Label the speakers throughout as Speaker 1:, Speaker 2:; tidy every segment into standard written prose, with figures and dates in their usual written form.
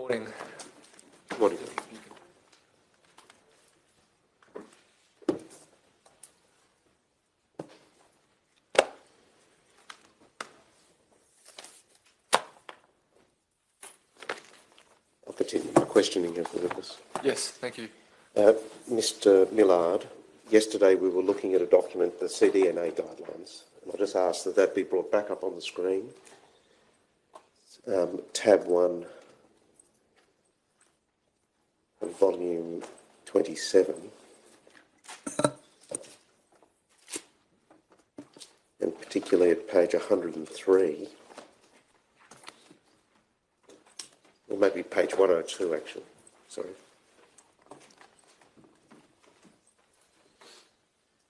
Speaker 1: morning.
Speaker 2: Good morning. I'll continue my questioning of the witness.
Speaker 1: Yes, thank you.
Speaker 2: Mr. Millard, yesterday we were looking at a document, the CDNA guidelines, and I just asked that that be brought back up on the screen. Tab 1, volume 27, and particularly at page 103, or maybe page 102 actually, sorry.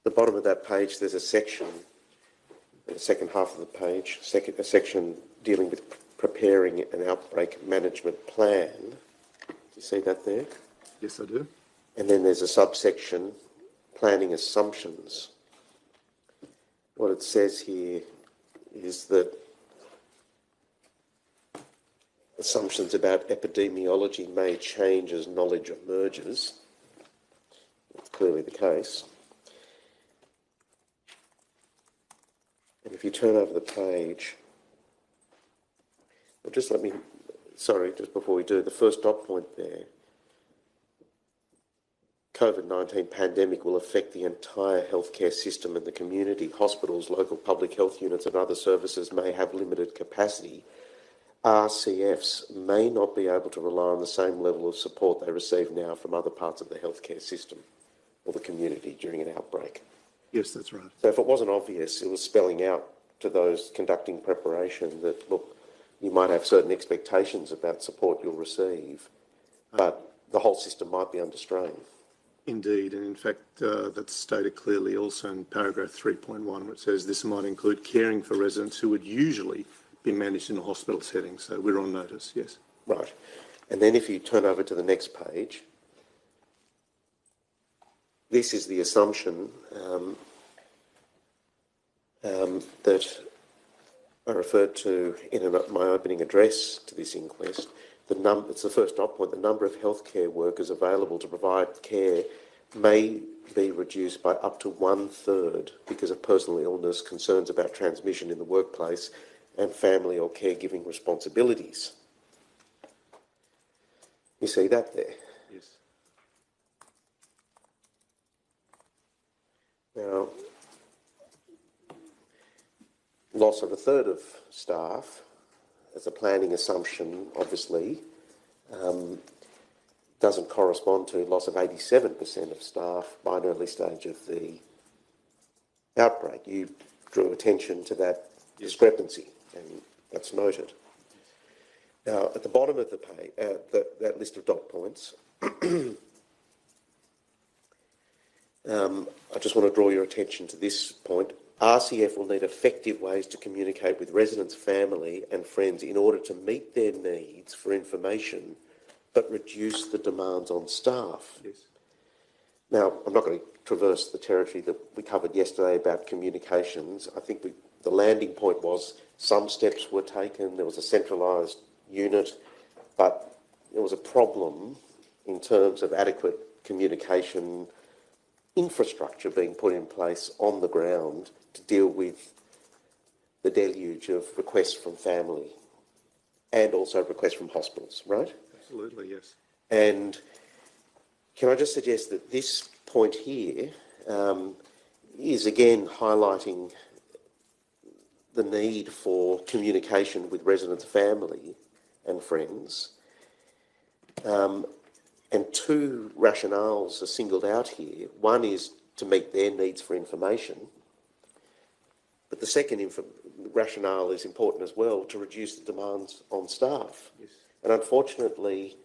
Speaker 2: The bottom of that page, there's a section, in the second half of the page, a section dealing with preparing an outbreak management plan. Do you see that there?
Speaker 3: Yes, I do.
Speaker 2: And then there's a subsection, planning assumptions. What it says here is that assumptions about epidemiology may change as knowledge emerges. That's clearly the case. And if you turn over the page, well, just let me, sorry, just before we do, the first dot point there. COVID-19 pandemic will affect the entire healthcare system and the community. Hospitals, local public health units and other services may have limited capacity. RCFs may not be able to rely on the same level of support they receive now from other parts of the healthcare system or the community during an outbreak.
Speaker 3: Yes, that's right.
Speaker 2: So if it wasn't obvious, it was spelling out to those conducting preparation that, look, you might have certain expectations about support you'll receive, but the whole system might be under strain.
Speaker 3: Indeed, and in fact, that's stated clearly also in paragraph 3.1, where it says this might include caring for residents who would usually be managed in a hospital setting. So we're on notice, yes.
Speaker 2: Right. And then if you turn over to the next page, this is the assumption that I referred to in my opening address to this inquest. It's the first dot point. The number of healthcare workers available to provide care may be reduced by up to 1/3 because of personal illness, concerns about transmission in the workplace, and family or caregiving responsibilities. You see that there?
Speaker 3: Yes.
Speaker 2: Now, loss of 1/3 of staff as a planning assumption, obviously, doesn't correspond to loss of 87% of staff by an early stage of the outbreak. You drew attention to that discrepancy, and that's noted. Now, at the bottom of the page, that list of dot points, I just want to draw your attention to this point. RCF will need effective ways to communicate with residents, family and friends in order to meet their needs for information but reduce the demands on staff.
Speaker 3: Yes.
Speaker 2: Now, I'm not going to traverse the territory that we covered yesterday about communications. I think the landing point was some steps were taken, there was a centralised unit, but there was a problem in terms of adequate communication infrastructure being put in place on the ground to deal with the deluge of requests from family and also requests from hospitals, right?
Speaker 3: Absolutely, yes.
Speaker 2: And can I just suggest that this point here is again highlighting the need for communication with residents, family and friends. And two rationales are singled out here. One is to meet their needs for information, but the second rationale is important as well, to reduce the demands on staff.
Speaker 3: Yes.
Speaker 2: And unfortunately,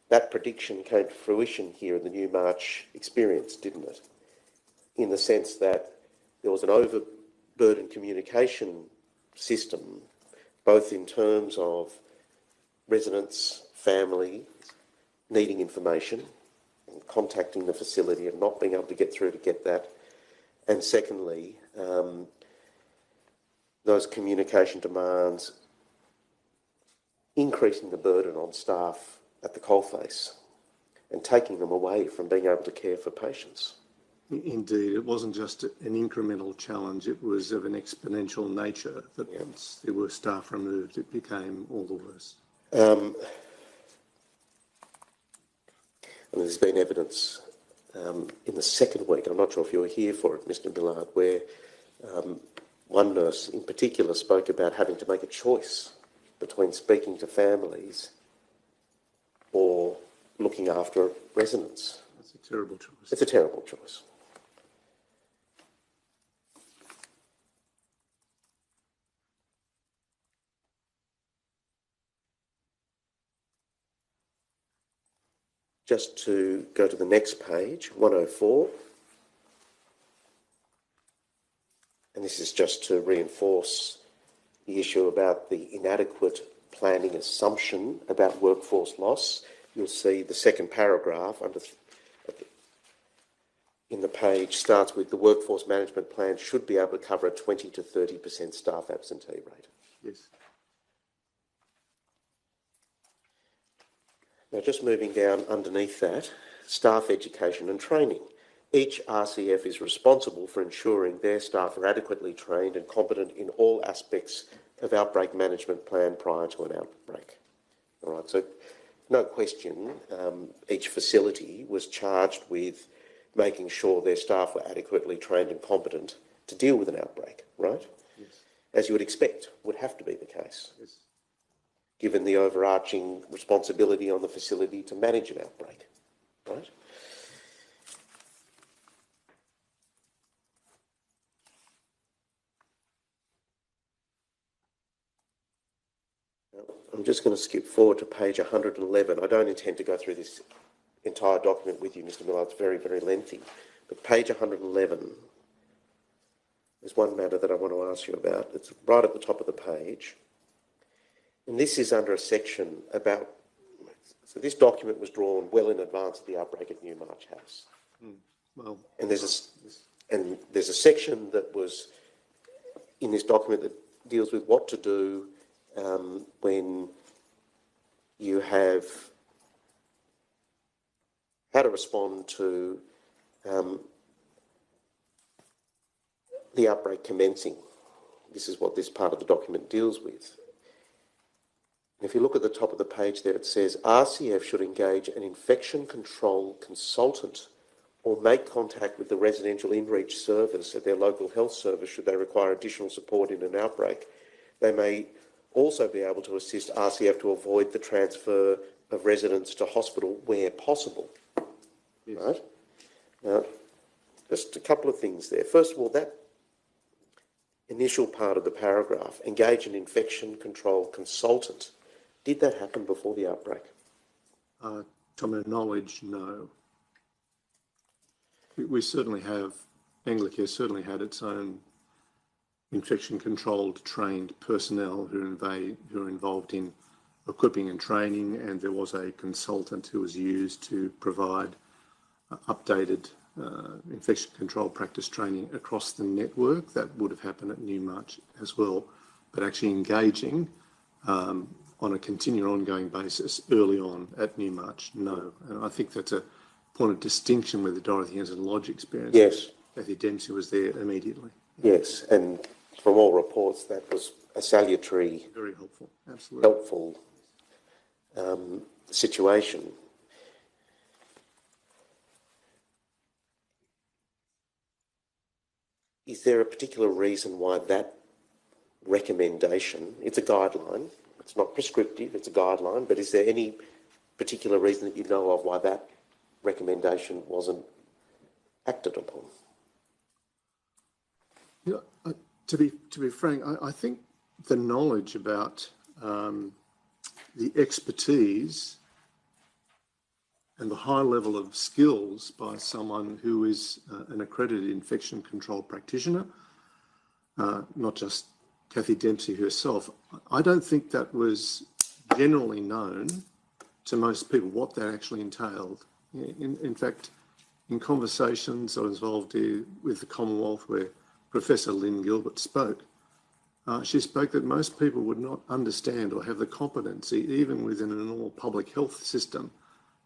Speaker 2: that prediction came to fruition here in the Newmarch experience, didn't it? In the sense that there was an overburdened communication system, both in terms of residents, family, needing information, and contacting the facility and not being able to get through to get that. And secondly, those communication demands increasing the burden on staff at the coalface and taking them away from being able to care for patients.
Speaker 3: Indeed, it wasn't just an incremental challenge, it was of an exponential nature that once there were staff removed, it became all the worse.
Speaker 2: And there's been evidence in the second week, I'm not sure if you were here for it, Mr. Millard, where one nurse in particular spoke about having to make a choice between speaking to families or looking after residents.
Speaker 3: That's a terrible choice.
Speaker 2: It's a terrible choice. Just to go to the next page, 104. And this is just to reinforce the issue about the inadequate planning assumption about workforce loss. You'll see the second paragraph in the page starts with the workforce management plan should be able to cover a 20 to 30% staff absentee rate.
Speaker 3: Yes.
Speaker 2: Now, just moving down underneath that, staff education and training. Each RCF is responsible for ensuring their staff are adequately trained and competent in all aspects of outbreak management plan prior to an outbreak. All right, so no question, each facility was charged with making sure their staff were adequately trained and competent to deal with an outbreak, right?
Speaker 3: Yes.
Speaker 2: As you would expect, would have to be the case.
Speaker 3: Yes.
Speaker 2: Given the overarching responsibility on the facility to manage an outbreak, right? I'm just going to skip forward to page 111. I don't intend to go through this entire document with you, Mr. Miller. It's very, very lengthy. But page 111, there's one matter that I want to ask you about. It's right at the top of the page. And this is under a section about, so this document was drawn well in advance of the outbreak at Newmarch House.
Speaker 3: Well,
Speaker 2: and there's a section that was in this document that deals with what to do when you have how to respond to the outbreak commencing. This is what this part of the document deals with. If you look at the top of the page there, it says RCF should engage an infection control consultant or make contact with the residential in-reach service at their local health service should they require additional support in an outbreak. They may also be able to assist RCF to avoid the transfer of residents to hospital where possible. Yes. Right? Now, just a couple of things there. First of all, that initial part of the paragraph, engage an infection control consultant. Did that happen before the outbreak?
Speaker 3: To my knowledge, no. We certainly have, Anglicare certainly had its own infection controlled trained personnel who are involved in equipping and training, and there was a consultant who was used to provide updated infection control practice training across the network. That would have happened at Newmarch as well, but actually engaging on a continual ongoing basis early on at Newmarch, no. And I think that's a point of distinction with the Dorothy Hanson Lodge experience.
Speaker 2: Yes.
Speaker 3: Kathy Dempsey was there immediately.
Speaker 2: Yes, and from all reports that was a salutary,
Speaker 3: very helpful, absolutely
Speaker 2: helpful situation. Is there a particular reason why that recommendation, it's a guideline, it's not prescriptive, it's a guideline, but is there any particular reason that you know of why that recommendation wasn't acted upon?
Speaker 3: You know, to be frank, I think the knowledge about the expertise and the high level of skills by someone who is an accredited infection control practitioner, not just Kathy Dempsey herself, I don't think that was generally known to most people what that actually entailed. In fact, in conversations I was involved with the Commonwealth where Professor Lynn Gilbert spoke, She spoke that most people would not understand or have the competency, even within a normal public health system,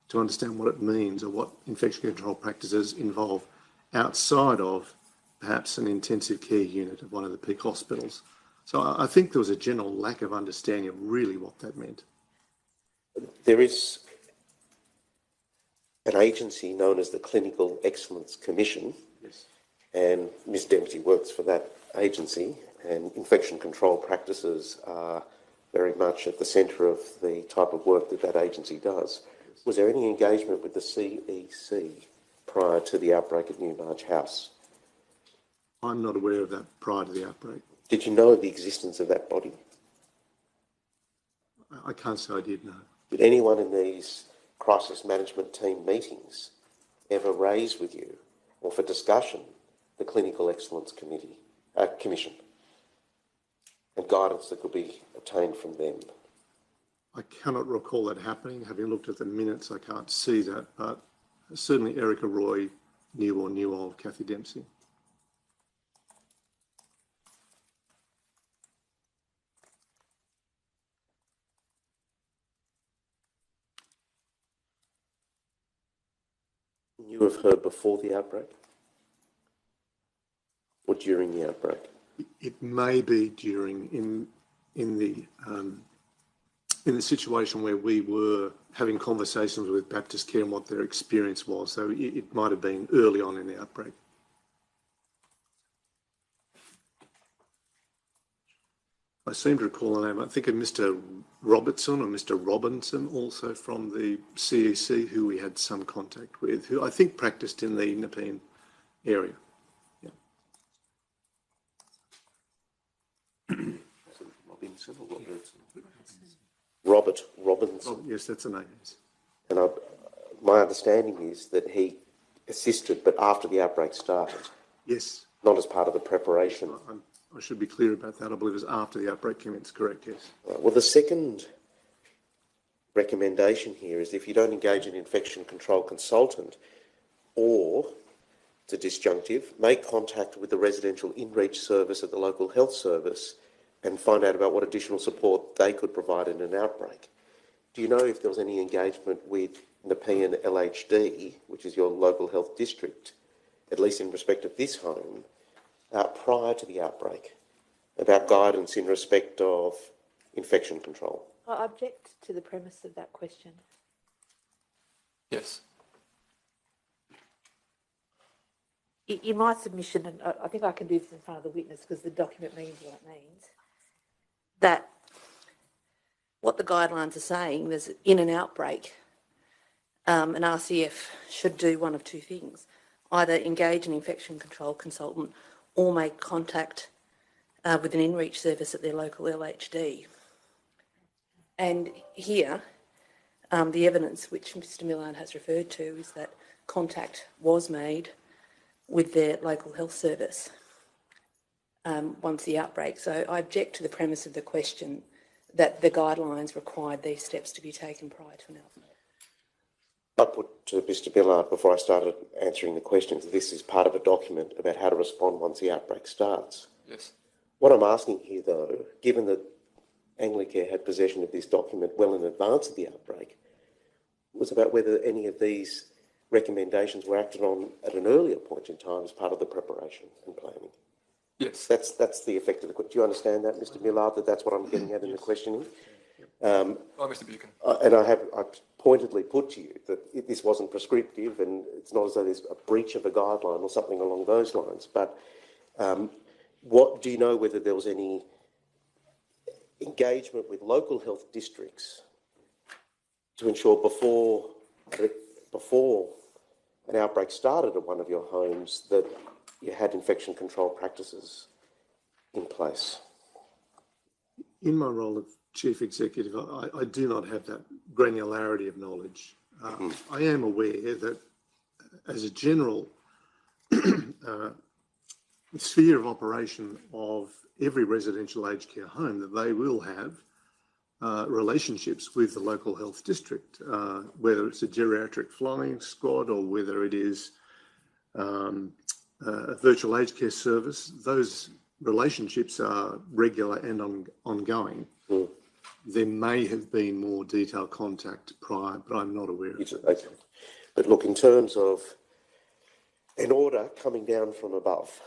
Speaker 3: to understand what it means or what infection control practices involve outside of perhaps an intensive care unit of one of the peak hospitals. So I think there was a general lack of understanding of really what that meant.
Speaker 2: There is an agency known as the Clinical Excellence Commission,
Speaker 3: Yes.
Speaker 2: and Ms Dempsey works for that agency, and infection control practices are very much at the centre of the type of work that that agency does. Was there any engagement with the CEC prior to the outbreak at Newmarch House?
Speaker 3: I'm not aware of that prior to the outbreak.
Speaker 2: Did you know of the existence of that body?
Speaker 3: I can't say I did, no.
Speaker 2: Did anyone in these crisis management team meetings ever raise with you, or for discussion, the Clinical Excellence Commission and guidance that could be obtained from them?
Speaker 3: I cannot recall that happening. Having looked at the minutes, I can't see that, but certainly Erica Roy knew of Kathy Dempsey.
Speaker 2: You have heard before the outbreak or during the outbreak?
Speaker 3: It may be during in the situation where we were having conversations with Baptist Care and what their experience was. So it might have been early on in the outbreak. I seem to recall a name, I think of Mr. Robertson or Mr. Robinson, also from the CEC, who we had some contact with, who I think practiced in the Nepean area. Yeah.
Speaker 2: Robinson or Robertson? Robert Robinson.
Speaker 3: Oh, yes, that's a name. Yes.
Speaker 2: And my understanding is that he assisted, but after the outbreak started.
Speaker 3: Yes.
Speaker 2: Not as part of the preparation.
Speaker 3: I should be clear about that. I believe it was after the outbreak commenced, correct, yes.
Speaker 2: Well, the second recommendation here is if you don't engage an infection control consultant, or, it's a disjunctive, make contact with the residential in-reach service at the local health service and find out about what additional support they could provide in an outbreak. Do you know if there was any engagement with Nepean LHD, which is your local health district, at least in respect of this home, prior to the outbreak, about guidance in respect of infection control?
Speaker 1: I object to the premise of that question.
Speaker 4: Yes.
Speaker 1: In my submission, and I think I can do this in front of the witness because the document means what it means, that what the guidelines are saying is in an outbreak, an RCF should do one of two things: either engage an infection control consultant or make contact with an in-reach service at their local LHD. And here, the evidence which Mr Millard has referred to is that contact was made with their local health service once the outbreak. So I object to the premise of the question that the guidelines required these steps to be taken prior to an outbreak.
Speaker 2: I put to Mr Millard before I started answering the questions, this is part of a document about how to respond once the outbreak starts.
Speaker 4: Yes.
Speaker 2: What I'm asking here, though, given that Anglicare had possession of this document well in advance of the outbreak, was about whether any of these recommendations were acted on at an earlier point in time as part of the preparation and planning.
Speaker 4: Yes.
Speaker 2: That's the effect of the question. Do you understand that, Mr Millard, that that's what I'm getting at in the questioning?
Speaker 4: Mr Buchan.
Speaker 2: And I pointedly put to you that this wasn't prescriptive and it's not as though there's a breach of a guideline or something along those lines. But what do you know whether there was any engagement with local health districts to ensure before an outbreak started at one of your homes that you had infection control practices in place?
Speaker 3: In my role of Chief Executive, I do not have that granularity of knowledge. I am aware that as a general sphere of operation of every residential aged care home, that they will have relationships with the local health district, whether it's a geriatric flying squad or whether it is a virtual aged care service. Those relationships are regular and ongoing. There may have been more detailed contact prior, but I'm not aware of it.
Speaker 2: Okay. But look, in terms of an order coming down from above,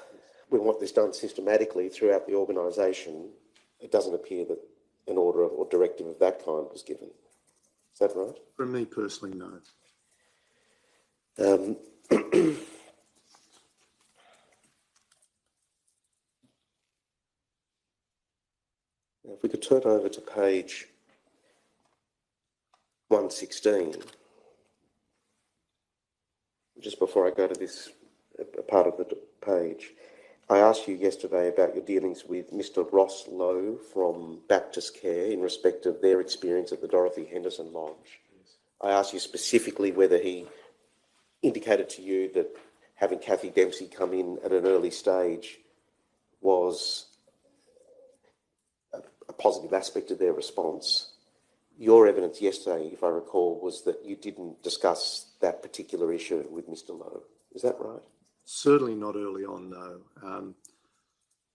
Speaker 2: we want this done systematically throughout the organisation. It doesn't appear that an order or directive of that kind was given. Is that right?
Speaker 3: From me personally, no.
Speaker 2: Now, if we could turn over to page 116, just before I go to this part of the page, I asked you yesterday about your dealings with Mr. Ross Lowe from Baptist Care in respect of their experience at the Dorothy Henderson Lodge. Yes. I asked you specifically whether he indicated to you that having Kathy Dempsey come in at an early stage was a positive aspect of their response. Your evidence yesterday, if I recall, was that you didn't discuss that particular issue with Mr. Lowe. Is that right?
Speaker 3: Certainly not early on, no.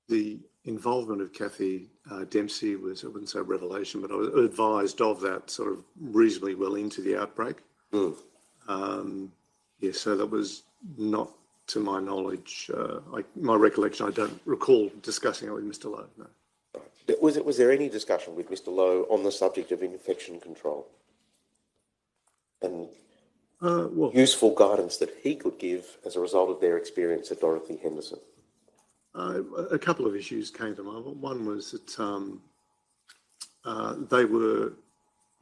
Speaker 3: The involvement of Kathy Dempsey was, I wouldn't say revelation, but I was advised of that sort of reasonably well into the outbreak. So that was not, to my knowledge, my recollection, I don't recall discussing it with Mr. Lowe, no.
Speaker 2: Was there any discussion with Mr. Lowe on the subject of infection control and useful guidance that he could give as a result of their experience at Dorothy Henderson?
Speaker 3: A couple of issues came to mind. One was that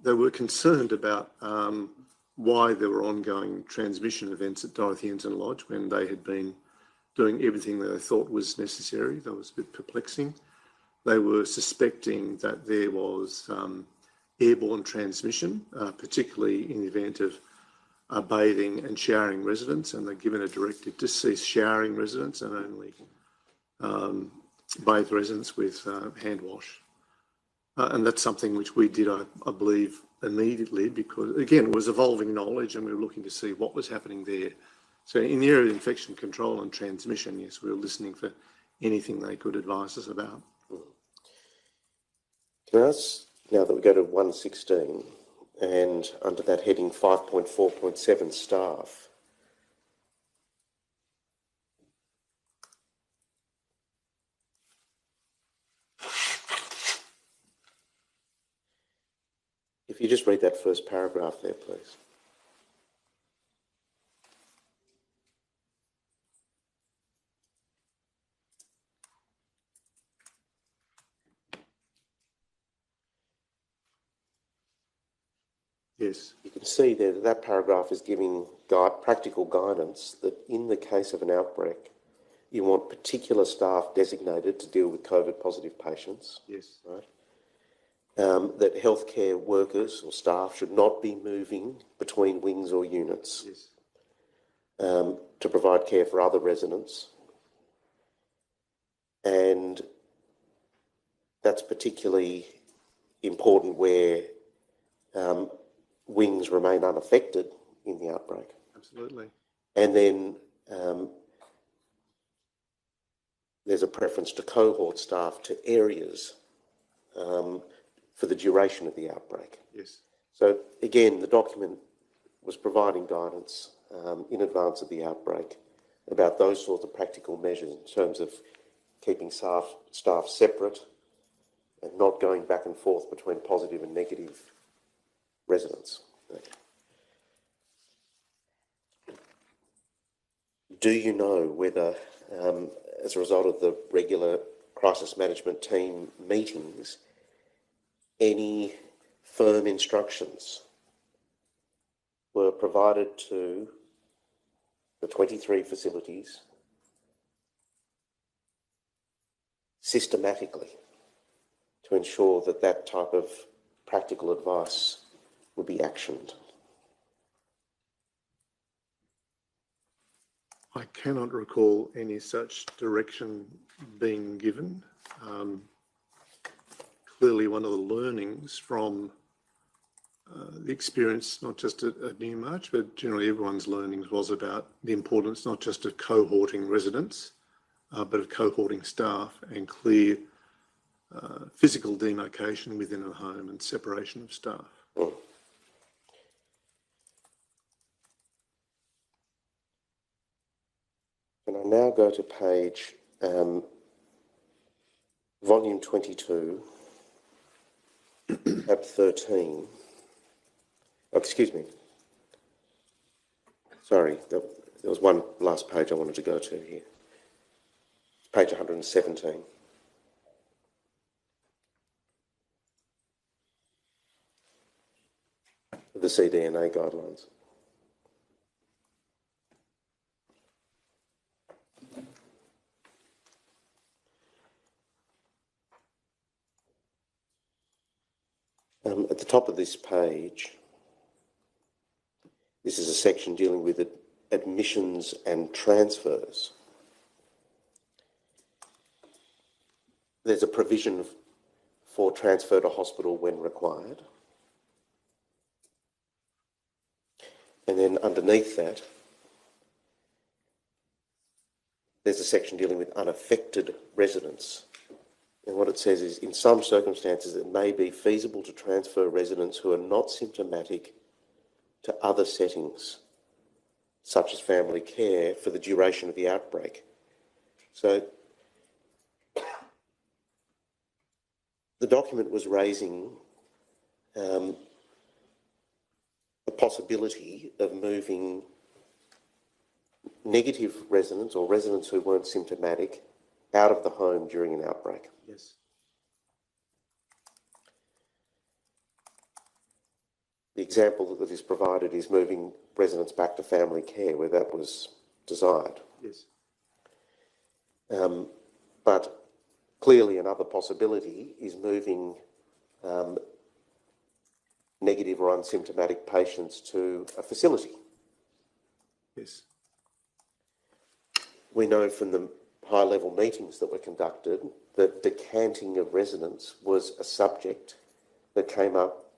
Speaker 3: they were concerned about why there were ongoing transmission events at Dorothy Henderson Lodge when they had been doing everything that they thought was necessary. That was a bit perplexing. They were suspecting that there was airborne transmission, particularly in the event of bathing and showering residents, and they're given a directive to cease showering residents and only bathe residents with hand wash. And that's something which we did, I believe, immediately because, again, it was evolving knowledge and we were looking to see what was happening there. So in the area of infection control and transmission, yes, we were listening for anything they could advise us about.
Speaker 2: Can I ask, now that we go to 116, and under that heading 5.4.7 staff, if you just read that first paragraph there, please.
Speaker 3: Yes.
Speaker 2: You can see there that that paragraph is giving practical guidance that in the case of an outbreak, you want particular staff designated to deal with COVID-positive patients.
Speaker 3: Yes.
Speaker 2: Right? That healthcare workers or staff should not be moving between wings or units.
Speaker 3: Yes.
Speaker 2: To provide care for other residents. And that's particularly important where wings remain unaffected in the outbreak.
Speaker 3: Absolutely.
Speaker 2: And then there's a preference to cohort staff to areas for the duration of the outbreak.
Speaker 3: Yes.
Speaker 2: So again, the document was providing guidance in advance of the outbreak about those sorts of practical measures in terms of keeping staff separate and not going back and forth between positive and negative residents. Okay. Do you know whether, as a result of the regular crisis management team meetings, any firm instructions were provided to the 23 facilities systematically to ensure that that type of practical advice would be actioned?
Speaker 3: I cannot recall any such direction being given. Clearly, one of the learnings from the experience, not just at Newmarch, but generally everyone's learnings was about the importance not just of cohorting residents, but of cohorting staff and clear physical demarcation within a home and separation of staff.
Speaker 2: Mm. Can I now go to page, volume 22, tab 13. Oh, excuse me. Sorry, there was one last page I wanted to go to here. Page 117. The CDNA guidelines. At the top of this page, this is a section dealing with admissions and transfers. There's a provision for transfer to hospital when required. And then underneath that, there's a section dealing with unaffected residents. And what it says is, in some circumstances, it may be feasible to transfer residents who are not symptomatic to other settings, such as family care, for the duration of the outbreak. So the document was raising the possibility of moving negative residents or residents who weren't symptomatic out of the home during an outbreak.
Speaker 3: Yes.
Speaker 2: The example that is provided is moving residents back to family care where that was desired.
Speaker 3: Yes.
Speaker 2: But clearly another possibility is moving negative or unsymptomatic patients to a facility.
Speaker 3: Yes.
Speaker 2: We know from the high-level meetings that were conducted that decanting of residents was a subject that came up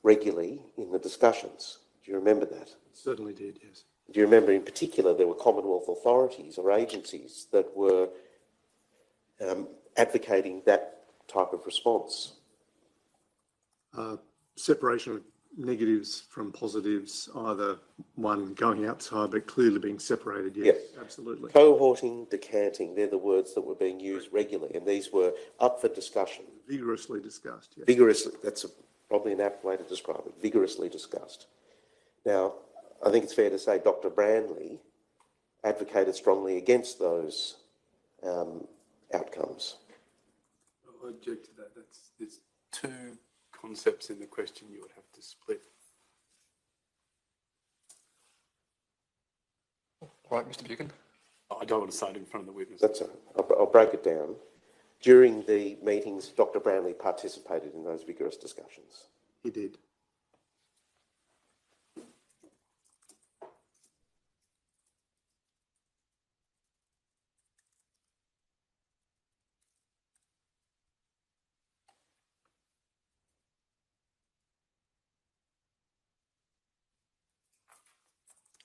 Speaker 2: regularly in the discussions. Do you remember that?
Speaker 3: Certainly did, yes.
Speaker 2: Do you remember in particular there were Commonwealth authorities or agencies that were advocating that type of response?
Speaker 3: Separation of negatives from positives, either one going outside but clearly being separated, yes, absolutely.
Speaker 2: Cohorting, decanting, they're the words that were being used regularly, and these were up for discussion.
Speaker 3: Vigorously discussed, yes.
Speaker 2: Vigorously, that's probably an apt way to describe it, vigorously discussed. Now, I think it's fair to say Dr. Brandley advocated strongly against those outcomes.
Speaker 5: I object to that. There's two concepts in the question you would have to split.
Speaker 4: All right, Mr. Buchan.
Speaker 5: I don't want to say it in front of the witness.
Speaker 2: That's I'll break it down. During the meetings, Dr. Brandley participated in those vigorous discussions.
Speaker 3: He did.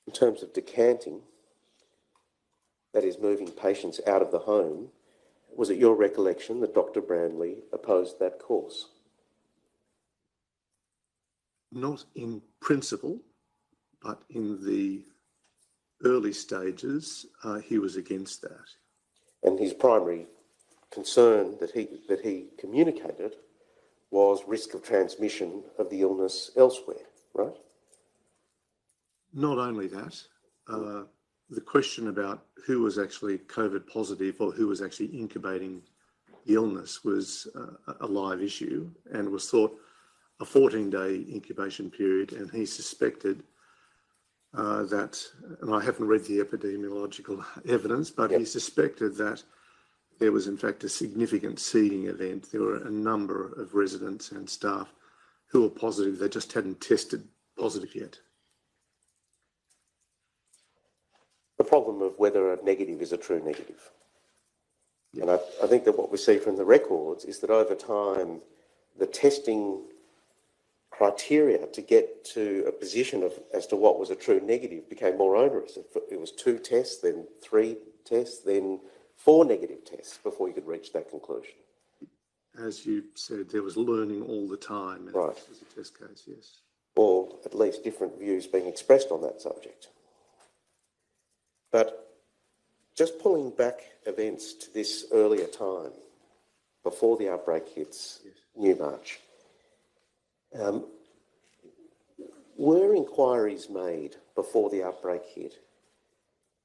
Speaker 2: In terms of decanting, that is moving patients out of the home, was it your recollection that Dr. Brandley opposed that course?
Speaker 3: Not in principle, but in the early stages, he was against that.
Speaker 2: And his primary concern that he communicated was risk of transmission of the illness elsewhere, right?
Speaker 3: Not only that, the question about who was actually COVID positive or who was actually incubating the illness was a live issue and was thought a 14-day incubation period, and he suspected that, and I haven't read the epidemiological evidence, but he suspected that there was in fact a significant seeding event. There were a number of residents and staff who were positive, they just hadn't tested positive yet.
Speaker 2: The problem of whether a negative is a true negative. Yeah. And I think that what we see from the records is that over time, the testing criteria to get to a position as to what was a true negative became more onerous. It was 2 tests, then 3 tests, then 4 negative tests before you could reach that conclusion.
Speaker 3: As you said, there was learning all the time. And
Speaker 2: Right.
Speaker 3: this was a test case, yes.
Speaker 2: Or at least different views being expressed on that subject. But just pulling back events to this earlier time, before the outbreak hits Newmarch, were inquiries made before the outbreak hit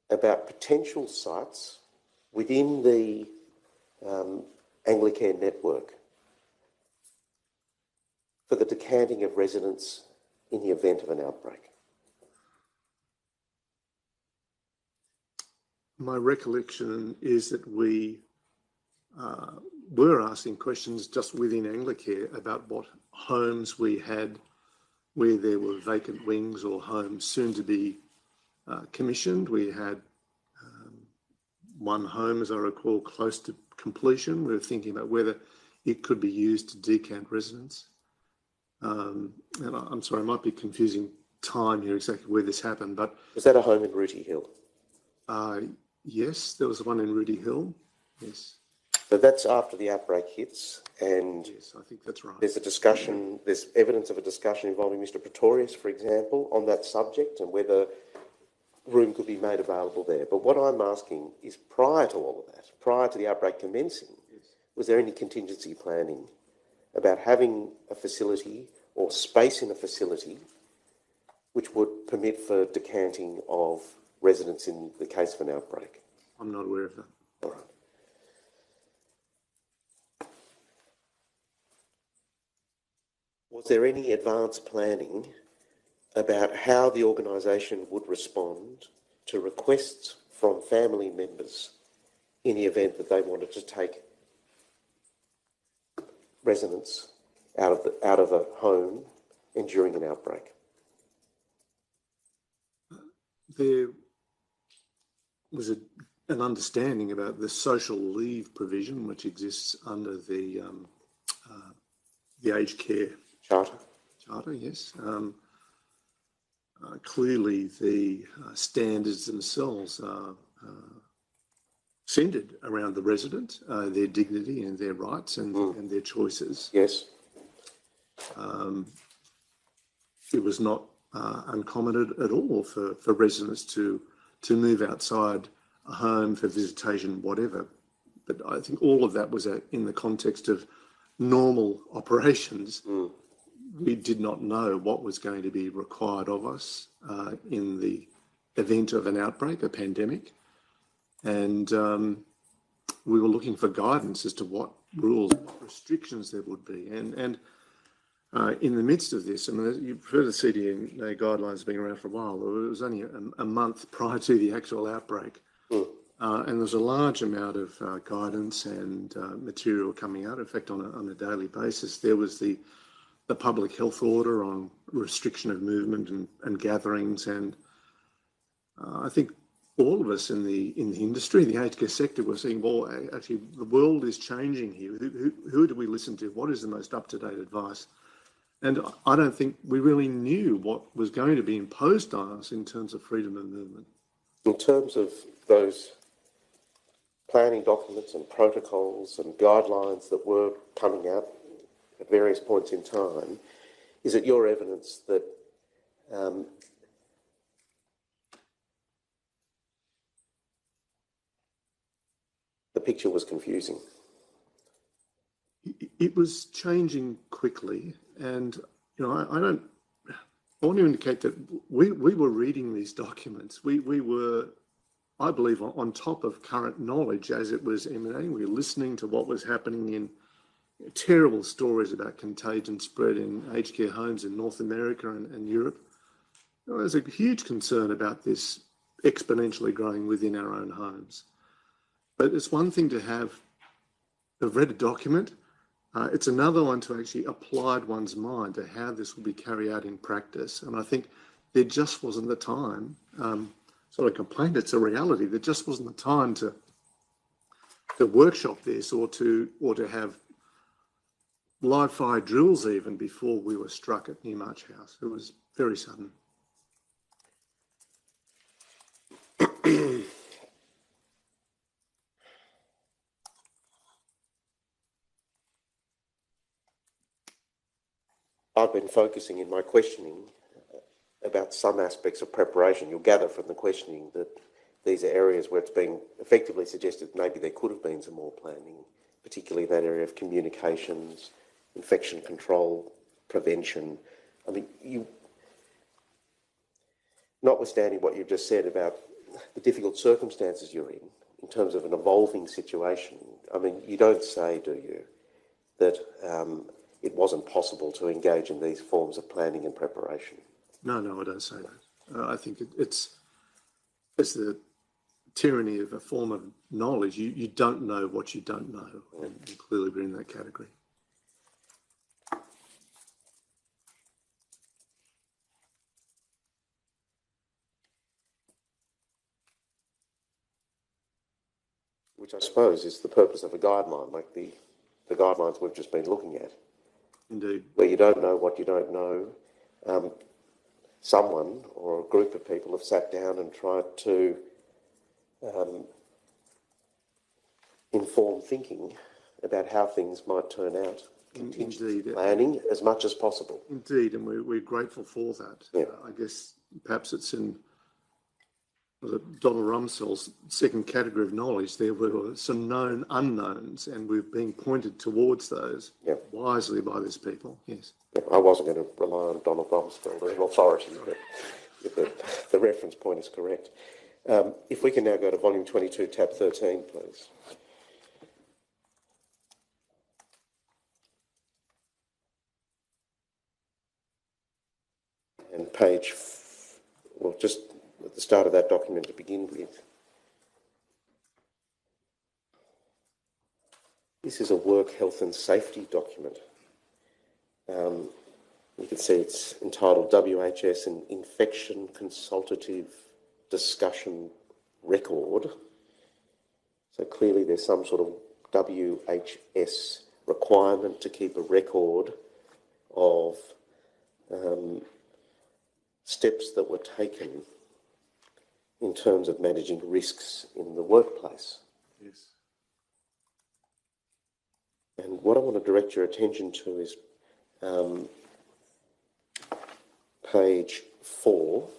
Speaker 2: about potential sites within the Anglicare network for the decanting of residents in the event of an outbreak?
Speaker 3: My recollection is that we were asking questions just within Anglicare about what homes we had where there were vacant wings or homes soon to be commissioned. We had one home, as I recall, close to completion. We were thinking about whether it could be used to decant residents. And I'm sorry, I might be confusing time here exactly where this happened, but...
Speaker 2: Was that a home in Rooty Hill?
Speaker 3: Yes, there was one in Rooty Hill, yes.
Speaker 2: So that's after the outbreak hits, and
Speaker 3: yes, I think that's right.
Speaker 2: There's a discussion, there's evidence of a discussion involving Mr. Pretorius, for example, on that subject and whether room could be made available there. But what I'm asking is, prior to all of that, prior to the outbreak commencing, was there any contingency planning about having a facility or space in a facility which would permit for decanting of residents in the case of an outbreak?
Speaker 3: I'm not aware of that.
Speaker 2: All right. Was there any advanced planning about how the organisation would respond to requests from family members in the event that they wanted to take residents out of a home and during an outbreak?
Speaker 3: There was an understanding about the social leave provision which exists under the aged care charter, yes. Clearly, the standards themselves are centred around the resident, their dignity and their rights and their choices.
Speaker 2: Yes.
Speaker 3: It was not uncommon at all for residents to move outside a home for visitation, whatever. But I think all of that was in the context of normal operations. We did not know what was going to be required of us in the event of an outbreak, a pandemic. And we were looking for guidance as to what rules, what restrictions there would be. And in the midst of this, I mean, you've heard of CDNA guidelines being around for a while. It was only a month prior to the actual outbreak. And there's a large amount of guidance and material coming out. In fact, on a daily basis, there was the public health order on restriction of movement and gatherings. And I think all of us in the industry, the aged care sector, were saying, well, actually, the world is changing here. Who do we listen to? What is the most up-to-date advice? And I don't think we really knew what was going to be imposed on us in terms of freedom of movement.
Speaker 2: In terms of those planning documents and protocols and guidelines that were coming out at various points in time, is it your evidence that the picture was confusing?
Speaker 3: It was changing quickly, and I want to indicate that we were reading these documents. We were, I believe, on top of current knowledge as it was emanating. We were listening to what was happening in terrible stories about contagion spread in aged care homes in North America and Europe. There's a huge concern about this exponentially growing within our own homes. But it's one thing to have read a document. It's another one to actually apply one's mind to how this will be carried out in practice. And I think there just wasn't the time. Sort of complaint, it's a reality. There just wasn't the time to workshop this or to have live fire drills even before we were struck at Newmarch House. It was very sudden.
Speaker 2: I've been focusing in my questioning about some aspects of preparation. You'll gather from the questioning that these are areas where it's been effectively suggested maybe there could have been some more planning, particularly that area of communications, infection control, prevention. I mean, notwithstanding what you've just said about the difficult circumstances you're in terms of an evolving situation, I mean, you don't say, do you, that it wasn't possible to engage in these forms of planning and preparation?
Speaker 3: No, I don't say that. I think it's the tyranny of a form of knowledge. You don't know what you don't know, and clearly we're in that category.
Speaker 2: Which I suppose is the purpose of a guideline, like the guidelines we've just been looking at.
Speaker 3: Indeed.
Speaker 2: Where you don't know what you don't know. Someone or a group of people have sat down and tried to inform thinking about how things might turn out. Contingency planning as much as possible.
Speaker 3: Indeed, and we're grateful for that.
Speaker 2: Yeah.
Speaker 3: I guess perhaps it's in Donald Rumsfell's second category of knowledge. There were some known unknowns, and we've been pointed towards those wisely by these people. Yes.
Speaker 2: Yeah, I wasn't going to rely on Donald Rumsfeld as an authority, but if the reference point is correct. If we can now go to volume 22, tab 13, please. And page, well, just at the start of that document to begin with. This is a work health and safety document. You can see it's entitled WHS, an Infection Consultative Discussion Record. So clearly there's some sort of WHS requirement to keep a record of steps that were taken in terms of managing risks in the workplace.
Speaker 3: Yes.
Speaker 2: And what I want to direct your attention to is page 4.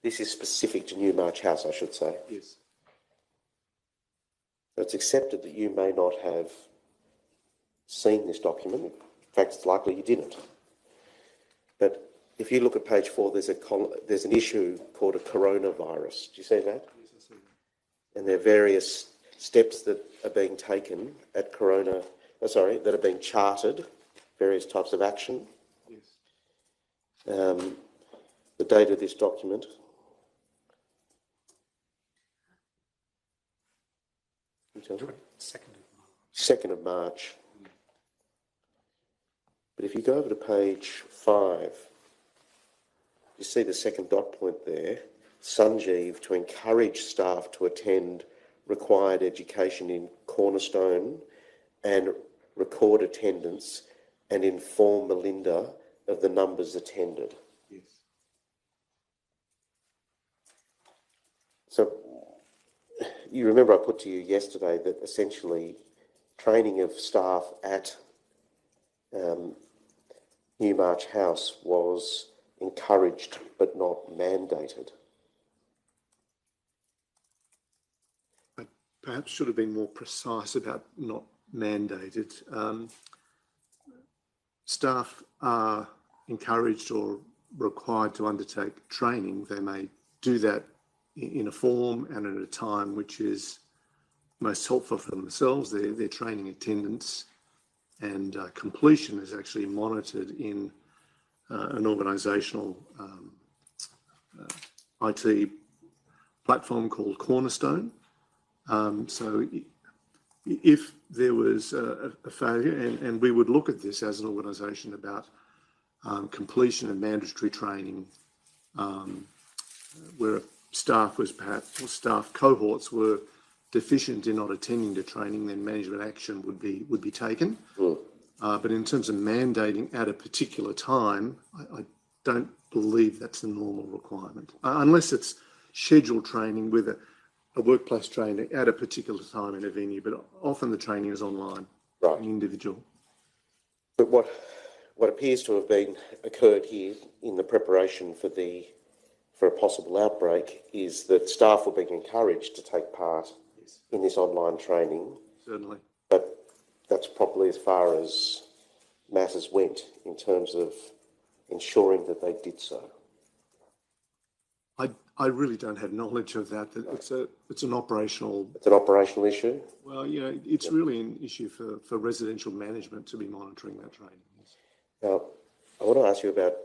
Speaker 2: This is specific to Newmarch House, I should say.
Speaker 3: Yes.
Speaker 2: It's accepted that you may not have seen this document. In fact, it's likely you didn't. But if you look at page 4, there's an issue called a coronavirus. Do you see that?
Speaker 3: Yes, I see that.
Speaker 2: And there are various steps that are being taken at that are being charted, various types of action.
Speaker 3: Yes.
Speaker 2: The date of this document. Can you tell me? 2nd of March. But if you go over to page 5, you see the second dot point there, Sanjeev, to encourage staff to attend required education in Cornerstone and record attendance and inform Melinda of the numbers attended.
Speaker 3: Yes.
Speaker 2: So you remember I put to you yesterday that essentially training of staff at Newmarch House was encouraged but not mandated.
Speaker 3: Perhaps should have been more precise about not mandated. Staff are encouraged or required to undertake training. They may do that in a form and at a time which is most helpful for themselves. Their training attendance and completion is actually monitored in an organisational IT platform called Cornerstone. So if there was a failure, and we would look at this as an organisation about completion of mandatory training, where staff was perhaps, or staff cohorts were deficient in not attending to training, then management action would be taken. But in terms of mandating at a particular time, I don't believe that's the normal requirement, unless it's scheduled training with a workplace training at a particular time in a venue, but often the training is online,
Speaker 2: Right.
Speaker 3: an individual.
Speaker 2: But what appears to have occurred here in the preparation for a possible outbreak is that staff were being encouraged to take part in this online training.
Speaker 3: Certainly.
Speaker 2: But that's probably as far as matters went in terms of ensuring that they did so.
Speaker 3: I really don't have knowledge of that. It's an operational.
Speaker 2: It's an operational issue.
Speaker 3: Well, it's really an issue for residential management to be monitoring that training. Yes.
Speaker 2: Now, I want to ask you about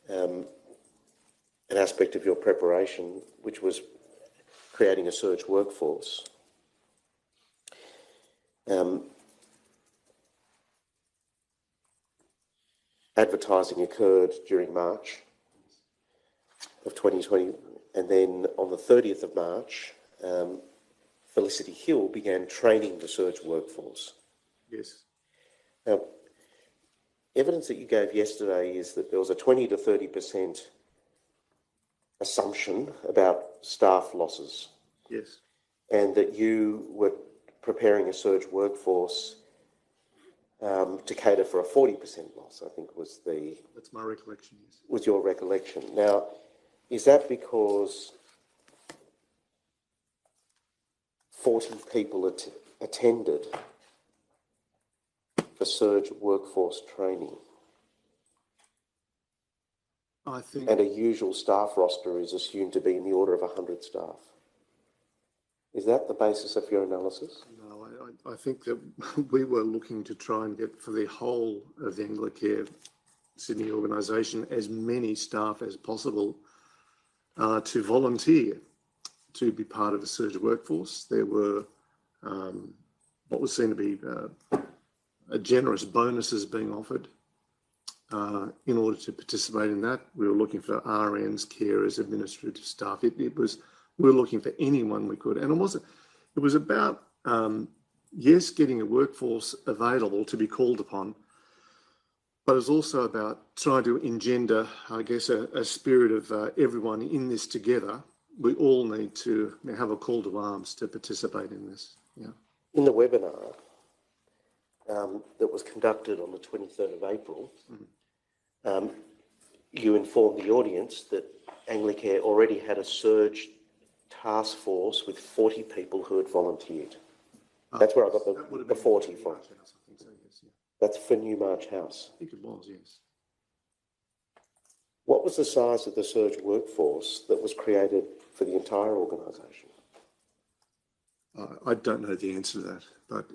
Speaker 2: an aspect of your preparation, which was creating a surge workforce. Advertising occurred during March of 2020, and then on the 30th of March, Felicity Hill began training the surge workforce.
Speaker 3: Yes.
Speaker 2: Now, evidence that you gave yesterday is that there was a 20 to 30% assumption about staff losses.
Speaker 3: Yes.
Speaker 2: And that you were preparing a surge workforce to cater for a 40% loss, I think was
Speaker 3: That's my recollection, yes.
Speaker 2: was your recollection. Now, is that because 40 people attended for surge workforce training?
Speaker 3: I think.
Speaker 2: And a usual staff roster is assumed to be in the order of 100 staff. Is that the basis of your analysis?
Speaker 3: No, I think that we were looking to try and get for the whole of the Anglicare Sydney organisation as many staff as possible to volunteer to be part of a surge workforce. There were what was seen to be generous bonuses being offered in order to participate in that. We were looking for RNs, carers, administrative staff. We were looking for anyone we could. And it was about, yes, getting a workforce available to be called upon, but it's also about trying to engender, I guess, a spirit of everyone in this together. We all need to have a call to arms to participate in this. Yeah.
Speaker 2: In the webinar that was conducted on the 23rd of April, you informed the audience that Anglicare already had a surge task force with 40 people who had volunteered. That's where I got the 40 from.
Speaker 3: House, I think so, yes, yeah.
Speaker 2: That's for Newmarch House.
Speaker 3: I think it was, yes.
Speaker 2: What was the size of the surge workforce that was created for the entire organisation?
Speaker 3: I don't know the answer to that, but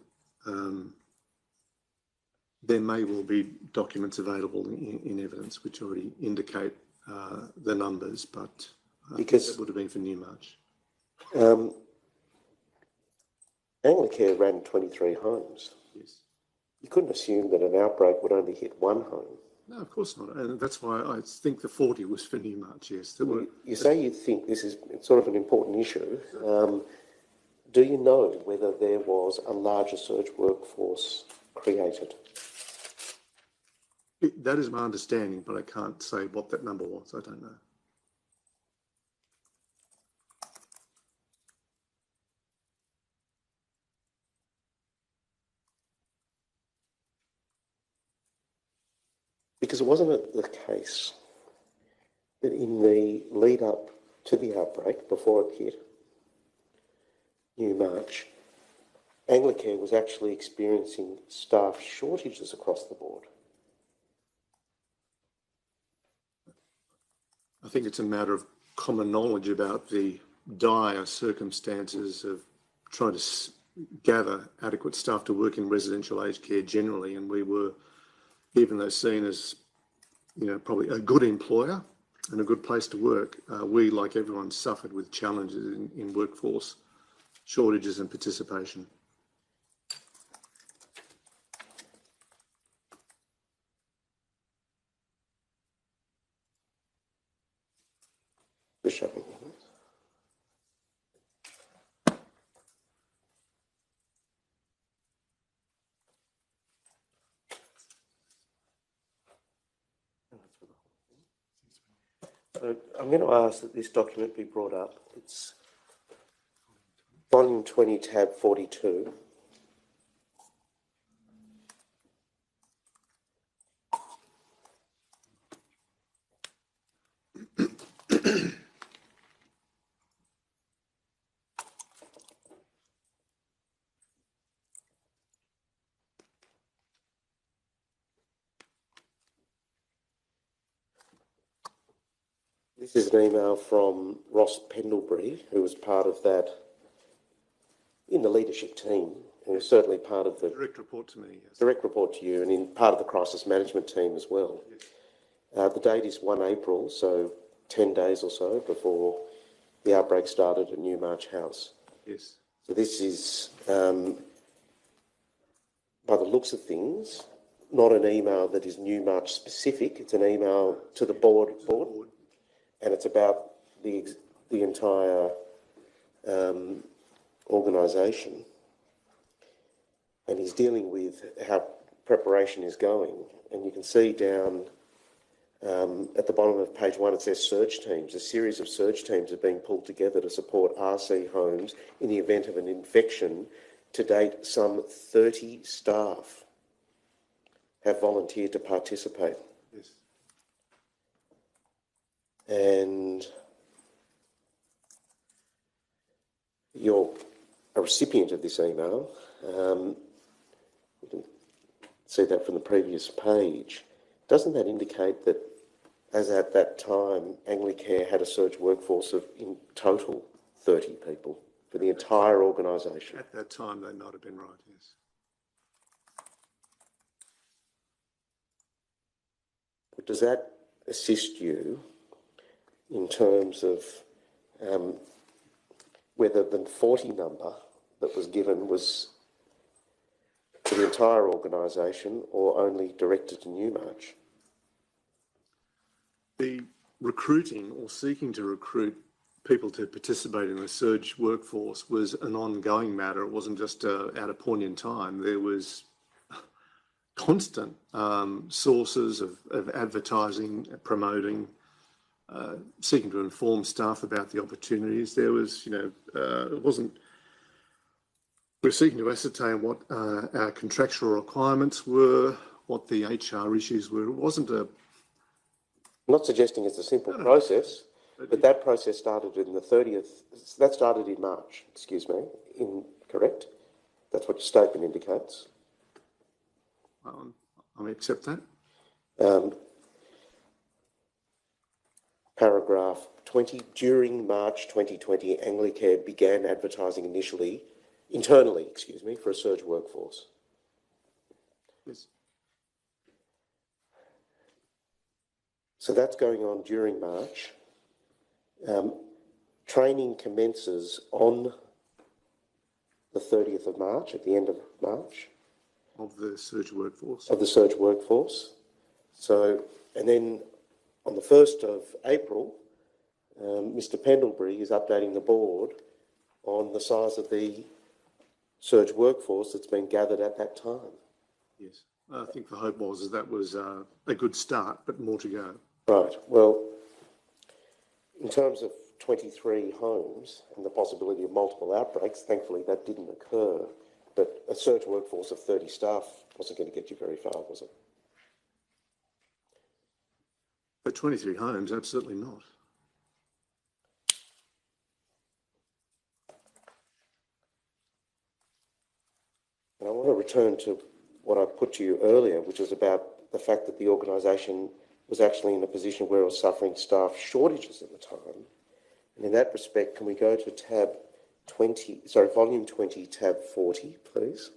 Speaker 3: there may well be documents available in evidence which already indicate the numbers, but because it would have been for Newmarch.
Speaker 2: Anglicare ran 23 homes.
Speaker 3: Yes.
Speaker 2: You couldn't assume that an outbreak would only hit one home.
Speaker 3: No, of course not. And that's why I think the 40 was for Newmarch, yes.
Speaker 2: You say you think this is sort of an important issue. Do you know whether there was a larger surge workforce created?
Speaker 3: That is my understanding, but I can't say what that number was. I don't know.
Speaker 2: Because wasn't it the case that in the lead up to the outbreak, before it hit Newmarch, Anglicare was actually experiencing staff shortages across the board?
Speaker 3: I think it's a matter of common knowledge about the dire circumstances of trying to gather adequate staff to work in residential aged care generally, and we were, even though seen as, probably a good employer and a good place to work, we, like everyone, suffered with challenges in workforce shortages and participation.
Speaker 2: Bishop. So I'm going to ask that this document be brought up. It's Volume 20, tab 42. This is an email from Ross Pendlebury, who was part of that in the leadership team, and was certainly part of the
Speaker 3: Direct report to me, yes.
Speaker 2: direct report to you, and in part of the crisis management team as well.
Speaker 3: Yes.
Speaker 2: The date is 1 April, so 10 days or so before the outbreak started at Newmarch House.
Speaker 3: Yes.
Speaker 2: So this is, by the looks of things, not an email that is Newmarch specific. It's an email to the board, and it's about the entire organisation. And he's dealing with how preparation is going. And you can see down at the bottom of page 1, it says surge teams. A series of surge teams are being pulled together to support RC homes in the event of an infection. To date, some 30 staff have volunteered to participate.
Speaker 3: Yes.
Speaker 2: And you're a recipient of this email. You can see that from the previous page. Doesn't that indicate that, as at that time, Anglicare had a surge workforce of, in total, 30 people for the entire organisation?
Speaker 3: At that time, they might have been right, yes.
Speaker 2: But does that assist you in terms of whether the 40 number that was given was for the entire organisation or only directed to Newmarch?
Speaker 3: The recruiting or seeking to recruit people to participate in the surge workforce was an ongoing matter. It wasn't just at a point in time. There was constant sources of advertising, promoting, seeking to inform staff about the opportunities. There was, it wasn't. We're seeking to ascertain what our contractual requirements were, what the HR issues were. It wasn't a.
Speaker 2: I'm not suggesting it's a simple process, but that process started in the 30th. That started in March. Excuse me. Correct? That's what your statement indicates.
Speaker 3: I accept that.
Speaker 2: Paragraph 20. During March 2020, Anglicare began advertising internally, for a surge workforce.
Speaker 3: Yes.
Speaker 2: So that's going on during March. Training commences on the 30th of March, at the end of March.
Speaker 3: Of the surge workforce.
Speaker 2: Of the surge workforce. So, and then on the 1st of April, Mr. Pendlebury is updating the board on the size of the surge workforce that's been gathered at that time.
Speaker 3: Yes. I think the hope was that was a good start, but more to go.
Speaker 2: Right. Well, in terms of 23 homes and the possibility of multiple outbreaks, thankfully that didn't occur. But a surge workforce of 30 staff wasn't going to get you very far, was it?
Speaker 3: But 23 homes, absolutely not.
Speaker 2: And I want to return to what I put to you earlier, which was about the fact that the organisation was actually in a position where it was suffering staff shortages at the time. And in that respect, can we go to volume 20, tab 40, please?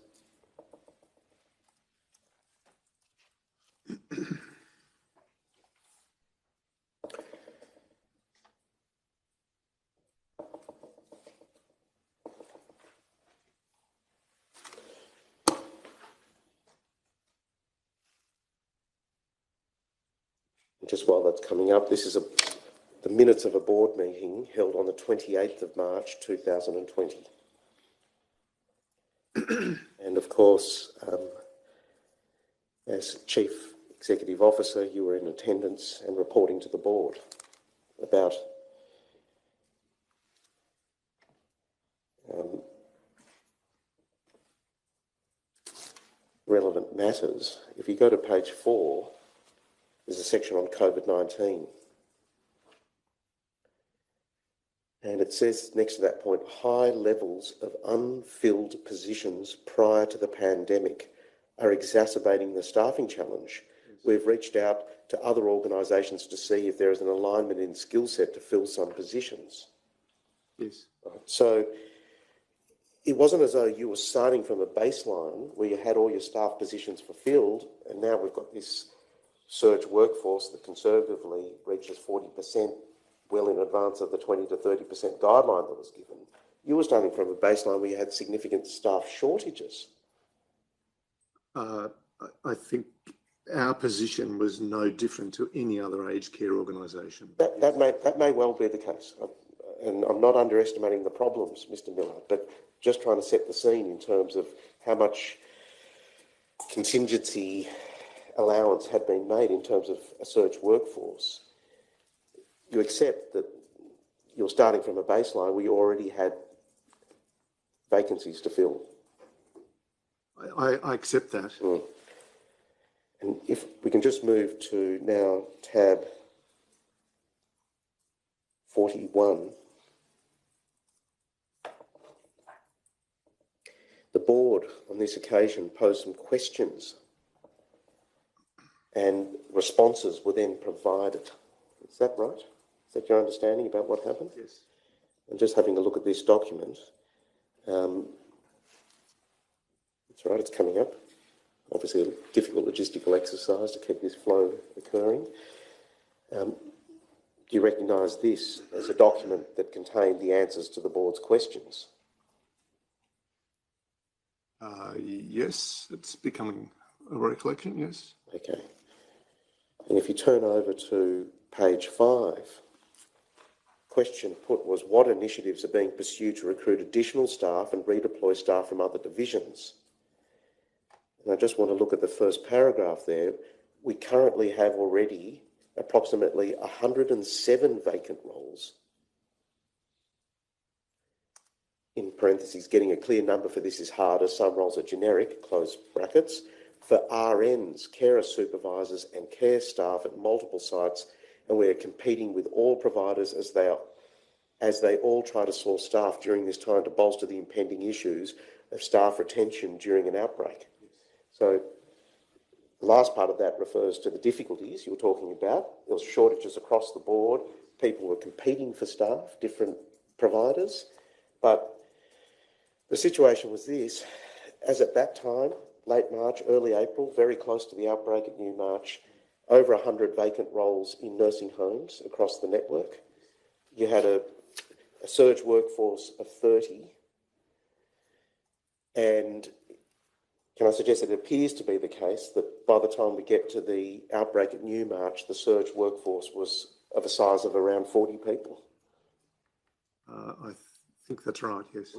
Speaker 2: Just while that's coming up, this is the minutes of a board meeting held on the 28th of March 2020. And of course, as Chief Executive Officer, you were in attendance and reporting to the board about relevant matters, if you go to page 4, there's a section on COVID-19. And it says next to that point, high levels of unfilled positions prior to the pandemic are exacerbating the staffing challenge. Yes. We've reached out to other organisations to see if there is an alignment in skill set to fill some positions.
Speaker 3: Yes.
Speaker 2: Right. So it wasn't as though you were starting from a baseline where you had all your staff positions fulfilled, and now we've got this surge workforce that conservatively reaches 40%, well in advance of the 20 to 30% guideline that was given. You were starting from a baseline where you had significant staff shortages.
Speaker 3: I think our position was no different to any other aged care organisation.
Speaker 2: That may well be the case. And I'm not underestimating the problems, Mr. Miller, but just trying to set the scene in terms of how much contingency allowance had been made in terms of a surge workforce. You accept that you're starting from a baseline where you already had vacancies to fill.
Speaker 3: I accept that.
Speaker 2: Mm. And if we can just move to now tab 41. The board on this occasion posed some questions and responses were then provided. Is that right? Is that your understanding about what happened?
Speaker 3: Yes.
Speaker 2: And just having a look at this document, that's right, it's coming up. Obviously a difficult logistical exercise to keep this flow occurring. Do you recognise this as a document that contained the answers to the board's questions?
Speaker 3: Yes, it's becoming a recollection, yes.
Speaker 2: Okay. And if you turn over to page 5, question put was, what initiatives are being pursued to recruit additional staff and redeploy staff from other divisions? And I just want to look at the first paragraph there. We currently have already approximately 107 vacant roles. In parentheses, getting a clear number for this is hard as some roles are generic, close brackets, for RNs, carer supervisors and care staff at multiple sites, and we're competing with all providers as they all try to source staff during this time to bolster the impending issues of staff retention during an outbreak. So the last part of that refers to the difficulties you were talking about. There was shortages across the board. People were competing for staff, different providers. But the situation was this, as at that time, late March, early April, very close to the outbreak at Newmarch, over 100 vacant roles in nursing homes across the network. You had a surge workforce of 30. And can I suggest that it appears to be the case that by the time we get to the outbreak at Newmarch, the surge workforce was of a size of around 40 people?
Speaker 3: I think that's right, yes.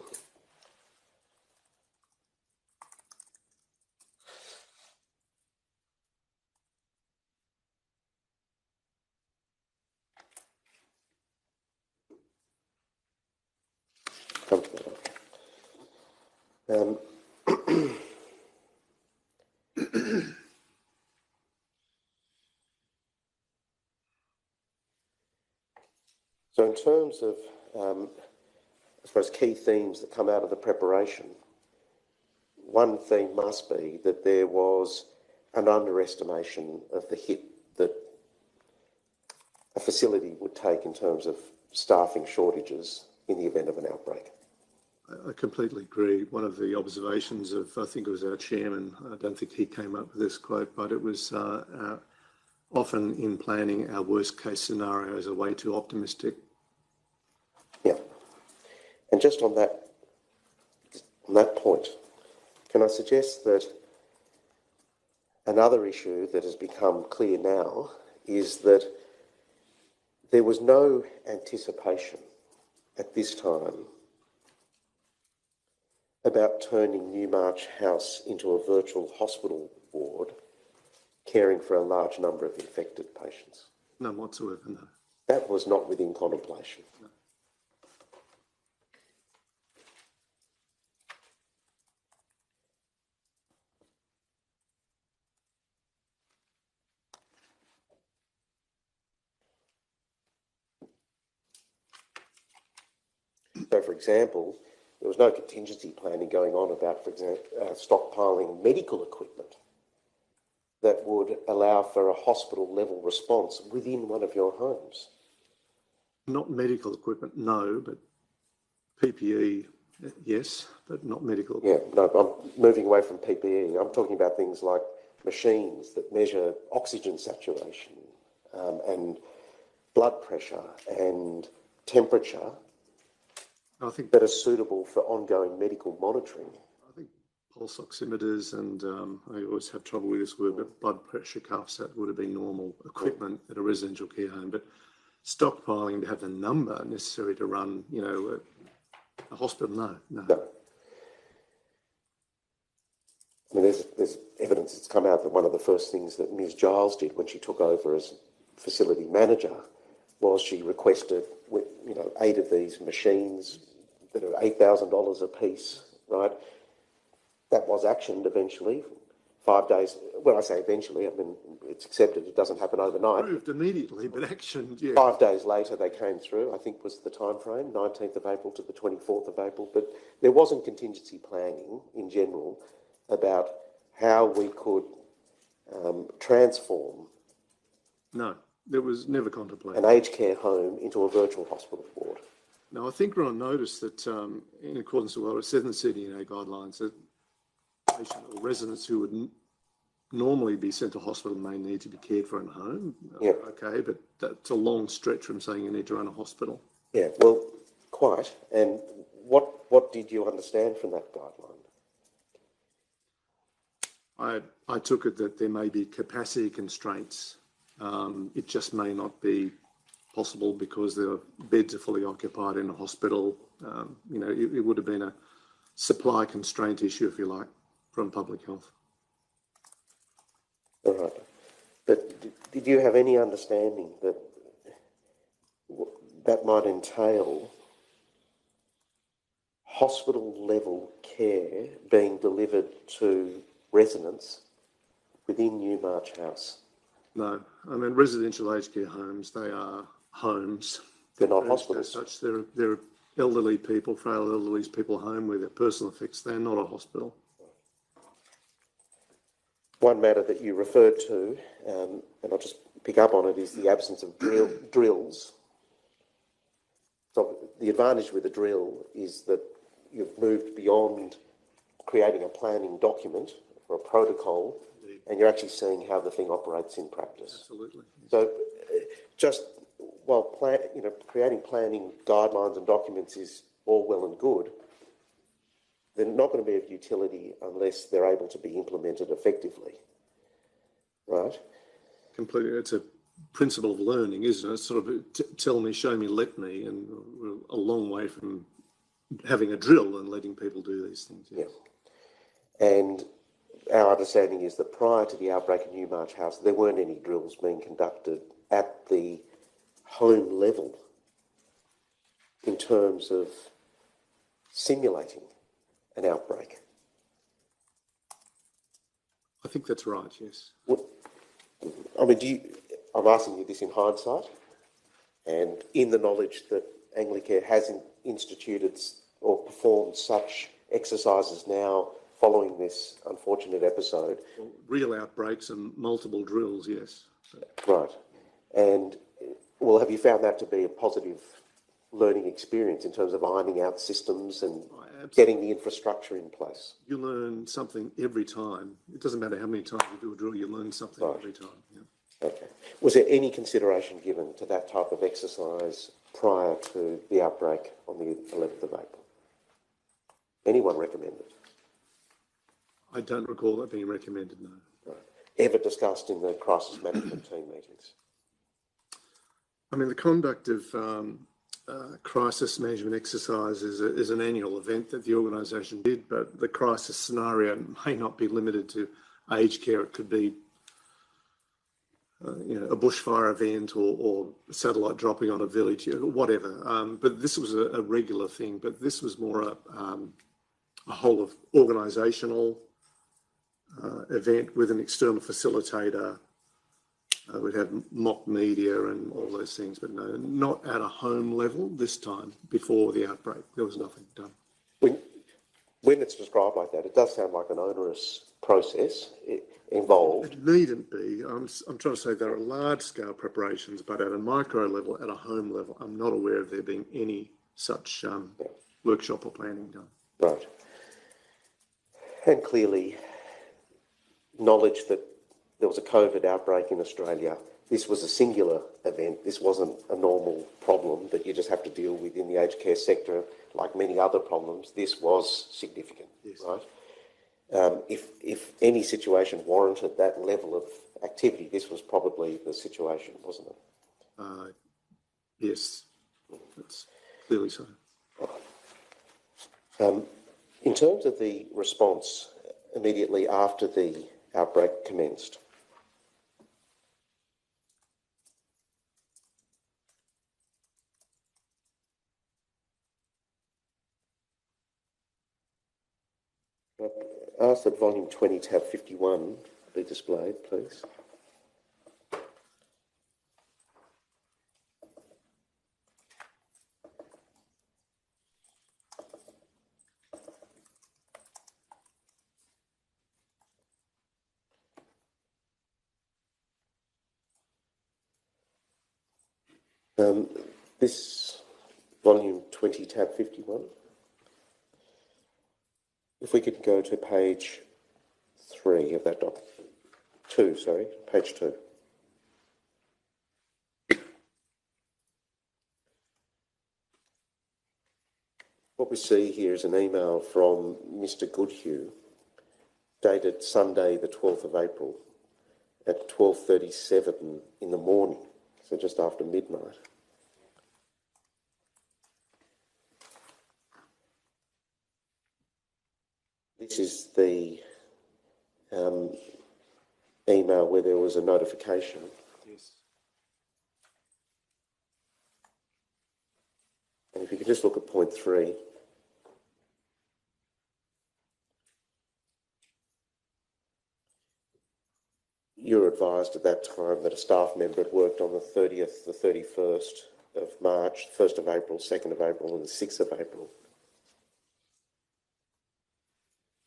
Speaker 2: So in terms of, I suppose, key themes that come out of the preparation, one theme must be that there was an underestimation of the hit that a facility would take in terms of staffing shortages in the event of an outbreak.
Speaker 3: I completely agree. One of the observations of, I think it was our chairman, I don't think he came up with this quote, but it was often in planning our worst case scenario is a way too optimistic.
Speaker 2: Yeah. And just on that point, can I suggest that another issue that has become clear now is that there was no anticipation at this time about turning Newmarch House into a virtual hospital ward, caring for a large number of infected patients.
Speaker 3: None whatsoever, no.
Speaker 2: That was not within contemplation.
Speaker 3: No.
Speaker 2: So, for example, there was no contingency planning going on about, for example, stockpiling medical equipment that would allow for a hospital-level response within one of your homes.
Speaker 3: Not medical equipment, no, but PPE, yes, but not medical equipment.
Speaker 2: Yeah, no, I'm moving away from PPE. I'm talking about things like machines that measure oxygen saturation and blood pressure and temperature
Speaker 3: I think
Speaker 2: that are suitable for ongoing medical monitoring.
Speaker 3: I think pulse oximeters and I always have trouble with this word, but blood pressure cuffs, that would have been normal equipment at a residential care home. But stockpiling to have the number necessary to run, you know, a hospital, no.
Speaker 2: No. I mean, there's evidence that's come out that one of the first things that Ms. Giles did when she took over as facility manager was she requested, 8 of these machines that are $8,000 a piece, right? That was actioned eventually. 5 days, when I say eventually, I mean, it's accepted, it doesn't happen overnight.
Speaker 3: Approved immediately, but action, yeah.
Speaker 2: 5 days later they came through, I think was the time frame, 19th of April to the 24th of April. But there wasn't contingency planning in general about how we could transform
Speaker 3: No, there was never contemplated.
Speaker 2: an aged care home into a virtual hospital ward.
Speaker 3: Now, I think we're on notice that in accordance with what it said in the CDNA guidelines, that patient or residents who would normally be sent to hospital may need to be cared for in home.
Speaker 2: Yeah.
Speaker 3: Okay, but that's a long stretch from saying you need to run a hospital.
Speaker 2: Yeah, well, quite. And what did you understand from that guideline?
Speaker 3: I took it that there may be capacity constraints. It just may not be possible because the beds are fully occupied in a hospital. It would have been a supply constraint issue, if you like, from public health.
Speaker 2: All right. But did you have any understanding that that might entail hospital-level care being delivered to residents within Newmarch House?
Speaker 3: No, I mean, residential aged care homes, they are homes.
Speaker 2: They're not
Speaker 3: As
Speaker 2: hospitals.
Speaker 3: such, they're elderly people, frail elderly people home with their personal effects. They're not a hospital.
Speaker 2: One matter that you referred to, and I'll just pick up on it, is the absence of drills. So the advantage with a drill is that you've moved beyond creating a planning document or a protocol, and you're actually seeing how the thing operates in practice.
Speaker 3: Absolutely.
Speaker 2: So just while creating planning guidelines and documents is all well and good, they're not going to be of utility unless they're able to be implemented effectively, right?
Speaker 3: Completely. It's a principle of learning, isn't it? It's sort of tell me, show me, let me, and we're a long way from having a drill and letting people do these things. Yes.
Speaker 2: Yeah. And our understanding is that prior to the outbreak in Newmarch House, there weren't any drills being conducted at the home level in terms of simulating an outbreak.
Speaker 3: I think that's right, yes.
Speaker 2: I mean, I'm asking you this in hindsight and in the knowledge that Anglicare has instituted or performed such exercises now following this unfortunate episode.
Speaker 3: Well, real outbreaks and multiple drills, yes.
Speaker 2: Right. And, well, have you found that to be a positive learning experience in terms of ironing out systems and getting the infrastructure in place?
Speaker 3: You learn something every time. It doesn't matter how many times you do a drill, you learn something every time. Yeah.
Speaker 2: Okay. Was there any consideration given to that type of exercise prior to the outbreak on the 11th of April? Anyone recommend it?
Speaker 3: I don't recall that being recommended, no.
Speaker 2: Right. Ever discussed in the crisis management team meetings?
Speaker 3: I mean, the conduct of crisis management exercise is an annual event that the organisation did, but the crisis scenario may not be limited to aged care. It could be a bushfire event or satellite dropping on a village, whatever. But this was a regular thing, but this was more a whole of organisational event with an external facilitator We'd have mock media and all those things, but no, not at a home level this time. Before the outbreak, there was nothing done.
Speaker 2: When it's described like that, it does sound like an onerous process involved.
Speaker 3: It needn't be. I'm trying to say there are large-scale preparations, but at a micro level, at a home level, I'm not aware of there being any such workshop or planning done.
Speaker 2: Right. And clearly, knowledge that there was a COVID outbreak in Australia. This was a singular event. This wasn't a normal problem that you just have to deal with in the aged care sector like many other problems. This was significant,
Speaker 3: yes.
Speaker 2: Right? If any situation warranted that level of activity, this was probably the situation, wasn't it?
Speaker 3: Yes, that's clearly so.
Speaker 2: In terms of the response immediately after the outbreak commenced, I ask that volume 20, tab 51 be displayed, please. This volume 20, tab 51. If we could go to page 3 of that document. Page 2. What we see here is an email from Mr. Goodhue, dated Sunday the 12th of April at 12:37 in the morning, so just after midnight. This is the email where there was a notification.
Speaker 3: Yes.
Speaker 2: And if you could just look at point 3. You were advised at that time that a staff member had worked on the 30th, the 31st of March, 1st of April, 2nd of April and the 6th of April.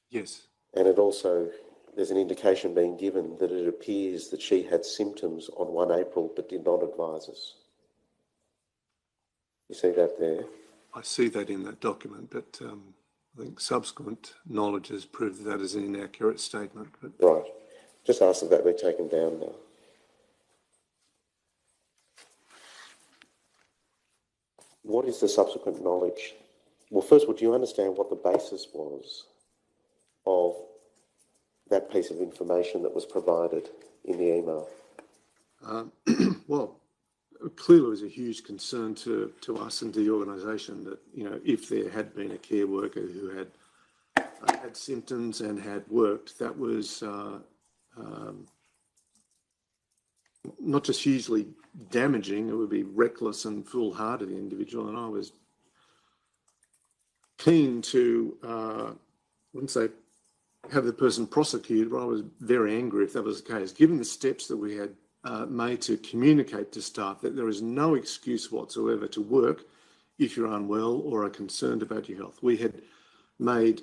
Speaker 3: Yes.
Speaker 2: And it also, there's an indication being given that it appears that she had symptoms on 1 April but did not advise us. You see that there?
Speaker 3: I see that in that document, but I think subsequent knowledge has proved that is an inaccurate statement. But
Speaker 2: Right. Just ask that be taken down now. What is the subsequent knowledge? Well, first of all, do you understand what the basis was of that piece of information that was provided in the email?
Speaker 3: well, clearly it was a huge concern to us and to the organisation that, if there had been a care worker who had had symptoms and had worked, that was not just hugely damaging, it would be reckless and foolhardy of the individual. And I was keen to, I wouldn't say have the person prosecuted, but I was very angry if that was the case, given the steps that we had made to communicate to staff that there is no excuse whatsoever to work if you're unwell or are concerned about your health. We had made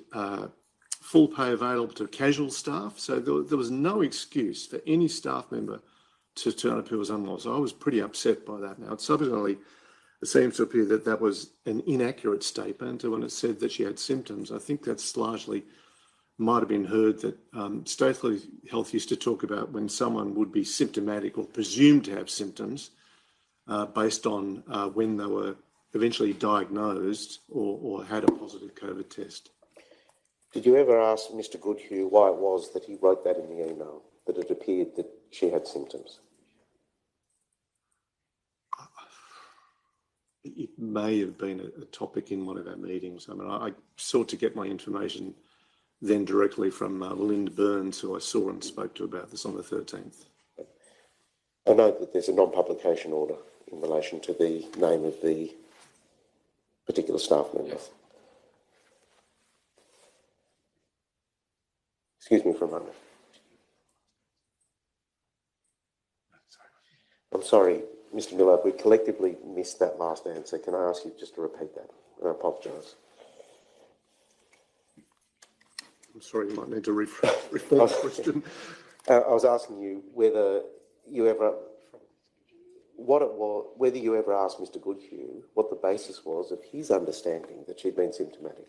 Speaker 3: full pay available to casual staff, so there was no excuse for any staff member to turn up who was unwell. So I was pretty upset by that. Now, subsequently, it seems to appear that that was an inaccurate statement when it said that she had symptoms. I think that's largely might have been heard that Stately Health used to talk about when someone would be symptomatic or presumed to have symptoms based on when they were eventually diagnosed or had a positive COVID test.
Speaker 2: Did you ever ask Mr. Goodhue why it was that he wrote that in the email, that it appeared that she had symptoms?
Speaker 3: It may have been a topic in one of our meetings. I mean, I sought to get my information then directly from Linda Burns, who I saw and spoke to about this on the 13th.
Speaker 2: I know that there's a non-publication order in relation to the name of the particular staff member.
Speaker 4: Yes.
Speaker 2: Excuse me for a moment.
Speaker 3: Sorry.
Speaker 2: sorry, Mr Miller, we collectively missed that last answer. Can I ask you just to repeat that? I apologise.
Speaker 3: I'm sorry, you might need to rephrase the question.
Speaker 2: I was asking you whether you ever asked Mr Goodhue what the basis was of his understanding that she'd been symptomatic.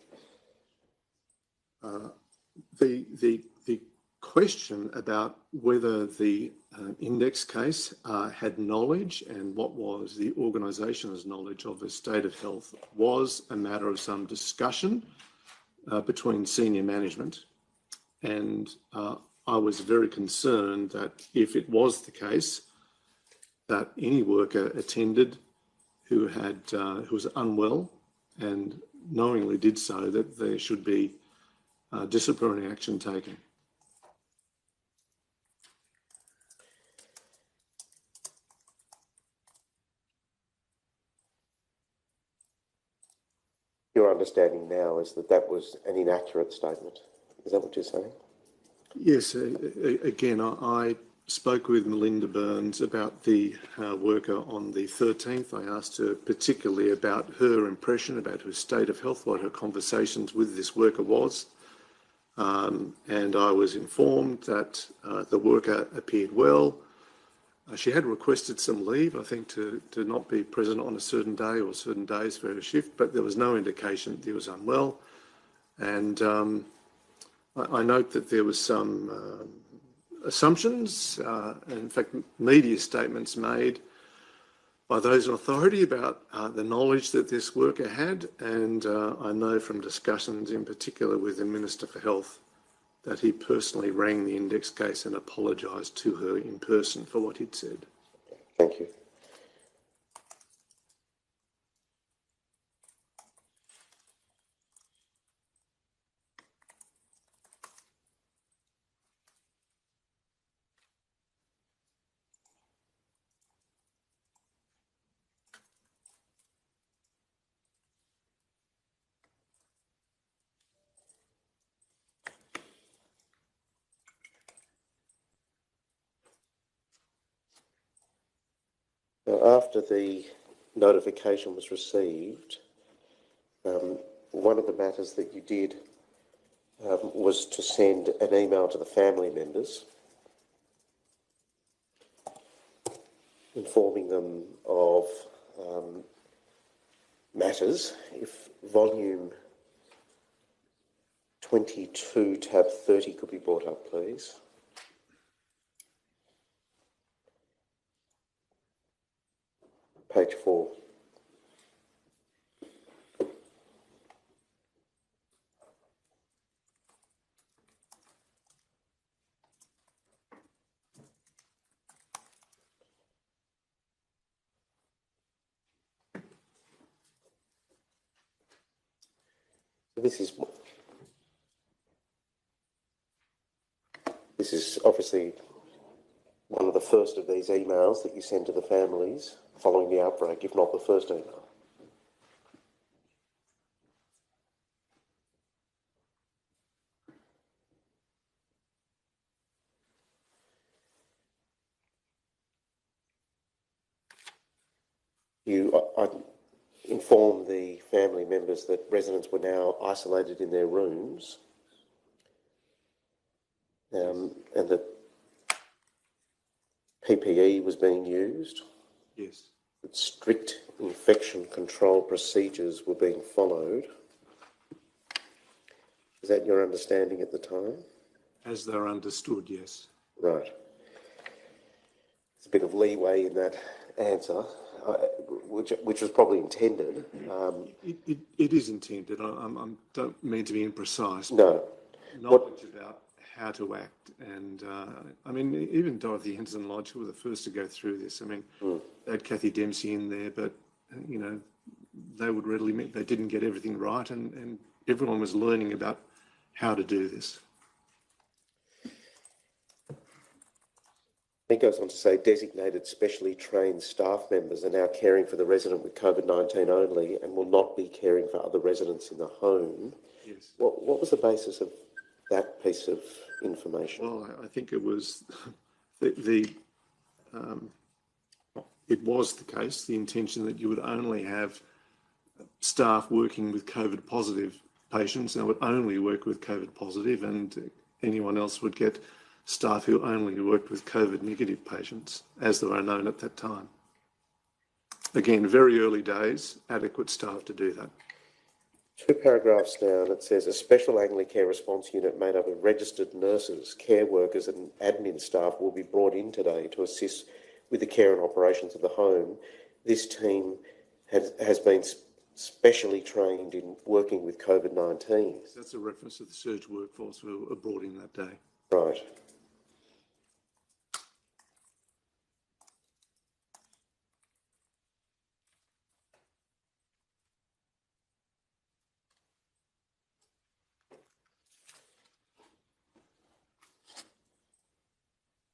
Speaker 3: The question about whether the index case had knowledge and what was the organisation's knowledge of the state of health was a matter of some discussion between senior management, and I was very concerned that if it was the case that any worker attended who was unwell and knowingly did so, that there should be disciplinary action taken.
Speaker 2: Your understanding now is that that was an inaccurate statement. Is that what you're saying?
Speaker 3: Yes. Again, I spoke with Melinda Burns about the worker on the 13th. I asked her particularly about her impression, about her state of health, what her conversations with this worker was. And I was informed that the worker appeared well. She had requested some leave, I think, to not be present on a certain day or certain days for her shift, but there was no indication that he was unwell. And I note that there was some assumptions, in fact, media statements made by those in authority about the knowledge that this worker had. And I know from discussions in particular with the Minister for Health that he personally rang the index case and apologised to her in person for what he'd said.
Speaker 2: Thank you. Now, after the notification was received, one of the matters that you did was to send an email to the family members informing them of matters. If volume 22, tab 30 could be brought up, please. Page 4. This is obviously one of the first of these emails that you send to the families following the outbreak, if not the first email. I informed the family members that residents were now isolated in their rooms and that PPE was being used.
Speaker 3: Yes.
Speaker 2: That strict infection control procedures were being followed. Is that your understanding at the time?
Speaker 3: As they're understood, yes.
Speaker 2: Right. There's a bit of leeway in that answer, which was probably intended.
Speaker 3: It is intended. I don't mean to be imprecise.
Speaker 2: No.
Speaker 3: Knowledge about how to act. And, I mean, even Dorothy Henson Lodge, who were the first to go through this. I mean, they had Kathy Dempsey in there, but, you know, they would readily admit they didn't get everything right, and everyone was learning about how to do this.
Speaker 2: It goes on to say designated specially trained staff members are now caring for the resident with COVID-19 only and will not be caring for other residents in the home.
Speaker 3: Yes.
Speaker 2: What was the basis of that piece of information?
Speaker 3: Well, I think it was it was the case, the intention that you would only have staff working with COVID positive patients, and would only work with COVID positive, and anyone else would get staff who only worked with COVID negative patients, as they were known at that time. Again, very early days, adequate staff to do that.
Speaker 2: 2 paragraphs down, it says a special Anglicare response unit made up of registered nurses, care workers and admin staff will be brought in today to assist with the care and operations of the home. This team has been specially trained in working with COVID-19.
Speaker 3: That's a reference to the surge workforce who were brought in that day.
Speaker 2: Right.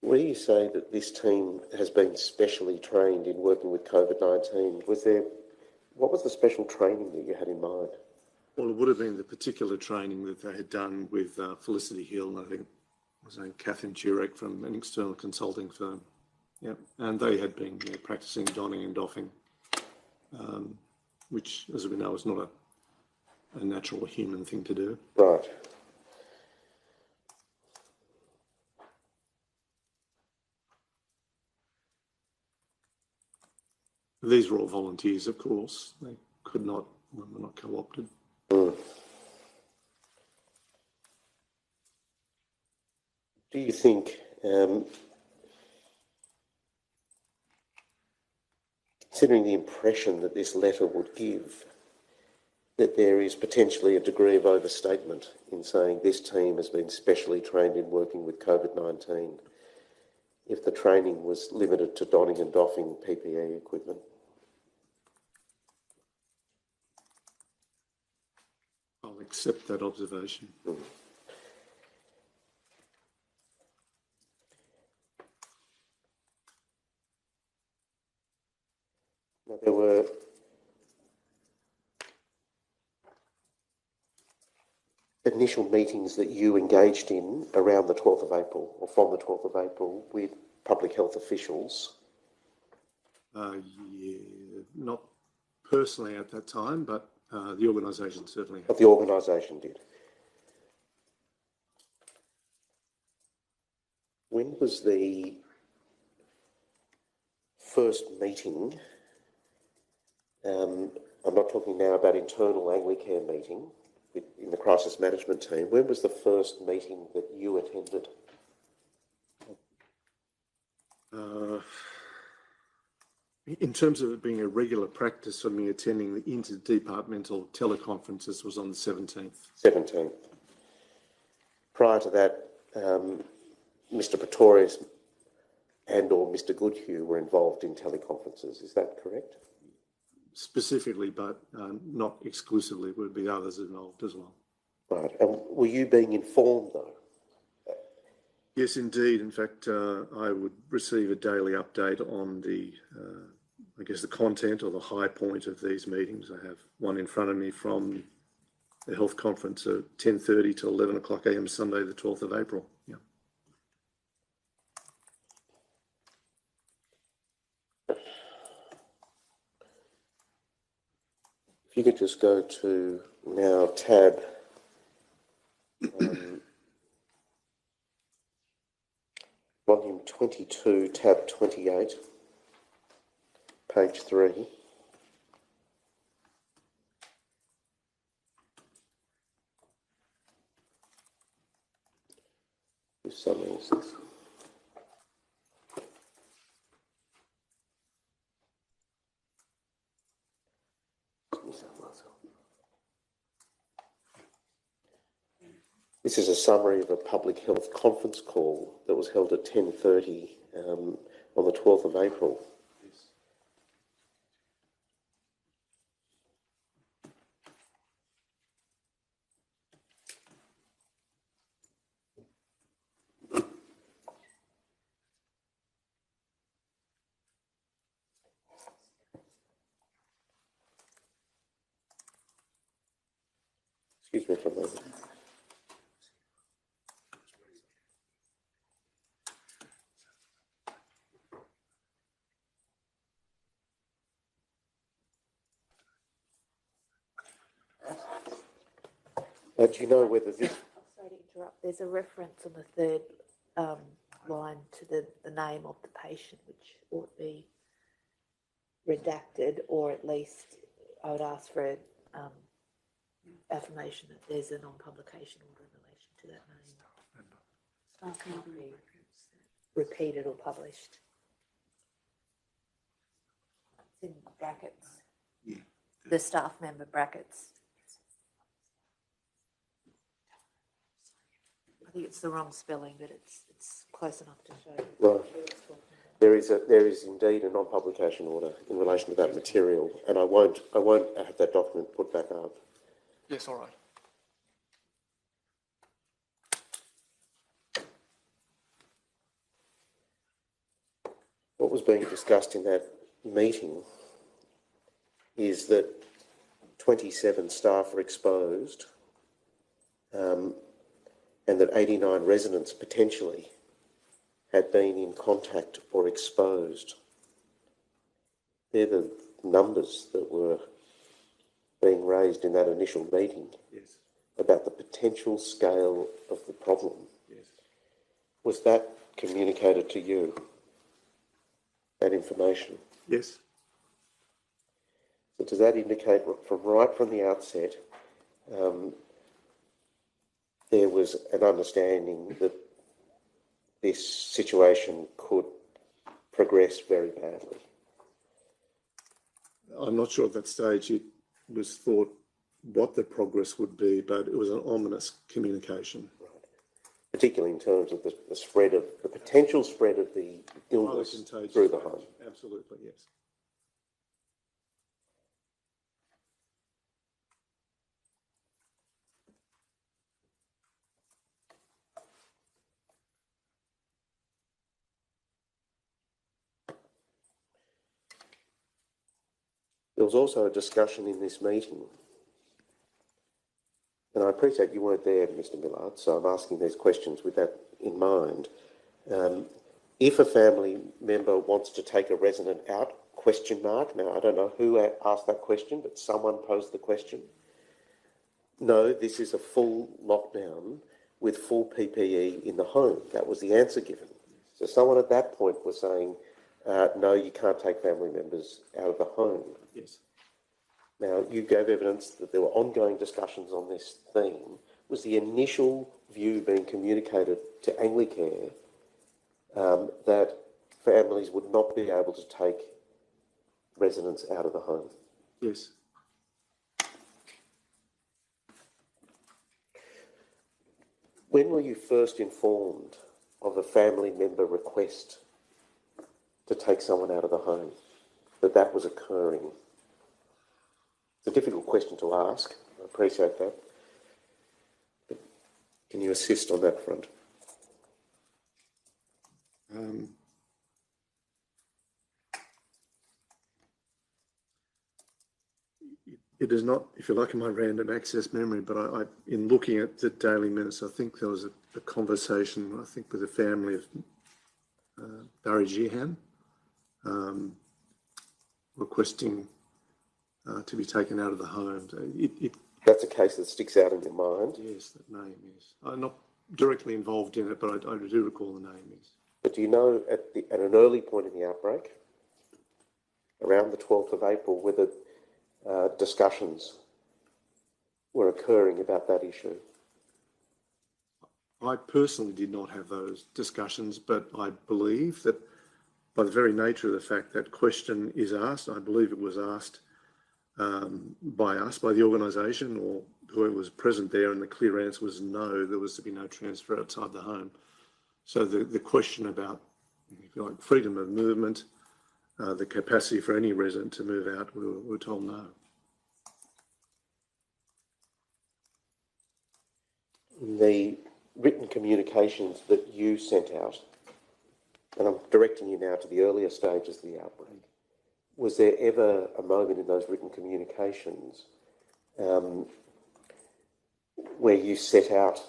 Speaker 2: Where you say that this team has been specially trained in working with COVID-19, what was the special training that you had in mind?
Speaker 3: Well, it would have been the particular training that they had done with Felicity Hill, and I think it was Catherine Turek from an external consulting firm. Yeah, and they had been practicing donning and doffing, which, as we know, is not a natural human thing to do.
Speaker 2: Right.
Speaker 3: These were all volunteers, of course. They were not co-opted.
Speaker 2: Mm. Do you think, considering the impression that this letter would give, that there is potentially a degree of overstatement in saying this team has been specially trained in working with COVID-19, if the training was limited to donning and doffing PPE equipment?
Speaker 3: I'll accept that observation.
Speaker 2: Mm. Now, there were initial meetings that you engaged in around the 12th of April, or from the 12th of April, with public health officials.
Speaker 3: Yeah, not personally at that time, but the organisation certainly had.
Speaker 2: But the organisation did. When was the first meeting? I'm not talking now about internal Anglicare meeting in the crisis management team. When was the first meeting that you attended?
Speaker 3: In terms of it being a regular practice for me attending the interdepartmental teleconferences was on the 17th.
Speaker 2: 17th. Prior to that, Mr. Pretorius and or Mr. Goodhue were involved in teleconferences. Is that correct?
Speaker 3: Specifically, but not exclusively, would be others involved as well.
Speaker 2: Right. And were you being informed, though?
Speaker 3: Yes, indeed. In fact, I would receive a daily update on the, I guess, the content or the high point of these meetings. I have one in front of me from the health conference at 10:30 to 11 o'clock a.m. Sunday, the 12th of April. Yeah.
Speaker 2: If you could just go to now tab volume 22, tab 28, page 3. Whose summary is this? This is a summary of a public health conference call that was held at 10:30 on the 12th of April. Excuse me for a moment. Do you know whether this...
Speaker 1: Sorry to interrupt. There's a reference on the third line to the name of the patient, which ought to be redacted, or at least I would ask for affirmation that there's a non-publication order in relation to that name. Can't be repeated or published. It's in brackets.
Speaker 5: Yeah.
Speaker 1: The staff member brackets. I think it's the wrong spelling, but it's close enough to show.
Speaker 2: Right. There is indeed a non-publication order in relation to that material, and I won't have that document put back up.
Speaker 4: Yes, all right.
Speaker 2: What was being discussed in that meeting is that 27 staff were exposed, and that 89 residents potentially had been in contact or exposed. They're the numbers that were being raised in that initial meeting.
Speaker 3: Yes.
Speaker 2: About the potential scale of the problem.
Speaker 3: Yes.
Speaker 2: Was that communicated to you, that information?
Speaker 3: Yes.
Speaker 2: So does that indicate right from the outset there was an understanding that this situation could progress very badly?
Speaker 3: I'm not sure at that stage it was thought what the progress would be, but it was an ominous communication.
Speaker 2: Right. Particularly in terms of the spread of, the potential spread of the illness through the home.
Speaker 3: Absolutely, yes.
Speaker 2: There was also a discussion in this meeting, and I appreciate you weren't there, Mr. Millard, so I'm asking these questions with that in mind. If a family member wants to take a resident out, now I don't know who asked that question, but someone posed the question. No, this is a full lockdown with full PPE in the home. That was the answer given. So someone at that point was saying, no, you can't take family members out of the home.
Speaker 3: Yes.
Speaker 2: Now, you gave evidence that there were ongoing discussions on this theme. Was the initial view being communicated to Anglicare that families would not be able to take residents out of the home?
Speaker 3: Yes.
Speaker 2: When were you first informed of a family member request to take someone out of the home, that was occurring? It's a difficult question to ask. I appreciate that. But can you assist on that front?
Speaker 3: It is not, if you like, in my random access memory, but I in looking at the daily minutes, I think there was a conversation, I think, with the family of Barry Gihan, requesting to be taken out of the home.
Speaker 2: That's a case that sticks out in your mind.
Speaker 3: Yes, that name is. I'm not directly involved in it, but I do recall the name is.
Speaker 2: But do you know at an early point in the outbreak, around the 12th of April, whether discussions were occurring about that issue?
Speaker 3: I personally did not have those discussions, but I believe that by the very nature of the fact that question is asked, I believe it was asked by us, by the organisation, or whoever was present there, and the clear answer was no, there was to be no transfer outside the home. So the question about, if you like, freedom of movement, the capacity for any resident to move out, we were told no.
Speaker 2: The written communications that you sent out, and I'm directing you now to the earlier stages of the outbreak, was there ever a moment in those written communications where you set out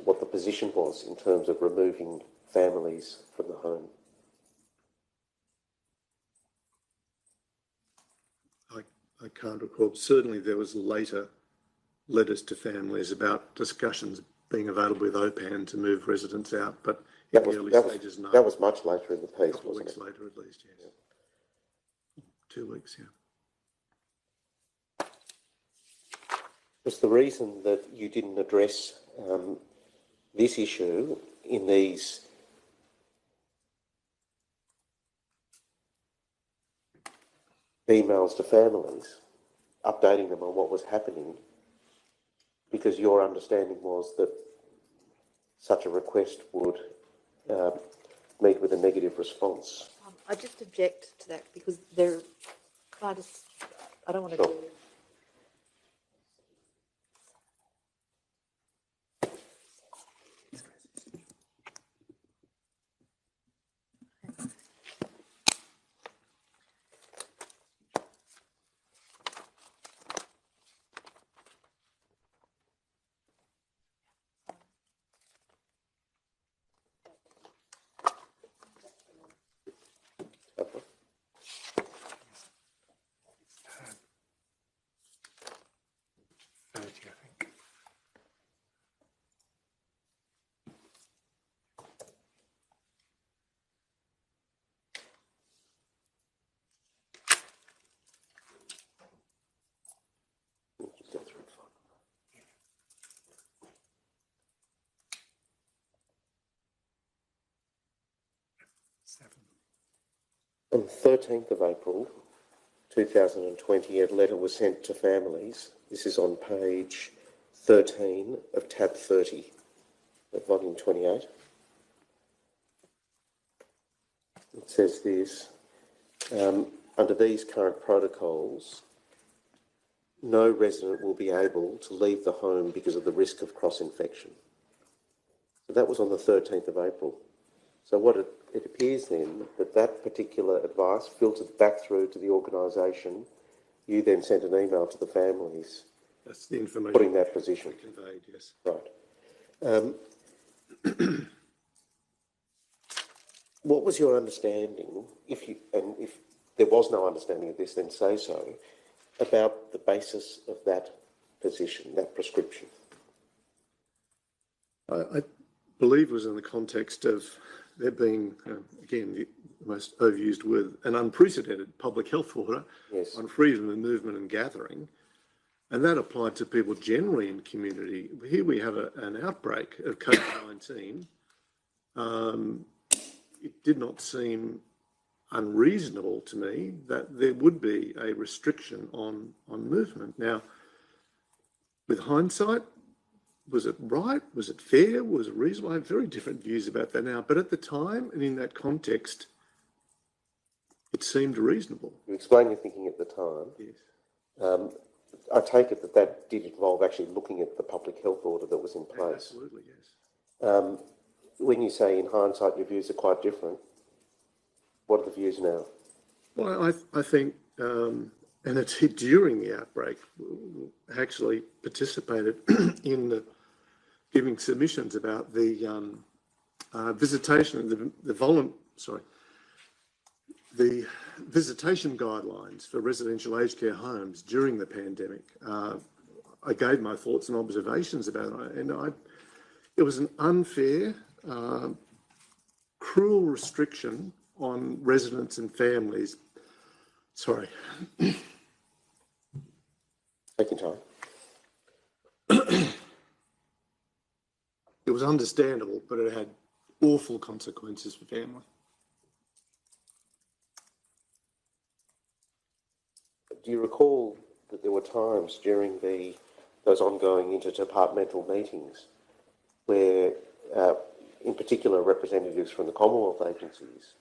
Speaker 2: what the position was in terms of removing families from the home?
Speaker 3: I can't recall. Certainly there was later letters to families about discussions being available with OPAN to move residents out, but
Speaker 2: That
Speaker 3: in
Speaker 2: was,
Speaker 3: the early
Speaker 2: that was,
Speaker 3: stages, no.
Speaker 2: that was much later in the
Speaker 3: A
Speaker 2: piece,
Speaker 3: couple of
Speaker 2: wasn't
Speaker 3: weeks
Speaker 2: it?
Speaker 3: later, at least, yes. 2 weeks, yeah.
Speaker 2: Was the reason that you didn't address this issue in these emails to families, updating them on what was happening, because your understanding was that such a request would meet with a negative response?
Speaker 1: I just object to that because I don't want to
Speaker 2: Sure.
Speaker 1: do.
Speaker 5: I think.
Speaker 2: On the 13th of April 2020, a letter was sent to families. This is on page 13 of tab 30 of volume 28. It says this, under these current protocols, no resident will be able to leave the home because of the risk of cross-infection. So that was on the 13th of April. So what it appears then that that particular advice filtered back through to the organisation. You then sent an email to the families.
Speaker 3: That's the information.
Speaker 2: Putting that position.
Speaker 3: Conveyed, yes.
Speaker 2: Right. What was your understanding, if there was no understanding of this, then say so, about the basis of that position, that prescription?
Speaker 3: I believe it was in the context of there being, again, the most overused word, an unprecedented public health order
Speaker 2: Yes.
Speaker 3: on freedom of movement and gathering. And that applied to people generally in community. Here we have an outbreak of COVID-19. It did not seem unreasonable to me that there would be a restriction on movement. Now, with hindsight, was it right? Was it fair? Was it reasonable? I have very different views about that now. But at the time and in that context, it seemed reasonable.
Speaker 2: You explained your thinking at the time.
Speaker 3: Yes.
Speaker 2: I take it that did involve actually looking at the public health order that was in place.
Speaker 3: Absolutely, yes.
Speaker 2: When you say in hindsight your views are quite different, what are the views now?
Speaker 3: Well, I think, and it's during the outbreak, actually participated in giving submissions about the visitation, the visitation guidelines for residential aged care homes during the pandemic. I gave my thoughts and observations about it, and it was an unfair, cruel restriction on residents and families. Sorry.
Speaker 2: Take your time.
Speaker 3: It was understandable, but it had awful consequences for family.
Speaker 2: Do you recall that there were times during those ongoing interdepartmental meetings where, in particular, representatives from the Commonwealth agencies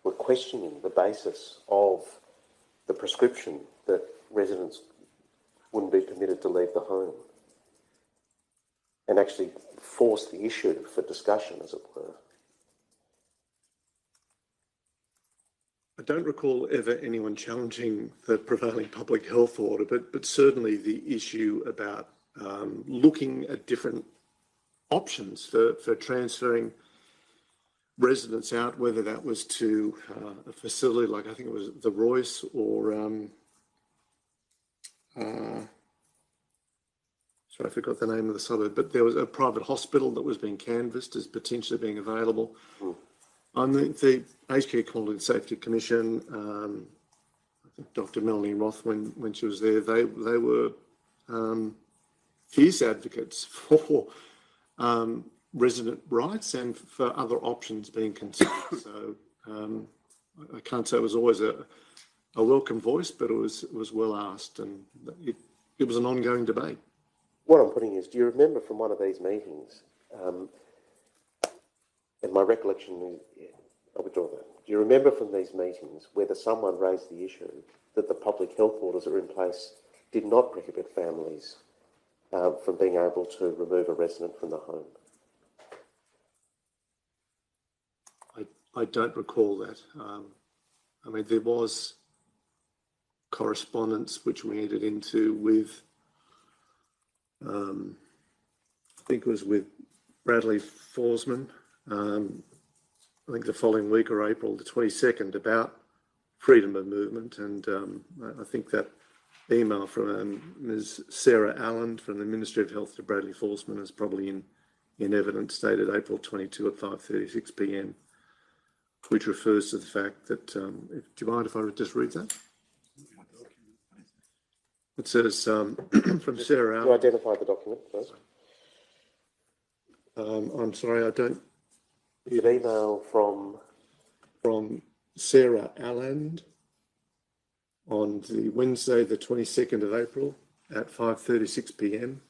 Speaker 2: were questioning the basis of the prescription that residents wouldn't be permitted to leave the home, and actually forced the issue for discussion, as it were?
Speaker 3: I don't recall ever anyone challenging the prevailing public health order, but certainly the issue about looking at different options for transferring residents out, whether that was to a facility like I think it was the Royce or sorry, I forgot the name of the suburb, but there was a private hospital that was being canvassed as potentially being available. On the Aged Care Quality and Safety Commission, I think Dr. Melanie Roth, when she was there, they were fierce advocates for resident rights and for other options being considered. So I can't say it was always a welcome voice, but it was well asked, and it was an ongoing debate.
Speaker 2: What I'm putting is, do you remember from one of these meetings, and my recollection is, I'll withdraw that. Do you remember from these meetings whether someone raised the issue that the public health orders that are in place did not prohibit families from being able to remove a resident from the home?
Speaker 3: I don't recall that. I mean, there was correspondence which we entered into with, I think it was with Bradley Forsman, I think the following week or April the 22nd, about freedom of movement. And I think that email from Ms. Sarah Allen from the Ministry of Health to Bradley Forsman is probably in evidence, dated April 22 at 5:36 p.m, which refers to the fact that, do you mind if I just read that? It says, from Sarah Allen.
Speaker 2: You identify the document first.
Speaker 3: I'm sorry, I don't.
Speaker 2: An email from
Speaker 3: Sarah Allen on the Wednesday, the 22nd of April at 5:36 p.m,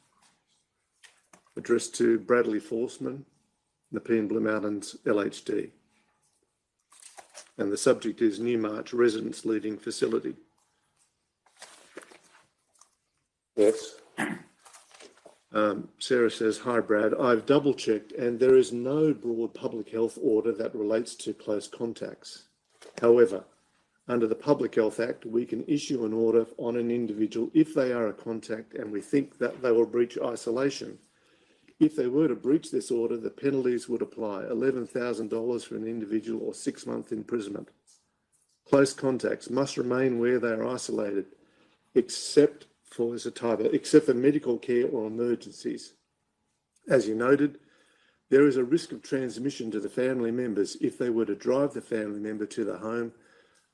Speaker 3: addressed to Bradley Forsman, Nepean Blue Mountains, LHD. And the subject is Newmarch residents leaving facility.
Speaker 2: Yes.
Speaker 3: Sarah says, "Hi Brad, I've double checked and there is no broad public health order that relates to close contacts. However, under the Public Health Act, we can issue an order on an individual if they are a contact and we think that they will breach isolation. If they were to breach this order, the penalties would apply: $11,000 for an individual or 6-month imprisonment. Close contacts must remain where they are isolated, except for medical care or emergencies. As you noted, there is a risk of transmission to the family members if they were to drive the family member to the home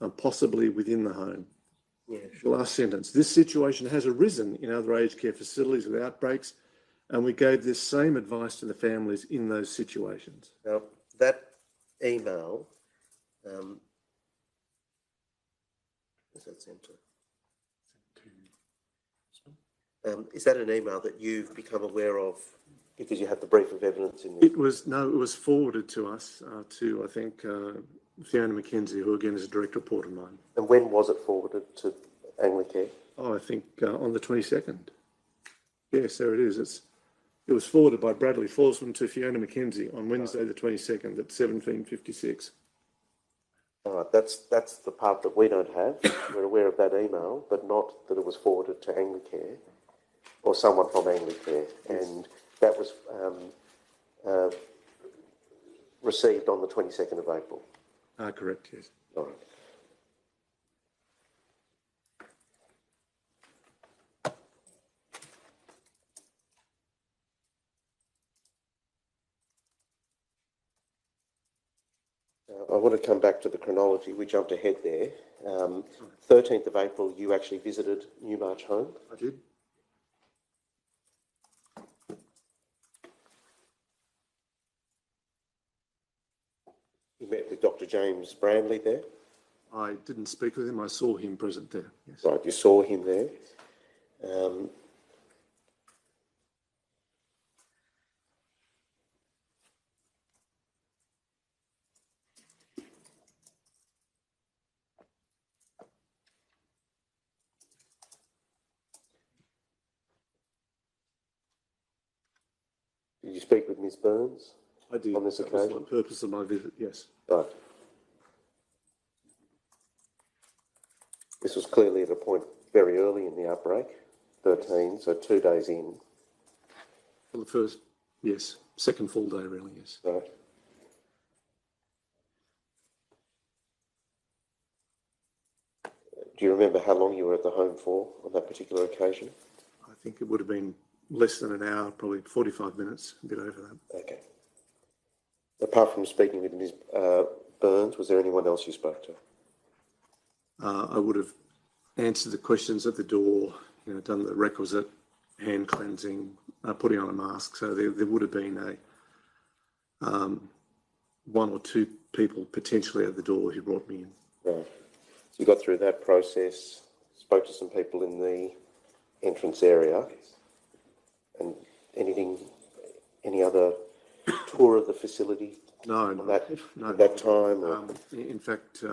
Speaker 3: and possibly within the home."
Speaker 2: Yeah,
Speaker 3: The last sentence. "This situation has arisen in other aged care facilities with outbreaks, and we gave this same advice to the families in those situations."
Speaker 2: Now, that email, is that sent to? Is that an email that you've become aware of because you had the brief of evidence in the...
Speaker 3: It was forwarded to us, to, I think, Fiona McKenzie, who again is a direct report of mine.
Speaker 2: And when was it forwarded to Anglicare?
Speaker 3: Oh, I think on the 22nd. Yes, there it is. It was forwarded by Bradley Forsman to Fiona McKenzie on Wednesday the 22nd at 17:56.
Speaker 2: All right, that's the part that we don't have. We're aware of that email, but not that it was forwarded to Anglicare or someone from Anglicare. Yes. And that was received on the 22nd of April.
Speaker 3: Correct, yes.
Speaker 2: All right. I want to come back to the chronology. We jumped ahead there. 13th of April, you actually visited Newmarch home?
Speaker 3: I did.
Speaker 2: You met with Dr. James Bramley there?
Speaker 3: I didn't speak with him. I saw him present there. Yes.
Speaker 2: Right, you saw him there. Did you speak with Ms. Burns?
Speaker 3: I did.
Speaker 2: On this
Speaker 3: That
Speaker 2: occasion?
Speaker 3: was the purpose of my visit, yes.
Speaker 2: Right. This was clearly at a point very early in the outbreak, 13, so 2 days in.
Speaker 3: For the first, yes, second full day, really, yes.
Speaker 2: Right. Do you remember how long you were at the home for on that particular occasion?
Speaker 3: I think it would have been less than an hour, probably 45 minutes, a bit over that.
Speaker 2: Okay. Apart from speaking with Ms. Burns, was there anyone else you spoke to?
Speaker 3: I would have answered the questions at the door, done the requisite hand cleansing, putting on a mask. So there would have been one or two people potentially at the door who brought me in.
Speaker 2: Right. So you got through that process, spoke to some people in the entrance area, and any other tour of the facility?
Speaker 3: No,
Speaker 2: at that time? Or?
Speaker 3: In fact,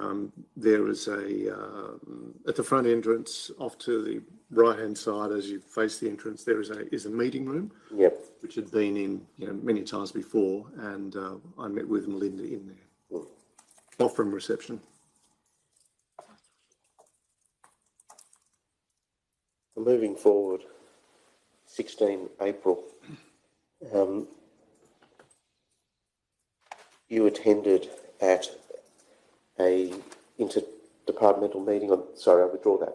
Speaker 3: there is at the front entrance, off to the right-hand side as you face the entrance, there is a meeting room,
Speaker 2: yep,
Speaker 3: which had been in many times before, and I met with Melinda in there, off from reception.
Speaker 2: Moving forward, 16 April, you attended at a interdepartmental meeting on, sorry, I withdraw that.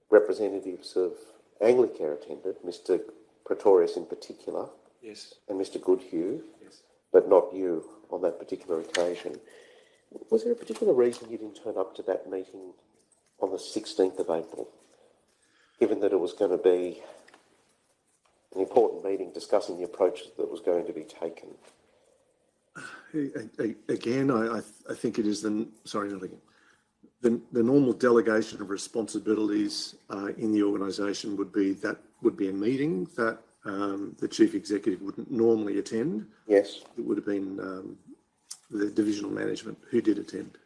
Speaker 2: Representatives of Anglicare attended, Mr. Pretorius in particular,
Speaker 4: Yes.
Speaker 2: and Mr. Goodhue,
Speaker 4: Yes.
Speaker 2: but not you on that particular occasion. Was there a particular reason you didn't turn up to that meeting on the 16th of April, given that it was going to be an important meeting discussing the approach that was going to be taken?
Speaker 3: Again, I think it is the normal delegation of responsibilities in the organisation would be a meeting that the chief executive wouldn't normally attend.
Speaker 2: Yes.
Speaker 3: It would have been the divisional management who did attend.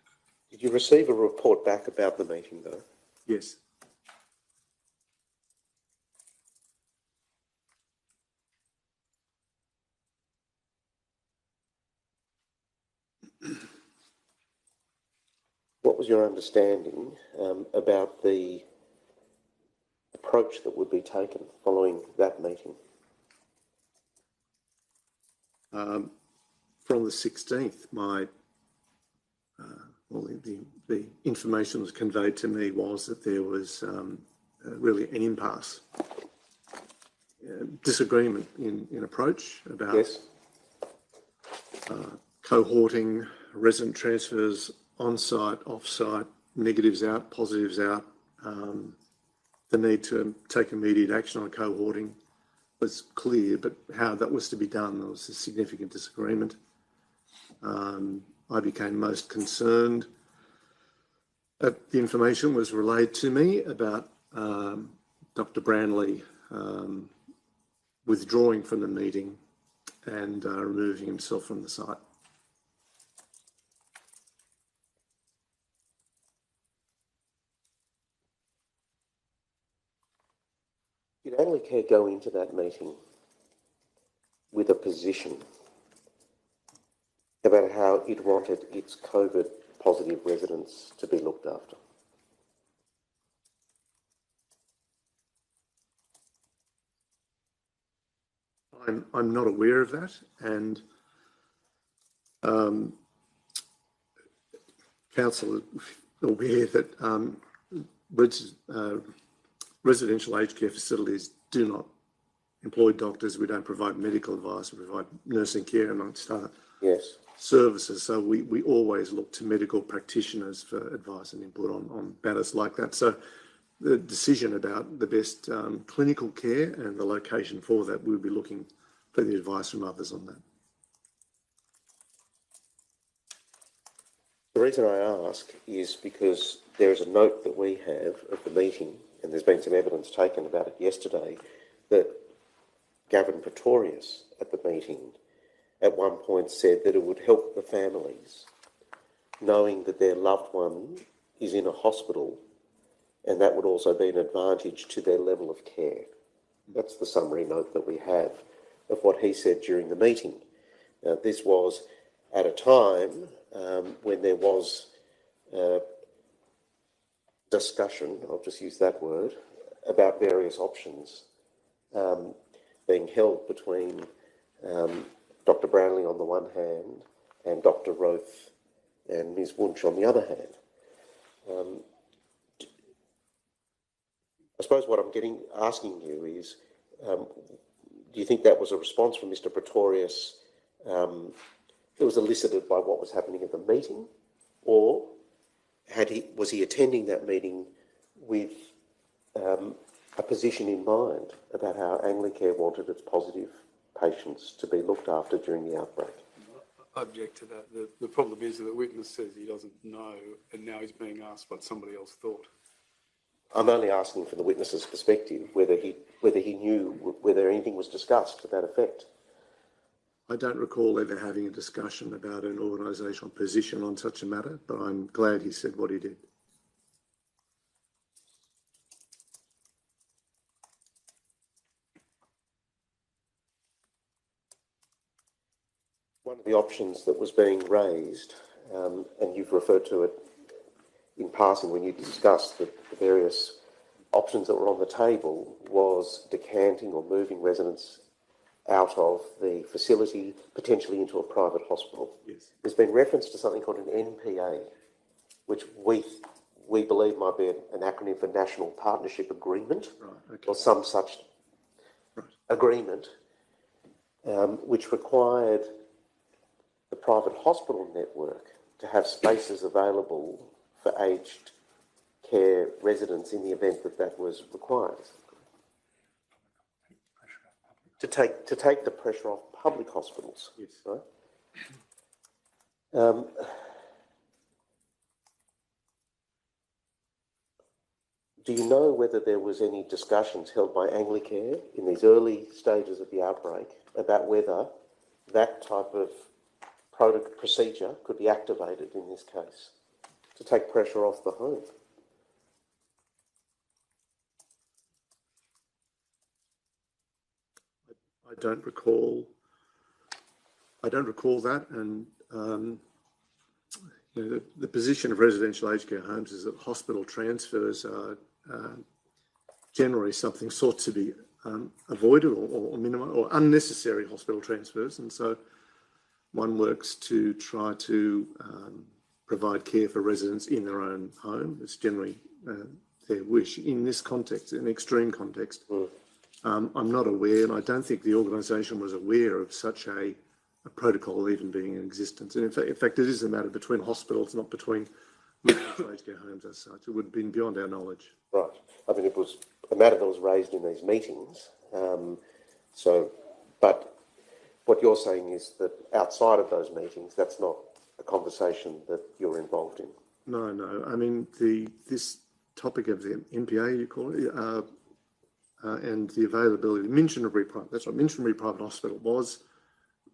Speaker 2: Did you receive a report back about the meeting though?
Speaker 3: Yes.
Speaker 2: What was your understanding about the approach that would be taken following that meeting?
Speaker 3: From the 16th, the information that was conveyed to me was that there was really an impasse, disagreement in approach about
Speaker 2: Yes.
Speaker 3: cohorting, resident transfers, on-site, off-site, negatives out, positives out. The need to take immediate action on cohorting was clear, but how that was to be done, there was a significant disagreement. I became most concerned that the information was relayed to me about Dr. Branley withdrawing from the meeting and removing himself from the site.
Speaker 2: Did Anglicare go into that meeting with a position about how it wanted its COVID positive residents to be looked after?
Speaker 3: I'm not aware of that, and council is aware that residential aged care facilities do not employ doctors. We don't provide medical advice. We provide nursing care amongst other services. So we always look to medical practitioners for advice and input on matters like that. So the decision about the best clinical care and the location for that, we'll be looking for the advice from others on that.
Speaker 2: The reason I ask is because there is a note that we have of the meeting, and there's been some evidence taken about it yesterday, that Gavin Pretorius at the meeting at one point said that it would help the families knowing that their loved one is in a hospital, and that would also be an advantage to their level of care. That's the summary note that we have of what he said during the meeting. Now, this was at a time when there was discussion, I'll just use that word, about various options being held between Dr. Brownlee on the one hand and Dr. Roth and Ms. Wunsch on the other hand. I suppose what I'm asking you is, Do you think that was a response from Mr. Pretorius that was elicited by what was happening at the meeting, or was he attending that meeting with a position in mind about how Anglicare wanted its positive patients to be looked after during the outbreak?
Speaker 5: I object to that. The problem is that the witness says he doesn't know, and now he's being asked what somebody else thought.
Speaker 2: I'm only asking from the witness's perspective whether he knew whether anything was discussed to that effect.
Speaker 3: I don't recall ever having a discussion about an organisational position on such a matter, but I'm glad he said what he did.
Speaker 2: One of the options that was being raised, and you've referred to it in passing when you discussed the various options that were on the table, was decanting or moving residents out of the facility, potentially into a private hospital.
Speaker 3: Yes.
Speaker 2: There's been reference to something called an NPA, which we believe might be an acronym for National Partnership Agreement,
Speaker 3: Right, okay.
Speaker 2: or some such agreement, which required the private hospital network to have spaces available for aged care residents in the event that that was required. To take the pressure off public hospitals.
Speaker 3: Yes.
Speaker 2: Right? Do you know whether there was any discussions held by Anglicare in these early stages of the outbreak about whether that type of procedure could be activated in this case to take pressure off the home?
Speaker 3: I don't recall that, and the position of residential aged care homes is that hospital transfers are generally something sought to be avoided or minimum or unnecessary hospital transfers, and so one works to try to provide care for residents in their own home. It's generally their wish. In this context, in an extreme context, I'm not aware, and I don't think the organisation was aware of such a protocol even being in existence. And in fact, it is a matter between hospitals, not between aged care homes as such. It would have been beyond our knowledge.
Speaker 2: Right. I mean, it was a matter that was raised in these meetings. But what you're saying is that outside of those meetings, that's not a conversation that you're involved in.
Speaker 3: No. I mean, this topic of the NPA, you call it, and the availability, Minchinbury Private Hospital was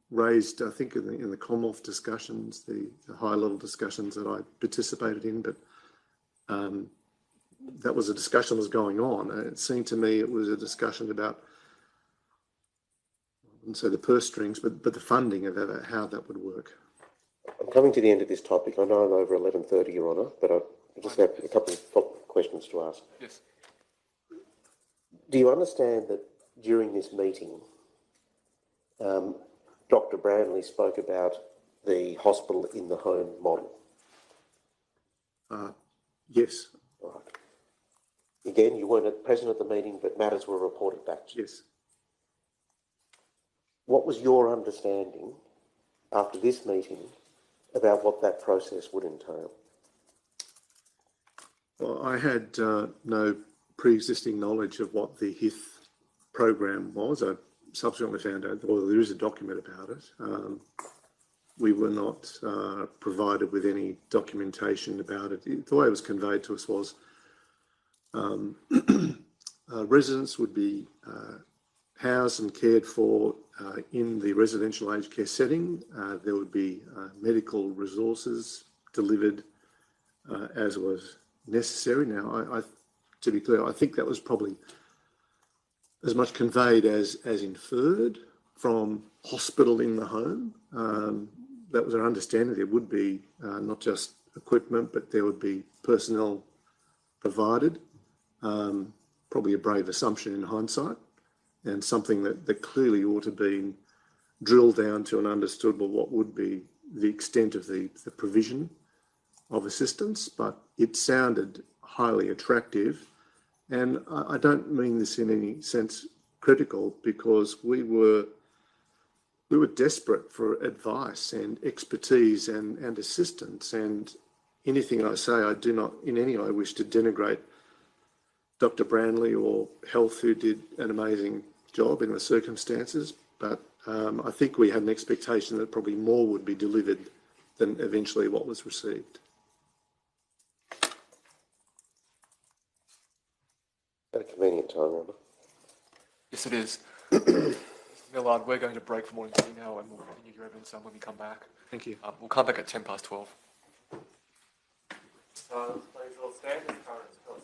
Speaker 3: raised, I think, in the Commonwealth discussions, the high-level discussions that I participated in, but that was a discussion that was going on. And it seemed to me it was a discussion about, I wouldn't say the purse strings, but the funding of how that would work.
Speaker 2: I'm coming to the end of this topic. I know I'm over 11:30, Your Honour, but I just have a couple of questions to ask.
Speaker 4: Yes.
Speaker 2: Do you understand that during this meeting, Dr. Branley spoke about the hospital in the home model?
Speaker 3: Yes.
Speaker 2: Right. Again, you weren't present at the meeting, but matters were reported back to you.
Speaker 3: Yes.
Speaker 2: What was your understanding after this meeting about what that process would entail?
Speaker 3: Well, I had no pre-existing knowledge of what the HIF program was. I subsequently found out, well, there is a document about it. We were not provided with any documentation about it. The way it was conveyed to us was residents would be housed and cared for in the residential aged care setting. There would be medical resources delivered as was necessary. Now, to be clear, I think that was probably as much conveyed as inferred from hospital in the home. That was our understanding. There would be not just equipment, but there would be personnel provided. Probably a brave assumption in hindsight, and something that clearly ought to have been drilled down to and understood what would be the extent of the provision of assistance. But it sounded highly attractive, and I don't mean this in any sense critical because we were desperate for advice and expertise and assistance. And anything I say, I do not in any way wish to denigrate Dr. Branley or Health, who did an amazing job in the circumstances. But I think we had an expectation that probably more would be delivered than eventually what was received.
Speaker 2: At a convenient time, Robert.
Speaker 4: Yes, it is. Millard, we're going to break for morning tea now, and we'll continue your evidence when we come back.
Speaker 3: Thank you.
Speaker 4: We'll come back at 12:10.
Speaker 6: Silence, please all stand. Coroners Court.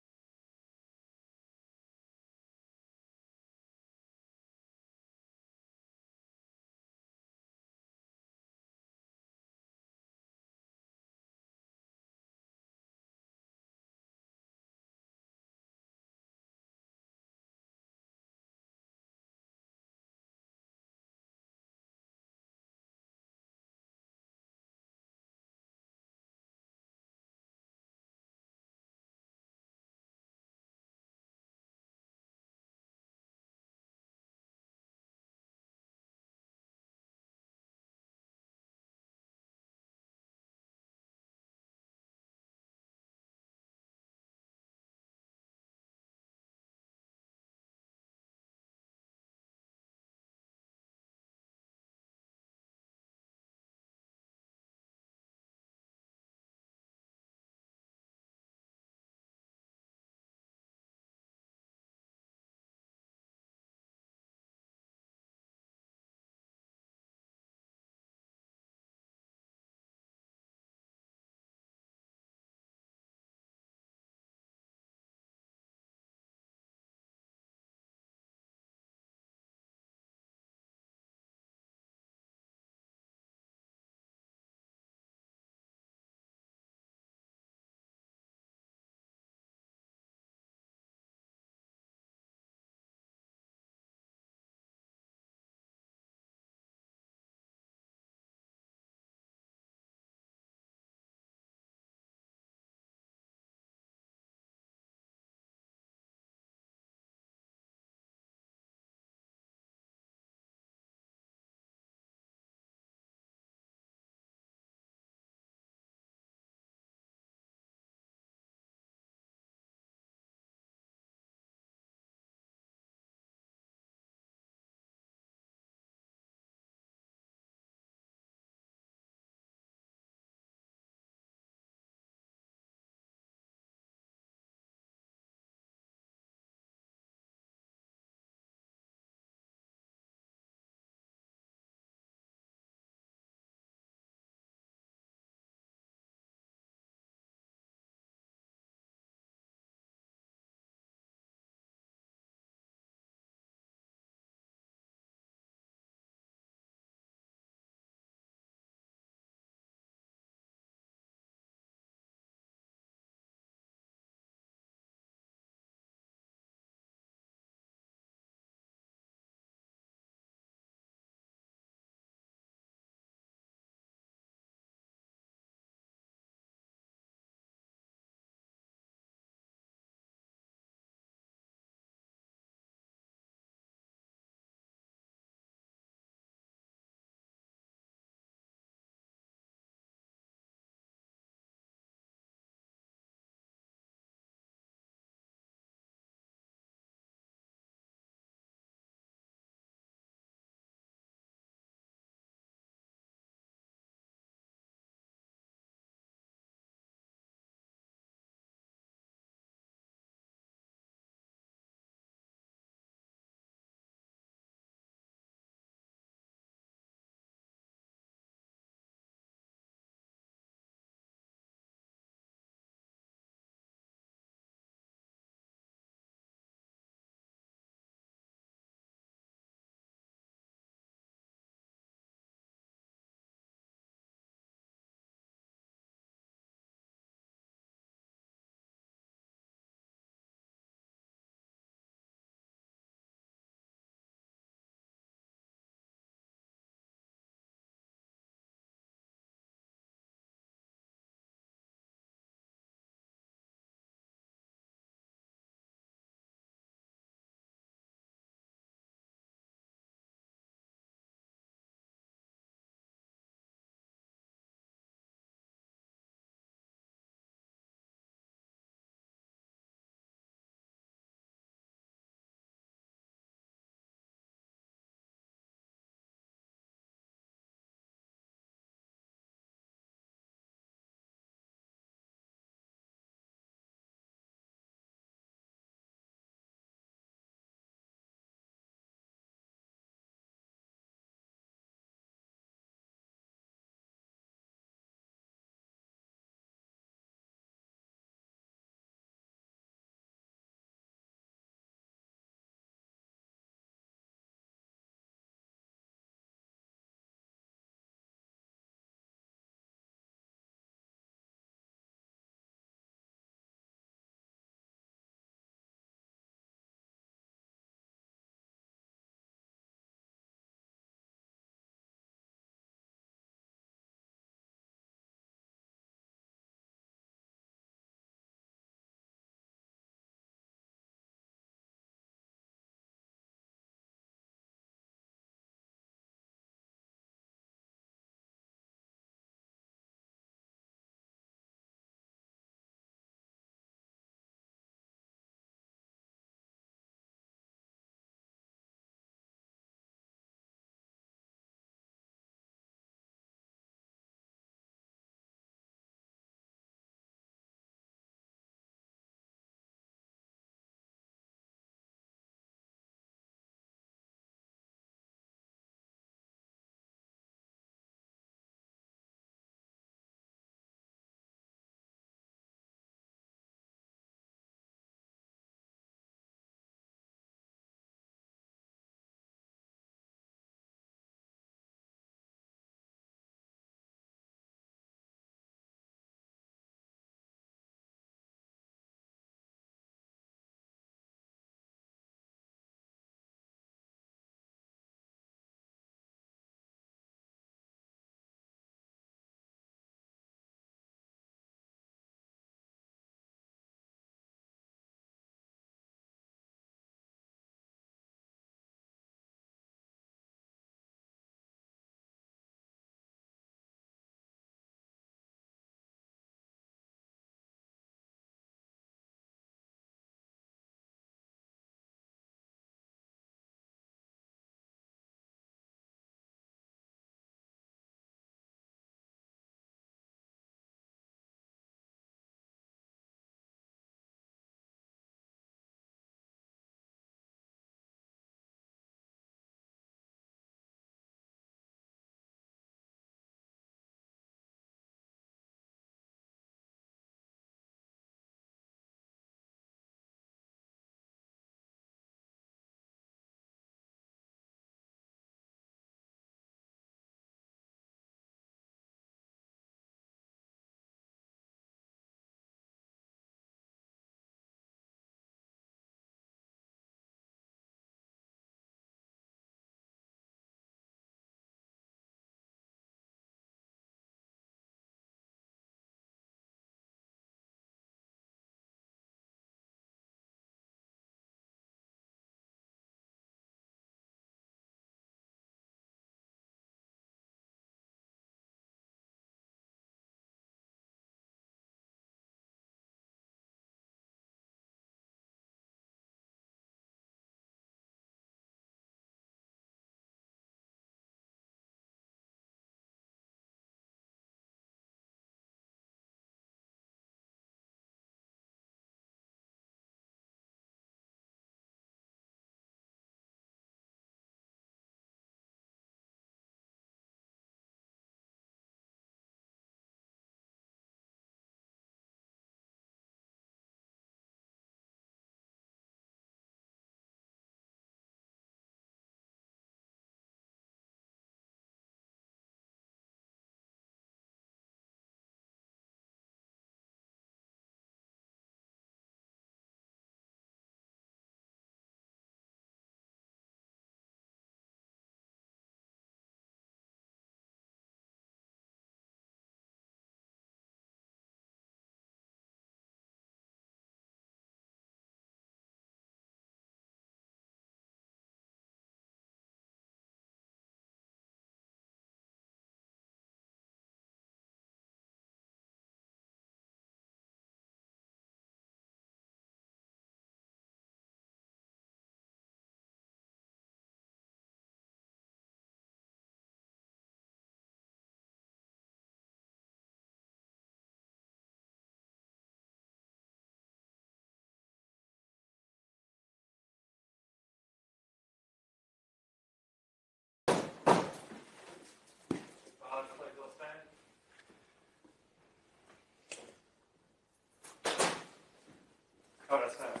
Speaker 6: current status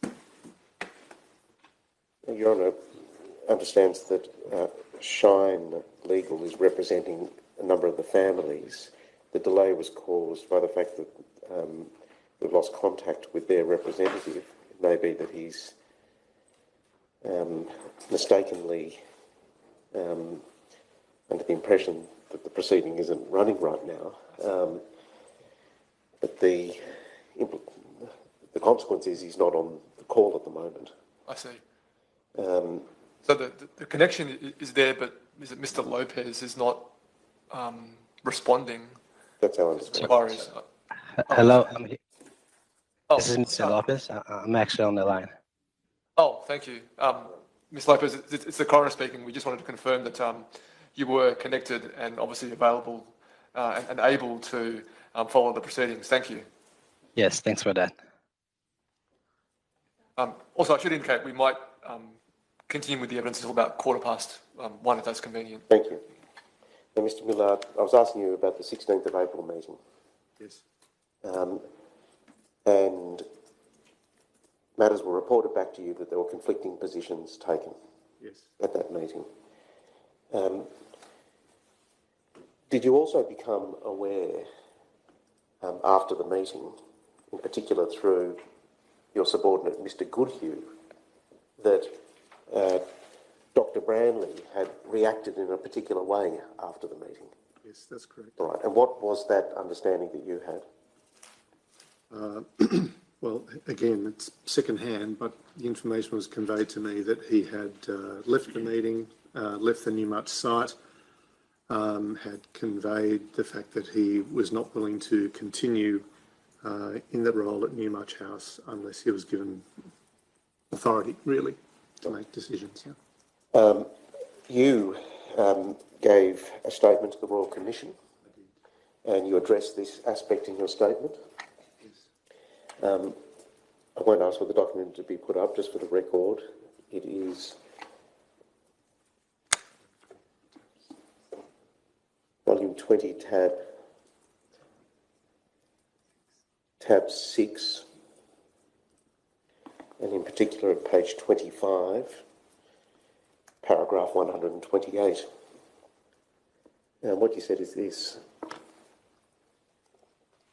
Speaker 6: regime.
Speaker 2: Your Honour understands that Shine Legal is representing a number of the families. The delay was caused by the fact that we've lost contact with their representative. It may be that he's mistakenly under the impression that the proceeding isn't running right now. But the consequence is he's not on the call at the moment.
Speaker 4: I see. So the connection is there, but is it Mr. Lopez is not responding
Speaker 2: That's our
Speaker 4: to
Speaker 2: understanding.
Speaker 4: inquiries?
Speaker 7: Hello,
Speaker 4: Oh,
Speaker 7: this is Mr. Lopez. I'm actually on the line.
Speaker 4: Oh, thank you. Ms. Lopez, it's the coroner speaking. We just wanted to confirm that you were connected and obviously available and able to follow the proceedings. Thank you.
Speaker 7: Yes, thanks for that.
Speaker 4: Also, I should indicate we might continue with the evidence until about 1:15, if that's convenient.
Speaker 2: Thank you. Now, Mr. Millard, I was asking you about the 16th of April meeting.
Speaker 3: Yes.
Speaker 2: And matters were reported back to you that there were conflicting positions taken
Speaker 3: Yes.
Speaker 2: at that meeting. Did you also become aware after the meeting, in particular through your subordinate, Mr. Goodhue, that Dr. Branley had reacted in a particular way after the meeting?
Speaker 3: Yes, that's correct.
Speaker 2: Right. And what was that understanding that you had?
Speaker 3: Well, again, it's second-hand, but the information was conveyed to me that he had left the meeting, left the Newmarch site, had conveyed the fact that he was not willing to continue in the role at Newmarch House unless he was given authority, really, to make decisions. Yeah.
Speaker 2: You gave a statement to the Royal Commission, and you addressed this aspect in your statement. I won't ask for the document to be put up, just for the record. It is volume 20, tab 6, and in particular at page 25, paragraph 128. And what you said is this: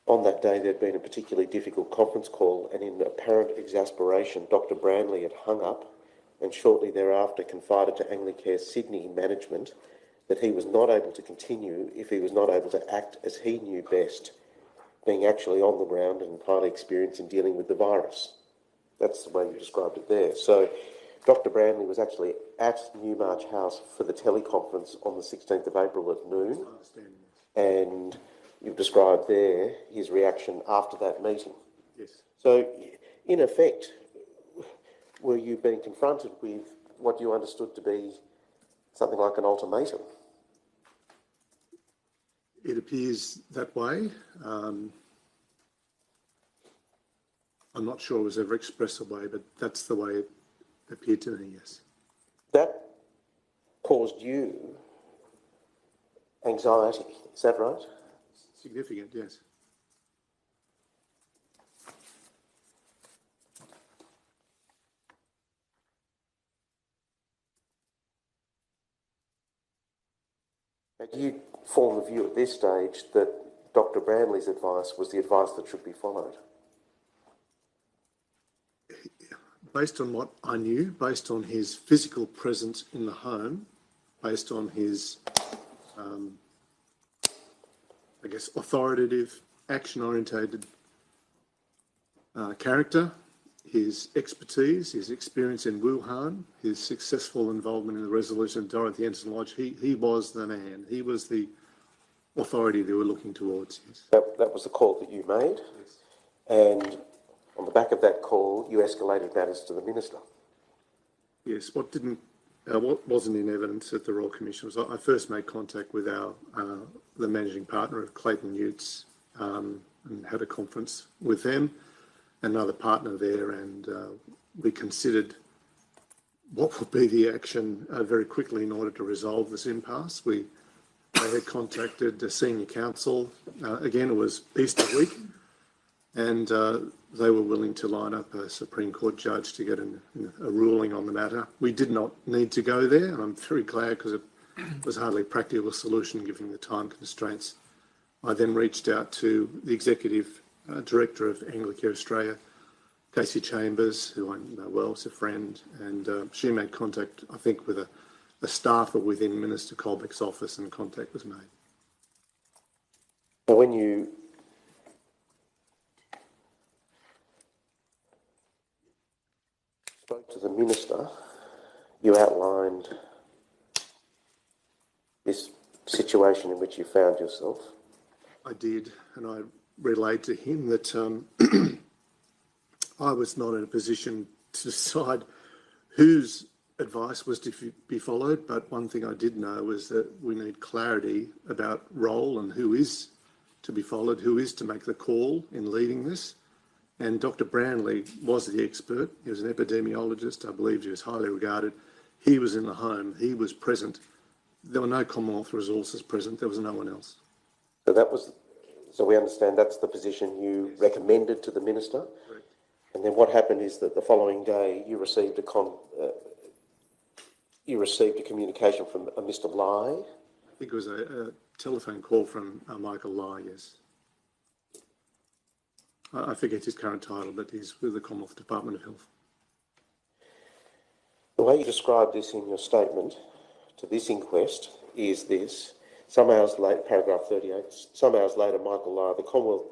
Speaker 2: on that day, there'd been a particularly difficult conference call, and in apparent exasperation, Dr. Branley had hung up and shortly thereafter confided to Anglicare Sydney management that he was not able to continue if he was not able to act as he knew best, being actually on the ground and highly experienced in dealing with the virus. That's the way you described it there. So Dr. Branley was actually at Newmarch House for the teleconference on the 16th of April at noon, and you've described there his reaction after that meeting.
Speaker 3: Yes.
Speaker 2: So, in effect, were you being confronted with what you understood to be something like an ultimatum?
Speaker 3: It appears that way. I'm not sure it was ever expressed that way, but that's the way it appeared to me, yes.
Speaker 2: That caused you anxiety, is that right?
Speaker 3: Significant, yes.
Speaker 2: Do you form the view at this stage that Dr. Branley's advice was the advice that should be followed?
Speaker 3: Based on what I knew, based on his physical presence in the home, based on his, I guess, authoritative, action-orientated character, his expertise, his experience in Wuhan, his successful involvement in the resolution of Dorothy Anson Lodge, he was the man. He was the authority they were looking towards. Yes.
Speaker 2: That was the call that you made, and on the back of that call, you escalated matters to the Minister.
Speaker 3: Yes, what wasn't in evidence at the Royal Commission was I first made contact with the managing partner of Clayton Utes and had a conference with them, another partner there, and we considered what would be the action very quickly in order to resolve this impasse. They had contacted the senior counsel. Again, it was Easter week, and they were willing to line up a Supreme Court judge to get a ruling on the matter. We did not need to go there, and I'm very glad because it was hardly a practical solution given the time constraints. I then reached out to the Executive Director of Anglicare Australia, Casey Chambers, who I know well, is a friend, and she made contact, I think, with a staffer within Minister Colbeck's office, and contact was made.
Speaker 2: Now, when you spoke to the Minister, you outlined this situation in which you found yourself.
Speaker 3: I did, and I relayed to him that I was not in a position to decide whose advice was to be followed, but one thing I did know was that we need clarity about role and who is to be followed, who is to make the call in leading this. And Dr. Brownlee was the expert. He was an epidemiologist. I believe he was highly regarded. He was in the home. He was present. There were no Commonwealth resources present. There was no one else.
Speaker 2: So we understand that's the position you recommended to the Minister.
Speaker 3: Correct.
Speaker 2: And then what happened is that the following day you received a communication from a Mr. Lai.
Speaker 3: I think it was a telephone call from Michael Lai, yes. I forget his current title, but he's with the Commonwealth Department of Health.
Speaker 2: The way you described this in your statement to this inquest is this. Some hours later, paragraph 38, some hours later, Michael Lai, the Commonwealth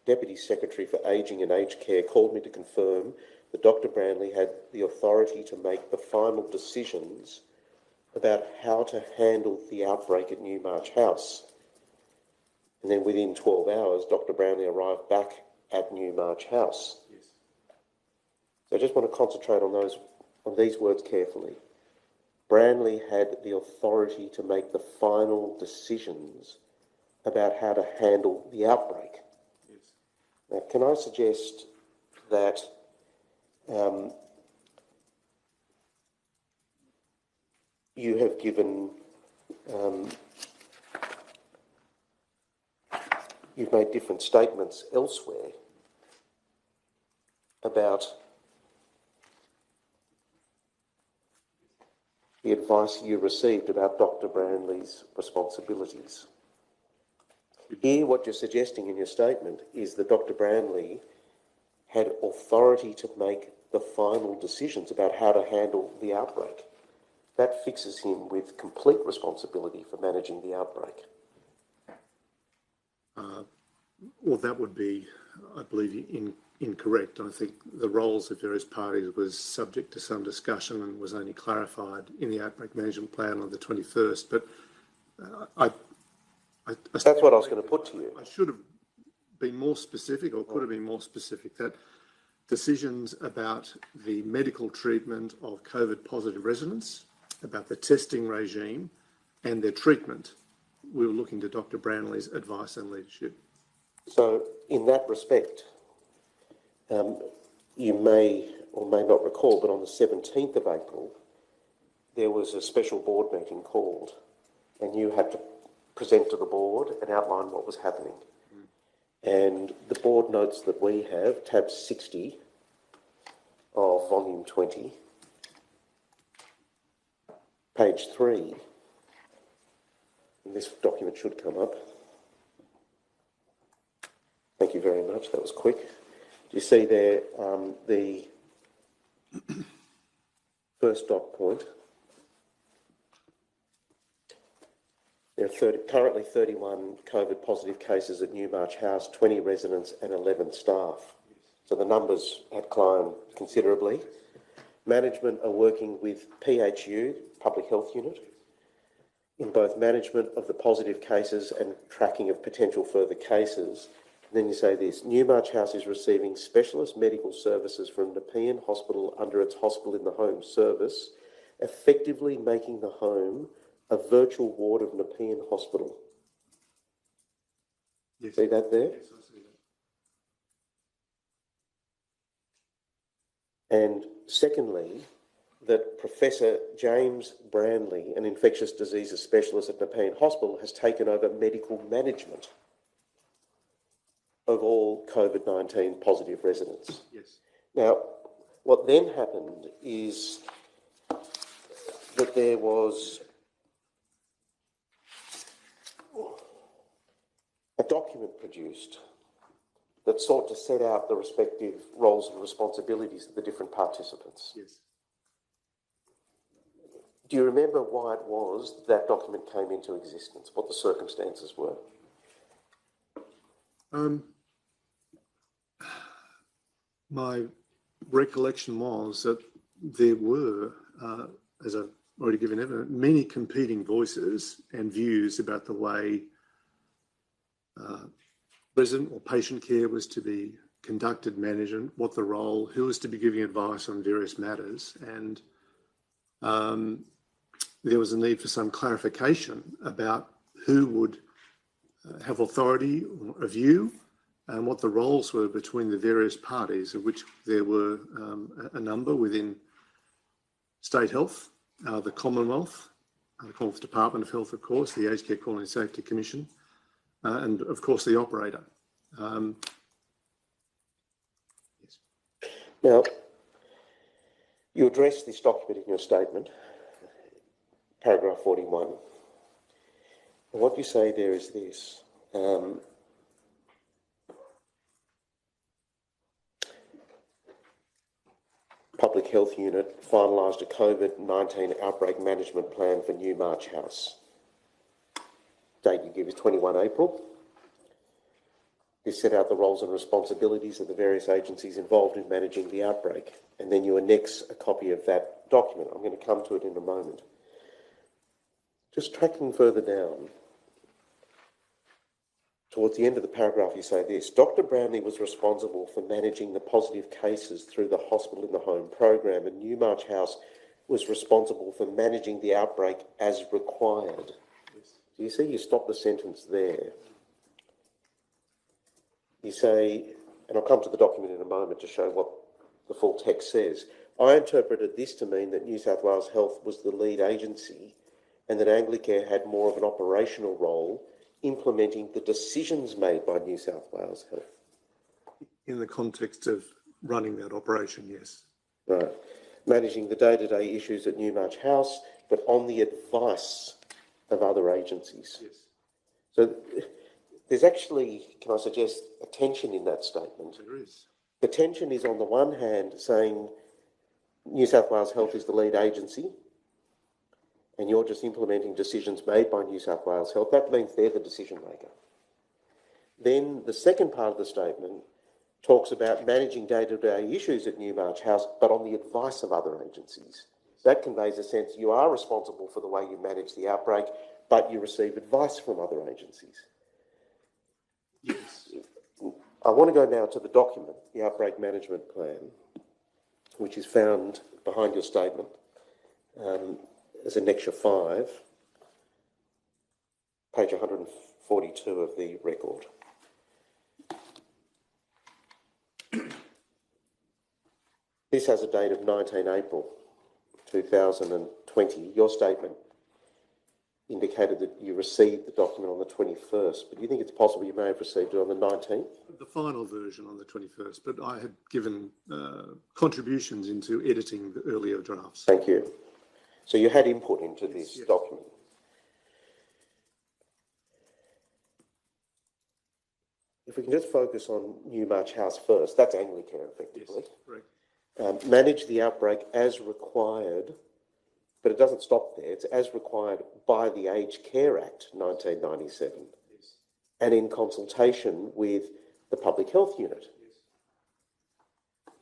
Speaker 2: Deputy Secretary for Ageing and Aged Care, called me to confirm that Dr. Brownlee had the authority to make the final decisions about how to handle the outbreak at Newmarch House. And then within 12 hours, Dr. Brownlee arrived back at Newmarch House.
Speaker 3: Yes.
Speaker 2: So I just want to concentrate on these words carefully. Brownlee had the authority to make the final decisions about how to handle the outbreak.
Speaker 3: Yes.
Speaker 2: Now, can I suggest that you have given, you've made different statements elsewhere about the advice you received about Dr. Brownlee's responsibilities. Here, what you're suggesting in your statement is that Dr. Brownlee had authority to make the final decisions about how to handle the outbreak. That fixes him with complete responsibility for managing the outbreak.
Speaker 3: Well, that would be, I believe, incorrect. I think the roles of various parties was subject to some discussion and was only clarified in the outbreak management plan on the 21st. But
Speaker 2: That's what I was going to put to you.
Speaker 3: I should have been more specific, or could have been more specific, that decisions about the medical treatment of COVID-positive residents, about the testing regime and their treatment, we were looking to Dr. Brownlee's advice and leadership.
Speaker 2: So, in that respect, you may or may not recall, but on the 17th of April, there was a special board meeting called, and you had to present to the board and outline what was happening. And the board notes that we have, tab 60 of volume 20, page 3, and this document should come up. Thank you very much, that was quick. Do you see there the first dot point? There are currently 31 COVID positive cases at Newmarch House, 20 residents and 11 staff. So the numbers had climbed considerably. Management are working with PHU, Public Health Unit, in both management of the positive cases and tracking of potential further cases. And then you say this, Newmarch House is receiving specialist medical services from Nepean Hospital under its Hospital in the Home service, effectively making the home a virtual ward of Nepean Hospital.
Speaker 3: Yes.
Speaker 2: See that there?
Speaker 3: Yes, I see that.
Speaker 2: And secondly, that Professor James Brownlee, an infectious diseases specialist at Nepean Hospital, has taken over medical management of all COVID-19 positive residents.
Speaker 3: Yes.
Speaker 2: Now, what then happened is that there was a document produced that sought to set out the respective roles and responsibilities of the different participants.
Speaker 3: Yes.
Speaker 2: Do you remember why it was that document came into existence, what the circumstances were?
Speaker 3: My recollection was that there were, as I've already given evidence, many competing voices and views about the way resident or patient care was to be conducted, managed, and what the role, who was to be giving advice on various matters. And there was a need for some clarification about who would have authority or a view and what the roles were between the various parties, of which there were a number within State Health, the Commonwealth Department of Health, of course, the Aged Care Quality and Safety Commission, and of course the operator.
Speaker 2: Yes. Now, you address this document in your statement, paragraph 41. And what you say there is this. Public Health Unit finalised a COVID-19 outbreak management plan for Newmarch House. Date you give is 21 April. This set out the roles and responsibilities of the various agencies involved in managing the outbreak. And then you annex a copy of that document. I'm going to come to it in a moment. Just tracking further down, towards the end of the paragraph you say this: Dr Brownlee was responsible for managing the positive cases through the hospital in the home program, and Newmarch House was responsible for managing the outbreak as required. Yes. Do you see you stop the sentence there? You say, and I'll come to the document in a moment to show what the full text says, I interpreted this to mean that New South Wales Health was the lead agency and that Anglicare had more of an operational role implementing the decisions made by New South Wales Health.
Speaker 3: In the context of running that operation, yes.
Speaker 2: Right. Managing the day-to-day issues at Newmarch House, but on the advice of other agencies.
Speaker 3: Yes.
Speaker 2: So there's actually, can I suggest, a tension in that statement.
Speaker 3: There is.
Speaker 2: The tension is on the one hand saying New South Wales Health is the lead agency and you're just implementing decisions made by New South Wales Health. That means they're the decision maker. Then the second part of the statement talks about managing day-to-day issues at Newmarch House, but on the advice of other agencies. That conveys a sense you are responsible for the way you manage the outbreak, but you receive advice from other agencies.
Speaker 3: Yes.
Speaker 2: I want to go now to the document, the Outbreak Management Plan, which is found behind your statement as Annexure 5, page 142 of the record. This has a date of 19 April 2020. Your statement indicated that you received the document on the 21st, but do you think it's possible you may have received it on the 19th?
Speaker 3: The final version on the 21st, but I had given contributions into editing the earlier drafts.
Speaker 2: Thank you. So you had input into this document. If we can just focus on Newmarch House first, that's Anglicare effectively.
Speaker 3: Yes, correct.
Speaker 2: Manage the outbreak as required, but it doesn't stop there. It's as required by the Aged Care Act 1997 and in consultation with the Public Health Unit.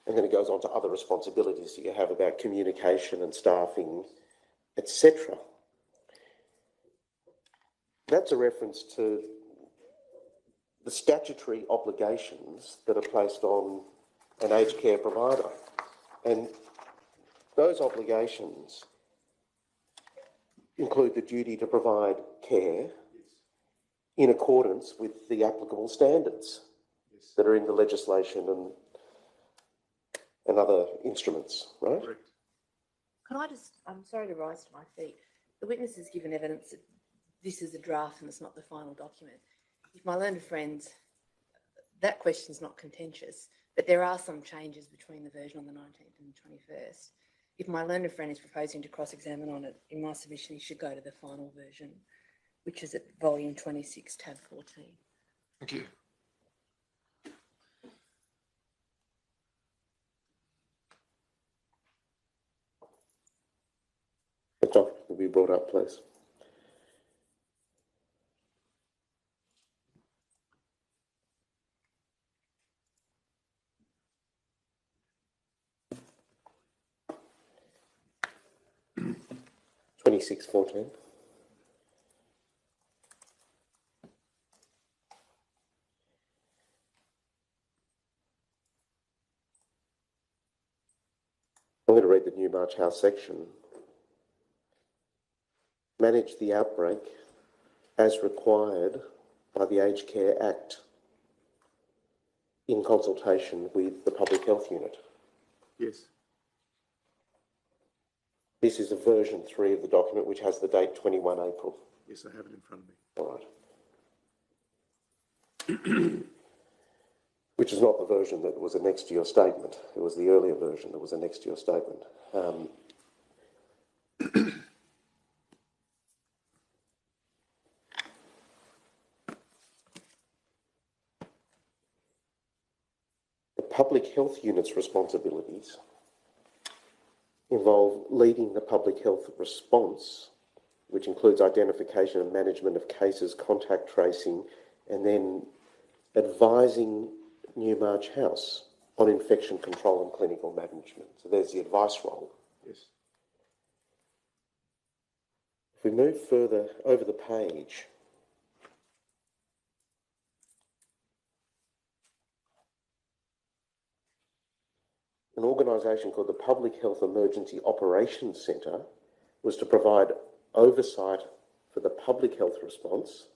Speaker 2: And then it goes on to other responsibilities that you have about communication and staffing, etc. That's a reference to the statutory obligations that are placed on an aged care provider. And those obligations include the duty to provide care in accordance with the applicable standards that are in the legislation and other instruments, right?
Speaker 3: Correct.
Speaker 1: Can I just, I'm sorry to rise to my feet. The witness has given evidence that this is a draft and it's not the final document. If my learned friend that question's not contentious, but there are some changes between the version on the 19th and the 21st. If my learned friend is proposing to cross-examine on it, in my submission, he should go to the final version, which is at volume 26, tab 14.
Speaker 4: Thank you.
Speaker 2: The document will be brought up, please. (2614). I'm going to read the Newmarch House section. Manage the outbreak as required by the Aged Care Act in consultation with the Public Health Unit.
Speaker 3: Yes.
Speaker 2: This is a version 3 of the document, which has the date 21 April.
Speaker 3: Yes, I have it in front of me.
Speaker 2: All right. Which is not the version that was annexed to your statement. It was the earlier version that was annexed to your statement. The Public Health Unit's responsibilities involve leading the public health response, which includes identification and management of cases, contact tracing, and then advising Newmarch House on infection control and clinical management. So there's the advice role.
Speaker 3: Yes.
Speaker 2: If we move further over the page, an organisation called the Public Health Emergency Operations Centre was to provide oversight for the public health response.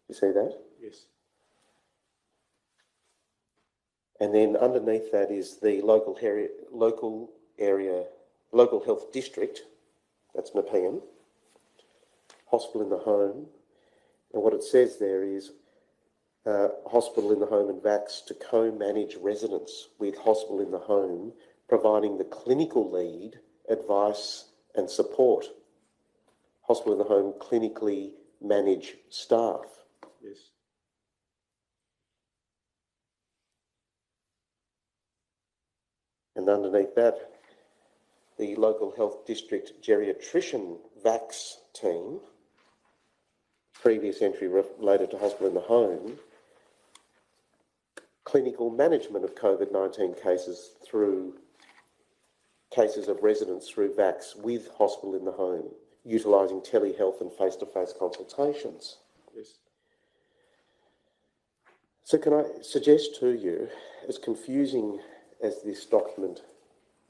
Speaker 2: You see that?
Speaker 3: Yes.
Speaker 2: And then underneath that is the local health district, that's Nepean, hospital in the home. And what it says there is hospital in the home and vax to co-manage residents with hospital in the home, providing the clinical lead, advice and support. Hospital in the home clinically manage staff.
Speaker 3: Yes.
Speaker 2: And underneath that, the local health district geriatrician vax team, previous entry related to hospital in the home, clinical management of COVID-19 cases through cases of residents through vax with hospital in the home, utilising telehealth and face-to-face consultations.
Speaker 3: Yes.
Speaker 2: So can I suggest to you, as confusing as this document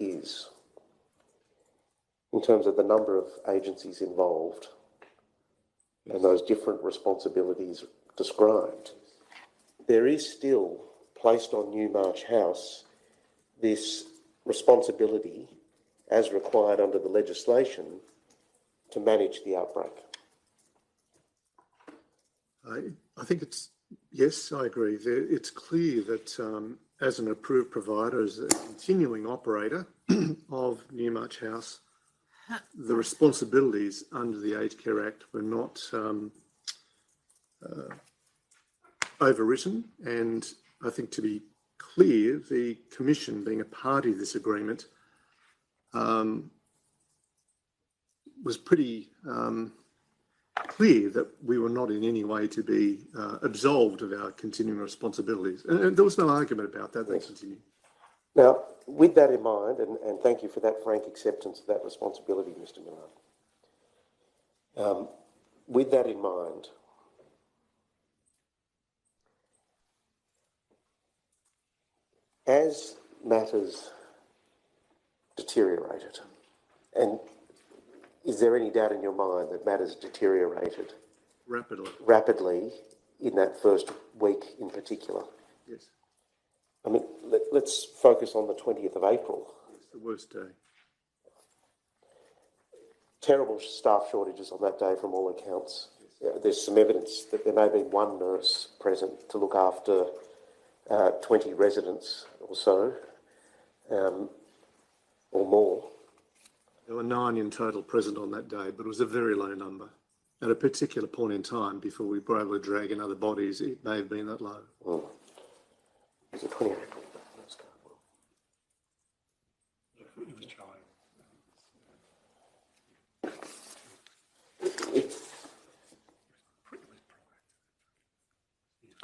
Speaker 2: is, in terms of the number of agencies involved and those different responsibilities described, there is still placed on Newmarch House this responsibility, as required under the legislation, to manage the outbreak.
Speaker 3: I think it's, yes, I agree. It's clear that as an approved provider, as a continuing operator of Newmarch House, the responsibilities under the Aged Care Act were not overwritten, and I think, to be clear, the Commission, being a party to this agreement, was pretty clear that we were not in any way to be absolved of our continuing responsibilities. And there was no argument about that. They continued.
Speaker 2: Now, with that in mind, and thank you for that frank acceptance of that responsibility, Mr. Miller. With that in mind, as matters deteriorated, and is there any doubt in your mind that matters deteriorated rapidly in that first week in particular?
Speaker 3: Yes.
Speaker 2: I mean, let's focus on the 20th of April.
Speaker 3: It's the worst day.
Speaker 2: Terrible staff shortages on that day from all accounts. there's some evidence that there may have been one nurse present to look after 20 residents or so, or more.
Speaker 3: There were 9 in total present on that day, but it was a very low number. At a particular point in time, before we were able to drag in other bodies, it may have been that low.
Speaker 2: Was it 28?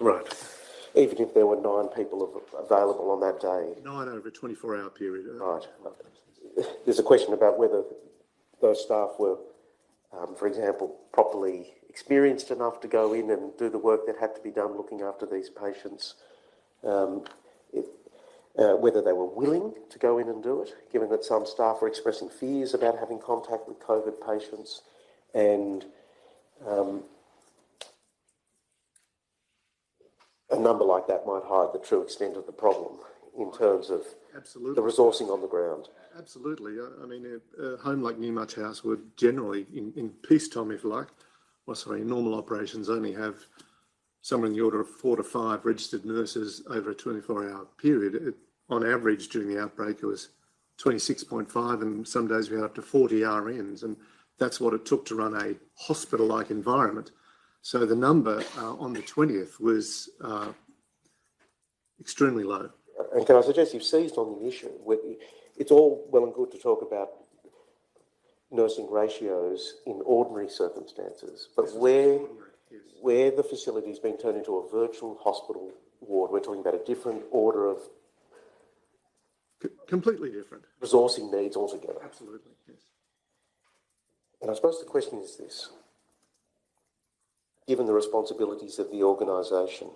Speaker 2: Right. Even if there were 9 people available on that day.
Speaker 3: 9 over a 24-hour period.
Speaker 2: Right. There's a question about whether those staff were, for example, properly experienced enough to go in and do the work that had to be done looking after these patients, whether they were willing to go in and do it, given that some staff were expressing fears about having contact with COVID patients, and a number like that might hide the true extent of the problem in terms of the resourcing on the ground.
Speaker 3: Absolutely. I mean, a home like Newmarch House would generally, in peacetime, if you like, in normal operations, only have somewhere in the order of 4 to 5 registered nurses over a 24-hour period. On average, during the outbreak, it was 26.5, and some days we had up to 40 RNs, and that's what it took to run a hospital-like environment. So the number on the 20th was extremely low.
Speaker 2: And can I suggest you've seized on the issue? It's all well and good to talk about nursing ratios in ordinary circumstances, but where the facility's been turned into a virtual hospital ward, we're talking about a different order of...
Speaker 3: Completely different.
Speaker 2: Resourcing needs altogether.
Speaker 3: Absolutely, yes.
Speaker 2: And I suppose the question is this. Given the responsibilities of the organisation,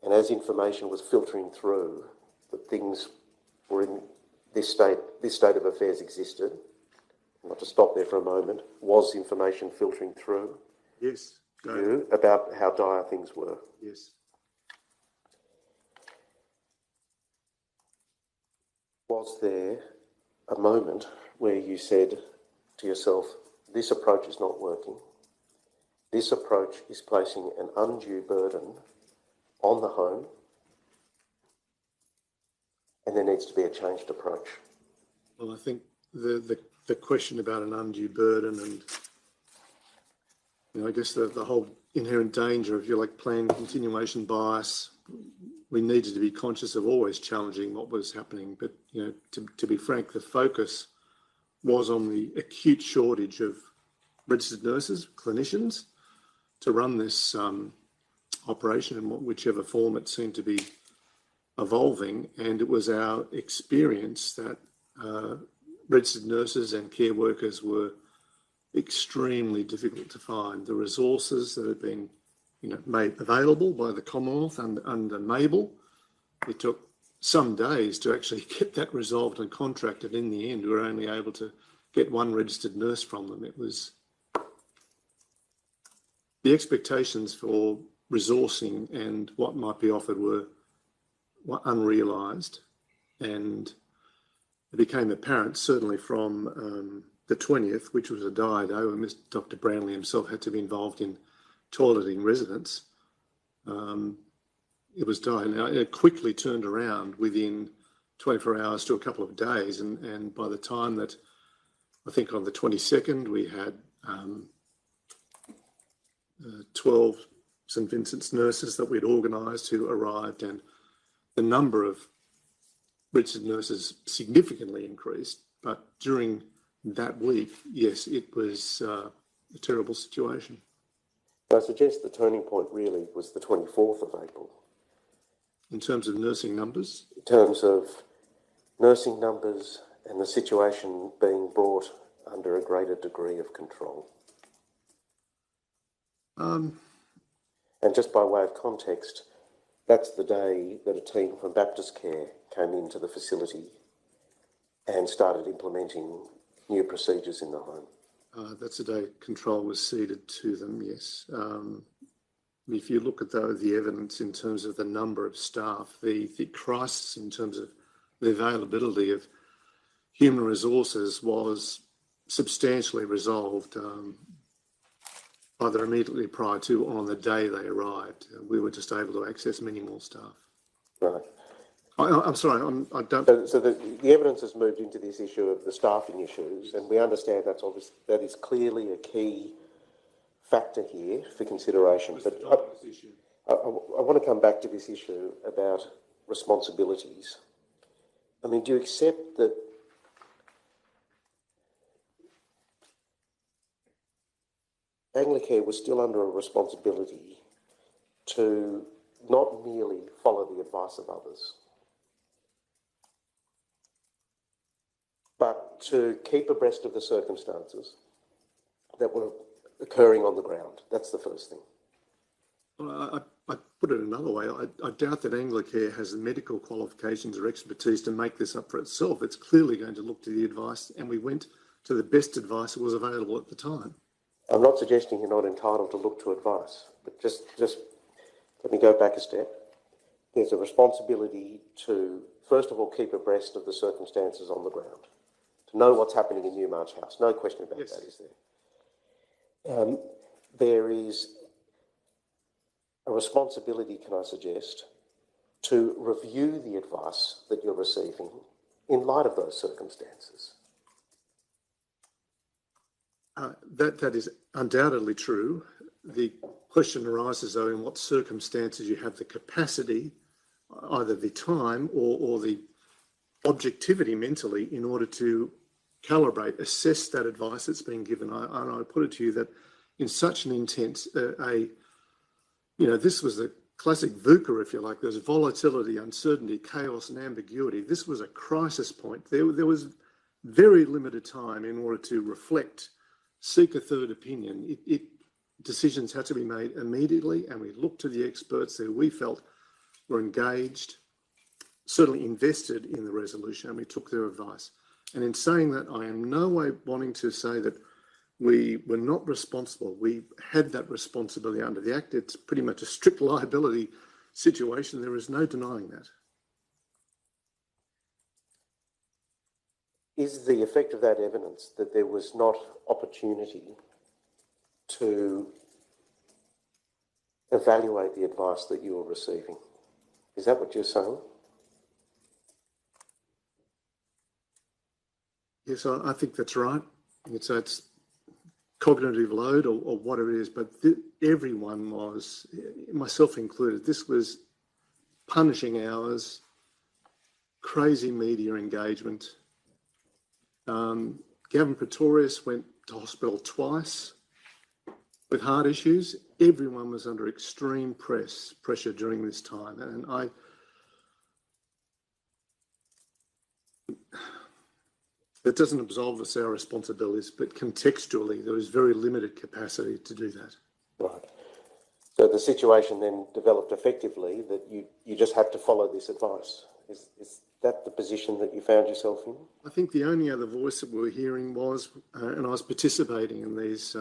Speaker 2: and as information was filtering through, that things were in this state of affairs existed, not to stop there for a moment, was information filtering through?
Speaker 3: Yes.
Speaker 2: You about how dire things were?
Speaker 3: Yes.
Speaker 2: Was there a moment where you said to yourself, this approach is not working, this approach is placing an undue burden on the home, and there needs to be a changed approach?
Speaker 3: Well, I think the question about an undue burden and, I guess the whole inherent danger of, planned continuation bias, we needed to be conscious of always challenging what was happening. But, to be frank, the focus was on the acute shortage of registered nurses, clinicians, to run this operation in whichever form it seemed to be evolving. And it was our experience that registered nurses and care workers were extremely difficult to find. The resources that had been made available by the Commonwealth under Mabel, it took some days to actually get that resolved and contracted. In the end, we were only able to get one registered nurse from them. It was the expectations for resourcing and what might be offered were unrealised, and it became apparent certainly from the 20th, which was a dire day when Dr. Brownlee himself had to be involved in toileting residents. It was dire. Now, it quickly turned around within 24 hours to a couple of days, and by the time that, I think on the 22nd, we had 12 St Vincent's nurses that we'd organised who arrived, and the number of registered nurses significantly increased. But during that week, yes, it was a terrible situation.
Speaker 2: I suggest the turning point really was the 24th of April.
Speaker 3: In terms of nursing numbers?
Speaker 2: In terms of nursing numbers and the situation being brought under a greater degree of control. And just by way of context, that's the day that a team from Baptist Care came into the facility and started implementing new procedures in the home.
Speaker 3: That's the day control was ceded to them, yes. If you look at the evidence in terms of the number of staff, the crisis in terms of the availability of human resources was substantially resolved either immediately prior to or on the day they arrived. We were just able to access many more staff.
Speaker 2: Right.
Speaker 3: I'm sorry, I don't...
Speaker 2: So the evidence has moved into this issue of the staffing issues, and we understand that is clearly a key factor here for consideration. But I want to come back to this issue about responsibilities. I mean, do you accept that Anglicare was still under a responsibility to not merely follow the advice of others, but to keep abreast of the circumstances that were occurring on the ground? That's the first thing.
Speaker 3: Well, I put it another way. I doubt that Anglicare has the medical qualifications or expertise to make this up for itself. It's clearly going to look to the advice, and we went to the best advice that was available at the time.
Speaker 2: I'm not suggesting you're not entitled to look to advice, but just let me go back a step. There's a responsibility to, first of all, keep abreast of the circumstances on the ground, to know what's happening in Newmarch House. No question about that, is there? There is a responsibility, can I suggest, to review the advice that you're receiving in light of those circumstances.
Speaker 3: That is undoubtedly true. The question arises, though, in what circumstances you have the capacity, either the time or the objectivity mentally, in order to calibrate, assess that advice that's being given. And I put it to you that in such an intense, this was the classic VUCA, if you like. There's volatility, uncertainty, chaos and ambiguity. This was a crisis point. There was very limited time in order to reflect, seek a third opinion. Decisions had to be made immediately, and we looked to the experts that we felt were engaged, certainly invested in the resolution, and we took their advice. And in saying that, I am no way wanting to say that we were not responsible. We had that responsibility under the Act. It's pretty much a strict liability situation. There is no denying that.
Speaker 2: Is the effect of that evidence that there was not opportunity to evaluate the advice that you were receiving? Is that what you're saying?
Speaker 3: Yes, I think that's right. It's cognitive load or whatever it is, but everyone was, myself included, this was punishing hours, crazy media engagement. Gavin Pretorius went to hospital twice with heart issues. Everyone was under extreme pressure during this time, and that doesn't absolve us of our responsibilities, but contextually there was very limited capacity to do that.
Speaker 2: Right. So the situation then developed effectively that you just had to follow this advice. Is that the position that you found yourself in?
Speaker 3: I think the only other voice that we were hearing was, and I was participating in these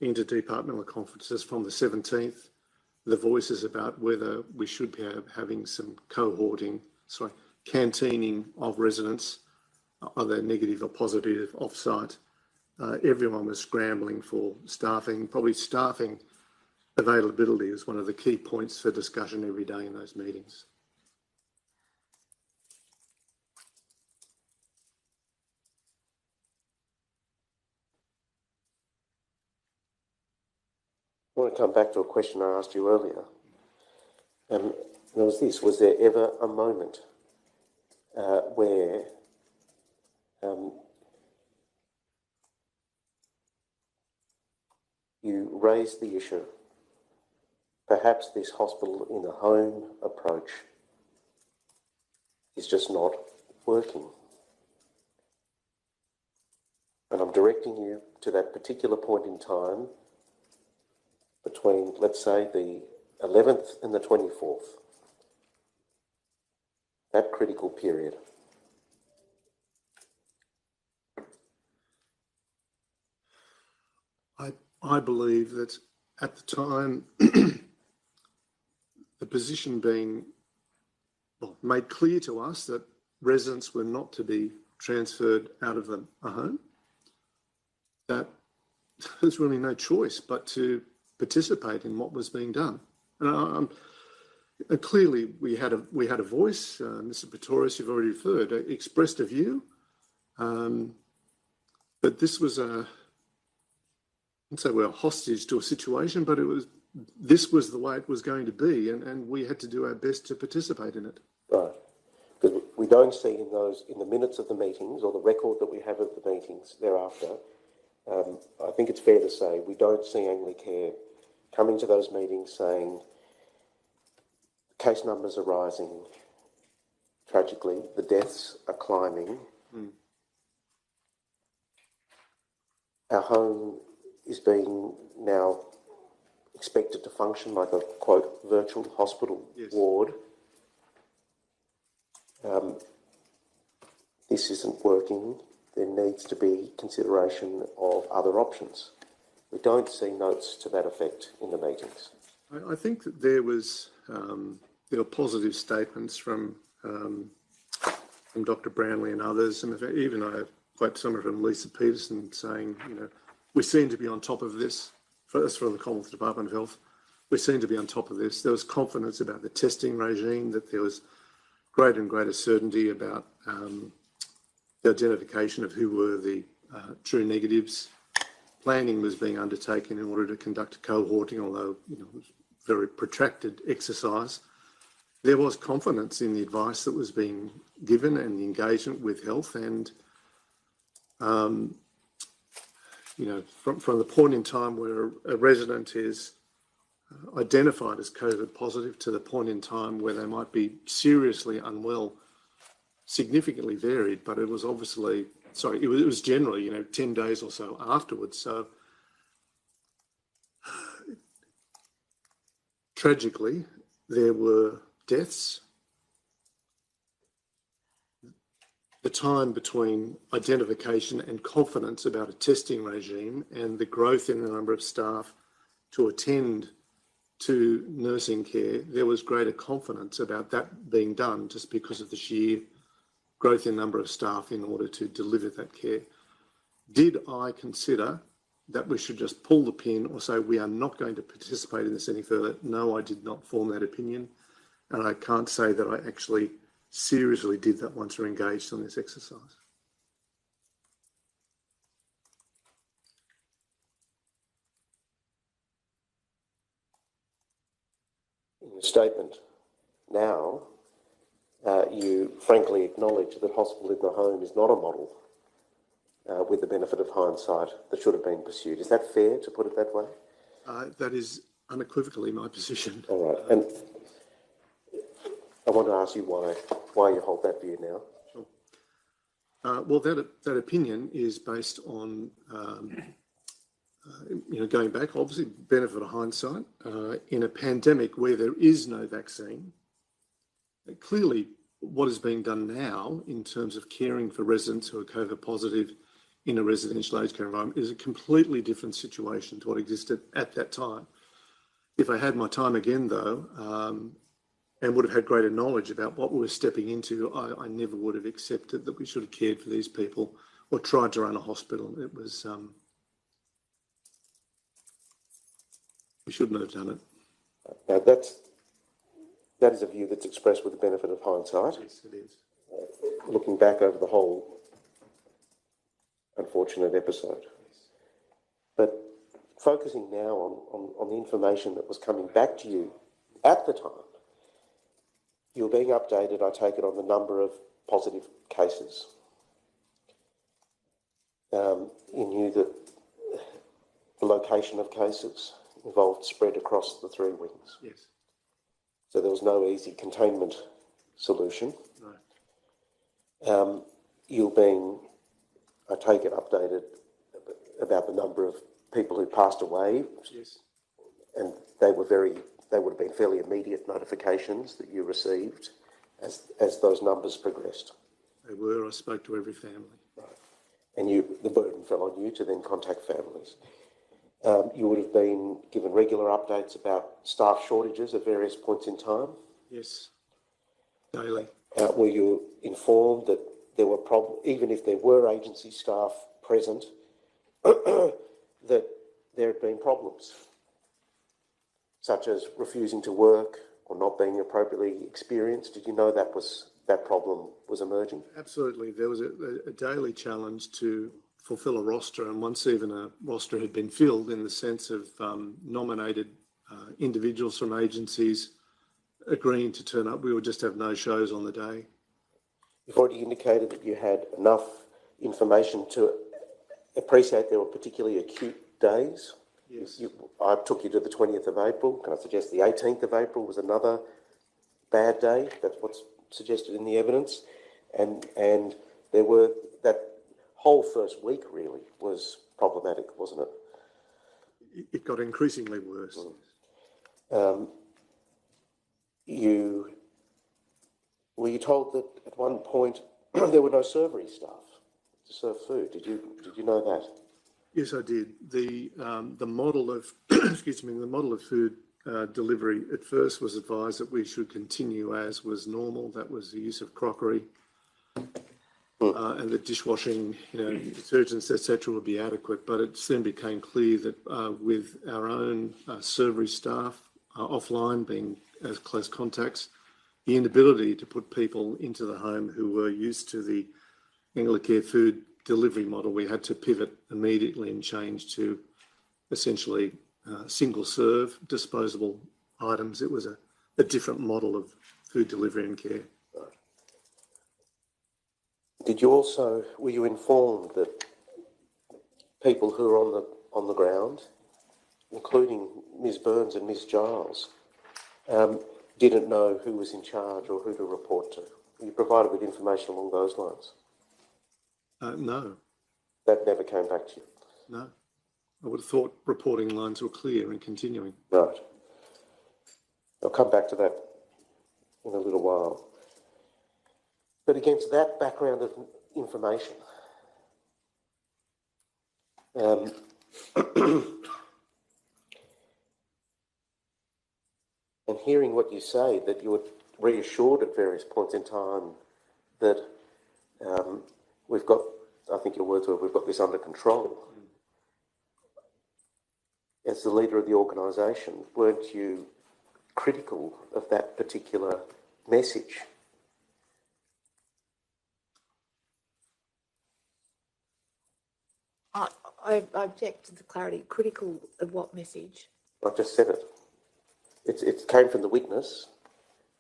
Speaker 3: interdepartmental conferences from the 17th, the voices about whether we should be having some canteening of residents, either negative or positive, off-site. Everyone was scrambling for staffing. Probably staffing availability is one of the key points for discussion every day in those meetings.
Speaker 2: I want to come back to a question I asked you earlier. And there was this: was there ever a moment where you raised the issue, perhaps this hospital in a home approach is just not working? And I'm directing you to that particular point in time between, let's say, the 11th and the 24th, that critical period.
Speaker 3: I believe that at the time, the position being made clear to us that residents were not to be transferred out of a home, that there's really no choice but to participate in what was being done. And clearly we had a voice. Mr. Pretorius, you've already referred, expressed a view. But this was I wouldn't say we're hostage to a situation, but this was the way it was going to be, and we had to do our best to participate in it.
Speaker 2: Right. Because we don't see in the minutes of the meetings or the record that we have of the meetings thereafter, I think it's fair to say we don't see Anglicare coming to those meetings saying case numbers are rising, tragically, the deaths are climbing. Our home is being now expected to function like a, quote, virtual hospital ward. This isn't working. There needs to be consideration of other options. We don't see notes to that effect in the meetings.
Speaker 3: I think that there were positive statements from Dr. Brownlee and others, and even I quote someone from Lisa Peterson saying, we seem to be on top of this. That's from the Commonwealth Department of Health. We seem to be on top of this. There was confidence about the testing regime, that there was greater and greater certainty about the identification of who were the true negatives. Planning was being undertaken in order to conduct cohorting, although it was a very protracted exercise. There was confidence in the advice that was being given and the engagement with health, and from the point in time where a resident is identified as COVID positive to the point in time where they might be seriously unwell, significantly varied, but it was obviously, it was generally, 10 days or so afterwards. So tragically, there were deaths. The time between identification and confidence about a testing regime and the growth in the number of staff to attend to nursing care, there was greater confidence about that being done just because of the sheer growth in number of staff in order to deliver that care. Did I consider that we should just pull the pin or say we are not going to participate in this any further? No, I did not form that opinion, and I can't say that I actually seriously did that once we're engaged on this exercise.
Speaker 2: In your statement now, you frankly acknowledge that hospital in the home is not a model with the benefit of hindsight that should have been pursued. Is that fair to put it that way?
Speaker 3: That is unequivocally my position.
Speaker 2: All right. And I want to ask you why you hold that view now.
Speaker 3: Sure. Well, that opinion is based on, going back, obviously, benefit of hindsight. In a pandemic where there is no vaccine, clearly what is being done now in terms of caring for residents who are COVID positive in a residential aged care environment is a completely different situation to what existed at that time. If I had my time again, though, and would have had greater knowledge about what we were stepping into, I never would have accepted that we should have cared for these people or tried to run a hospital. It was, we shouldn't have done it.
Speaker 2: Now that is a view that's expressed with the benefit of hindsight.
Speaker 3: Yes, it is.
Speaker 2: Looking back over the whole unfortunate episode. But focusing now on the information that was coming back to you at the time, you were being updated, I take it, on the number of positive cases. You knew that the location of cases involved spread across the three wings.
Speaker 3: Yes.
Speaker 2: So there was no easy containment solution.
Speaker 3: No.
Speaker 2: You're being, I take it, updated about the number of people who passed away.
Speaker 3: Yes.
Speaker 2: And they would have been fairly immediate notifications that you received as those numbers progressed.
Speaker 3: They were. I spoke to every family.
Speaker 2: Right. And the burden fell on you to then contact families. You would have been given regular updates about staff shortages at various points in time.
Speaker 3: Yes. Daily.
Speaker 2: Were you informed that there were even if there were agency staff present, that there had been problems, such as refusing to work or not being appropriately experienced? Did you know that problem was emerging?
Speaker 3: Absolutely. There was a daily challenge to fulfil a roster, and once even a roster had been filled in the sense of nominated individuals from agencies agreeing to turn up, we would just have no shows on the day.
Speaker 2: You've already indicated that you had enough information to appreciate there were particularly acute days.
Speaker 3: Yes.
Speaker 2: I took you to the 20th of April. Can I suggest the 18th of April was another bad day? That's what's suggested in the evidence. And there were, that whole first week really was problematic, wasn't it?
Speaker 3: It got increasingly worse.
Speaker 2: Were you told that at one point there were no servery staff to serve food? Did you know that?
Speaker 3: Yes, I did. The model of the model of food delivery at first was advised that we should continue as was normal. That was the use of crockery and the dishwashing, detergents, etc., would be adequate. But it soon became clear that with our own servery staff offline being as close contacts, the inability to put people into the home who were used to the Anglicare food delivery model, we had to pivot immediately and change to essentially single serve, disposable items. It was a different model of food delivery and care.
Speaker 2: Were you informed that people who were on the ground, including Ms. Burns and Ms. Giles, didn't know who was in charge or who to report to? Were you provided with information along those lines?
Speaker 3: No.
Speaker 2: That never came back to you?
Speaker 3: No. I would have thought reporting lines were clear and continuing.
Speaker 2: Right. I'll come back to that in a little while. But against that background of information, and hearing what you say, that you were reassured at various points in time that we've got, I think your words were, we've got this under control. As the leader of the organisation, weren't you critical of that particular message?
Speaker 1: I object to the clarity. Critical of what message?
Speaker 2: I just said it. It came from the witness,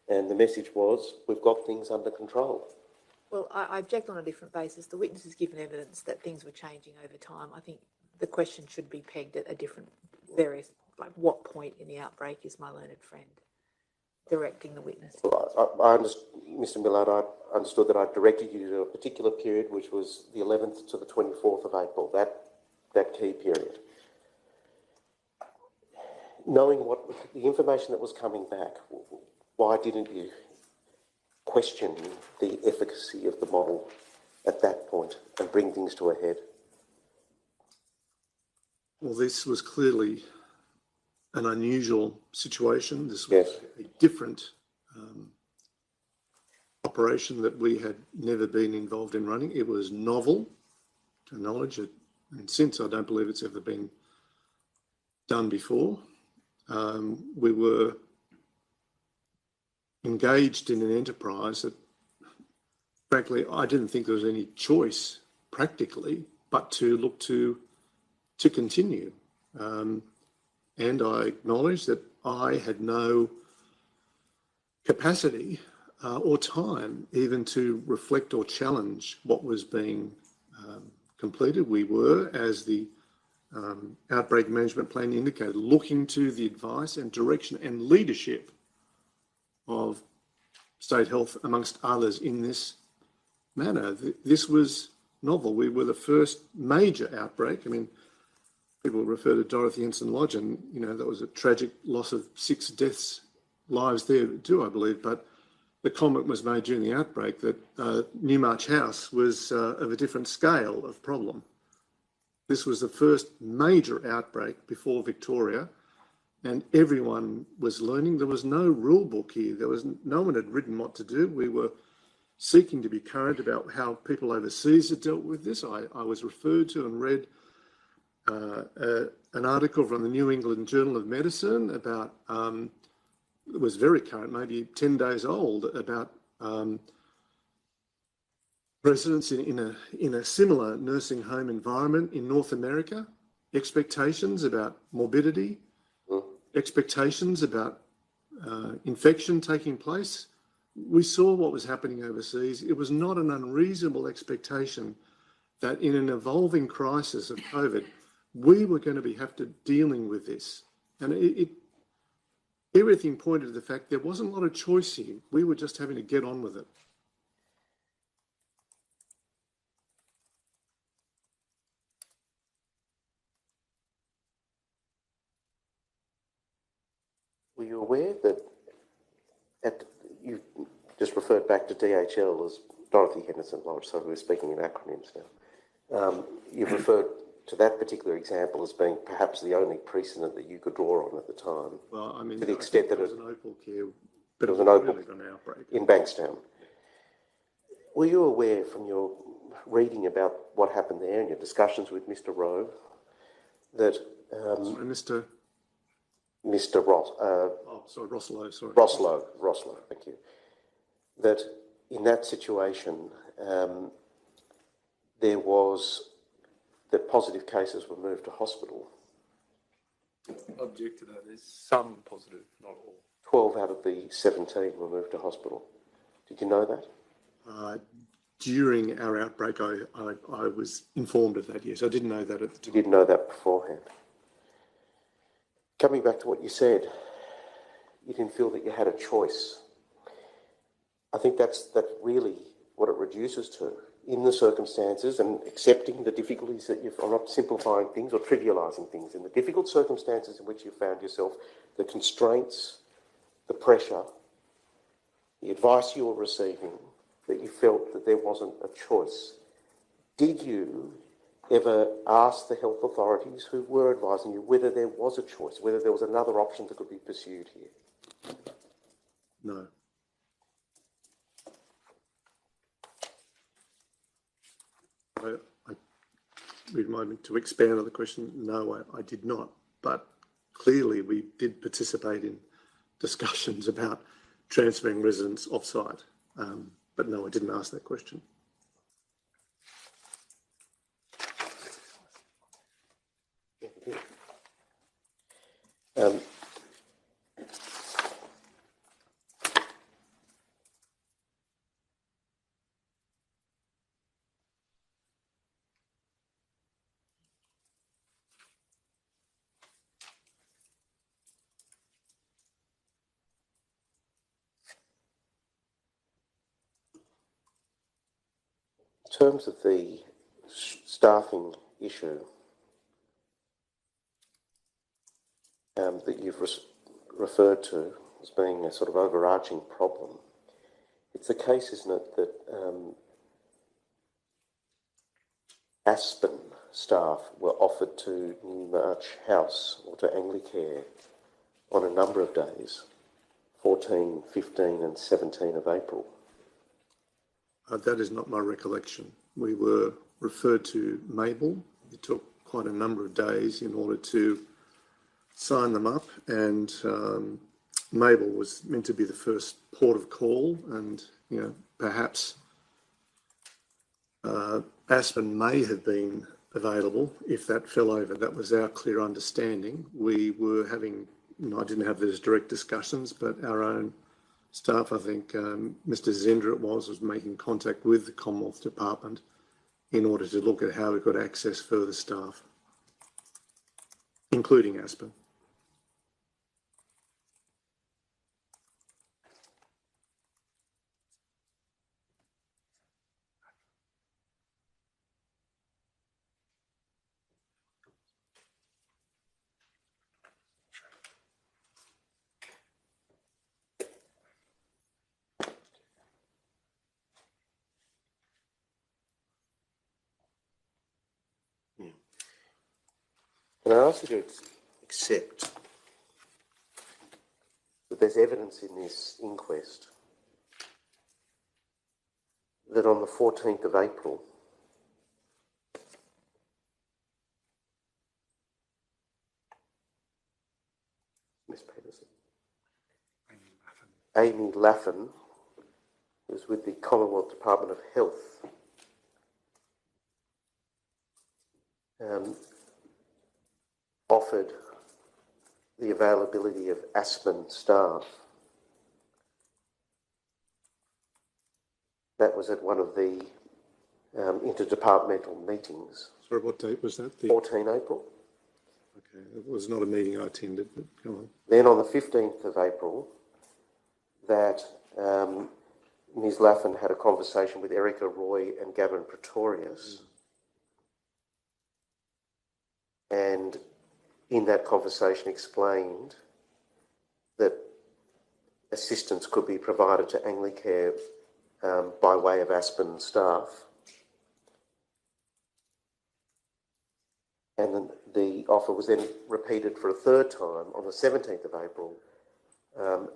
Speaker 2: and the message was, we've got things under control.
Speaker 1: Well, I object on a different basis. The witness has given evidence that things were changing over time. I think the question should be pegged at a different, like what point in the outbreak is my learned friend directing the witness?
Speaker 2: Well, Mr. Millard, I understood that I directed you to a particular period, which was the 11th to the 24th of April, that key period. Knowing what the information that was coming back, why didn't you question the efficacy of the model at that point and bring things to a head?
Speaker 3: Well, this was clearly an unusual situation. This was a different operation that we had never been involved in running. It was novel to knowledge, and since I don't believe it's ever been done before. We were engaged in an enterprise that, frankly, I didn't think there was any choice practically but to look to continue. And I acknowledge that I had no capacity or time even to reflect or challenge what was being completed. We were, as the outbreak management plan indicated, looking to the advice and direction and leadership of State Health, amongst others, in this manner. This was novel. We were the first major outbreak. I mean, people refer to Dorothy Ensign Lodge, and, that was a tragic loss of 6 lives there too, I believe. But the comment was made during the outbreak that Newmarch House was of a different scale of problem. This was the first major outbreak before Victoria, and everyone was learning. There was no rule book here. No one had written what to do. We were seeking to be current about how people overseas had dealt with this. I was referred to and read an article from the New England Journal of Medicine about, it was very current, maybe 10 days old, about residents in a similar nursing home environment in North America, expectations about morbidity, expectations about infection taking place. We saw what was happening overseas. It was not an unreasonable expectation that in an evolving crisis of COVID, we were going to have to dealing with this. And everything pointed to the fact there wasn't a lot of choice here. We were just having to get on with it.
Speaker 2: Were you aware that you just referred back to DHL as Dorothy Henderson Lodge, so we're speaking in acronyms now. You've referred to that particular example as being perhaps the only precedent that you could draw on at the time.
Speaker 3: Well, I mean,
Speaker 2: to the extent that
Speaker 3: it was an Opal care, but
Speaker 2: it was an Opal
Speaker 3: really an outbreak
Speaker 2: in Bankstown. Were you aware from your reading about what happened there and your discussions with Mr. Rowe that Mr. Ross,
Speaker 3: Rosslow, sorry.
Speaker 2: Rosslow, thank you. That in that situation, that positive cases were moved to hospital.
Speaker 5: Object to that. There's some positive, not all.
Speaker 2: 12 out of the 17 were moved to hospital. Did you know that?
Speaker 3: During our outbreak, I was informed of that, yes. I didn't know that at the time.
Speaker 2: You didn't know that beforehand. Coming back to what you said, you didn't feel that you had a choice. I think that's really what it reduces to in the circumstances, and accepting the difficulties that I'm not simplifying things or trivialising things, in the difficult circumstances in which you found yourself, the constraints, the pressure, the advice you were receiving, that you felt that there wasn't a choice. Did you ever ask the health authorities who were advising you whether there was a choice, whether there was another option that could be pursued here?
Speaker 3: No. To expand on the question, no, I did not. But clearly we did participate in discussions about transferring residents off-site. But no, I didn't ask that question.
Speaker 2: In terms of the staffing issue that you've referred to as being a sort of overarching problem, it's the case, isn't it, that Aspen staff were offered to Newmarch House or to Anglicare on a number of days, 14, 15 and 17 of April.
Speaker 3: That is not my recollection. We were referred to Mabel. It took quite a number of days in order to sign them up, and Mabel was meant to be the first port of call, and perhaps Aspen may have been available if that fell over. That was our clear understanding. We were having, I didn't have those direct discussions, but our own staff, I think Mr. Zender was making contact with the Commonwealth Department in order to look at how we could access further staff, including Aspen.
Speaker 2: Can I ask you to accept that there's evidence in this inquest that on the 14th of April, Amy Laffin, who's with the Commonwealth Department of Health, offered the availability of Aspen staff. That was at one of the interdepartmental meetings.
Speaker 3: Sorry, what date was that?
Speaker 2: 14 April.
Speaker 3: Okay, it was not a meeting I attended, but come on.
Speaker 2: Then on the 15th of April, that Ms Laffin had a conversation with Erica Roy and Gavin Pretorius. And in that conversation explained that assistance could be provided to Anglicare by way of Aspen staff. And then the offer was then repeated for a third time on the 17th of April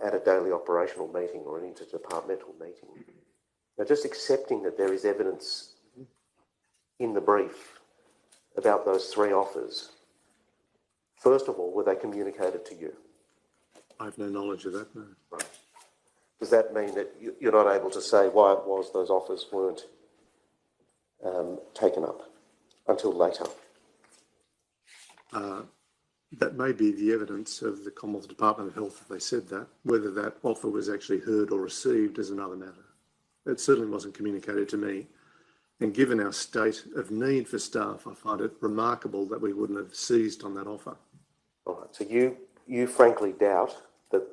Speaker 2: at a daily operational meeting or an interdepartmental meeting. Now, just accepting that there is evidence in the brief about those three offers, first of all, were they communicated to you?
Speaker 3: I have no knowledge of that, no.
Speaker 2: Right. Does that mean that you're not able to say why it was those offers weren't taken up until later?
Speaker 3: That may be the evidence of the Commonwealth Department of Health that they said that. Whether that offer was actually heard or received is another matter. It certainly wasn't communicated to me. And given our state of need for staff, I find it remarkable that we wouldn't have seized on that offer.
Speaker 2: All right. So you frankly doubt that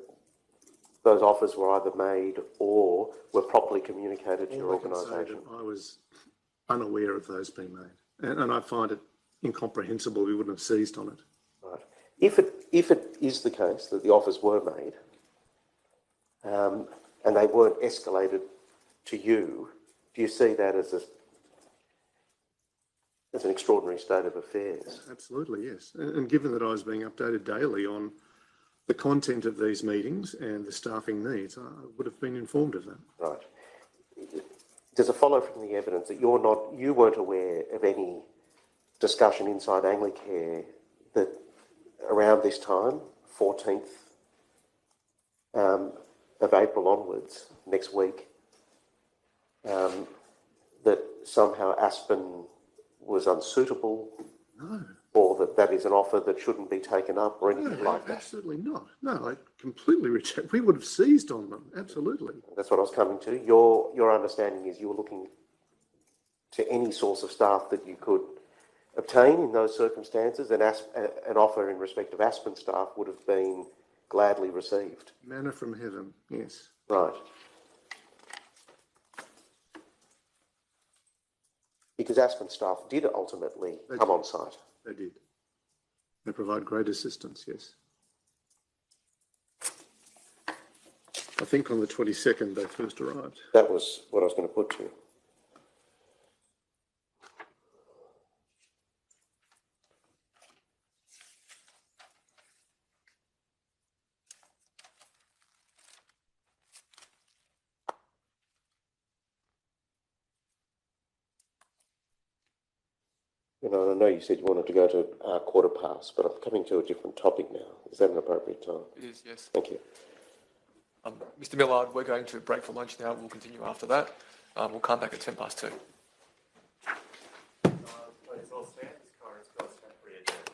Speaker 2: those offers were either made or were properly communicated to your organisation?
Speaker 3: I was unaware of those being made. And I find it incomprehensible we wouldn't have seized on it.
Speaker 2: Right. If it is the case that the offers were made and they weren't escalated to you, do you see that as an extraordinary state of affairs?
Speaker 3: Absolutely, yes. And given that I was being updated daily on the content of these meetings and the staffing needs, I would have been informed of that.
Speaker 2: Right. Does it follow from the evidence that you weren't aware of any discussion inside Anglicare that around this time, 14th of April onwards, next week, that somehow Aspen was unsuitable?
Speaker 3: No.
Speaker 2: Or that is an offer that shouldn't be taken up or anything like that?
Speaker 3: Absolutely not. No, I completely reject. We would have seized on them, absolutely.
Speaker 2: That's what I was coming to. Your understanding is you were looking to any source of staff that you could obtain in those circumstances, and an offer in respect of Aspen staff would have been gladly received.
Speaker 3: Manna from heaven, yes.
Speaker 2: Right. Because Aspen staff did ultimately come on site.
Speaker 3: They did. They provide great assistance, yes. I think on the 22nd they first arrived.
Speaker 2: That was what I was going to put to you. You know, I know you said you wanted to go to 1:15, but I'm coming to a different topic now. Is that an appropriate time?
Speaker 4: It is, yes.
Speaker 2: Thank you.
Speaker 4: Mr. Millard, we're going to break for lunch now. We'll continue after that. We'll come back at 2:10.
Speaker 6: Please all stand. This Coroners Court is readjourned.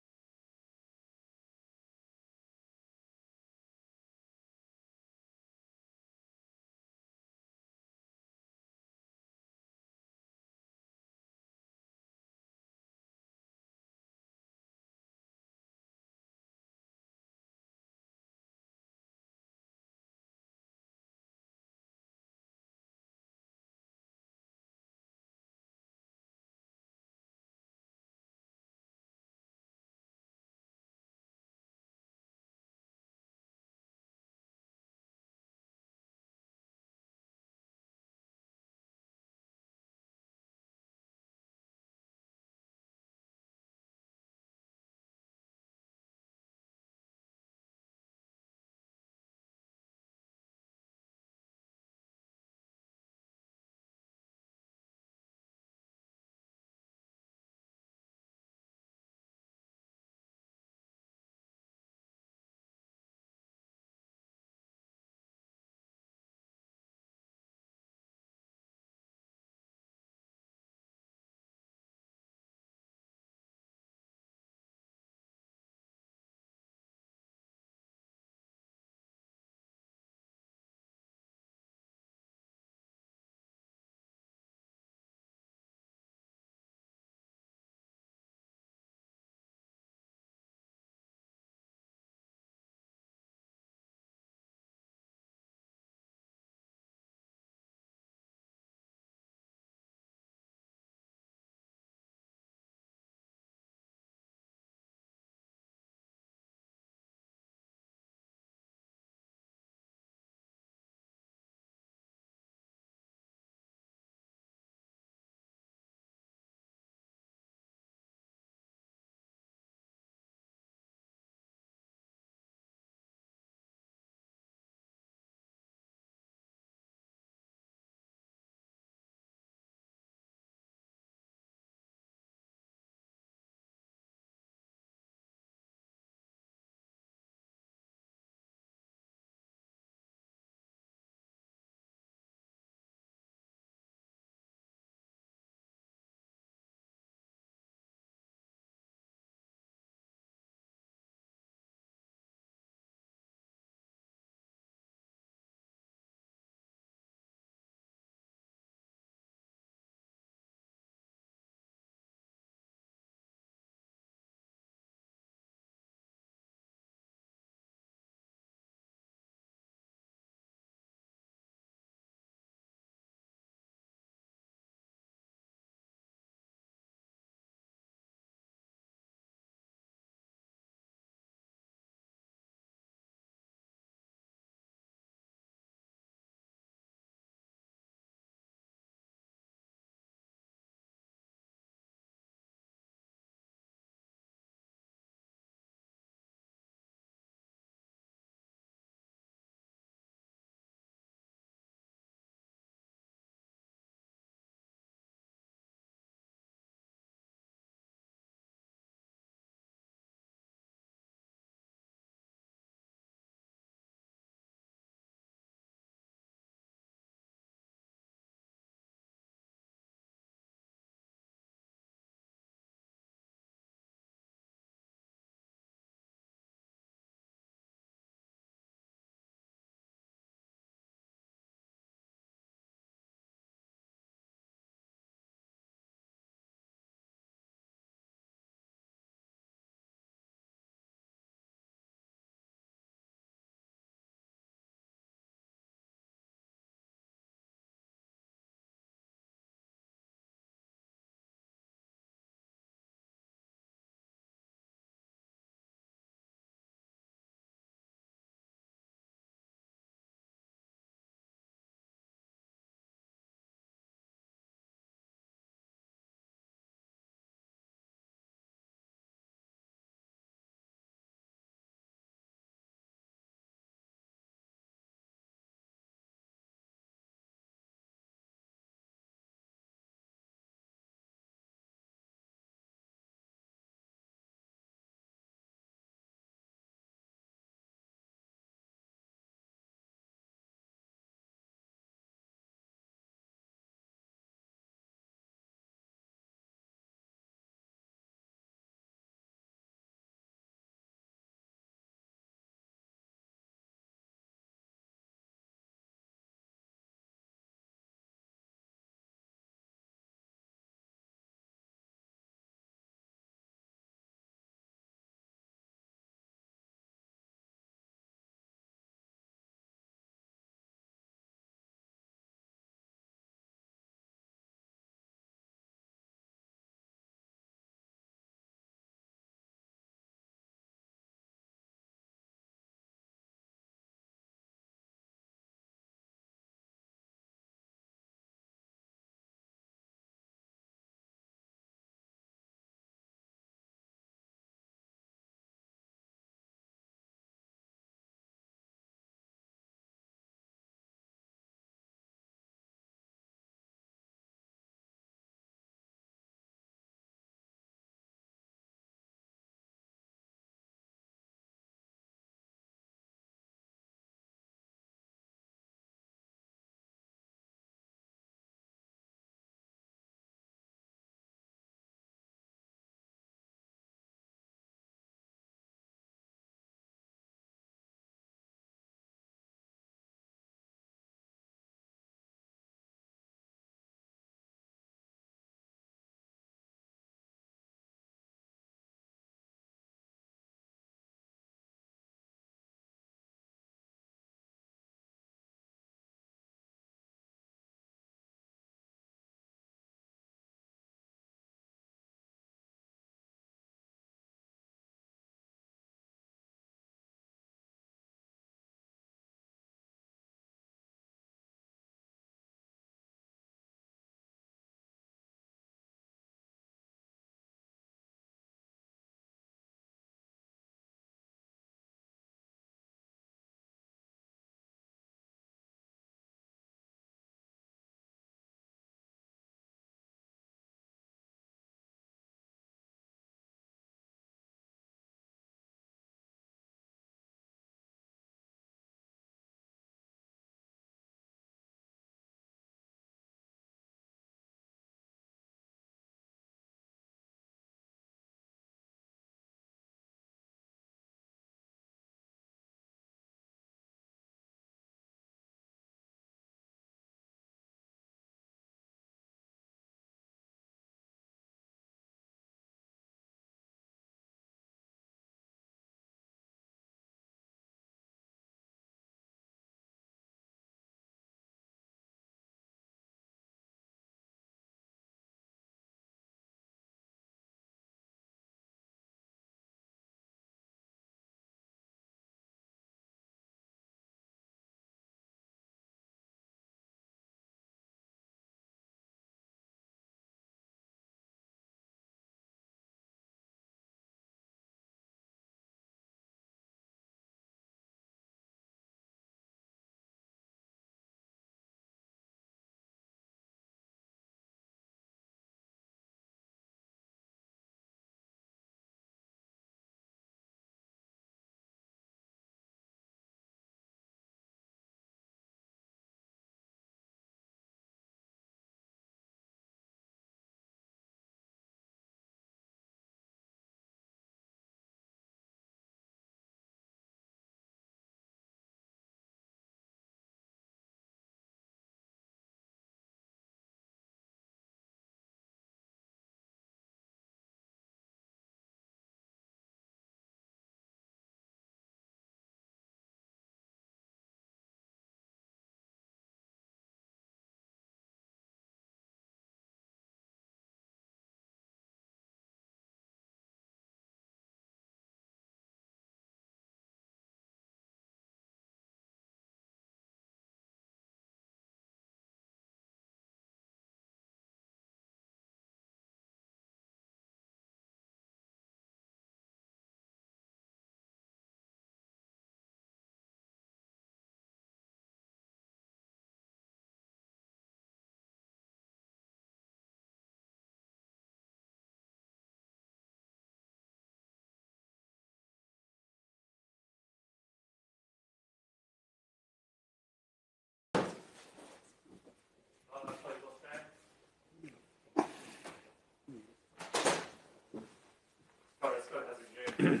Speaker 4: Yes,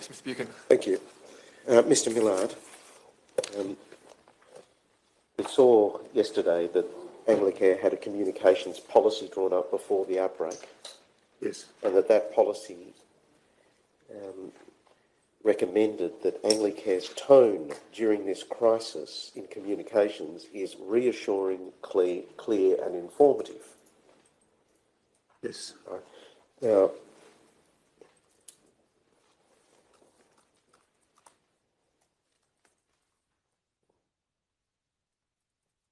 Speaker 4: Mr. Buchan.
Speaker 2: Thank you. Mr. Millard, we saw yesterday that Anglicare had a communications policy drawn up before the outbreak,
Speaker 3: Yes.
Speaker 2: and that policy recommended that Anglicare's tone during this crisis in communications is reassuring, clear and informative.
Speaker 3: Yes.
Speaker 2: Right. Now,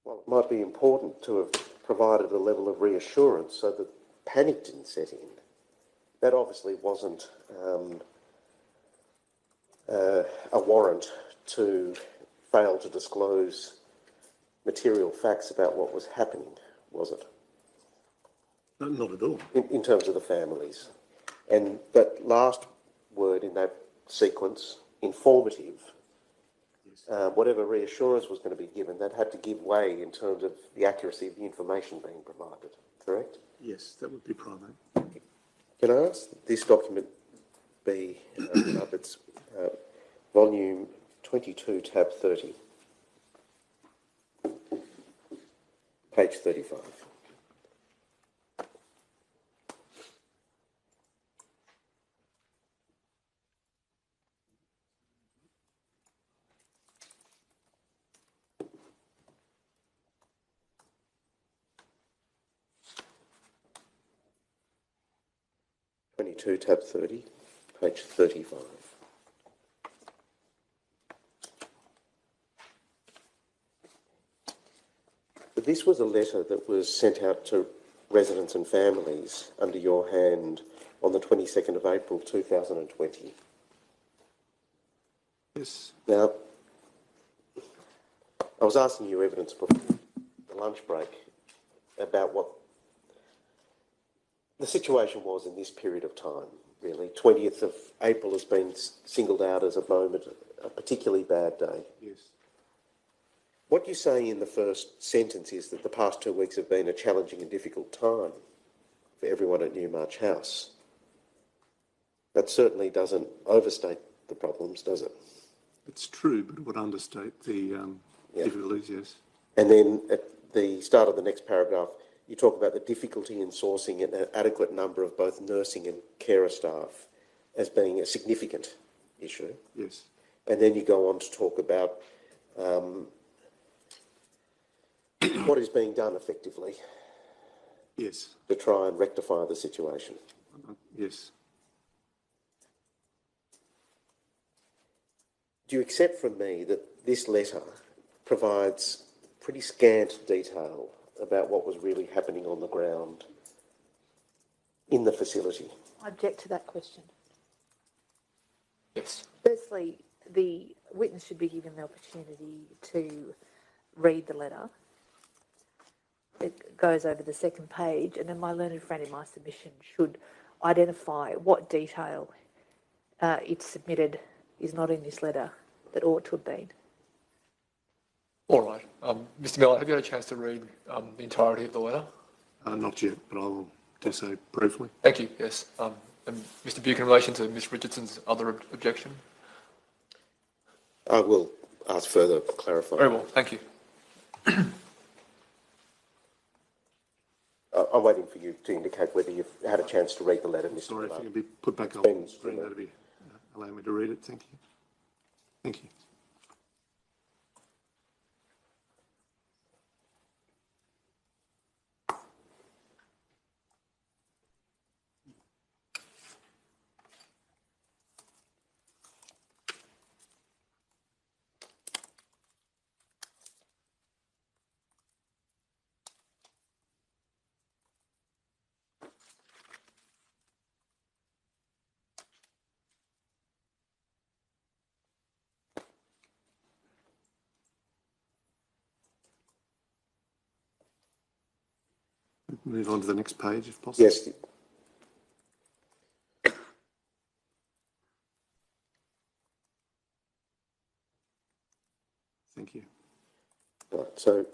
Speaker 2: well, it might be important to have provided a level of reassurance so that panic didn't set in. That obviously wasn't a warrant to fail to disclose material facts about what was happening, was it?
Speaker 3: No, not at all.
Speaker 2: In terms of the families. And that last word in that sequence, informative, whatever reassurance was going to be given, that had to give way in terms of the accuracy of the information being provided, correct?
Speaker 3: Yes, that would be primate.
Speaker 2: Can I ask this document be up? It's volume 22, tab 30, page 35. Tab 30, page 35. But this was a letter that was sent out to residents and families under your hand on the 22nd of April 2020.
Speaker 3: Yes.
Speaker 2: Now, I was asking you evidence before the lunch break about what the situation was in this period of time, really. 20th of April has been singled out as a moment, a particularly bad day.
Speaker 3: Yes.
Speaker 2: What you say in the first sentence is that the past 2 weeks have been a challenging and difficult time for everyone at Newmarch House. That certainly doesn't overstate the problems, does it?
Speaker 3: It's true, but it would understate the difficulties, yes.
Speaker 2: And then at the start of the next paragraph, you talk about the difficulty in sourcing an adequate number of both nursing and carer staff as being a significant issue.
Speaker 3: Yes.
Speaker 2: And then you go on to talk about what is being done effectively
Speaker 3: Yes.
Speaker 2: to try and rectify the situation.
Speaker 3: Yes.
Speaker 2: Do you accept from me that this letter provides pretty scant detail about what was really happening on the ground in the facility?
Speaker 1: I object to that question.
Speaker 4: Yes.
Speaker 1: Firstly, the witness should be given the opportunity to read the letter. It goes over the second page, and then my learned friend in my submission should identify what detail it's submitted is not in this letter that ought to have been.
Speaker 4: All right. Mr. Miller, have you had a chance to read the entirety of the letter?
Speaker 3: Not yet, but I will do so briefly.
Speaker 4: Thank you. Yes. And Mr. Buchan, in relation to Ms. Richardson's other objection?
Speaker 2: I will ask further clarifying.
Speaker 4: Very well. Thank you.
Speaker 2: I'm waiting for you to indicate whether you've had a chance to read the letter, Mr.
Speaker 3: Sorry, if
Speaker 2: Millard.
Speaker 3: you can be put back on
Speaker 2: Been
Speaker 3: screen, that'd be allow me to read it. Thank you. Thank you. Move on to the next page, if possible.
Speaker 2: Yes.
Speaker 3: Thank you.
Speaker 2: Right, so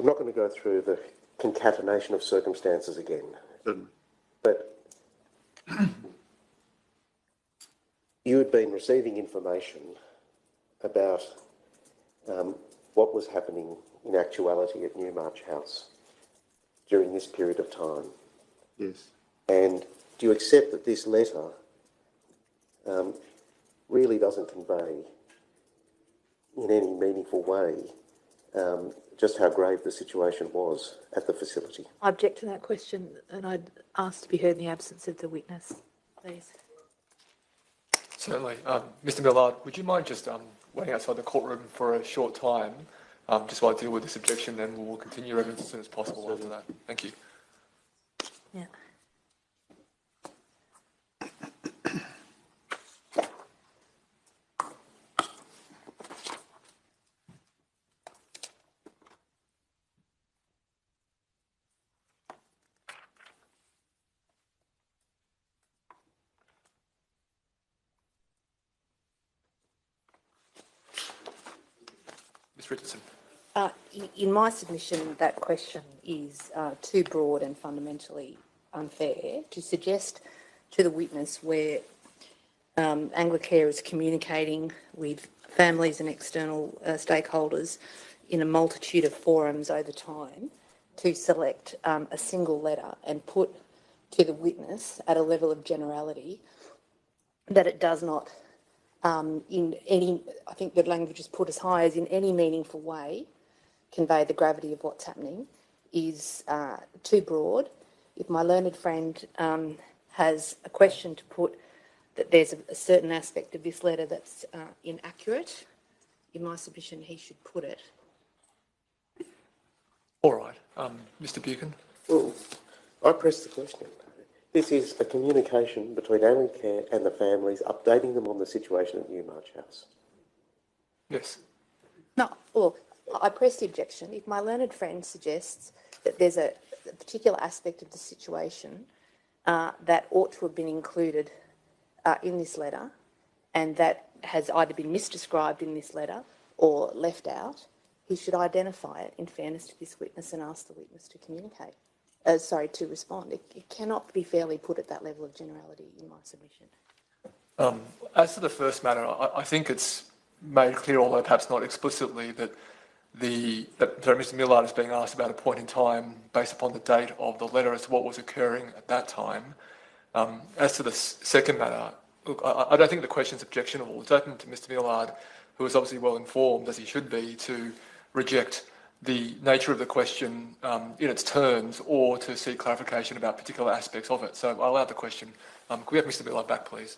Speaker 2: I'm not going to go through the concatenation of circumstances again,
Speaker 3: Certainly.
Speaker 2: but you had been receiving information about what was happening in actuality at Newmarch House during this period of time.
Speaker 3: Yes.
Speaker 2: And do you accept that this letter really doesn't convey in any meaningful way just how grave the situation was at the facility?
Speaker 1: I object to that question, and I'd ask to be heard in the absence of the witness, please.
Speaker 4: Certainly. Mr. Millard, would you mind just waiting outside the courtroom for a short time, just while I deal with this objection, then we'll continue evidence as soon as possible after that. Thank you.
Speaker 1: Yeah.
Speaker 4: Ms. Richardson.
Speaker 1: In my submission, that question is too broad and fundamentally unfair to suggest to the witness where Anglicare is communicating with families and external stakeholders in a multitude of forums over time to select a single letter and put to the witness at a level of generality that it does not in any, I think the language is put as high as in any meaningful way, convey the gravity of what's happening is too broad. If my learned friend has a question to put that there's a certain aspect of this letter that's inaccurate, in my submission he should put it.
Speaker 4: All right. Mr. Buchan.
Speaker 2: Well, I pressed the question. This is a communication between Anglicare and the families, updating them on the situation at Newmarch House.
Speaker 4: Yes.
Speaker 1: No, well, I press the objection. If my learned friend suggests that there's a particular aspect of the situation that ought to have been included in this letter and that has either been misdescribed in this letter or left out, he should identify it in fairness to this witness and ask the witness to communicate. To respond. It cannot be fairly put at that level of generality in my submission.
Speaker 4: As to the first matter, I think it's made clear, although perhaps not explicitly, that Mr. Millard is being asked about a point in time based upon the date of the letter as to what was occurring at that time. As to the second matter, look, I don't think the question is objectionable. It's open to Mr. Millard, who is obviously well informed, as he should be, to reject the nature of the question in its terms or to seek clarification about particular aspects of it. So I allow the question. Could we have Mr. Millard back, please?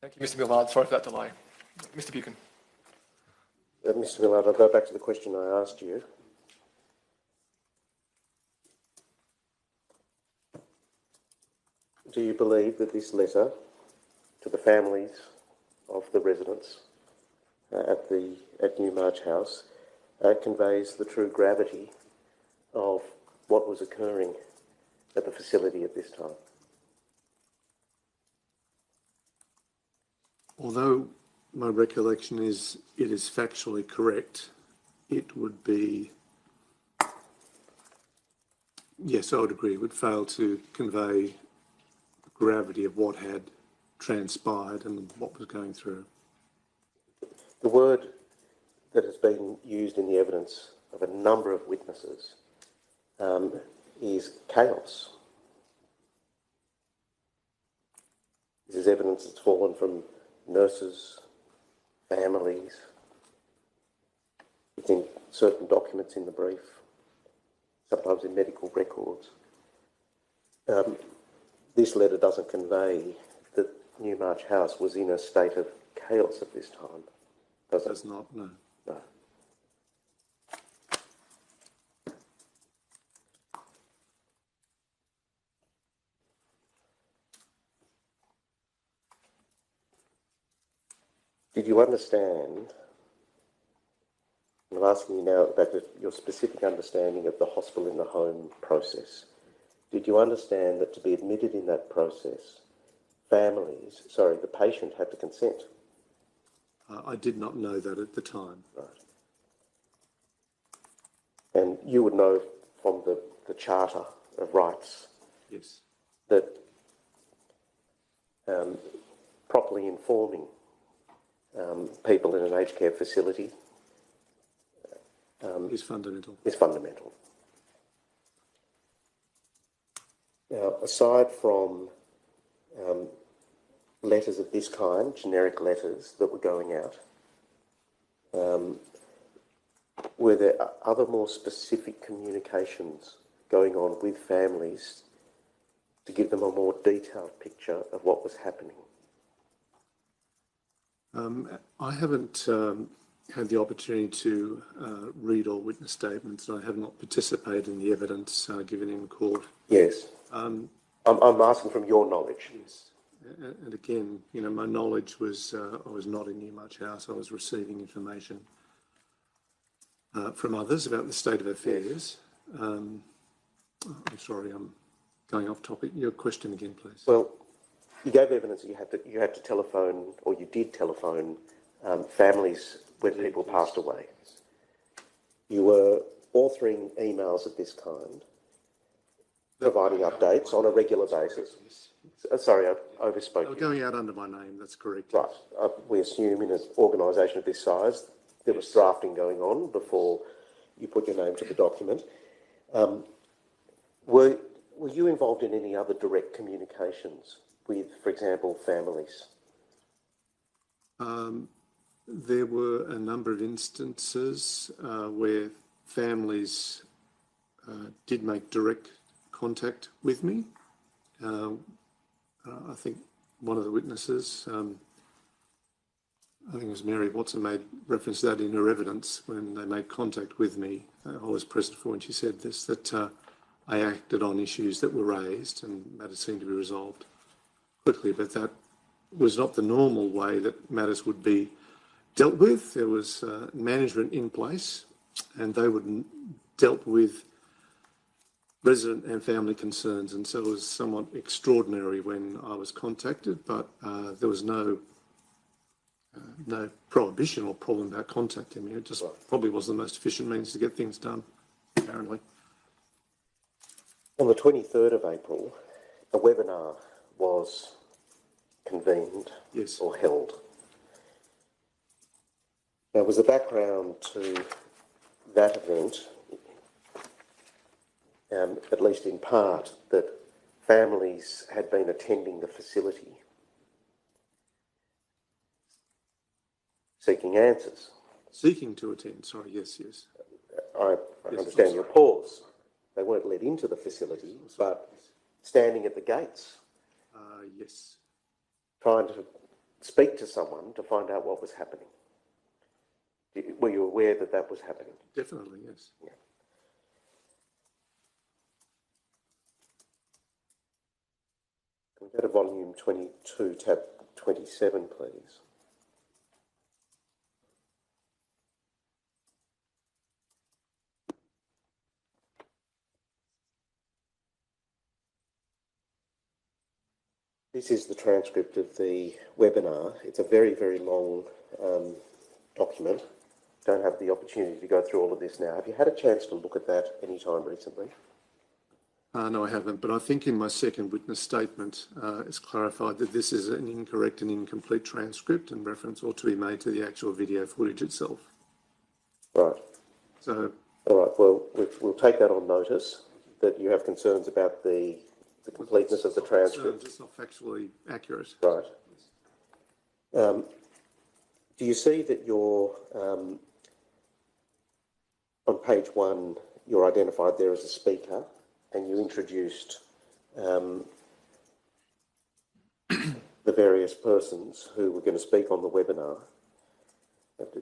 Speaker 4: Thank you, Mr. Millard. Sorry for that delay. Mr. Buchan.
Speaker 2: Mr. Millard, I'll go back to the question I asked you. Do you believe that this letter to the families of the residents at Newmarch House conveys the true gravity of what was occurring at the facility at this time?
Speaker 3: Although my recollection is it is factually correct, it would be, yes, I would agree, it would fail to convey the gravity of what had transpired and what was going through.
Speaker 2: The word that has been used in the evidence of a number of witnesses is chaos. This is evidence that's fallen from nurses, families, within certain documents in the brief, sometimes in medical records. This letter doesn't convey that Newmarch House was in a state of chaos at this time, does it?
Speaker 3: Does not, no.
Speaker 2: No. Did you understand, I'm asking you now about your specific understanding of the hospital in the home process. Did you understand that to be admitted in that process, the patient had to consent?
Speaker 3: I did not know that at the time.
Speaker 2: Right. And you would know from the Charter of Rights
Speaker 3: Yes.
Speaker 2: that properly informing people in an aged care facility
Speaker 3: Is fundamental.
Speaker 2: is fundamental. Now, aside from letters of this kind, generic letters that were going out, were there other more specific communications going on with families to give them a more detailed picture of what was happening?
Speaker 3: I haven't had the opportunity to read all witness statements, and I have not participated in the evidence given in court.
Speaker 2: Yes. I'm asking from your knowledge.
Speaker 3: Yes. And again, you know, my knowledge was I was not in Newmarch House. I was receiving information from others about the state of affairs. I'm sorry, I'm going off topic. Your question again, please.
Speaker 2: Well, you gave evidence that you had to telephone, or you did telephone, families when people passed away. You were authoring emails of this kind, providing updates on a regular basis. Sorry, I overspoke
Speaker 3: They were
Speaker 2: you.
Speaker 3: going out under my name, that's correct.
Speaker 2: Right. We assume in an organisation of this size, there was drafting going on before you put your name to the document. Were you involved in any other direct communications with, for example, families?
Speaker 3: There were a number of instances where families did make direct contact with me. I think one of the witnesses, I think it was Mary Watson, made reference to that in her evidence when they made contact with me. I was present for when she said this, that I acted on issues that were raised and matters seemed to be resolved quickly, but that was not the normal way that matters would be dealt with. There was management in place, and they would dealt with resident and family concerns, and so it was somewhat extraordinary when I was contacted, but there was no prohibition or problem about contacting me. It just probably was the most efficient means to get things done, apparently.
Speaker 2: On the 23rd of April, a webinar was convened or held. Now, was the background to that event, at least in part, that families had been attending the facility seeking answers?
Speaker 3: Seeking to attend, sorry, yes.
Speaker 2: I understand your pause. They weren't let into the facility, but standing at the gates.
Speaker 3: Yes.
Speaker 2: Trying to speak to someone to find out what was happening. Were you aware that that was happening?
Speaker 3: Definitely, yes.
Speaker 2: Yeah. Can we go to volume 22, tab 27, please? This is the transcript of the webinar. It's a very, very long document. Don't have the opportunity to go through all of this now. Have you had a chance to look at that any time recently?
Speaker 3: No, I haven't, but I think in my second witness statement, it's clarified that this is an incorrect and incomplete transcript, and reference ought to be made to the actual video footage itself.
Speaker 2: Right.
Speaker 3: So,
Speaker 2: all right, well, we'll take that on notice, that you have concerns about the completeness of the transcript.
Speaker 3: It's not factually accurate.
Speaker 2: Right. Do you see that you're, on page 1, you're identified there as a speaker, and you introduced the various persons who were going to speak on the webinar?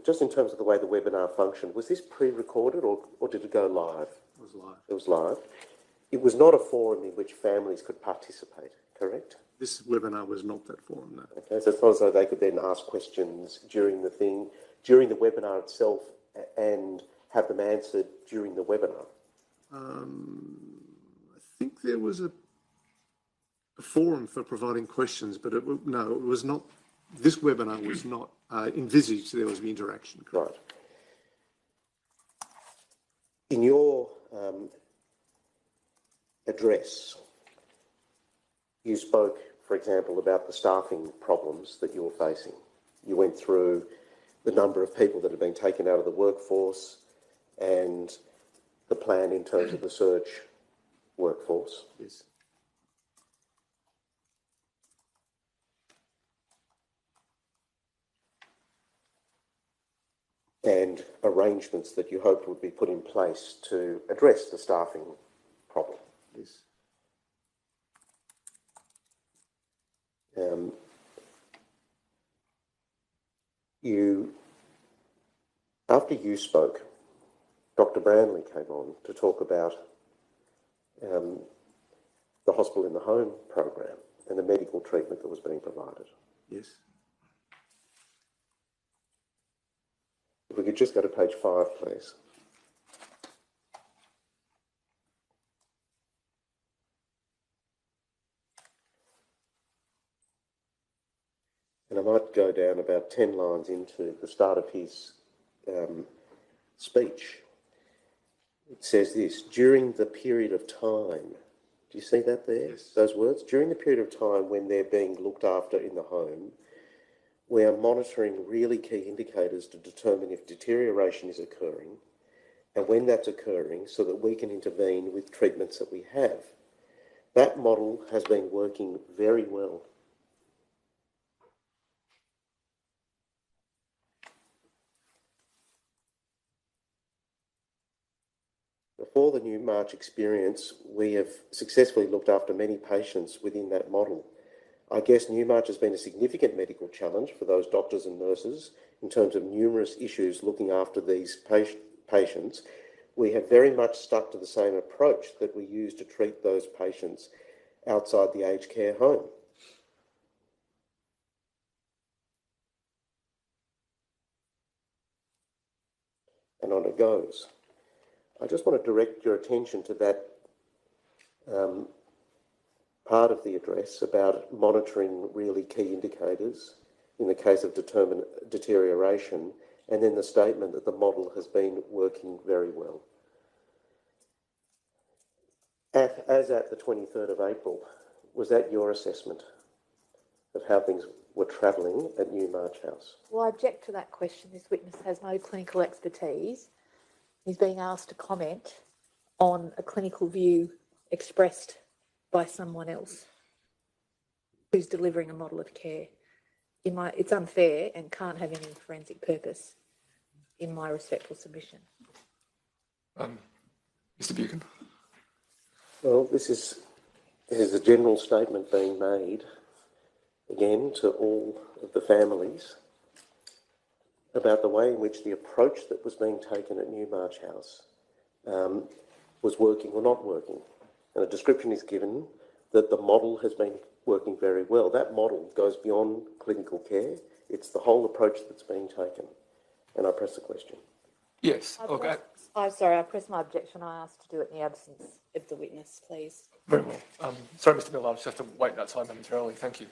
Speaker 2: Just in terms of the way the webinar functioned, was this pre-recorded or did it go live?
Speaker 3: It was live.
Speaker 2: It was live. It was not a forum in which families could participate, correct?
Speaker 3: This webinar was not that forum, no.
Speaker 2: Okay, so it's not as though they could then ask questions during the webinar itself and have them answered during the webinar.
Speaker 3: I think there was a forum for providing questions, but it was not. This webinar was not envisaged. There was the interaction.
Speaker 2: Right. In your address, you spoke, for example, about the staffing problems that you were facing. You went through the number of people that have been taken out of the workforce and the plan in terms of the surge workforce.
Speaker 3: Yes.
Speaker 2: And arrangements that you hoped would be put in place to address the staffing problem.
Speaker 3: Yes.
Speaker 2: After you spoke, Dr. Branley came on to talk about the hospital in the home program and the medical treatment that was being provided.
Speaker 3: Yes.
Speaker 2: If we could just go to page 5, please. And I might go down about 10 lines into the start of his speech. It says this: during the period of time, do you see that there?
Speaker 3: Yes.
Speaker 2: Those words? During the period of time when they're being looked after in the home, we are monitoring really key indicators to determine if deterioration is occurring and when that's occurring so that we can intervene with treatments that we have. That model has been working very well. Before the Newmarch experience, we have successfully looked after many patients within that model. I guess Newmarch has been a significant medical challenge for those doctors and nurses in terms of numerous issues looking after these patients. We have very much stuck to the same approach that we use to treat those patients outside the aged care home. And on it goes. I just want to direct your attention to that part of the address about monitoring really key indicators in the case of deterioration, and then the statement that the model has been working very well. As at the 23rd of April, was that your assessment of how things were travelling at Newmarch House?
Speaker 1: Well, I object to that question. This witness has no clinical expertise. He's being asked to comment on a clinical view expressed by someone else who's delivering a model of care. It's unfair and can't have any forensic purpose, in my respectful submission.
Speaker 4: Mr. Buchan.
Speaker 2: Well, this is a general statement being made, again, to all of the families about the way in which the approach that was being taken at Newmarch House was working or not working. And a description is given that the model has been working very well. That model goes beyond clinical care. It's the whole approach that's being taken. And I press the question.
Speaker 4: Yes. Okay.
Speaker 1: I'm sorry, I press my objection. I asked to do it in the absence of the witness, please.
Speaker 4: Very well. Sorry, Mr. Miller, I'll just have to wait outside momentarily. Thank you.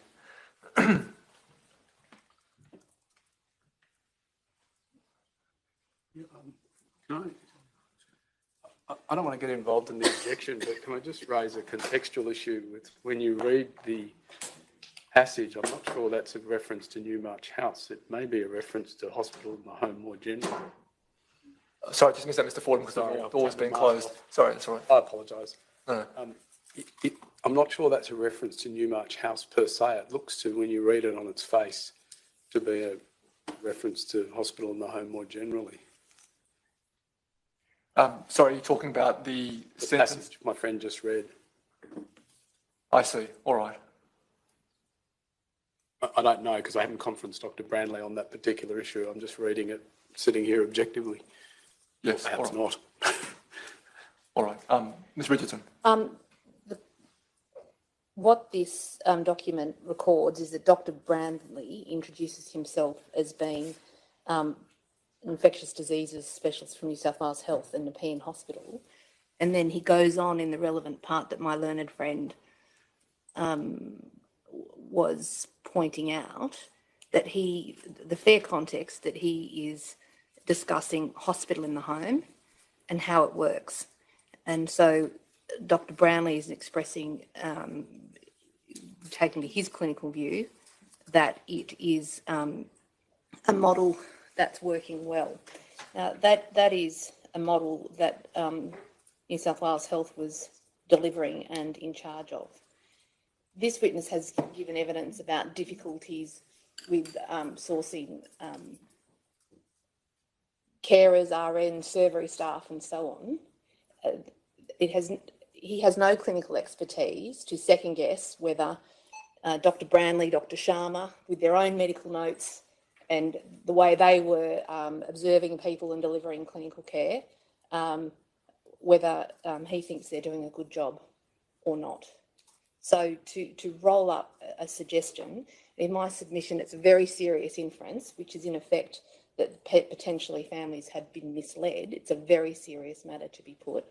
Speaker 5: I don't want to get involved in the objection, but can I just raise a contextual issue with when you read the passage? I'm not sure that's a reference to Newmarch House. It may be a reference to hospital and the home more generally.
Speaker 4: Sorry, just missed that, Mr. Fordham, because the door's been closed. Sorry, that's all right.
Speaker 5: I apologise.
Speaker 4: No.
Speaker 5: I'm not sure that's a reference to Newmarch House per se. It looks to, when you read it on its face, to be a reference to hospital and the home more generally.
Speaker 4: Sorry, you're talking about the sentence?
Speaker 5: Passage my friend just read.
Speaker 4: I see. All right.
Speaker 5: I don't know because I haven't conferenced Dr. Branley on that particular issue. I'm just reading it, sitting here objectively.
Speaker 4: Yes,
Speaker 5: Perhaps
Speaker 4: all right.
Speaker 5: not.
Speaker 4: All right. Ms. Richardson.
Speaker 1: what this document records is that Dr. Brandley introduces himself as being an infectious diseases specialist from New South Wales Health and Nepean Hospital. And then he goes on in the relevant part that my learned friend was pointing out, that the fair context that he is discussing hospital in the home and how it works. And so Dr. Brownlee is expressing, taking to his clinical view, that it is a model that's working well. That is a model that New South Wales Health was delivering and in charge of. This witness has given evidence about difficulties with sourcing carers, RN, servery staff and so on. He has no clinical expertise to second guess whether Dr. Brandley, Dr. Sharma, with their own medical notes and the way they were observing people and delivering clinical care, whether he thinks they're doing a good job or not. So to roll up a suggestion, in my submission, it's a very serious inference, which is in effect that potentially families had been misled. It's a very serious matter to be put.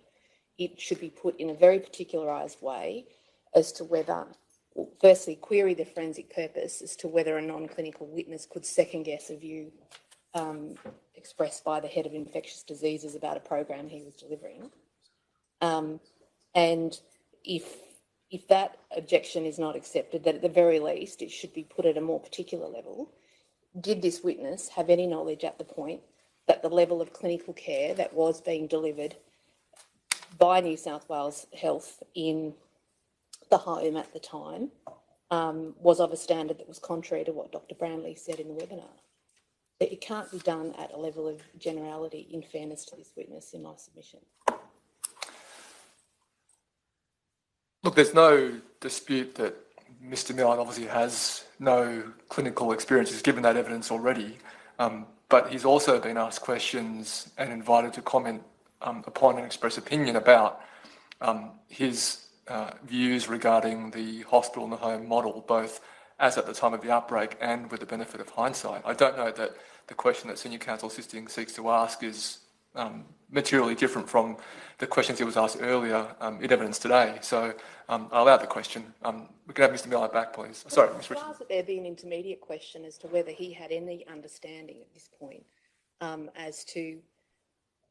Speaker 1: It should be put in a very particularised way as to whether, firstly, query the forensic purpose as to whether a non-clinical witness could second guess a view expressed by the head of infectious diseases about a program he was delivering. And if that objection is not accepted, that at the very least it should be put at a more particular level. Did this witness have any knowledge at the point that the level of clinical care that was being delivered by New South Wales Health in the home at the time was of a standard that was contrary to what Dr. Brownlee said in the webinar? It can't be done at a level of generality in fairness to this witness in my submission.
Speaker 4: Look, there's no dispute that Mr. Millard obviously has no clinical experience. He's given that evidence already, but he's also been asked questions and invited to comment upon and express opinion about his views regarding the hospital and the home model, both as at the time of the outbreak and with the benefit of hindsight. I don't know that the question that Senior Counsel Assisting seeks to ask is materially different from the questions he was asked earlier in evidence today. So I'll allow the question. We can have Mr. Miller back, please. Sorry, Ms. Richardson.
Speaker 1: That there be an intermediate question as to whether he had any understanding at this point as to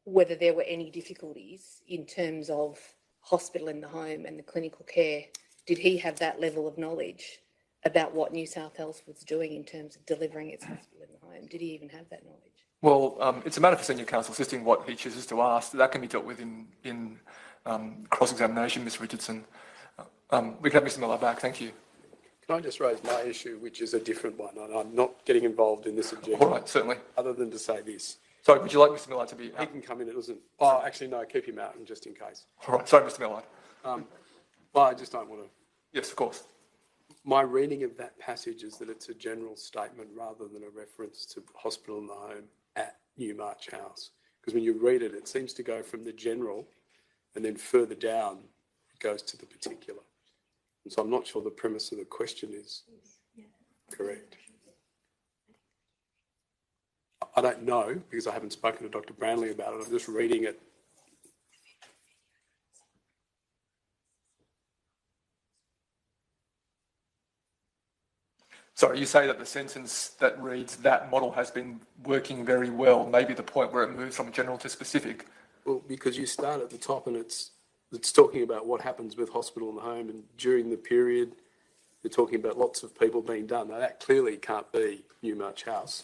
Speaker 1: whether there were any difficulties in terms of hospital in the home and the clinical care. Did he have that level of knowledge about what New South Wales was doing in terms of delivering its hospital in the home? Did he even have that knowledge?
Speaker 4: Well, it's a matter for Senior Counsel Assisting what he chooses to ask. That can be dealt with in cross-examination, Ms. Richardson. We can have Mr. Miller back. Thank you.
Speaker 5: Can I just raise my issue, which is a different one, and I'm not getting involved in this objection.
Speaker 4: All right, certainly.
Speaker 5: Other than to say this.
Speaker 4: Sorry, would you like Mr. Miller to be...
Speaker 5: He can come in, it doesn't... Oh, actually, no, keep him out, just in case.
Speaker 4: All right, sorry, Mr. Miller.
Speaker 5: Well, I just don't want to...
Speaker 4: Yes, of course.
Speaker 5: My reading of that passage is that it's a general statement rather than a reference to hospital in the home at Newmarch House. Because when you read it, it seems to go from the general and then further down, it goes to the particular. And so I'm not sure the premise of the question is correct. I don't know, because I haven't spoken to Dr. Brownlee about it. I'm just reading it.
Speaker 4: Sorry, you say that the sentence that reads that model has been working very well, maybe the point where it moves from general to specific.
Speaker 5: Well, because you start at the top and it's talking about what happens with hospital and the home, and during the period, they're talking about lots of people being done. Now, that clearly can't be Newmarch House.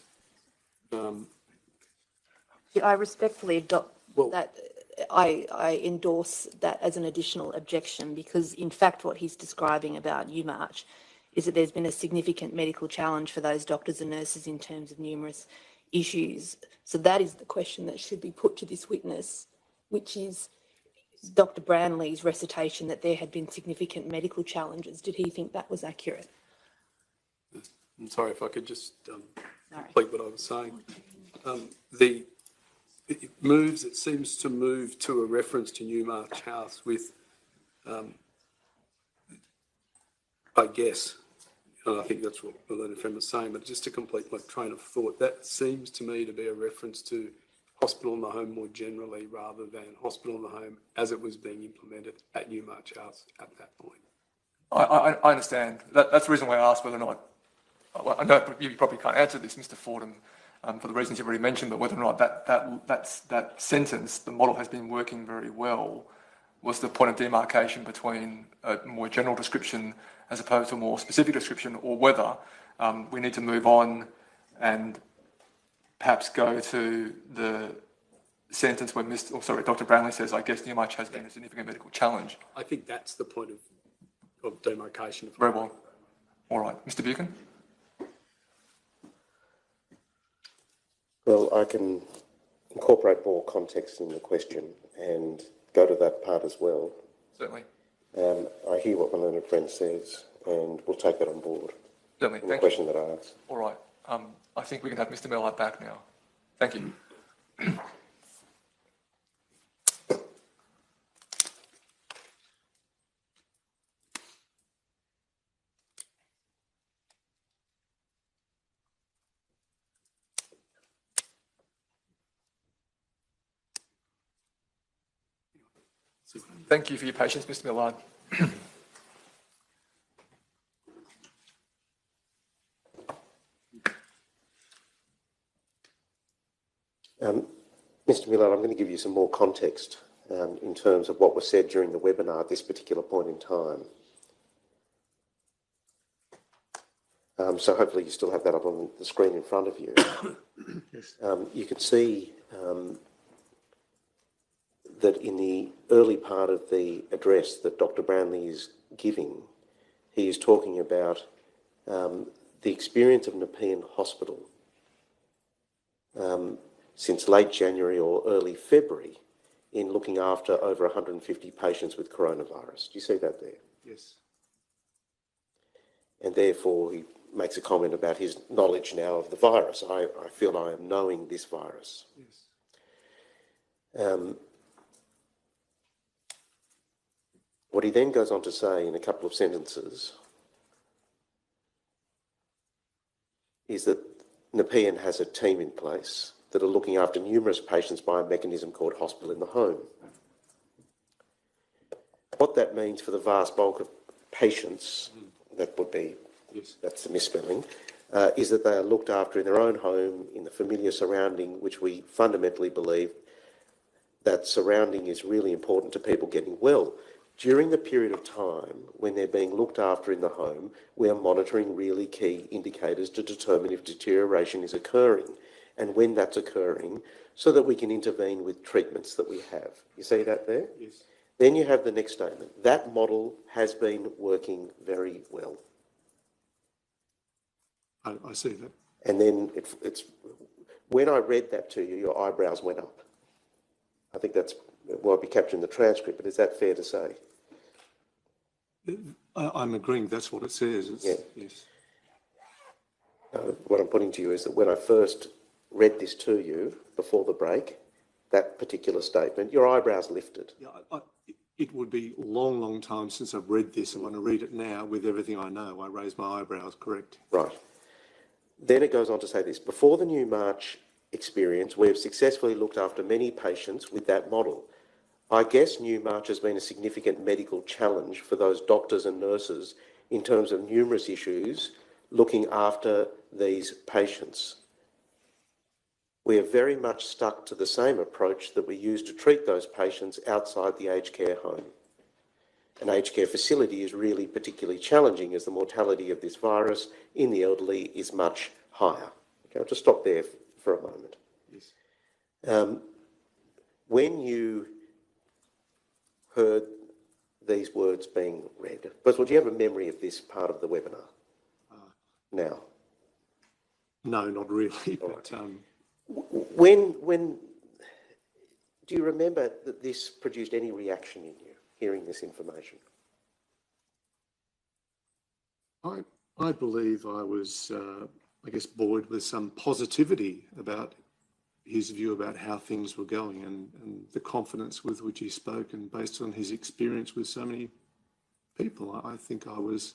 Speaker 1: I respectfully adopt that. I endorse that as an additional objection, because in fact what he's describing about Newmarch is that there's been a significant medical challenge for those doctors and nurses in terms of numerous issues. So that is the question that should be put to this witness, which is Dr. Brownlee's recitation that there had been significant medical challenges. Did he think that was accurate?
Speaker 5: I'm sorry, if I could just complete what I was saying. It seems to move to a reference to Newmarch House with I guess, and I think that's what the learned friend was saying, but just to complete my train of thought, that seems to me to be a reference to hospital in the home more generally rather than hospital in the home as it was being implemented at Newmarch House at that point.
Speaker 4: I understand. That's the reason why I asked whether or not, well, I know you probably can't answer this, Mr. Fordham, for the reasons you've already mentioned, but whether or not that sentence, the model has been working very well, was the point of demarcation between a more general description as opposed to a more specific description, or whether we need to move on and perhaps go to the sentence where Dr. Brownlee says, I guess Newmarch has been a significant medical challenge.
Speaker 5: I think that's the point of demarcation.
Speaker 4: Very well. All right. Mr. Buchan?
Speaker 2: Well, I can incorporate more context in the question and go to that part as well.
Speaker 4: Certainly.
Speaker 2: I hear what my learned friend says, and we'll take that on board.
Speaker 4: Certainly.
Speaker 2: The question that I asked.
Speaker 4: All right. I think we can have Mr. Millard back now. Thank you. Thank you for your patience, Mr. Millard.
Speaker 2: Mr. Millard, I'm going to give you some more context in terms of what was said during the webinar at this particular point in time. So hopefully you still have that up on the screen in front of you.
Speaker 3: Yes.
Speaker 2: You can see that in the early part of the address that Dr. Brownlee is giving, he is talking about the experience of Nepean Hospital since late January or early February in looking after over 150 patients with coronavirus. Do you see that there?
Speaker 3: Yes.
Speaker 2: And therefore he makes a comment about his knowledge now of the virus. I feel I am knowing this virus.
Speaker 3: Yes.
Speaker 2: What he then goes on to say in a couple of sentences is that Nepean has a team in place that are looking after numerous patients by a mechanism called hospital in the home. What that means for the vast bulk of patients, that would be,
Speaker 3: Yes.
Speaker 2: that's the misspelling, is that they are looked after in their own home, in the familiar surrounding, which we fundamentally believe that surrounding is really important to people getting well. During the period of time when they're being looked after in the home, we are monitoring really key indicators to determine if deterioration is occurring and when that's occurring, so that we can intervene with treatments that we have. You see that there?
Speaker 3: Yes.
Speaker 2: Then you have the next statement. That model has been working very well.
Speaker 3: I see that.
Speaker 2: And then it's when I read that to you, your eyebrows went up. I think that's won't be captured in the transcript, but is that fair to say?
Speaker 3: I'm agreeing that's what it says.
Speaker 2: Yeah.
Speaker 3: Yes.
Speaker 2: What I'm putting to you is that when I first read this to you before the break, that particular statement, your eyebrows lifted.
Speaker 3: Yeah, it would be a long, long time since I've read this, and when I read it now, with everything I know, I raise my eyebrows, correct?
Speaker 2: Right. Then it goes on to say this. Before the Newmarch experience, we have successfully looked after many patients with that model. I guess Newmarch has been a significant medical challenge for those doctors and nurses in terms of numerous issues looking after these patients. We are very much stuck to the same approach that we use to treat those patients outside the aged care home. An aged care facility is really particularly challenging as the mortality of this virus in the elderly is much higher. Okay, I'll just stop there for a moment.
Speaker 3: Yes.
Speaker 2: When you heard these words being read, first of all, do you have a memory of this part of the webinar now?
Speaker 3: No, not really, but
Speaker 2: When do you remember that this produced any reaction in you, hearing this information?
Speaker 3: I believe I was, I guess, buoyed with some positivity about his view about how things were going and the confidence with which he spoke, and based on his experience with so many people, I think I was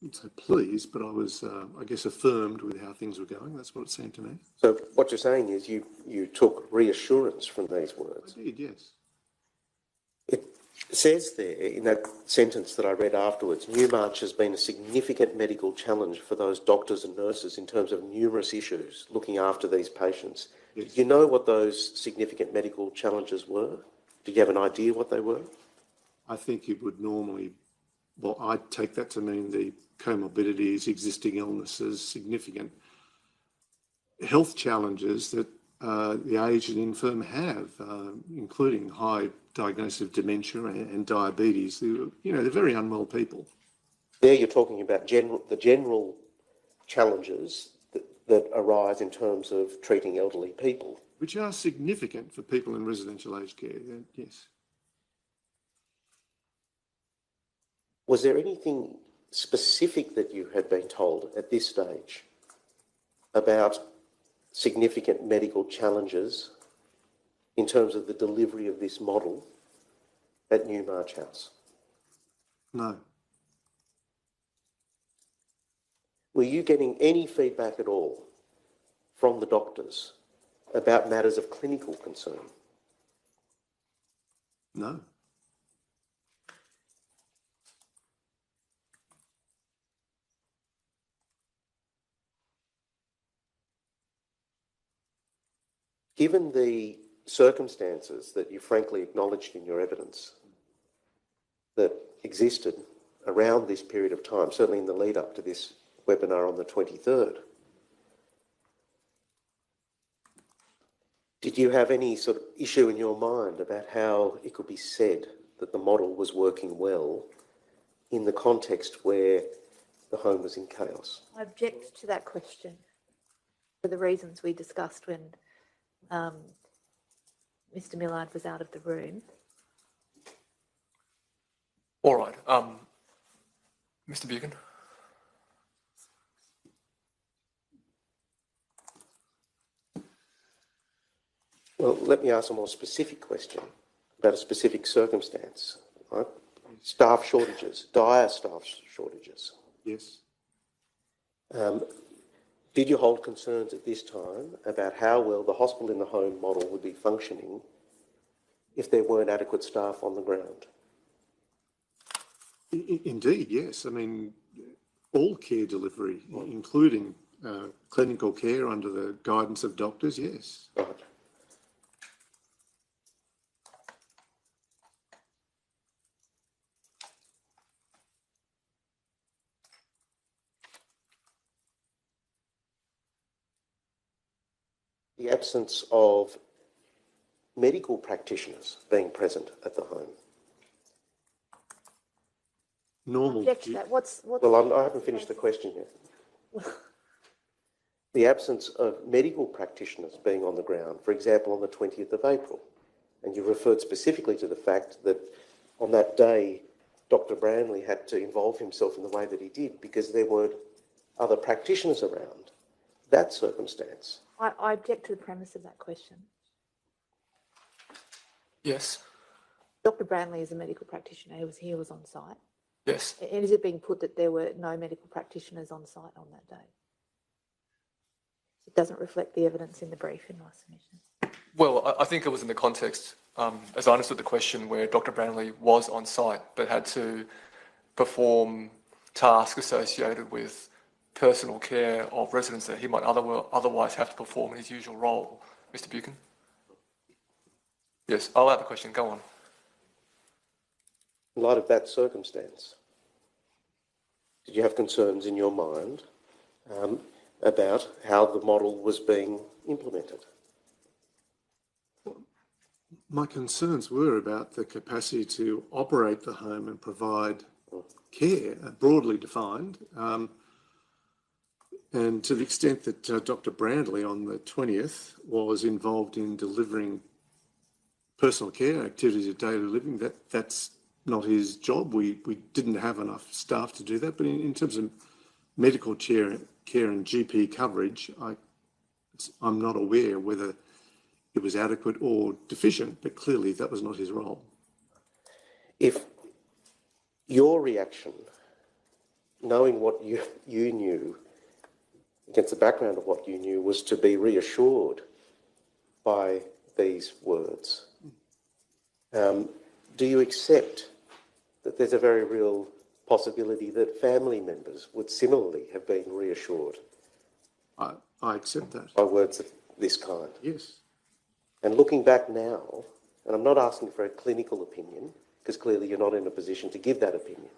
Speaker 3: wouldn't say pleased, but I was, I guess, affirmed with how things were going. That's what it seemed to me.
Speaker 2: So what you're saying is you took reassurance from these words.
Speaker 3: I did, yes.
Speaker 2: It says there in that sentence that I read afterwards, Newmarch has been a significant medical challenge for those doctors and nurses in terms of numerous issues looking after these patients.
Speaker 3: Yes.
Speaker 2: Do you know what those significant medical challenges were? Do you have an idea what they were?
Speaker 3: I think it would normally, well, I'd take that to mean the comorbidities, existing illnesses, significant health challenges that the aged and infirm have, including high diagnosis of dementia and diabetes. They're very unwell people.
Speaker 2: There you're talking about the general challenges that arise in terms of treating elderly people.
Speaker 3: Which are significant for people in residential aged care, yes.
Speaker 2: Was there anything specific that you had been told at this stage about significant medical challenges in terms of the delivery of this model at Newmarch House?
Speaker 3: No.
Speaker 2: Were you getting any feedback at all from the doctors about matters of clinical concern?
Speaker 3: No.
Speaker 2: Given the circumstances that you frankly acknowledged in your evidence that existed around this period of time, certainly in the lead up to this webinar on the 23rd, did you have any sort of issue in your mind about how it could be said that the model was working well in the context where the home was in chaos?
Speaker 1: I object to that question for the reasons we discussed when Mr. Millard was out of the room.
Speaker 4: All right. Mr. Buchan.
Speaker 2: Well, let me ask a more specific question about a specific circumstance. Right? Staff shortages, dire staff shortages.
Speaker 3: Yes.
Speaker 2: Did you hold concerns at this time about how well the hospital in the home model would be functioning if there weren't adequate staff on the ground?
Speaker 3: Indeed, yes. I mean, all care delivery, including clinical care under the guidance of doctors, yes.
Speaker 2: Right. The absence of medical practitioners being present at the home.
Speaker 3: Normal.
Speaker 1: Object to that.
Speaker 2: Well, I haven't finished the question yet. The absence of medical practitioners being on the ground, for example, on the 20th of April. And you referred specifically to the fact that on that day, Dr. Branley had to involve himself in the way that he did because there weren't other practitioners around. That circumstance.
Speaker 1: I object to the premise of that question.
Speaker 4: Yes.
Speaker 1: Dr. Branley is a medical practitioner. He was on site.
Speaker 4: Yes.
Speaker 1: And is it being put that there were no medical practitioners on site on that day? It doesn't reflect the evidence in the brief, in my submission.
Speaker 4: Well, I think it was in the context, as I understood the question, where Dr. Branley was on site but had to perform tasks associated with personal care of residents that he might otherwise have to perform in his usual role. Mr. Buchan? Yes, I'll allow the question. Go on.
Speaker 2: In light of that circumstance, did you have concerns in your mind about how the model was being implemented?
Speaker 3: My concerns were about the capacity to operate the home and provide care, broadly defined, and to the extent that Dr. Branley on the 20th was involved in delivering personal care activities of daily living, that's not his job. We didn't have enough staff to do that. But in terms of medical care and GP coverage, I'm not aware whether it was adequate or deficient, but clearly that was not his role.
Speaker 2: If Your reaction, knowing what you knew, against the background of what you knew, was to be reassured by these words. Do you accept that there's a very real possibility that family members would similarly have been reassured
Speaker 3: I accept that.
Speaker 2: by words of this kind?
Speaker 3: Yes.
Speaker 2: And looking back now, and I'm not asking for a clinical opinion, because clearly you're not in a position to give that opinion,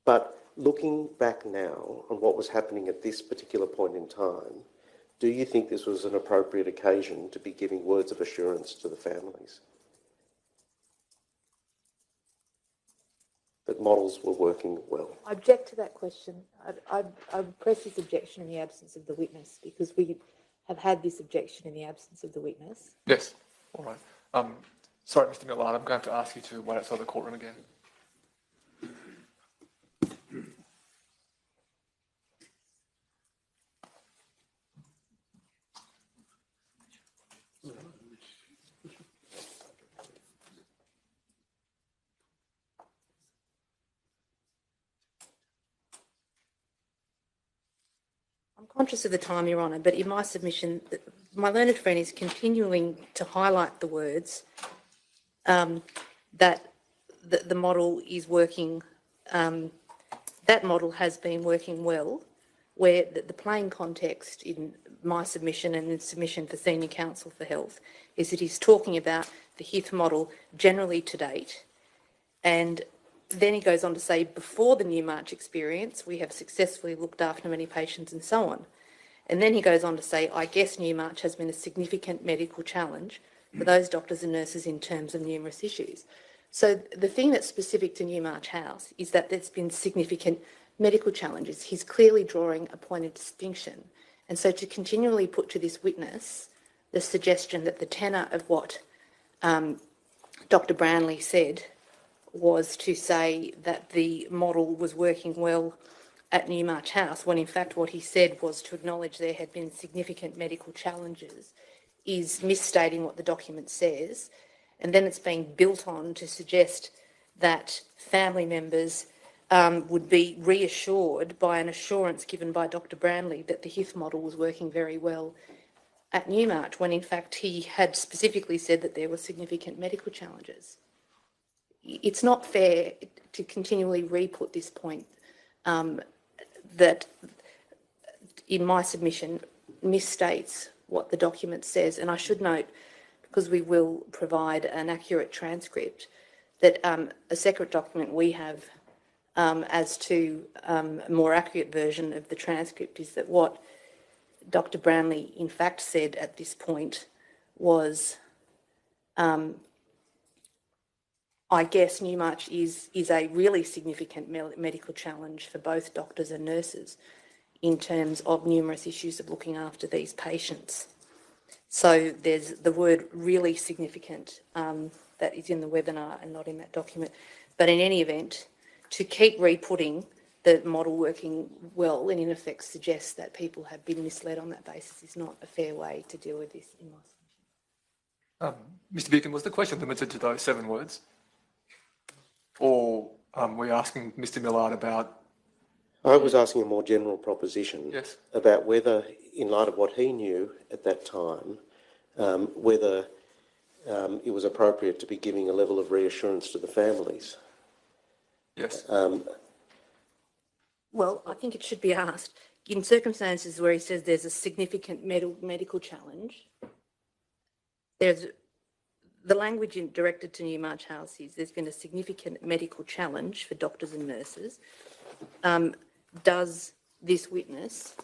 Speaker 2: but looking back now on what was happening at this particular point in time, do you think this was an appropriate occasion to be giving words of assurance to the families that models were working well?
Speaker 1: I object to that question. I would press this objection in the absence of the witness, because we have had this objection in the absence of the witness.
Speaker 4: Yes. All right. Sorry, Mr. Millard, I'm going to ask you to wait outside the courtroom again.
Speaker 1: I'm conscious of the time, Your Honour, but in my submission, my learned friend is continuing to highlight the words that the model is working, that model has been working well, where the plain context in my submission and in submission for Senior Counsel for Health is that he's talking about the HIF model generally to date, and then he goes on to say, before the Newmarch experience, we have successfully looked after many patients and so on. And then he goes on to say, I guess Newmarch has been a significant medical challenge for those doctors and nurses in terms of numerous issues. So the thing that's specific to Newmarch House is that there's been significant medical challenges. He's clearly drawing a point of distinction. And so to continually put to this witness the suggestion that the tenor of what Dr. Brownlee said was to say that the model was working well at Newmarch House, when in fact what he said was to acknowledge there had been significant medical challenges, is misstating what the document says. And then it's being built on to suggest that family members would be reassured by an assurance given by Dr. Brownlee that the HIF model was working very well at Newmarch, when in fact he had specifically said that there were significant medical challenges. It's not fair to continually re-put this point that, in my submission, misstates what the document says. And I should note, because we will provide an accurate transcript, that a separate document we have as to a more accurate version of the transcript is that what Dr. Brownlee in fact said at this point was, I guess Newmarch is a really significant medical challenge for both doctors and nurses in terms of numerous issues of looking after these patients. So there's the word really significant that is in the webinar and not in that document. But in any event, to keep re-putting the model working well and in effect suggests that people have been misled on that basis is not a fair way to deal with this in my submission.
Speaker 4: Mr. Beacon, was the question limited to those 7 words? Or we're asking Mr. Millard about...
Speaker 2: I was asking a more general proposition.
Speaker 4: Yes.
Speaker 2: About whether, in light of what he knew at that time, whether it was appropriate to be giving a level of reassurance to the families.
Speaker 4: Yes.
Speaker 1: Well, I think it should be asked, in circumstances where he says there's a significant medical challenge, there's the language directed to Newmarch House is there's been a significant medical challenge for doctors and nurses. Does this witness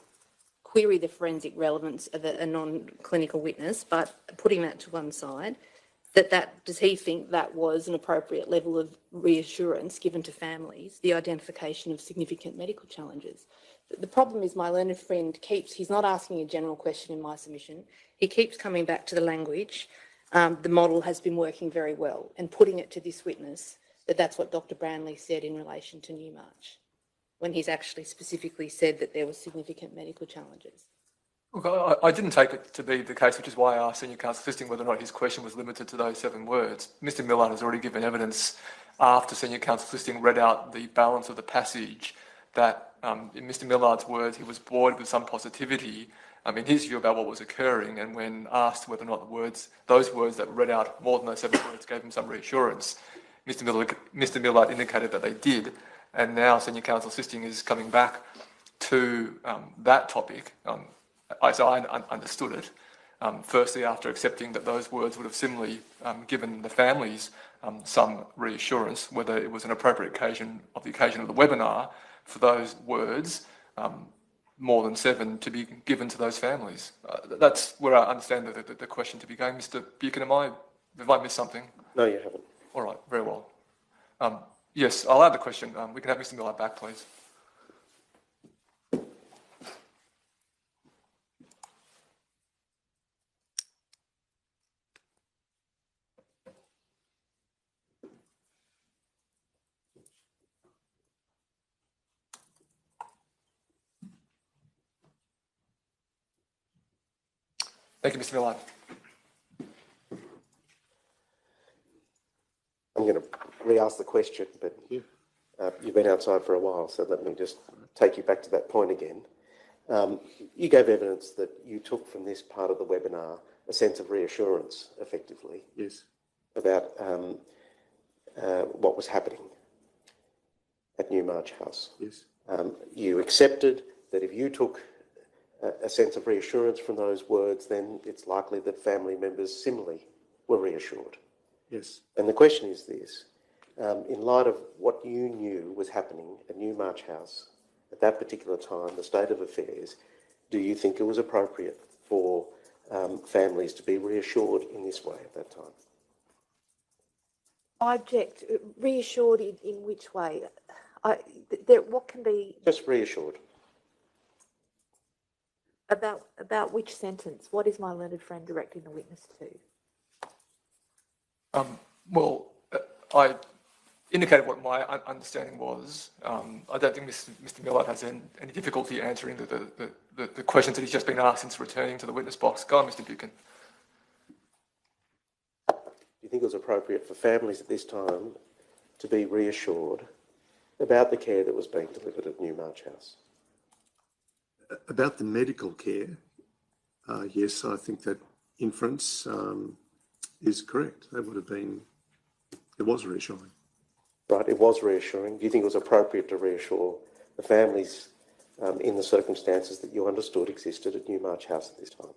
Speaker 1: query the forensic relevance of a non-clinical witness, but putting that to one side, does he think that was an appropriate level of reassurance given to families, the identification of significant medical challenges? The problem is my learned friend he's not asking a general question in my submission, he keeps coming back to the language, the model has been working very well, and putting it to this witness that that's what Dr. Brownlee said in relation to Newmarch, when he's actually specifically said that there were significant medical challenges.
Speaker 4: Look, I didn't take it to be the case, which is why I asked Senior Counsel Fisting whether or not his question was limited to those 7 words. Mr Millard has already given evidence after Senior Counsel Fisting read out the balance of the passage that, in Mr Millard's words, he was bored with some positivity in his view about what was occurring, and when asked whether or not those words that read out more than those 7 words gave him some reassurance, Mr Millard indicated that they did, and now Senior Counsel Fisting is coming back to that topic. So I understood it, firstly after accepting that those words would have similarly given the families some reassurance, whether it was an appropriate occasion of the webinar for those words, more than 7, to be given to those families. That's where I understand the question to be going. Mr Buchan, have I missed something?
Speaker 2: No, you haven't.
Speaker 4: All right, very well. Yes, I'll add the question. We can have Mr Millard back, please. Thank you, Mr Millard.
Speaker 2: I'm going to re-ask the question, but you've been outside for a while, so let me just take you back to that point again. You gave evidence that you took from this part of the webinar a sense of reassurance, effectively.
Speaker 3: Yes.
Speaker 2: About what was happening at Newmarch House.
Speaker 3: Yes.
Speaker 2: You accepted that if you took a sense of reassurance from those words, then it's likely that family members similarly were reassured.
Speaker 3: Yes.
Speaker 2: And the question is this, in light of what you knew was happening at Newmarch House at that particular time, the state of affairs, do you think it was appropriate for families to be reassured in this way at that time?
Speaker 1: I object. Reassured in which way? What can be...
Speaker 2: Just reassured.
Speaker 1: About which sentence? What is my learned friend directing the witness to?
Speaker 4: Well, I indicated what my understanding was. I don't think Mr Millard has any difficulty answering the questions that he's just been asked since returning to the witness box. Go on, Mr Buchan.
Speaker 2: Do you think it was appropriate for families at this time to be reassured about the care that was being delivered at Newmarch House?
Speaker 3: About the medical care, yes, I think that inference is correct. That would have been, it was reassuring.
Speaker 2: Right, it was reassuring. Do you think it was appropriate to reassure the families in the circumstances that you understood existed at Newmarch House at this time?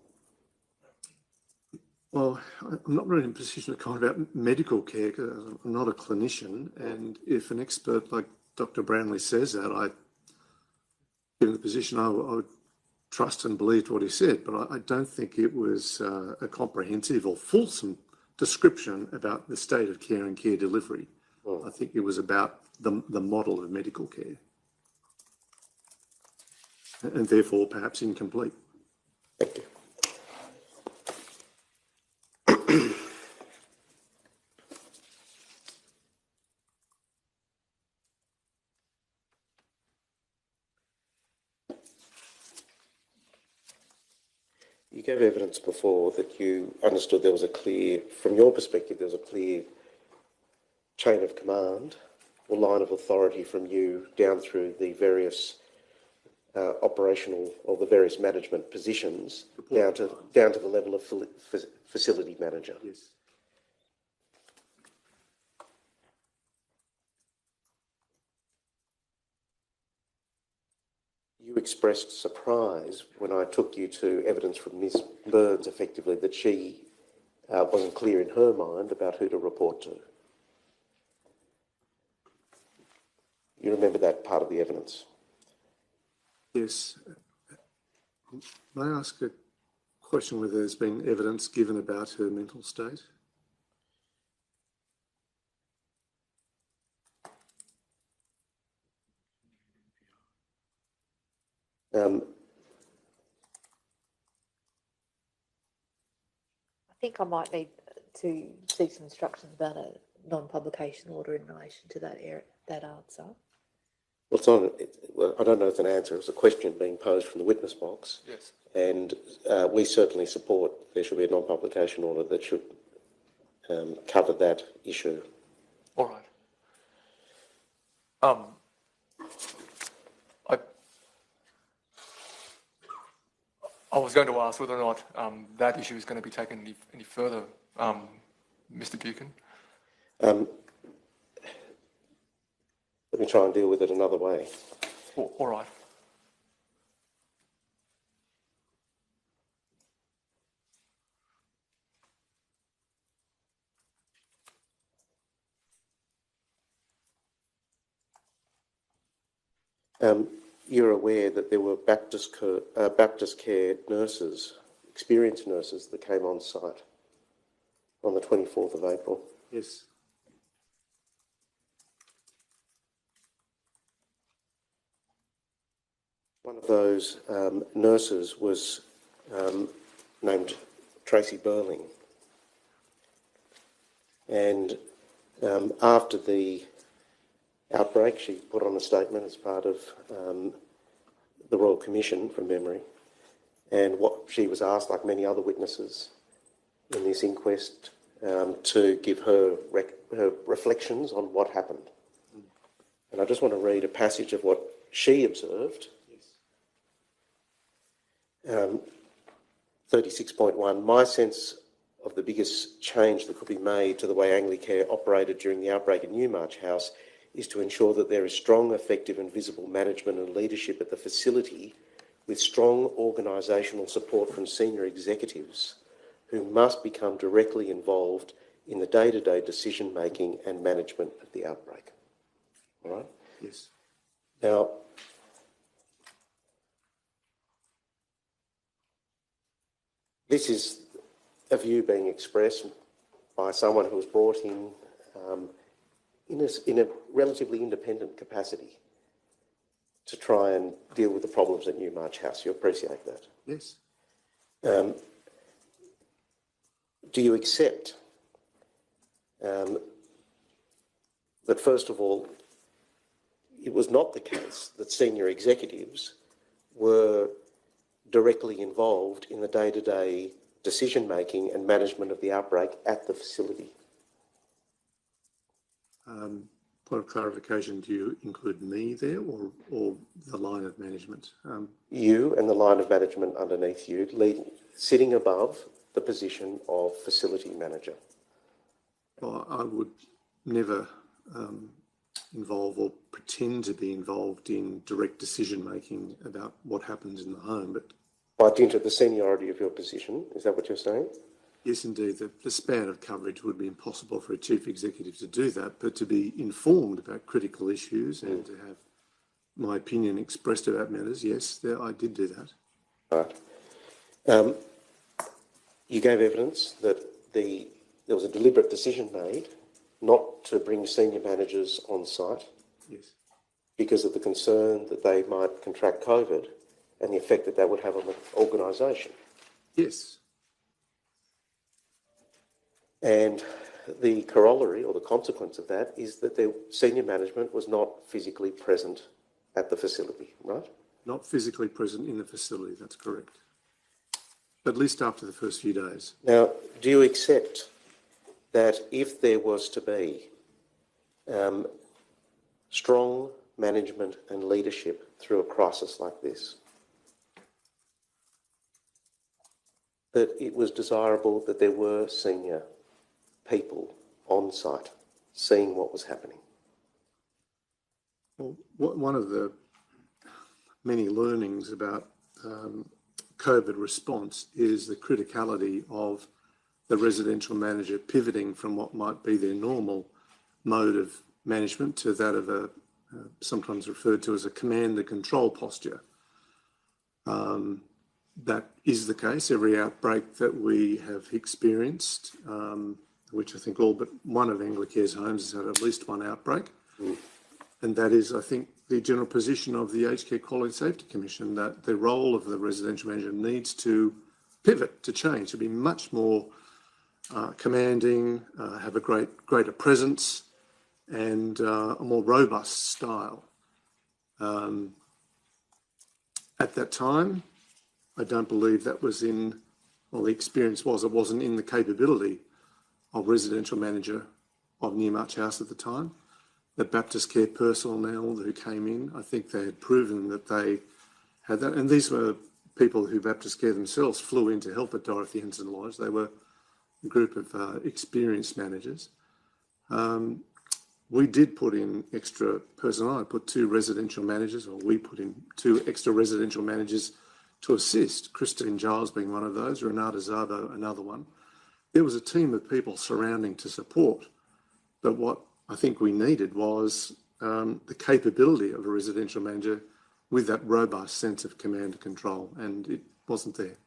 Speaker 3: Well, I'm not really in a position to comment about medical care because I'm not a clinician, and if an expert like Dr. Brownlee says that, in the position I would trust and believe what he said, but I don't think it was a comprehensive or fulsome description about the state of care and care delivery. I think it was about the model of medical care, and therefore perhaps incomplete.
Speaker 2: Thank you. You gave evidence before that you understood there was a clear, from your perspective, there was a clear chain of command or line of authority from you down through the various operational or the various management positions down to the level of facility manager.
Speaker 3: Yes.
Speaker 2: You expressed surprise when I took you to evidence from Ms. Burns, effectively, that she wasn't clear in her mind about who to report to. You remember that part of the evidence?
Speaker 3: Yes. May I ask a question whether there's been evidence given about her mental state?
Speaker 1: I think I might need to seek some instructions about a non-publication order in relation to that answer.
Speaker 2: Well, it's not, well, I don't know if it's an answer, it's a question being posed from the witness box.
Speaker 4: Yes.
Speaker 2: And we certainly support there should be a non-publication order that should cover that issue.
Speaker 4: All right. I was going to ask whether or not that issue is going to be taken any further, Mr. Buchan.
Speaker 2: Let me try and deal with it another way.
Speaker 4: All right.
Speaker 2: You're aware that there were Baptist care nurses, experienced nurses, that came on site on the 24th of April.
Speaker 3: Yes.
Speaker 2: One of those nurses was named Tracy Burling. And after the outbreak, she put on a statement as part of the Royal Commission, from memory. And what she was asked, like many other witnesses in this inquest, to give her reflections on what happened. And I just want to read a passage of what she observed. 36.1, my sense of the biggest change that could be made to the way Anglicare operated during the outbreak at Newmarch House is to ensure that there is strong, effective and visible management and leadership at the facility, with strong organisational support from senior executives who must become directly involved in the day-to-day decision-making and management of the outbreak. All right?
Speaker 3: Yes.
Speaker 2: Now, this is a view being expressed by someone who was brought in a relatively independent capacity to try and deal with the problems at Newmarch House. You appreciate that?
Speaker 3: Yes.
Speaker 2: Do you accept that, first of all, it was not the case that senior executives were directly involved in the day-to-day decision-making and management of the outbreak at the facility?
Speaker 3: Point of clarification, do you include me there or the line of management?
Speaker 2: You and the line of management underneath you, sitting above the position of facility manager.
Speaker 3: Well, I would never involve or pretend to be involved in direct decision-making about what happens in the home, but
Speaker 2: By dint of the seniority of your position, is that what you're saying?
Speaker 3: yes, indeed, the span of coverage would be impossible for a chief executive to do that, but to be informed about critical issues and to have my opinion expressed about matters, yes, I did do that.
Speaker 2: Right. You gave evidence that there was a deliberate decision made not to bring senior managers on site.
Speaker 3: Yes.
Speaker 2: Because of the concern that they might contract COVID and the effect that that would have on the organisation.
Speaker 3: Yes.
Speaker 2: And the corollary or the consequence of that is that the senior management was not physically present at the facility, right?
Speaker 3: Not physically present in the facility, that's correct. At least after the first few days.
Speaker 2: Now, do you accept that if there was to be strong management and leadership through a crisis like this, that it was desirable that there were senior people on site seeing what was happening?
Speaker 3: Well, one of the many learnings about COVID response is the criticality of the residential manager pivoting from what might be their normal mode of management to that of a sometimes referred to as a command and control posture. That is the case. Every outbreak that we have experienced, which I think all but one of Anglicare's homes has had at least one outbreak. And that is, I think, the general position of the Aged Care Quality and Safety Commission, that the role of the residential manager needs to pivot, to change, to be much more commanding, have a greater presence and a more robust style. At that time, I don't believe that was in, well, the experience was it wasn't in the capability of residential manager of Newmarch House at the time. The Baptist Care personnel who came in, I think they had proven that they had that. And these were people who Baptist Care themselves flew in to help at Dorothy Henson Lodge. They were a group of experienced managers. We did put in extra personnel. I put 2 residential managers, or we put in 2 extra residential managers to assist, Christine Giles being one of those, Renata Zabo another one. There was a team of people surrounding to support, but what I think we needed was the capability of a residential manager with that robust sense of command and control, and it wasn't there.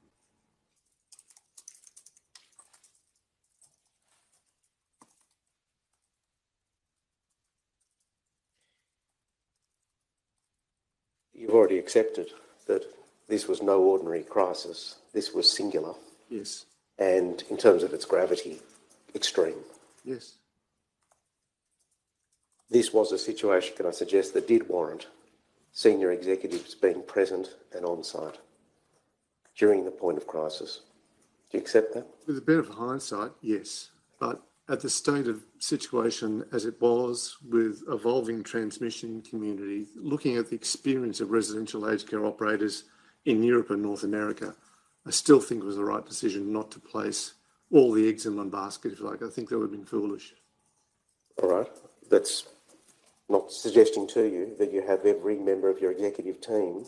Speaker 2: You've already accepted that this was no ordinary crisis. This was singular.
Speaker 3: Yes.
Speaker 2: And in terms of its gravity, extreme.
Speaker 3: Yes.
Speaker 2: This was a situation, can I suggest, that did warrant senior executives being present and on site during the point of crisis. Do you accept that?
Speaker 3: With a bit of hindsight, yes. But at the state of situation as it was, with evolving transmission community, looking at the experience of residential aged care operators in Europe and North America, I still think it was the right decision not to place all the eggs in one basket, if you like. I think that would have been foolish.
Speaker 2: All right. That's not suggesting to you that you have every member of your executive team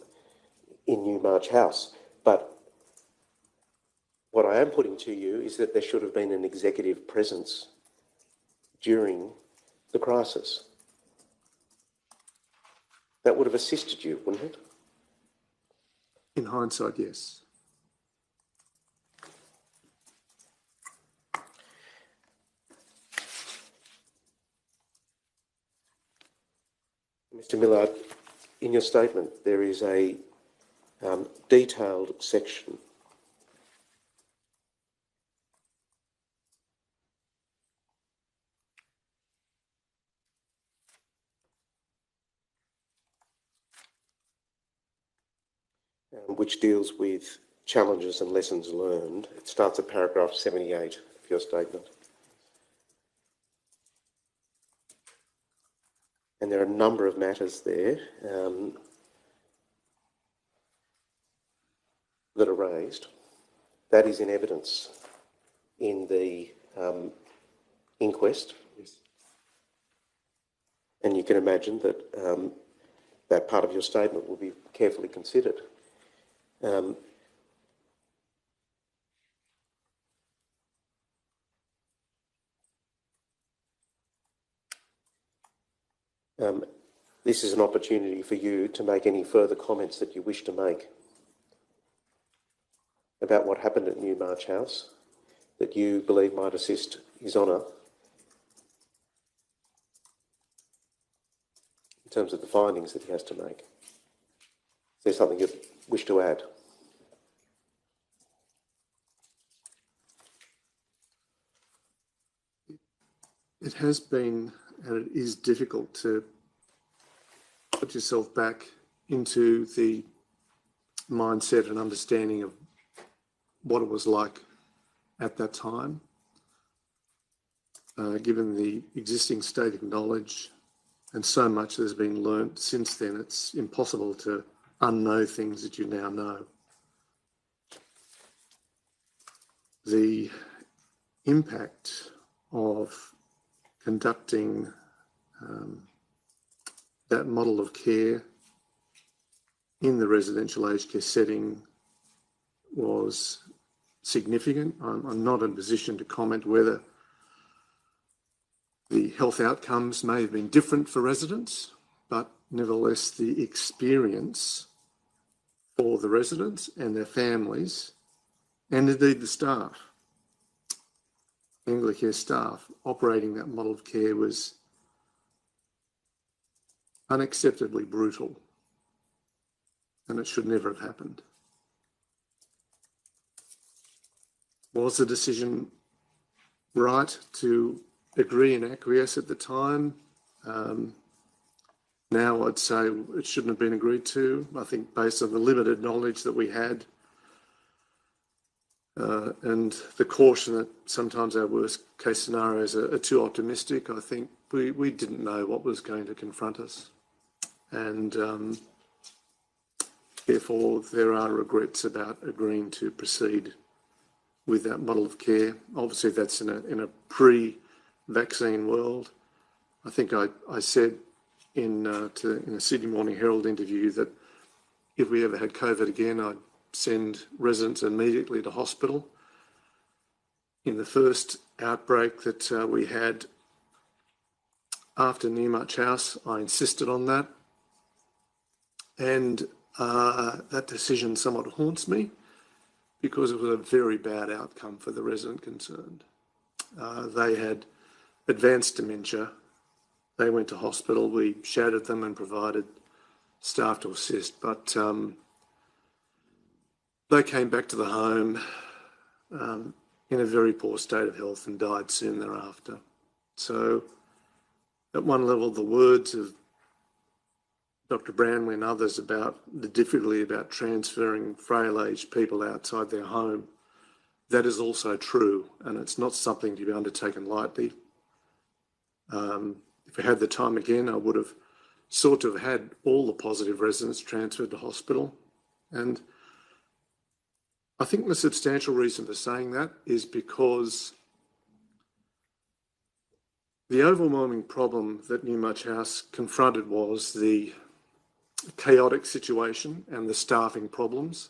Speaker 2: in Newmarch House. But what I am putting to you is that there should have been an executive presence during the crisis. That would have assisted you, wouldn't it?
Speaker 3: In hindsight, yes.
Speaker 2: Mr. Millard, in your statement, there is a detailed section which deals with challenges and lessons learned. It starts at paragraph 78 of your statement. And there are a number of matters there that are raised. That is in evidence in the inquest.
Speaker 3: Yes.
Speaker 2: And you can imagine that that part of your statement will be carefully considered. This is an opportunity for you to make any further comments that you wish to make about what happened at Newmarch House that you believe might assist His Honour in terms of the findings that he has to make. Is there something you wish to add?
Speaker 3: It has been, and it is difficult to put yourself back into the mindset and understanding of what it was like at that time. Given the existing state of knowledge and so much that has been learnt since then, it's impossible to unknow things that you now know. The impact of conducting that model of care in the residential aged care setting was significant. I'm not in a position to comment whether the health outcomes may have been different for residents, but nevertheless the experience for the residents and their families, and indeed the staff, Anglicare staff operating that model of care, was unacceptably brutal, and it should never have happened. Was the decision right to agree and acquiesce at the time? now, I'd say it shouldn't have been agreed to. I think based on the limited knowledge that we had and the caution that sometimes our worst case scenarios are too optimistic, I think we didn't know what was going to confront us. And therefore, there are regrets about agreeing to proceed with that model of care. Obviously, that's in a pre-vaccine world. I think I said in a Sydney Morning Herald interview that if we ever had COVID again, I'd send residents immediately to hospital. In the first outbreak that we had after Newmarch House, I insisted on that. And that decision somewhat haunts me because it was a very bad outcome for the resident concerned. They had advanced dementia. They went to hospital. We shadowed them and provided staff to assist, but they came back to the home in a very poor state of health and died soon thereafter. So at one level, the words of Dr. Brownlee and others about the difficulty about transferring frail-aged people outside their home, that is also true, and it's not something to be undertaken lightly. If I had the time again, I would have sought to have had all the positive residents transferred to hospital. And I think the substantial reason for saying that is because the overwhelming problem that Newmarch House confronted was the chaotic situation and the staffing problems.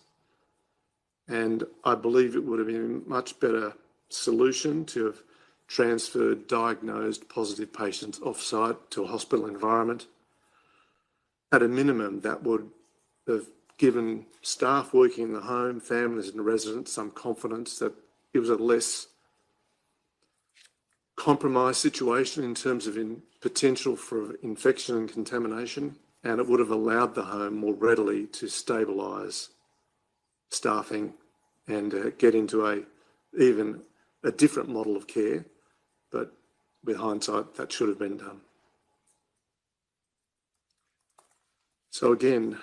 Speaker 3: And I believe it would have been a much better solution to have transferred diagnosed positive patients off-site to a hospital environment. At a minimum, that would have given staff working in the home, families and residents some confidence that it was a less compromised situation in terms of potential for infection and contamination, and it would have allowed the home more readily to stabilise staffing and get into even a different model of care. But with hindsight, that should have been done. So again,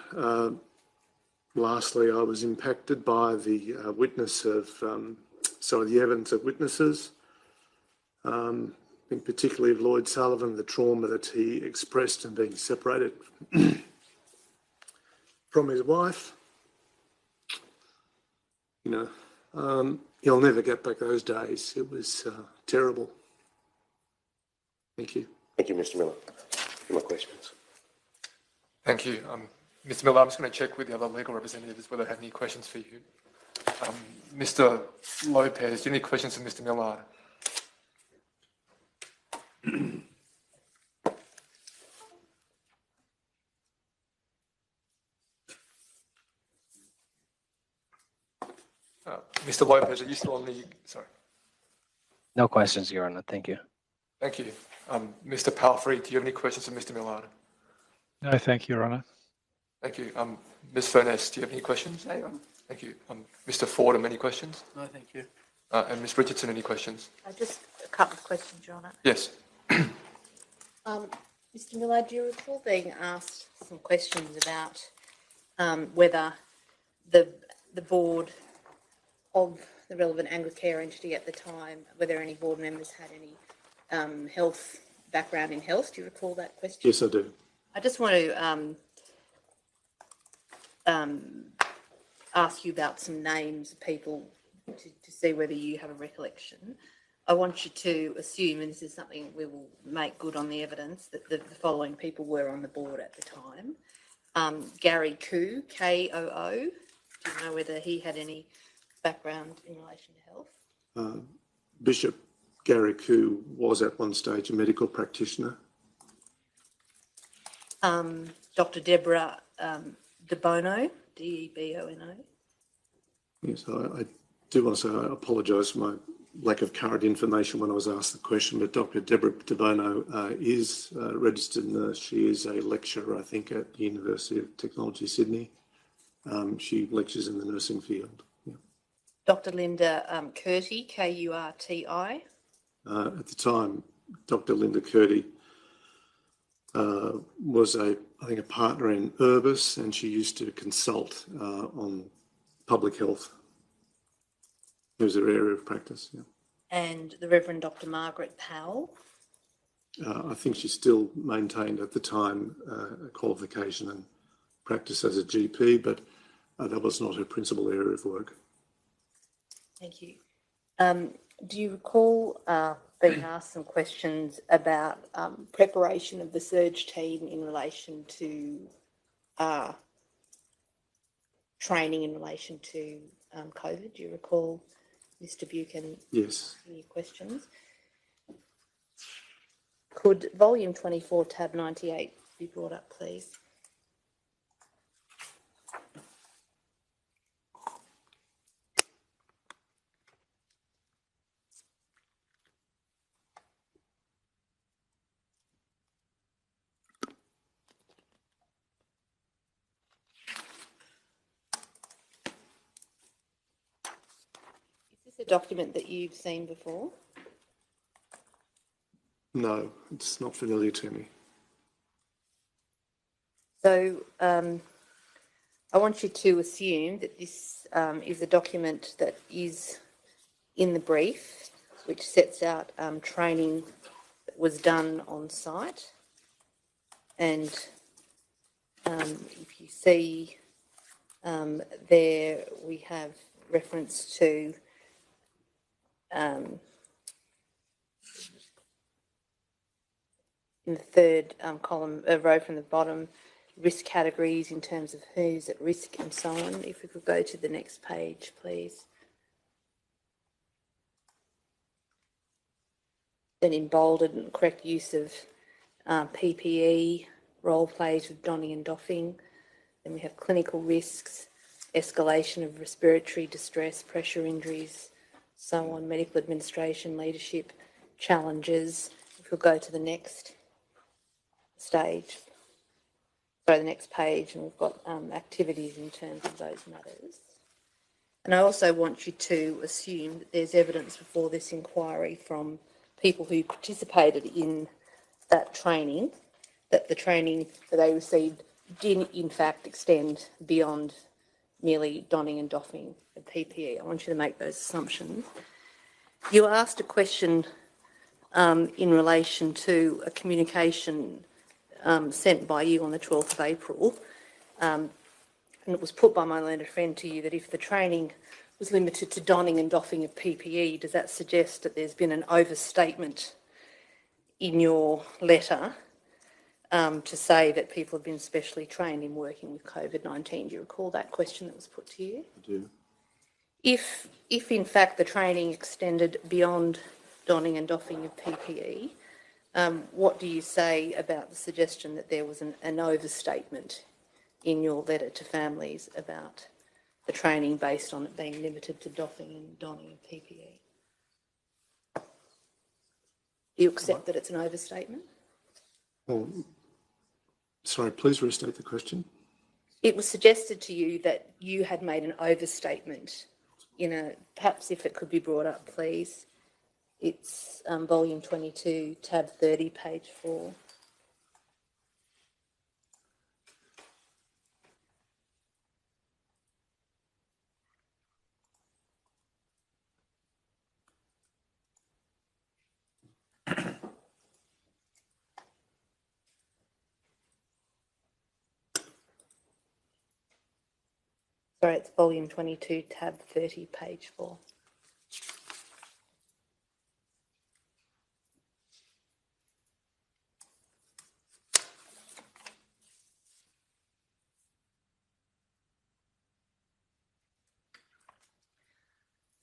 Speaker 3: lastly, I was impacted by the the evidence of witnesses, in particularly of Lloyd Sullivan, the trauma that he expressed in being separated from his wife. He'll never get back those days. It was terrible. Thank you.
Speaker 2: Thank you, Mr. Miller. Any more questions?
Speaker 4: Thank you. Mr. Miller, I'm just going to check with the other legal representatives whether they have any questions for you. Mr. Lopez, do you have any questions for Mr. Miller? Mr. Lopez, are you still on the... Sorry.
Speaker 7: No questions, Your Honour. Thank you.
Speaker 4: Thank you. Mr. Palfrey, do you have any questions for Mr. Millard?
Speaker 8: No, thank you, Your Honour.
Speaker 4: Thank you. Ms. Furness, do you have any questions?
Speaker 1: No, Your Honour.
Speaker 4: Thank you. Mr. Fordham, any questions?
Speaker 5: No, thank you.
Speaker 4: And Ms. Richardson, any questions?
Speaker 1: Just a couple of questions, Your Honour.
Speaker 4: Yes.
Speaker 1: Mr. Millard, do you recall being asked some questions about whether the board of the relevant Anglicare entity at the time, whether any board members had any health background in health? Do you recall that question?
Speaker 3: Yes, I do.
Speaker 1: I just want to ask you about some names of people to see whether you have a recollection. I want you to assume, and this is something we will make good on the evidence, that the following people were on the board at the time. Gary Koo, K-O-O. Do you know whether he had any background in relation to health?
Speaker 3: Bishop Gary Koo was at one stage a medical practitioner.
Speaker 1: Dr. Deborah DeBono, D-E-B-O-N-O.
Speaker 3: Yes, I do want to say I apologise for my lack of current information when I was asked the question, but Dr. Deborah DeBono is a registered nurse. She is a lecturer, I think, at the University of Technology, Sydney. She lectures in the nursing field. Yeah.
Speaker 1: Dr. Linda Curti, K-U-R-T-I.
Speaker 3: At the time, Dr. Linda Curti was I think, a partner in Urbis, and she used to consult on public health. It was her area of practice, yeah.
Speaker 1: And the Reverend Dr. Margaret Powell?
Speaker 3: I think she still maintained at the time a qualification and practice as a GP, but that was not her principal area of work.
Speaker 1: Thank you. Do you recall being asked some questions about preparation of the surge team in relation to training in relation to COVID? Do you recall Mr. Buchan
Speaker 3: Yes.
Speaker 1: asking you questions? Could volume 24, tab 98 be brought up, please? Is this a document that you've seen before?
Speaker 3: No, it's not familiar to me.
Speaker 1: So I want you to assume that this is a document that is in the brief, which sets out training that was done on site. And if you see there, we have reference to in the third column, row from the bottom, risk categories in terms of who's at risk and so on. If we could go to the next page, please. Then in bolded and correct use of PPE, role plays with donning and doffing. Then we have clinical risks, escalation of respiratory distress, pressure injuries, so on, medical administration, leadership, challenges. If we'll go to the next stage, sorry, the next page, and we've got activities in terms of those matters. And I also want you to assume that there's evidence before this inquiry from people who participated in that training, that the training that they received did in fact extend beyond merely donning and doffing of PPE. I want you to make those assumptions. You asked a question in relation to a communication sent by you on the 12th of April, and it was put by my learned friend to you that if the training was limited to donning and doffing of PPE, does that suggest that there's been an overstatement in your letter to say that people have been specially trained in working with COVID-19? Do you recall that question that was put to you?
Speaker 3: I do.
Speaker 1: If in fact the training extended beyond donning and doffing of PPE, what do you say about the suggestion that there was an overstatement in your letter to families about the training based on it being limited to doffing and donning of PPE? Do you accept that it's an overstatement?
Speaker 3: Well, sorry, please restate the question.
Speaker 1: It was suggested to you that you had made an overstatement. Perhaps if it could be brought up, please. It's volume 22, tab 30, page 4. Sorry, it's volume 22, tab 30, page 4.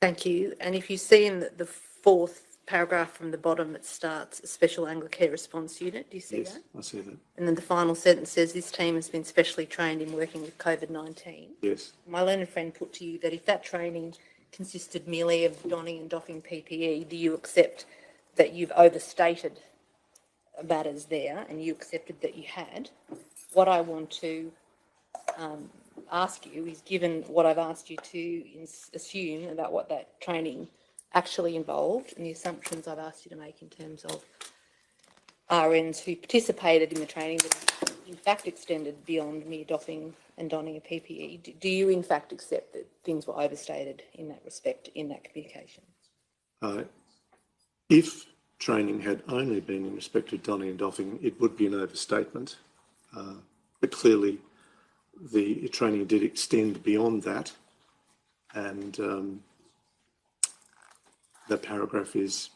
Speaker 1: Thank you. And if you see in the fourth paragraph from the bottom, it starts a special Anglicare response unit. Do you see
Speaker 3: Yes,
Speaker 1: that?
Speaker 3: I see that.
Speaker 1: And then the final sentence says this team has been specially trained in working with COVID-19.
Speaker 3: Yes.
Speaker 1: My learned friend put to you that if that training consisted merely of donning and doffing PPE, do you accept that you've overstated matters there and you accepted that you had? What I want to ask you is, given what I've asked you to assume about what that training actually involved and the assumptions I've asked you to make in terms of RNs who participated in the training that in fact extended beyond mere doffing and donning a PPE. Do you in fact accept that things were overstated in that respect, in that communication?
Speaker 3: If training had only been in respect of donning and doffing, it would be an overstatement. But clearly the training did extend beyond that, and that paragraph is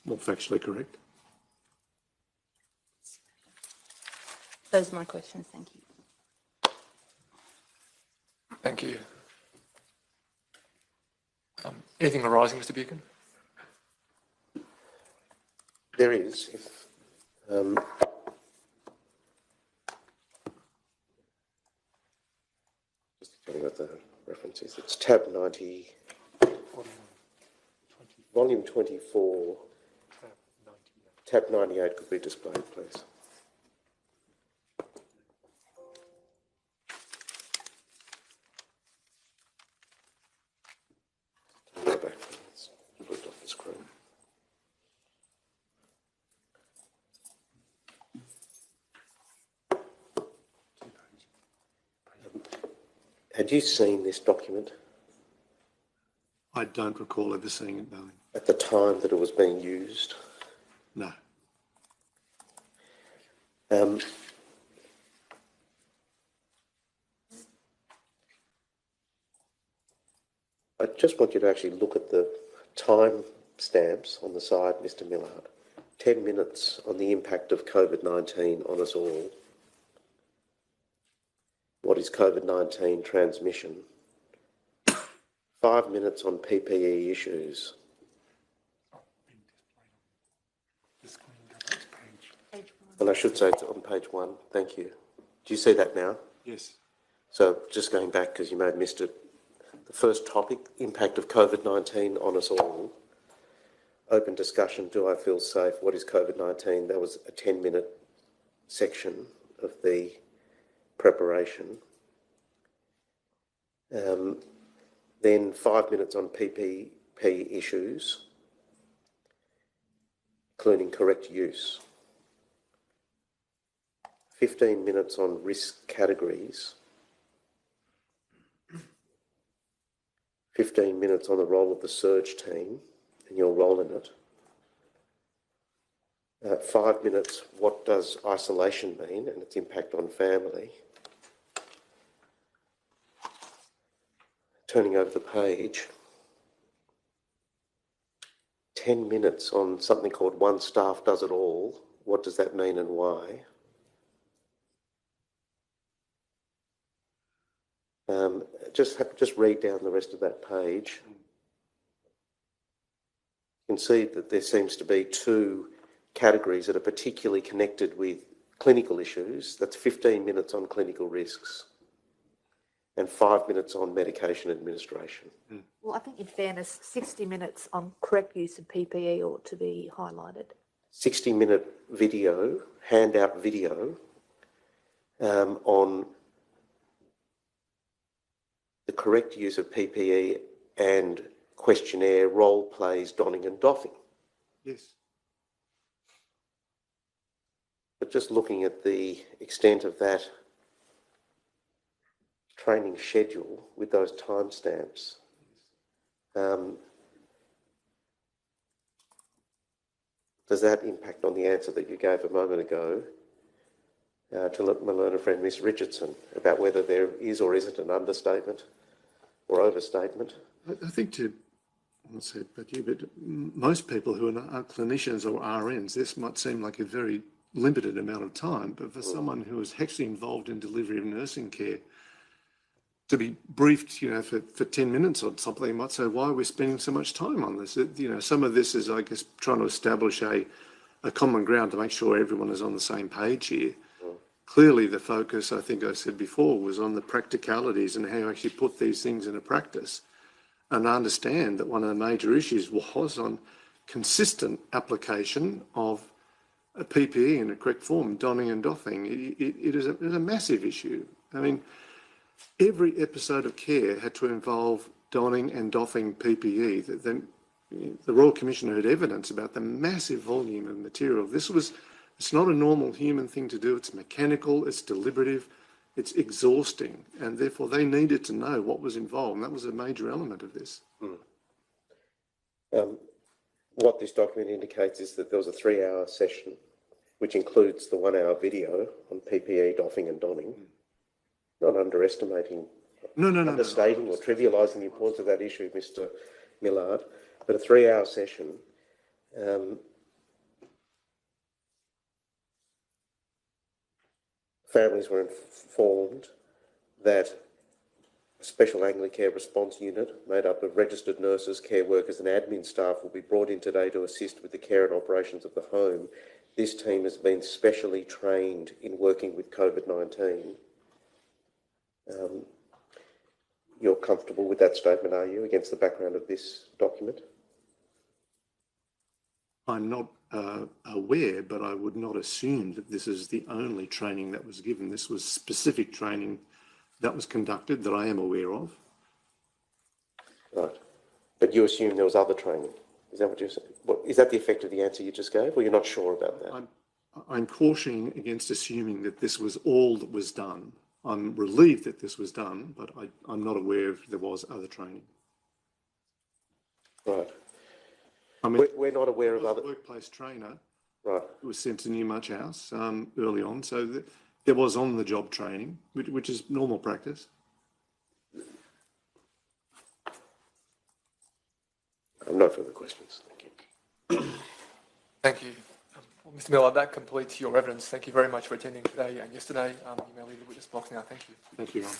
Speaker 3: more factually correct.
Speaker 1: Those are my questions. Thank you.
Speaker 4: Thank you. Anything arising, Mr. Buchan?
Speaker 2: There is. Just tell you what the reference is. It's tab 90, volume 24, tab 98 could be displayed, please. Go back. It's moved off the screen. Had you seen this document
Speaker 3: I don't recall ever seeing it, darling.
Speaker 2: at the time that it was being used?
Speaker 3: No.
Speaker 2: I just want you to actually look at the time stamps on the side, Mr. Millard. 10 minutes on the impact of COVID-19 on us all. What is COVID-19 transmission? 5 minutes on PPE issues. And I should say it's on page 1. Thank you. Do you see that now?
Speaker 3: Yes.
Speaker 2: So just going back, because you may have missed it, the first topic, impact of COVID-19 on us all. Open discussion, do I feel safe? What is COVID-19? That was a 10-minute section of the preparation. Then 5 minutes on PPP issues, including correct use. 15 minutes on risk categories. 15 minutes on the role of the surge team and your role in it. 5 minutes, what does isolation mean and its impact on family? Turning over the page, 10 minutes on something called one staff does it all. What does that mean and why? Just read down the rest of that page. You can see that there seems to be 2 categories that are particularly connected with clinical issues. That's 15 minutes on clinical risks and 5 minutes on medication administration.
Speaker 1: Well, I think in fairness, 60 minutes on correct use of PPE ought to be highlighted.
Speaker 2: 60-minute video, handout video on the correct use of PPE and questionnaire, role plays, donning and doffing.
Speaker 3: Yes.
Speaker 2: But just looking at the extent of that training schedule with those timestamps, does that impact on the answer that you gave a moment ago to my learned friend Miss Richardson about whether there is or isn't an understatement or overstatement?
Speaker 3: I think to, I won't say but you, but most people who are clinicians or RNs, this might seem like a very limited amount of time, but for someone who is actually involved in delivery of nursing care, to be briefed, for 10 minutes on something, you might say, why are we spending so much time on this? Some of this is, I guess, trying to establish a common ground to make sure everyone is on the same page here. Clearly, the focus, I think I said before, was on the practicalities and how you actually put these things into practice. And I understand that one of the major issues was on consistent application of a PPE in a correct form, donning and doffing. It is a massive issue. I mean, every episode of care had to involve donning and doffing PPE. The Royal Commission had evidence about the massive volume of material. This was It's not a normal human thing to do. It's mechanical, it's deliberative, it's exhausting, and therefore they needed to know what was involved, and that was a major element of this.
Speaker 2: What this document indicates is that there was a 3-hour session, which includes the 1-hour video on PPE doffing and donning. Not underestimating, understating or trivialising the importance of that issue, Mr. Millard, but a 3-hour session. Families were informed that a special Anglicare response unit made up of registered nurses, care workers and admin staff will be brought in today to assist with the care and operations of the home. This team has been specially trained in working with COVID-19. You're comfortable with that statement, are you, against the background of this document?
Speaker 3: I'm not aware, but I would not assume that this is the only training that was given. This was specific training that was conducted that I am aware of.
Speaker 2: Right. But you assume there was other training. Is that what you're saying? Is that the effect of the answer you just gave, or you're not sure about that?
Speaker 3: I'm cautioning against assuming that this was all that was done. I'm relieved that this was done, but I'm not aware if there was other training.
Speaker 2: Right.
Speaker 3: I mean,
Speaker 2: we're not aware of other...
Speaker 3: workplace trainer
Speaker 2: right.
Speaker 3: who was sent to Newmarch House early on, so there was on-the-job training, which is normal practice.
Speaker 2: No further questions. Thank you.
Speaker 4: Thank you. Well, Mr. Miller, that completes your evidence. Thank you very much for attending today and yesterday. You may leave the witness box now. Thank you.
Speaker 3: Thank you, Ron.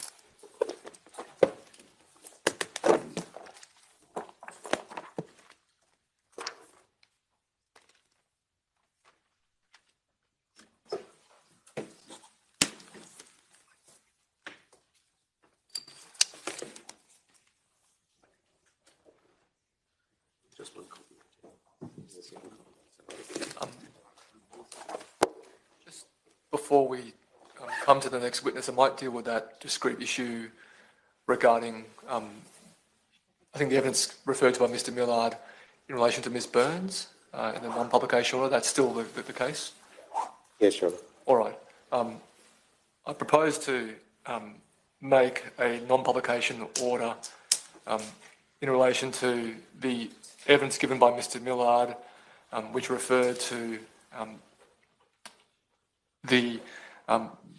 Speaker 4: Just before we come to the next witness, I might deal with that discrete issue regarding, I think the evidence referred to by Mr. Millard in relation to Ms. Burns in the non-publication order. That's still the case?
Speaker 2: Yes, Your Honour.
Speaker 4: All right. I propose to make a non-publication order in relation to the evidence given by Mr. Millard, which referred to the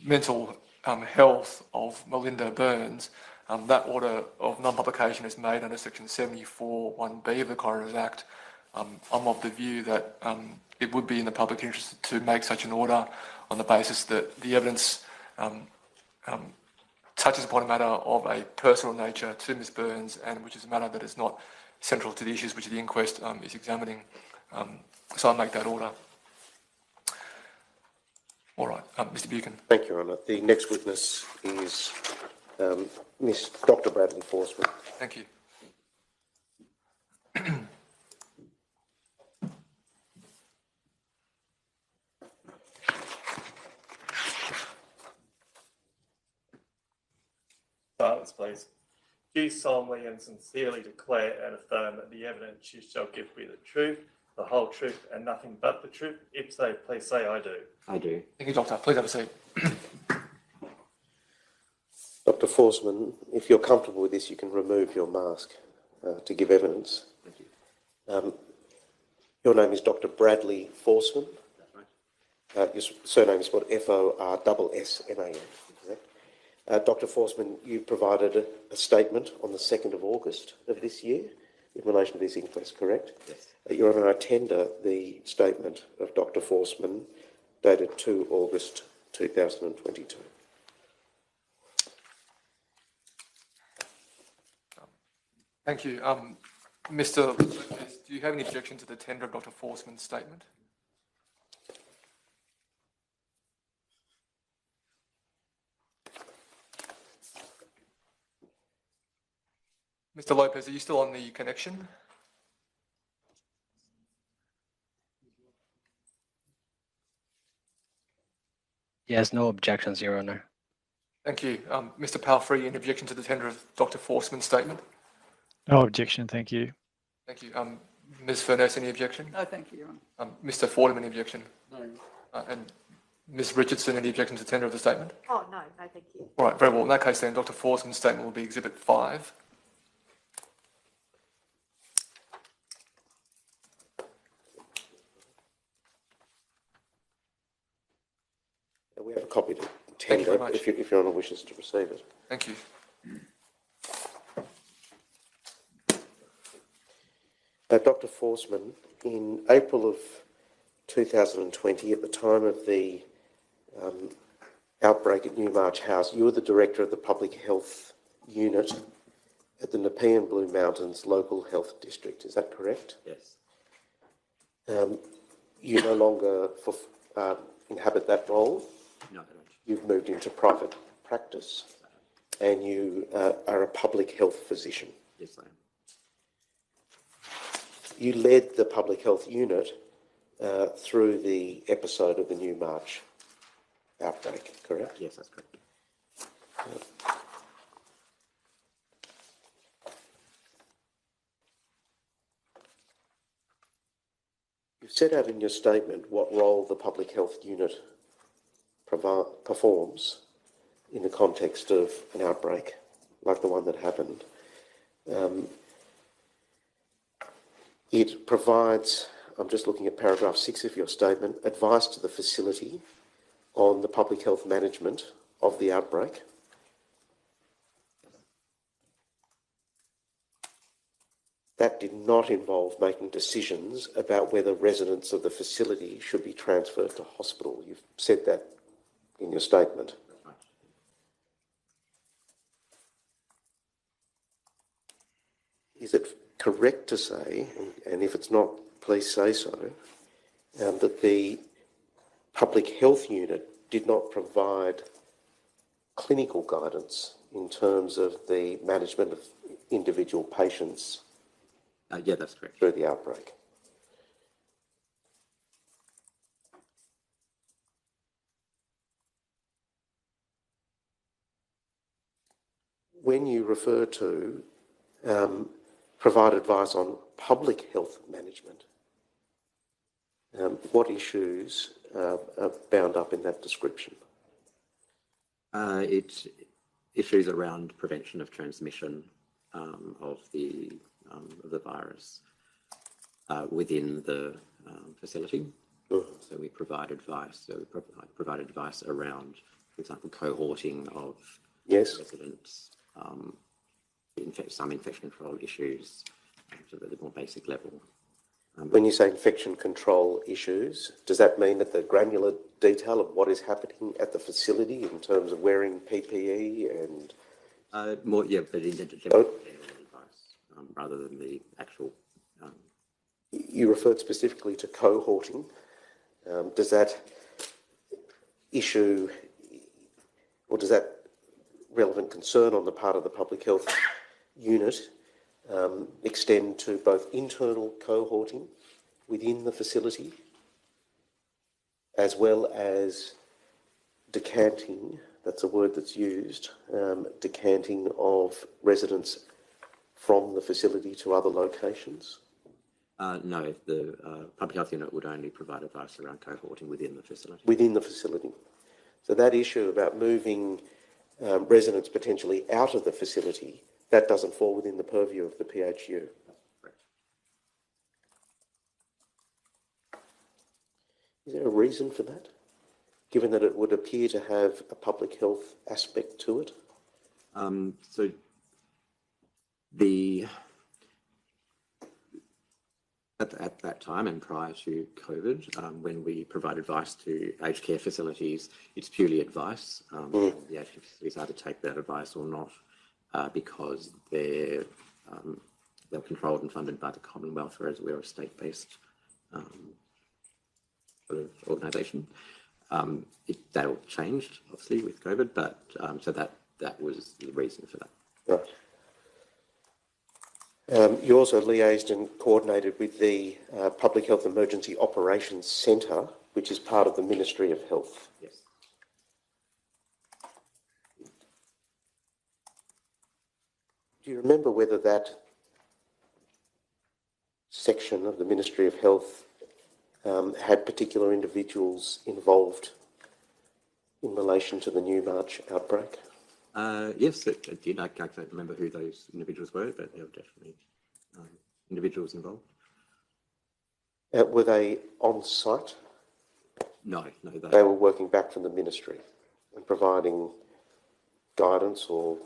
Speaker 4: mental health of Melinda Burns. That order of non-publication is made under Section 74(1)(b) of the Coroners Act. I'm of the view that it would be in the public interest to make such an order on the basis that the evidence touches upon a matter of a personal nature to Ms. Burns, and which is a matter that is not central to the issues which the inquest is examining. So I'll make that order. All right, Mr. Buchan.
Speaker 2: Thank you, Your Honour. The next witness is Miss Dr. Bradley Forsman.
Speaker 4: Thank you.
Speaker 6: Silence, please. Do you solemnly and sincerely declare and affirm that the evidence you shall give be the truth, the whole truth, and nothing but the truth? If so, please say I do.
Speaker 9: I do.
Speaker 4: Thank you, Doctor. Please have a seat.
Speaker 2: Dr. Forsman, if you're comfortable with this, you can remove your mask to give evidence.
Speaker 9: Thank you.
Speaker 2: Your name is Dr. Bradley Forsman.
Speaker 9: That's right.
Speaker 2: Your surname is spelled F-O-R-S-S-M-A-N. Dr. Forsman, you provided a statement on the 2nd of August of this year in relation to this inquest, correct?
Speaker 9: Yes.
Speaker 2: Your Honour, I tender the statement of Dr. Forsman dated 2 August 2022.
Speaker 4: Thank you. Mr. Lopez, do you have any objection to the tender of Dr. Forsman's statement? Mr. Lopez, are you still on the connection?
Speaker 7: Yes, no objections, Your Honour.
Speaker 4: Thank you. Mr. Palfrey, any objection to the tender of Dr. Forsman's statement?
Speaker 8: No objection, thank you.
Speaker 4: Thank you. Ms. Furness, any objection?
Speaker 10: No, thank you, Your Honour.
Speaker 4: Mr. Fordham, any objection?
Speaker 5: No.
Speaker 4: And Ms Richardson, any objection to tender of the statement?
Speaker 1: Oh, no, no, thank you.
Speaker 4: All right, very well. In that case then, Dr Forsman's statement will be Exhibit 5.
Speaker 2: We have a copy to
Speaker 4: Thank you very
Speaker 2: tender
Speaker 4: much.
Speaker 2: if Your Honour wishes to receive it.
Speaker 4: Thank you.
Speaker 2: Dr Forsman, in April of 2020, at the time of the outbreak at Newmarch House, you were the Director of the Public Health Unit at the Nepean Blue Mountains Local Health District. Is that correct?
Speaker 9: Yes.
Speaker 2: You no longer inhabit that role.
Speaker 9: No, I don't.
Speaker 2: You've moved into private practice and you are a public health physician.
Speaker 9: Yes, I am.
Speaker 2: You led the public health unit through the episode of the Newmarch outbreak, correct?
Speaker 9: Yes, that's correct.
Speaker 2: You've set out in your statement what role the public health unit performs in the context of an outbreak like the one that happened. It provides, I'm just looking at paragraph 6 of your statement, advice to the facility on the public health management of the outbreak. That did not involve making decisions about whether residents of the facility should be transferred to hospital. You've said that in your statement. Is it correct to say, and if it's not, please say so, that the public health unit did not provide clinical guidance in terms of the management of individual patients
Speaker 9: Yeah, that's correct.
Speaker 2: through the outbreak? When you refer to provide advice on public health management, what issues are bound up in that description?
Speaker 9: It's issues around prevention of transmission of the virus within the facility. So we provide advice. So we provide advice around, for example, cohorting of residents, some infection control issues, at a more basic level.
Speaker 2: When you say infection control issues, does that mean that the granular detail of what is happening at the facility in terms of wearing PPE and...
Speaker 9: More, yeah, but in general advice, rather than the actual...
Speaker 2: You referred specifically to cohorting. Does that issue, or does that relevant concern on the part of the public health unit extend to both internal cohorting within the facility as well as decanting, that's a word that's used, decanting of residents from the facility to other locations?
Speaker 9: No, the public health unit would only provide advice around cohorting within the facility.
Speaker 2: Within the facility. So that issue about moving residents potentially out of the facility, that doesn't fall within the purview of the PHU.
Speaker 9: Correct.
Speaker 2: Is there a reason for that, given that it would appear to have a public health aspect to it?
Speaker 9: So at that time and prior to COVID, when we provide advice to aged care facilities, it's purely advice. The aged care facilities either take that advice or not, because they're controlled and funded by the Commonwealth, whereas we're a state-based sort of organisation. That all changed, obviously, with COVID, but so that was the reason for that.
Speaker 2: Right. You also liaised and coordinated with the Public Health Emergency Operations Centre, which is part of the Ministry of Health.
Speaker 9: Yes.
Speaker 2: Do you remember whether that section of the Ministry of Health had particular individuals involved in relation to the Newmarch outbreak?
Speaker 9: Yes, it did. I can't remember who those individuals were, but there were definitely individuals involved.
Speaker 2: Were they on site?
Speaker 9: No,
Speaker 2: They were working back from the ministry and providing guidance or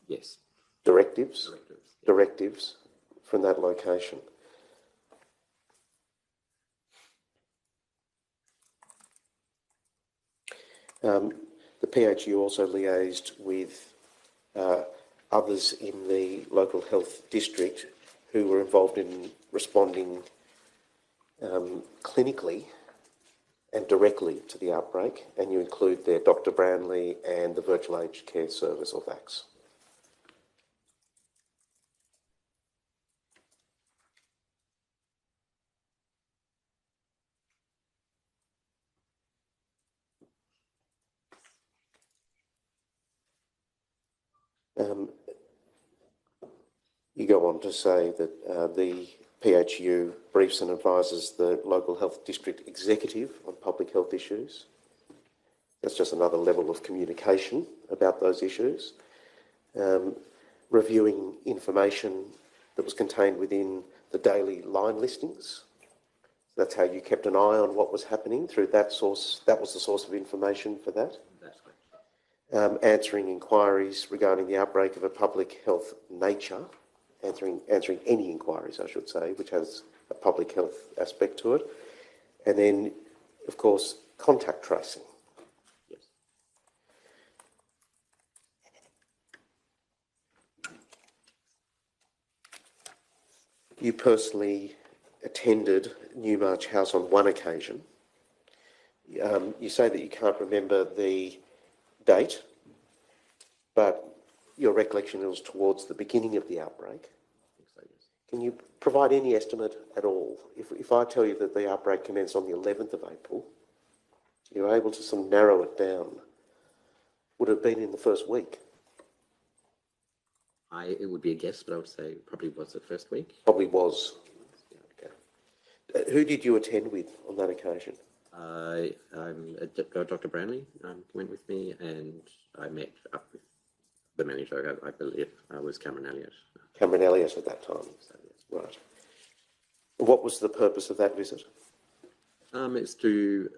Speaker 9: yes,
Speaker 2: directives from that location. The PHU also liaised with others in the local health district who were involved in responding clinically and directly to the outbreak, and you include there Dr. Branley and the Virtual Aged Care Service, or VACS. You go on to say that the PHU briefs and advises the local health district executive on public health issues. That's just another level of communication about those issues. Reviewing information that was contained within the daily line listings. That's how you kept an eye on what was happening through that source. That was the source of information for that.
Speaker 9: that's correct.
Speaker 2: Answering inquiries regarding the outbreak of a public health nature, answering any inquiries, I should say, which has a public health aspect to it. And then, of course, contact tracing.
Speaker 9: Yes.
Speaker 2: You personally attended Newmarch House on one occasion. You say that you can't remember the date, but your recollection was towards the beginning of the outbreak.
Speaker 9: I think so, yes.
Speaker 2: Can you provide any estimate at all? If I tell you that the outbreak commenced on the 11th of April, you're able to sort of narrow it down. Would it have been in the first week?
Speaker 9: It would be a guess, but I would say it probably was the first week.
Speaker 2: Probably was. Okay. Who did you attend with on that occasion?
Speaker 9: Dr. Branley went with me, and I met up with the manager, I believe, was Cameron Elliott.
Speaker 2: Cameron Elliott at that time.
Speaker 9: So, yes.
Speaker 2: Right. What was the purpose of that visit?
Speaker 9: It's to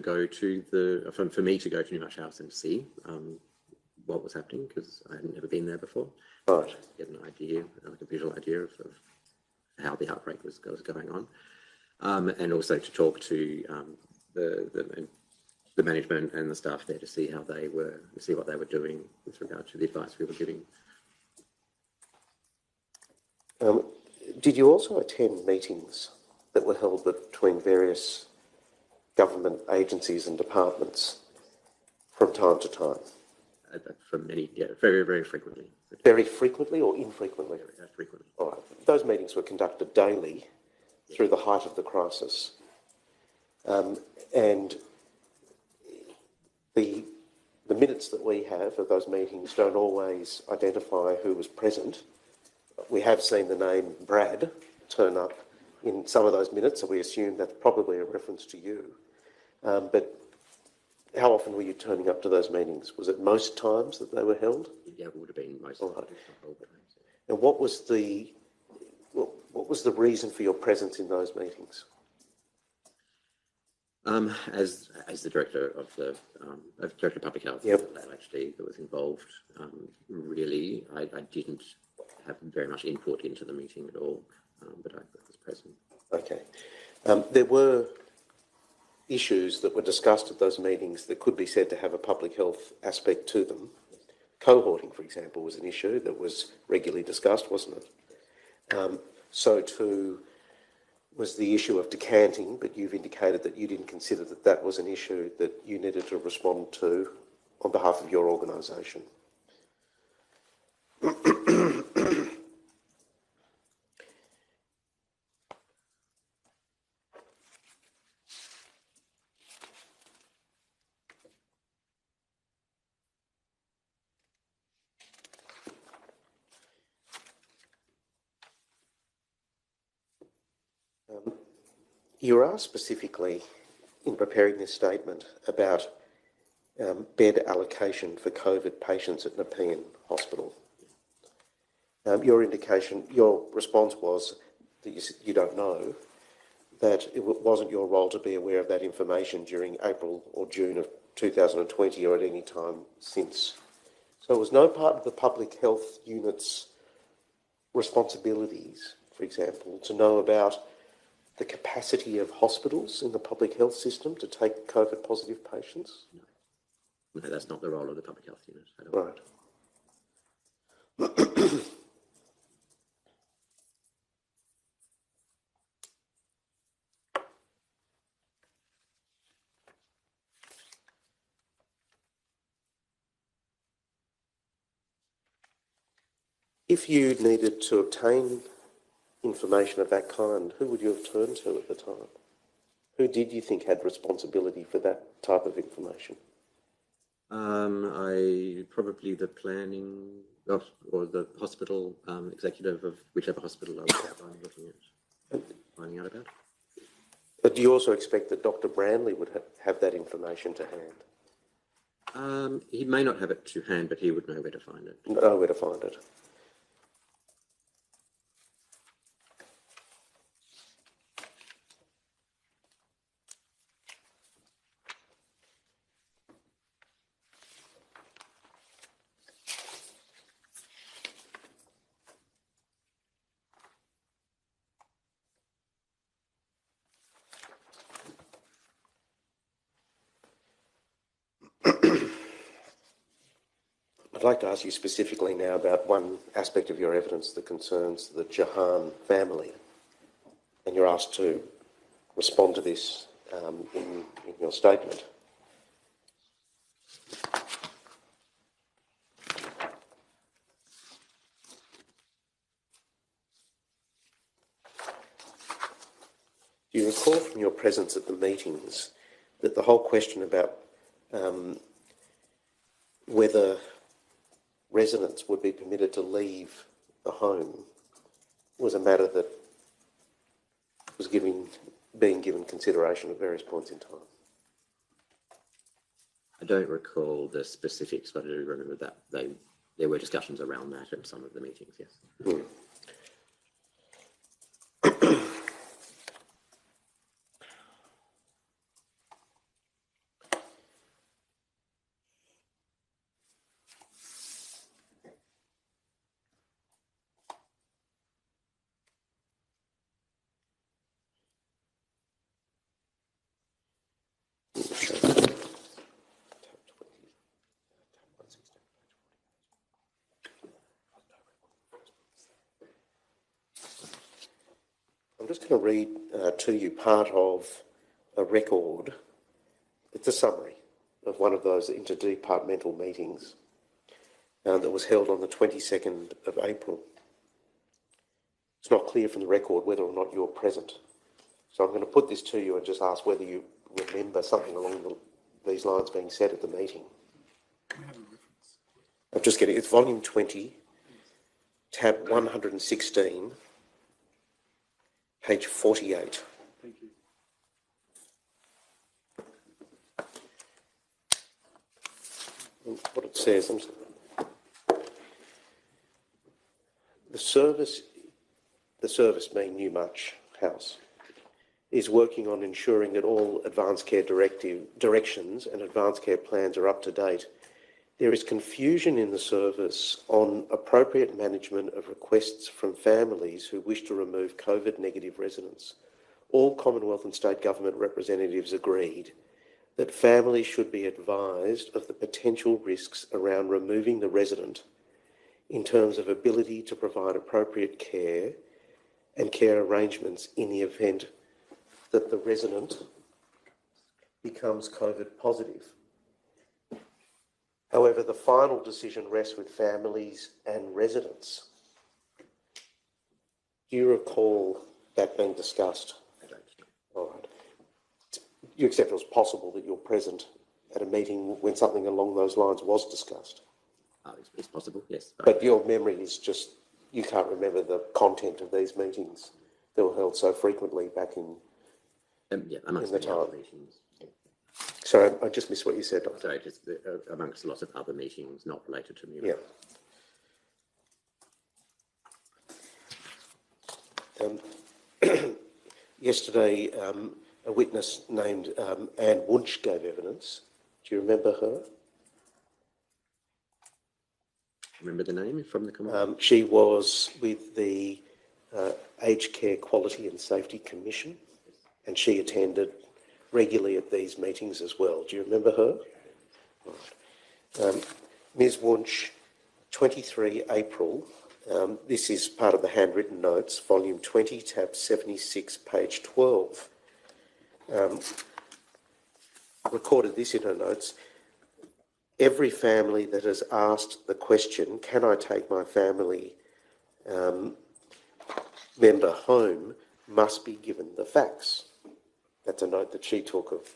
Speaker 9: go to for me to go to Newmarch House and see what was happening, because I had never been there before.
Speaker 2: Right.
Speaker 9: Get an idea, like a visual idea of how the outbreak was going on, and also to talk to the management and the staff there to see what they were doing with regard to the advice we were giving.
Speaker 2: Did you also attend meetings that were held between various government agencies and departments from time to time?
Speaker 9: From many, yeah, very, very frequently.
Speaker 2: Very frequently or infrequently?
Speaker 9: Very frequently.
Speaker 2: All right. Those meetings were conducted daily through the height of the crisis. And the minutes that we have of those meetings don't always identify who was present. We have seen the name Brad turn up in some of those minutes, so we assume that's probably a reference to you. But how often were you turning up to those meetings? Was it most times that they were held?
Speaker 9: Yeah, it would have been most
Speaker 2: All right.
Speaker 9: of the time.
Speaker 2: And what was the reason for your presence in those meetings?
Speaker 9: As the director of the director of public health,
Speaker 2: Yep.
Speaker 9: LHD, that was involved, really, I didn't have very much input into the meeting at all, but I was present.
Speaker 2: Okay. There were issues that were discussed at those meetings that could be said to have a public health aspect to them. Cohorting, for example, was an issue that was regularly discussed, wasn't it? So too was the issue of decanting, but you've indicated that you didn't consider that that was an issue that you needed to respond to on behalf of your organisation. You were asked specifically in preparing this statement about bed allocation for COVID patients at Nepean Hospital. Your response was that you don't know, that it wasn't your role to be aware of that information during April or June of 2020 or at any time since. So it was no part of the public health unit's responsibilities, for example, to know about the capacity of hospitals in the public health system to take COVID positive patients?
Speaker 9: No, that's not the role of the public health unit at all.
Speaker 2: Right. If you needed to obtain information of that kind, who would you have turned to at the time? Who did you think had responsibility for that type of information?
Speaker 9: Probably the planning or the hospital executive of whichever hospital I was looking at, finding out about.
Speaker 2: But do you also expect that Dr. Branley would have that information to hand?
Speaker 9: He may not have it to hand, but he would know where to find it.
Speaker 2: Know where to find it. I'd like to ask you specifically now about one aspect of your evidence that concerns the Jahan family, and you're asked to respond to this in your statement. Do you recall from your presence at the meetings that the whole question about whether residents would be permitted to leave the home was a matter that was being given consideration at various points in time?
Speaker 9: I don't recall the specifics, but I do remember that there were discussions around that at some of the meetings, yes.
Speaker 2: Hmm. I'm just going to read to you part of a record. It's a summary of one of those interdepartmental meetings that was held on the 22nd of April. It's not clear from the record whether or not you're present. So I'm going to put this to you and just ask whether you remember something along these lines being said at the meeting. I'm just getting, it's volume 20, tab 116, page 48.
Speaker 5: Thank you.
Speaker 2: And what it says, the service being Newmarch House, is working on ensuring that all advanced care directions and advanced care plans are up to date. There is confusion in the service on appropriate management of requests from families who wish to remove COVID negative residents. All Commonwealth and state government representatives agreed that families should be advised of the potential risks around removing the resident in terms of ability to provide appropriate care and care arrangements in the event that the resident becomes COVID positive. However, the final decision rests with families and residents. Do you recall that being discussed?
Speaker 9: I don't know.
Speaker 2: All right. You accept it was possible that you're present at a meeting when something along those lines was discussed?
Speaker 9: It's possible, yes.
Speaker 2: But your memory is just, you can't remember the content of these meetings that were held so frequently back in.
Speaker 9: Yeah, amongst
Speaker 2: the
Speaker 9: the other
Speaker 2: time.
Speaker 9: meetings.
Speaker 2: Sorry, I just missed what you said.
Speaker 9: Sorry, just amongst lots of other meetings not related to Newmarch.
Speaker 2: Yeah. Yesterday, a witness named Anne Wunsch gave evidence. Do you remember her?
Speaker 9: Remember the name from the comment?
Speaker 2: She was with the Aged Care Quality and Safety Commission, and she attended regularly at these meetings as well. Do you remember her? Right. Ms Wunsch, 23 April, this is part of the handwritten notes, volume 20, tab 76, page 12. Recorded this in her notes. Every family that has asked the question, can I take my family member home, must be given the facts. That's a note that she took of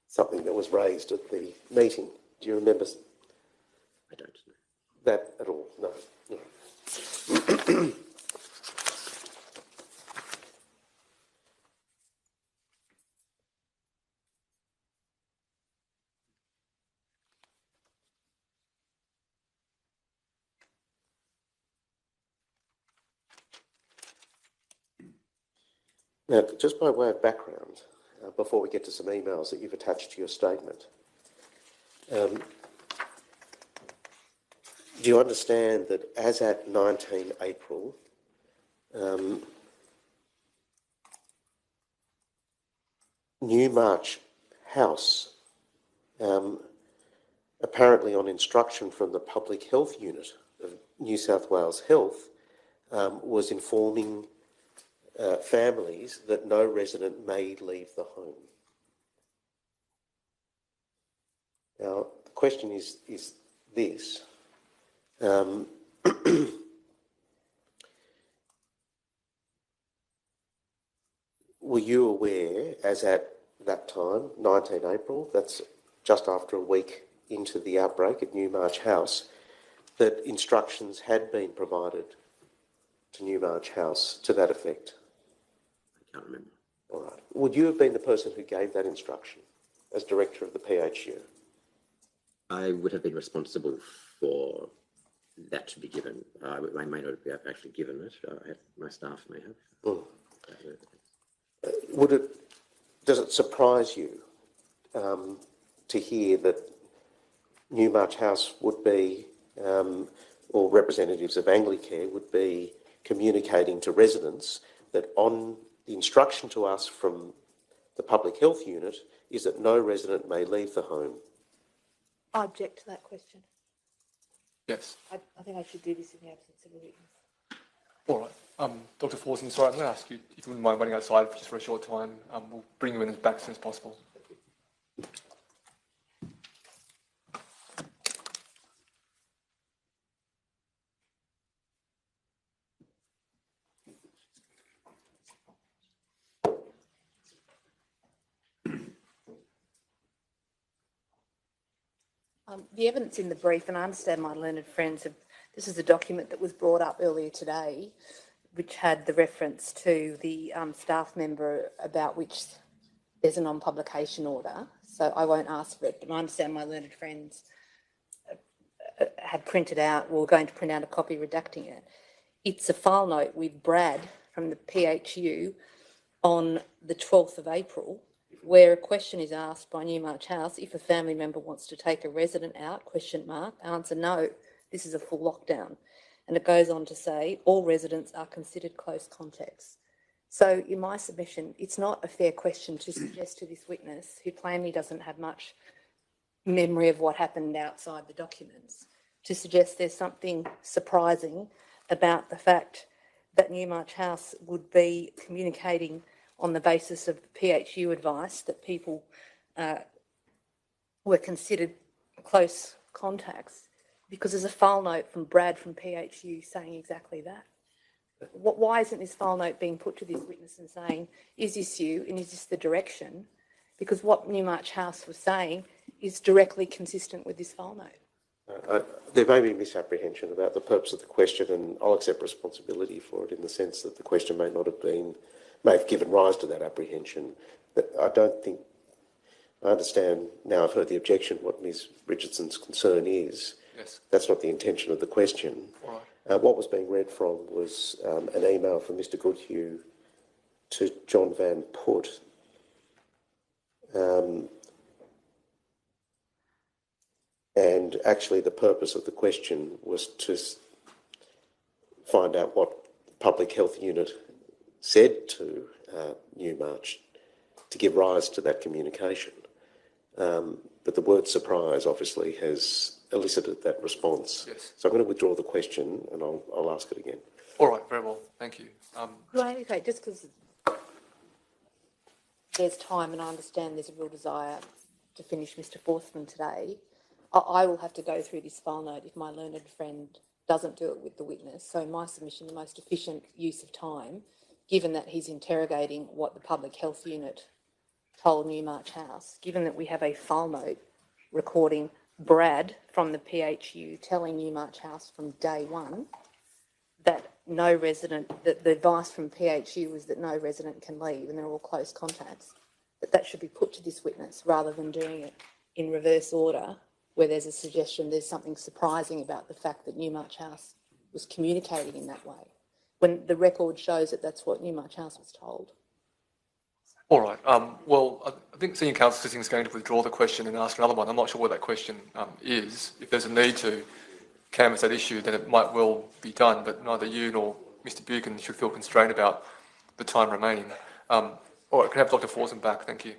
Speaker 2: something that was raised at the meeting. Do you remember
Speaker 9: I don't know.
Speaker 2: that at all? No. No. Now, just by way of background, before we get to some emails that you've attached to your statement, do you understand that as at 19 April, Newmarch House, apparently on instruction from the Public Health Unit of New South Wales Health, was informing families that no resident may leave the home. Now, the question is this. Were you aware, as at that time, 19 April, that's just after a week into the outbreak at Newmarch House, that instructions had been provided to Newmarch House to that effect?
Speaker 9: I can't remember.
Speaker 2: All right. Would you have been the person who gave that instruction as director of the PHU?
Speaker 9: I would have been responsible for that to be given. I may not have actually given it. My staff may have.
Speaker 2: Does it surprise you to hear that Newmarch House would be, or representatives of Anglicare would be communicating to residents that on the instruction to us from the Public Health Unit is that no resident may leave the home?
Speaker 1: I object to that question.
Speaker 4: Yes.
Speaker 1: I think I should do this in the absence of a witness.
Speaker 4: All right. Dr. Forson, sorry, I'm going to ask you if you wouldn't mind waiting outside just for a short time. We'll bring you in back as soon as possible.
Speaker 1: The evidence in the brief, and I understand my learned friends have, this is a document that was brought up earlier today, which had the reference to the staff member about which there's a non-publication order. So I won't ask for it, but I understand my learned friends had printed out, or were going to print out a copy redacting it. It's a file note with Brad from the PHU on the 12th of April, where a question is asked by Newmarch House, if a family member wants to take a resident out, answer no, this is a full lockdown. And it goes on to say, all residents are considered close contacts. So in my submission, it's not a fair question to suggest to this witness, who plainly doesn't have much memory of what happened outside the documents, to suggest there's something surprising about the fact that Newmarch House would be communicating on the basis of PHU advice that people were considered close contacts, because there's a file note from Brad from PHU saying exactly that. Why isn't this file note being put to this witness and saying, is this you and is this the direction? Because what Newmarch House was saying is directly consistent with this file note.
Speaker 2: There may be misapprehension about the purpose of the question, and I'll accept responsibility for it in the sense that the question may have given rise to that apprehension. But I don't think, I understand now I've heard the objection, what Ms Richardson's concern is.
Speaker 4: Yes.
Speaker 2: That's not the intention of the question.
Speaker 4: All right.
Speaker 2: What was being read from was an email from Mr Goodhue to John Van Putt. And actually the purpose of the question was to find out what the Public Health Unit said to Newmarch to give rise to that communication. But the word surprise obviously has elicited that response.
Speaker 4: Yes.
Speaker 2: So I'm going to withdraw the question and I'll ask it again.
Speaker 4: All right, very well. Thank you.
Speaker 1: Right, okay, just because there's time and I understand there's a real desire to finish Mr Forstman today, I will have to go through this file note if my learned friend doesn't do it with the witness. So in my submission, the most efficient use of time, given that he's interrogating what the Public Health Unit told Newmarch House, given that we have a file note recording Brad from the PHU telling Newmarch House from day one that no resident, that the advice from PHU was that no resident can leave and they're all close contacts, that should be put to this witness rather than doing it in reverse order where there's a suggestion there's something surprising about the fact that Newmarch House was communicating in that way, when the record shows that that's what Newmarch House was told.
Speaker 4: All right. Well, I think Senior Counsel Sitting is going to withdraw the question and ask another one. I'm not sure what that question is. If there's a need to canvass that issue, then it might well be done, but neither you nor Mr Buchan should feel constrained about the time remaining. All right, can I have Dr Forsman back? Thank you.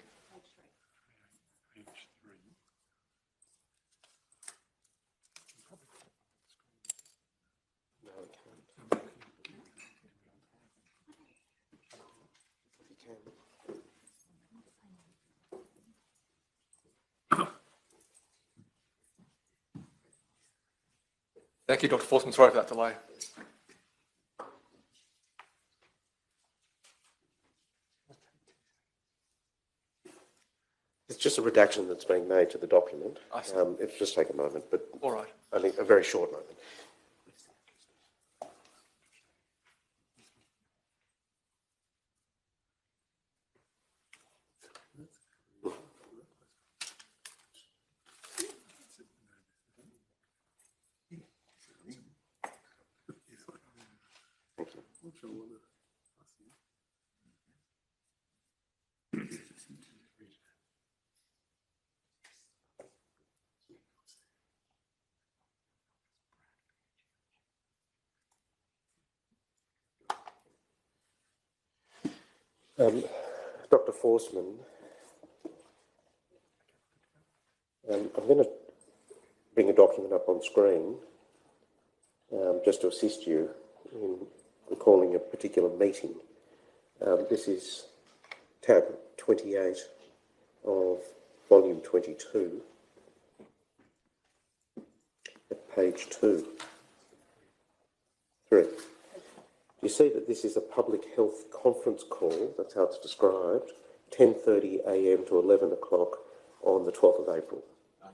Speaker 4: Thank you, Dr Forsman. Sorry for that delay.
Speaker 2: It's just a redaction that's being made to the document.
Speaker 4: I see.
Speaker 2: It'll just take a moment, but
Speaker 4: All right.
Speaker 2: I think a very short moment. Dr Forsman, I'm going to bring a document up on screen just to assist you in recalling a particular meeting. This is tab 28 of volume 22 at page 2. 3. You see that this is a public health conference call, that's how it's described, 10:30 a.m. to 11 o'clock on the 12th of April.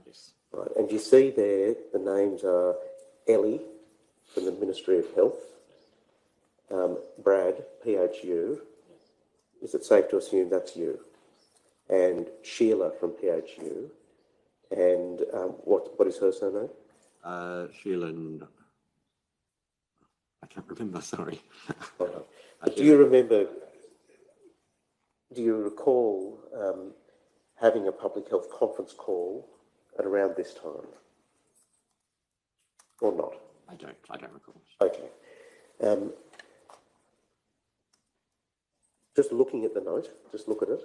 Speaker 9: Yes.
Speaker 2: Right. And you see there the names are Ellie from the Ministry of Health, Brad, PHU. Is it safe to assume that's you? And Sheila from PHU. And what is her surname?
Speaker 9: Sheila, I can't remember, sorry.
Speaker 2: Do you remember, do you recall having a public health conference call at around this time? Or not?
Speaker 9: I don't recall.
Speaker 2: Okay. Just looking at the note, just look at it.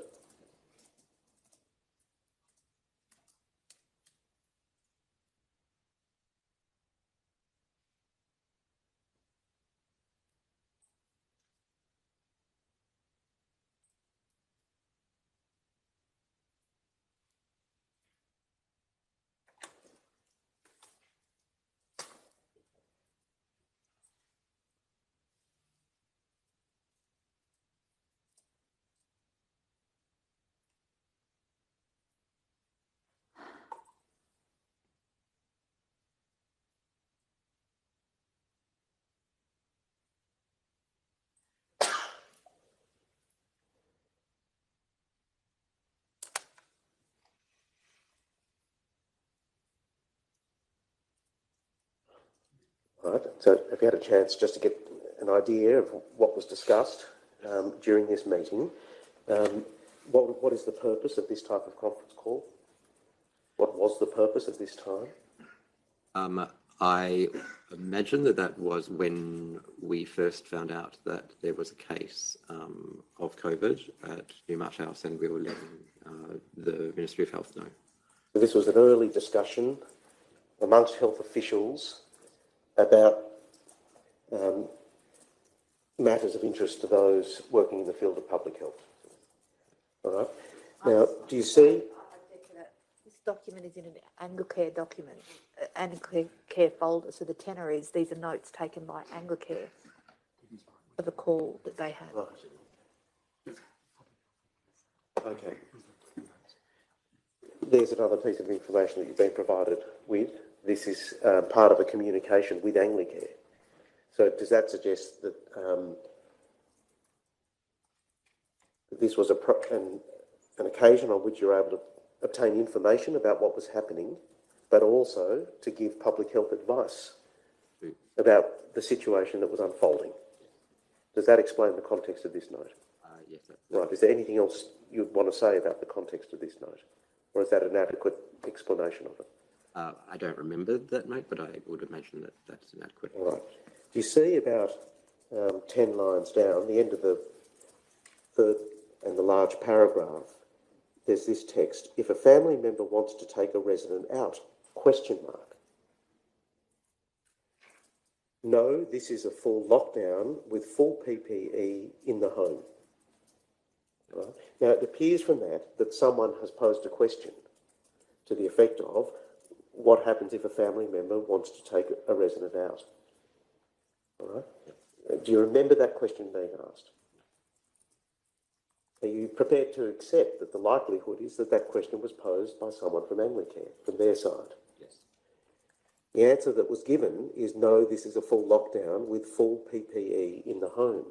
Speaker 2: Right. So have you had a chance just to get an idea of what was discussed during this meeting? What is the purpose of this type of conference call? What was the purpose at this time?
Speaker 9: I imagine that was when we first found out that there was a case of COVID at Newmarch House, and we were letting the Ministry of Health know.
Speaker 2: So this was an early discussion amongst health officials about matters of interest to those working in the field of public health. All right. Now, do you see?
Speaker 1: This document is in an Anglicare document, Anglicare folder. So the tenor is these are notes taken by Anglicare of a call that they had.
Speaker 2: Right. Okay. There's another piece of information that you've been provided with. This is part of a communication with Anglicare. So does that suggest that this was an occasion on which you're able to obtain information about what was happening, but also to give public health advice about the situation that was unfolding? Does that explain the context of this note?
Speaker 9: Yes.
Speaker 2: Right. Is there anything else you'd want to say about the context of this note? Or is that an adequate explanation of it?
Speaker 9: I don't remember that note, but I would imagine that that's inadequate.
Speaker 2: All right. You see about 10 lines down, the end of the third and the large paragraph, there's this text: if a family member wants to take a resident out, question mark. No, this is a full lockdown with full PPE in the home. Right. Now, it appears from that someone has posed a question to the effect of, what happens if a family member wants to take a resident out? All right. Do you remember that question being asked? Are you prepared to accept that the likelihood is that that question was posed by someone from Anglicare, from their side?
Speaker 9: Yes.
Speaker 2: The answer that was given is no, this is a full lockdown with full PPE in the home.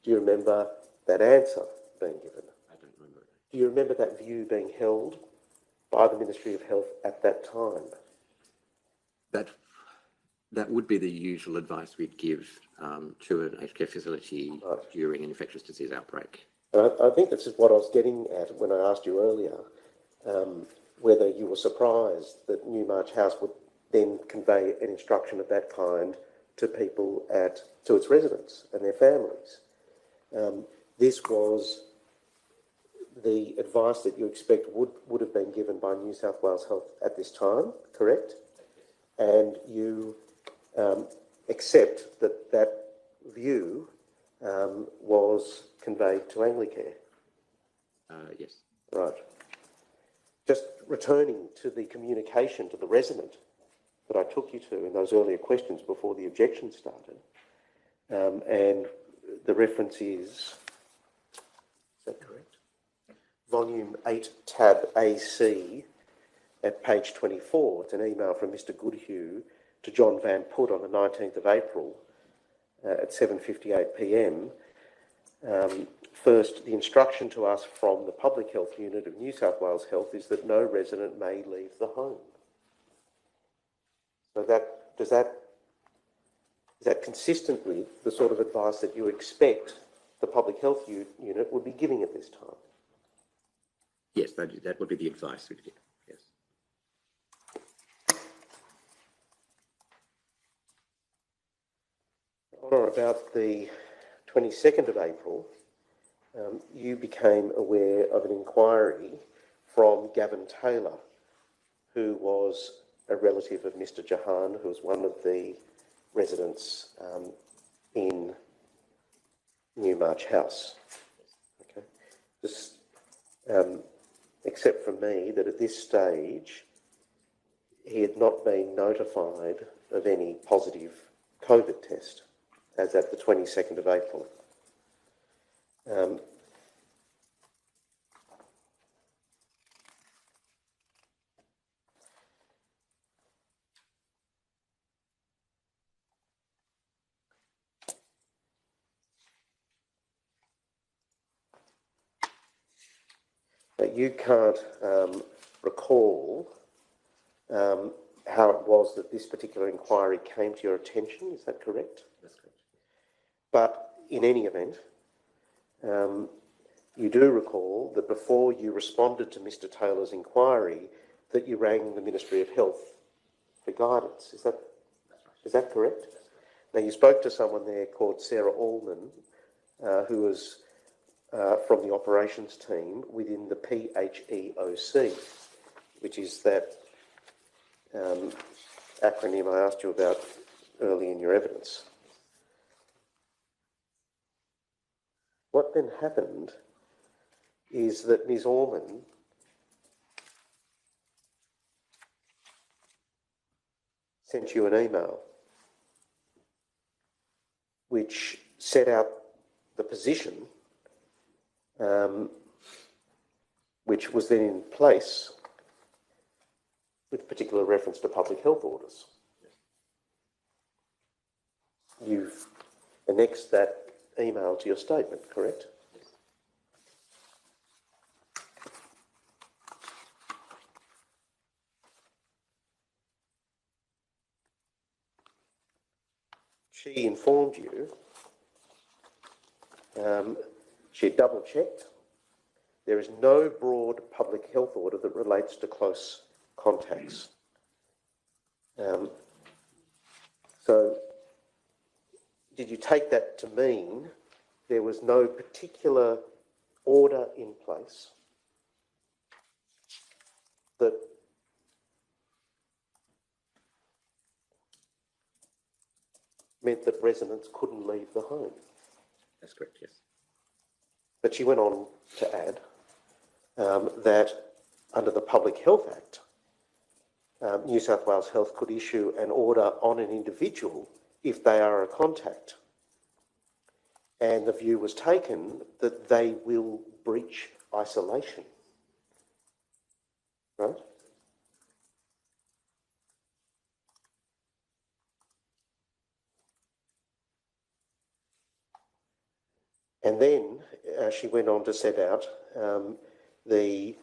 Speaker 2: Do you remember that answer being given?
Speaker 9: I don't remember it.
Speaker 2: Do you remember that view being held by the Ministry of Health at that time?
Speaker 9: That would be the usual advice we'd give to an aged care facility during an infectious disease outbreak.
Speaker 2: I think this is what I was getting at when I asked you earlier, whether you were surprised that Newmarch House would then convey an instruction of that kind to people, to its residents and their families. This was the advice that you expect would have been given by New South Wales Health at this time, correct? And you accept that view was conveyed to Anglicare?
Speaker 9: Yes.
Speaker 2: Right. Just returning to the communication to the resident that I took you to in those earlier questions before the objection started, and the reference is that correct? Volume 8, tab AC at page 24. It's an email from Mr. Goodhue to John Van Put on the 19th of April at 7:58 p.m. First, the instruction to us from the Public Health Unit of New South Wales Health is that no resident may leave the home. So is that consistent with the sort of advice that you expect the Public Health Unit would be giving at this time?
Speaker 9: Yes, that would be the advice we'd give. Yes.
Speaker 2: On or about the 22nd of April, you became aware of an inquiry from Gavin Taylor, who was a relative of Mr. Jahan, who was one of the residents in Newmarch House. Okay. Just accept from me that at this stage he had not been notified of any positive COVID test as at the 22nd of April. But you can't recall how it was that this particular inquiry came to your attention. Is that correct?
Speaker 9: That's correct.
Speaker 2: But in any event, you do recall that before you responded to Mr. Taylor's inquiry, that you rang the Ministry of Health for guidance. Is that correct? Now, you spoke to someone there called Sarah Allman, who was from the operations team within the PHEOC, which is that acronym I asked you about early in your evidence. What then happened is that Ms. Allman sent you an email which set out the position which was then in place with particular reference to public health orders. You've annexed that email to your statement, correct?
Speaker 9: Yes.
Speaker 2: She informed you, she double-checked, there is no broad public health order that relates to close contacts. So did you take that to mean there was no particular order in place that meant that residents couldn't leave the home?
Speaker 9: That's correct, yes.
Speaker 2: But she went on to add that under the Public Health Act, New South Wales Health could issue an order on an individual if they are a contact. And the view was taken that they will breach isolation. Right? And then she went on to set out the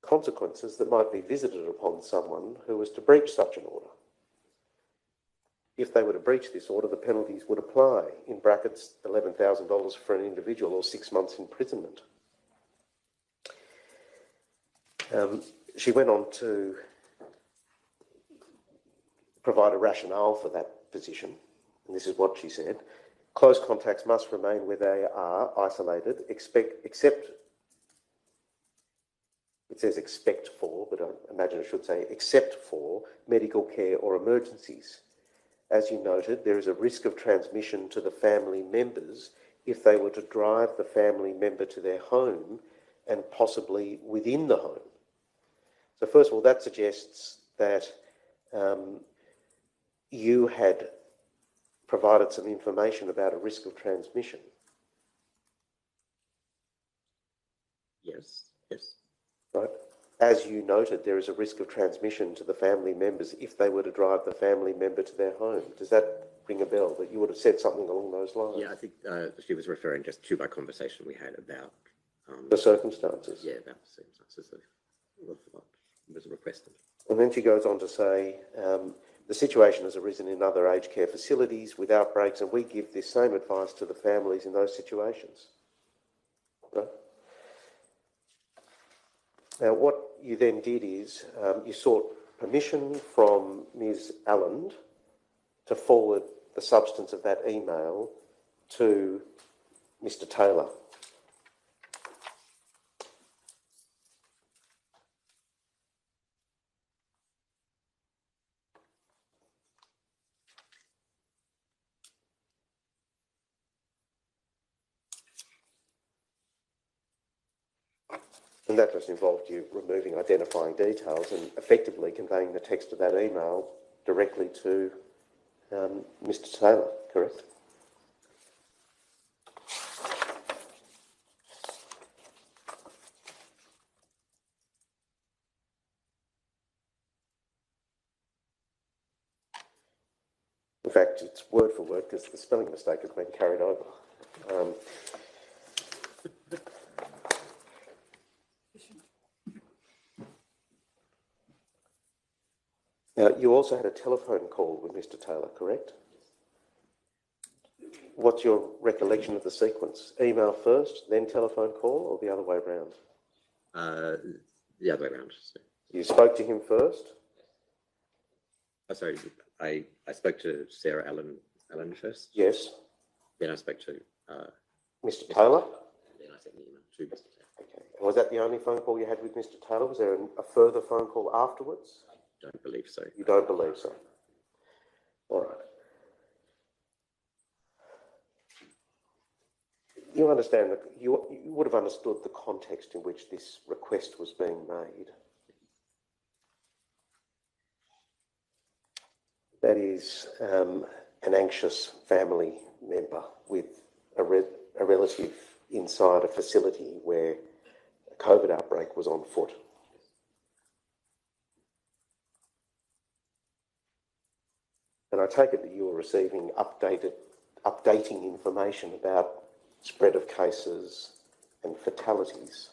Speaker 2: consequences that might be visited upon someone who was to breach such an order. If they were to breach this order, the penalties would apply, in brackets $11,000 for an individual or 6 months imprisonment. She went on to provide a rationale for that position, and this is what she said. Close contacts must remain where they are isolated, except, it says expect for, but I imagine it should say except for medical care or emergencies. As you noted, there is a risk of transmission to the family members if they were to drive the family member to their home and possibly within the home. So first of all, that suggests that you had provided some information about a risk of transmission.
Speaker 9: Yes, yes.
Speaker 2: Right? As you noted, there is a risk of transmission to the family members if they were to drive the family member to their home. Does that ring a bell, that you would have said something along those lines?
Speaker 9: Yeah, I think she was referring just to my conversation we had about...
Speaker 2: the circumstances?
Speaker 9: Yeah, about the circumstances of what was requested.
Speaker 2: And then she goes on to say, the situation has arisen in other aged care facilities with outbreaks, and we give this same advice to the families in those situations. Right? Now, what you then did is you sought permission from Ms. Alland to forward the substance of that email to Mr. Taylor. And that just involved you removing identifying details and effectively conveying the text of that email directly to Mr. Taylor, correct? In fact, it's word for word because the spelling mistake has been carried over. You also had a telephone call with Mr. Taylor, correct? What's your recollection of the sequence? Email first, then telephone call, or the other way around?
Speaker 9: The other way around. So,
Speaker 2: You spoke to him first?
Speaker 9: sorry, I spoke to Sarah Allen first.
Speaker 2: Yes.
Speaker 9: Then I spoke to
Speaker 2: Mr. Taylor?
Speaker 9: Then I sent an email to Mr. Taylor.
Speaker 2: Okay. And was that the only phone call you had with Mr. Taylor? Was there a further phone call afterwards?
Speaker 9: I don't believe so.
Speaker 2: You don't believe so? All right. You understand that you would have understood the context in which this request was being made. That is an anxious family member with a relative inside a facility where a COVID outbreak was on foot. And I take it that you were receiving updating information about spread of cases and fatalities.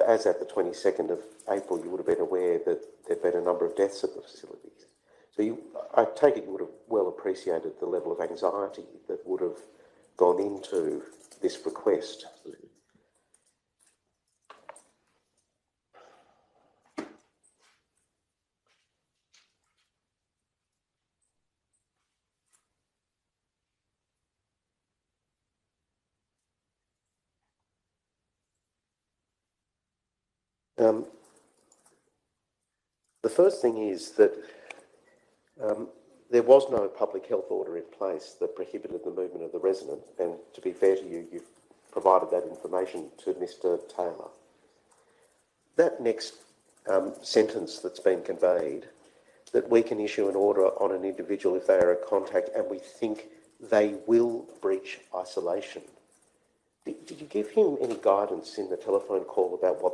Speaker 2: As at the 22nd of April, you would have been aware that there'd been a number of deaths at the facilities. So I take it you would have well appreciated the level of anxiety that would have gone into this request.
Speaker 9: Absolutely.
Speaker 2: The first thing is that there was no public health order in place that prohibited the movement of the resident, and to be fair to you, you've provided that information to Mr. Taylor. That next sentence that's been conveyed, that we can issue an order on an individual if they are a contact and we think they will breach isolation. Did you give him any guidance in the telephone call about what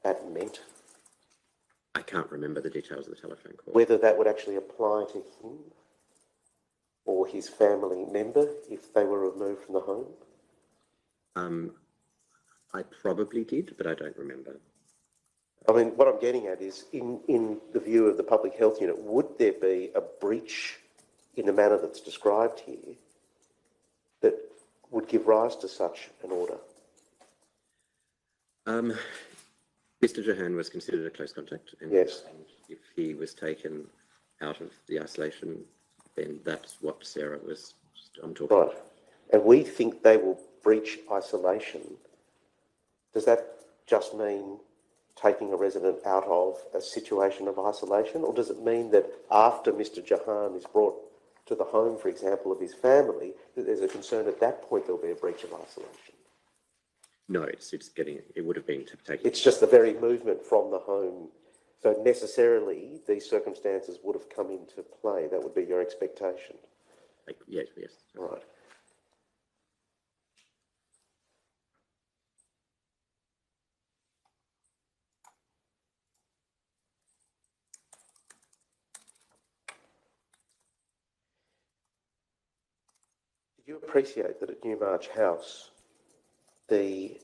Speaker 2: that meant?
Speaker 9: I can't remember the details of the telephone call.
Speaker 2: Whether that would actually apply to him or his family member if they were removed from the home?
Speaker 9: I probably did, but I don't remember.
Speaker 2: I mean, what I'm getting at is, in the view of the public health unit, would there be a breach in the manner that's described here that would give rise to such an order?
Speaker 9: Mr. Jahan was considered a close contact, and,
Speaker 2: Yes.
Speaker 9: and if he was taken out of the isolation, then that's what Sarah was talking
Speaker 2: Right.
Speaker 9: about.
Speaker 2: And we think they will breach isolation. Does that just mean taking a resident out of a situation of isolation, or does it mean that after Mr. Jahan is brought to the home, for example, of his family, that there's a concern at that point there'll be a breach of isolation?
Speaker 9: No, it would have been taken.
Speaker 2: It's just the very movement from the home. So necessarily these circumstances would have come into play. That would be your expectation.
Speaker 9: Yes.
Speaker 2: Right. Did you appreciate that at Newmarch House the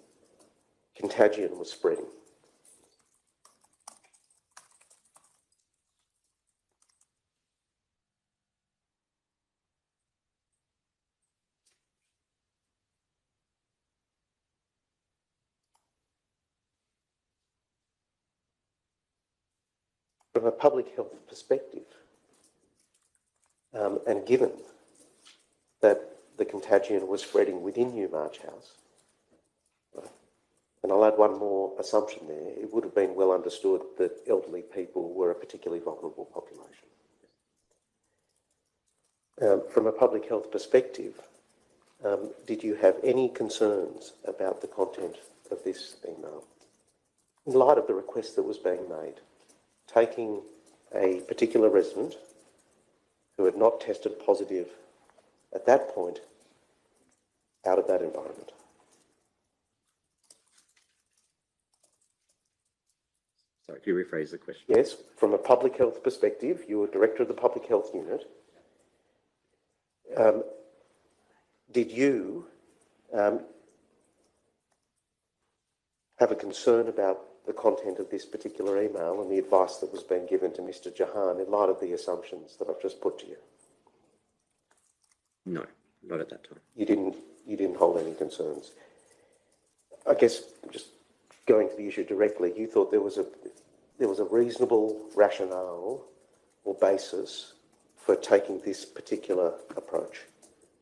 Speaker 2: contagion was spreading? From a public health perspective, and given that the contagion was spreading within Newmarch House, and I'll add one more assumption there, it would have been well understood that elderly people were a particularly vulnerable population. From a public health perspective, did you have any concerns about the content of this email? In light of the request that was being made, taking a particular resident who had not tested positive at that point out of that environment.
Speaker 9: Sorry, can you rephrase the question?
Speaker 2: Yes, from a public health perspective, you were director of the public health unit. Did you have a concern about the content of this particular email and the advice that was being given to Mr. Jahan in light of the assumptions that I've just put to you?
Speaker 9: No, not at that time.
Speaker 2: You didn't hold any concerns. I guess just going to the issue directly, you thought there was a reasonable rationale or basis for taking this particular approach,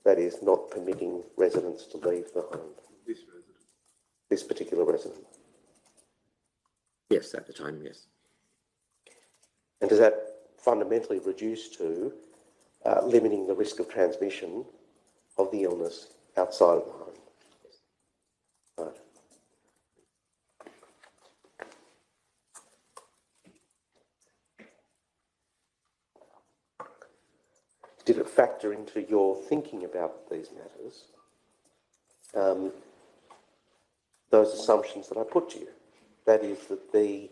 Speaker 2: that is, not permitting residents to leave the home. This particular resident.
Speaker 9: Yes, at the time, yes.
Speaker 2: And does that fundamentally reduce to limiting the risk of transmission of the illness outside of the home? Right. Did it factor into your thinking about these matters, those assumptions that I put to you? That is, that the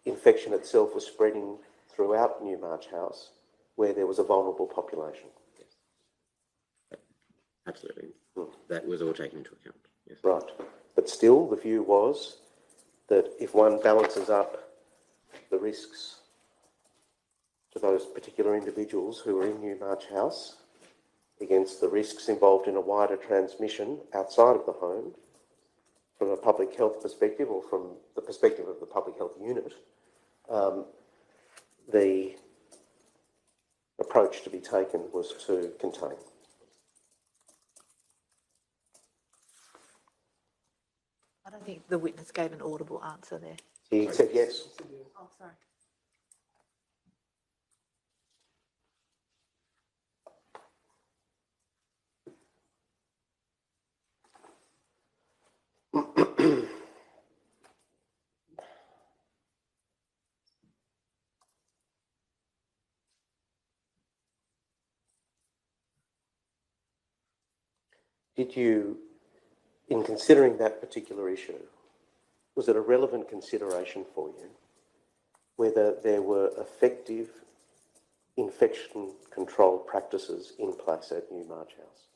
Speaker 2: infection itself was spreading throughout Newmarch House, where there was a vulnerable population.
Speaker 9: Yes. Absolutely. That was all taken into account. Yes.
Speaker 2: Right. But still, the view was that if one balances up the risks to those particular individuals who are in Newmarch House against the risks involved in a wider transmission outside of the home, from a public health perspective or from the perspective of the public health unit, the approach to be taken was to contain.
Speaker 1: I don't think the witness gave an audible answer there.
Speaker 2: He said yes.
Speaker 1: Oh, sorry.
Speaker 2: Did you, in considering that particular issue, was it a relevant consideration for you whether there were effective infection control practices in place at Newmarch House?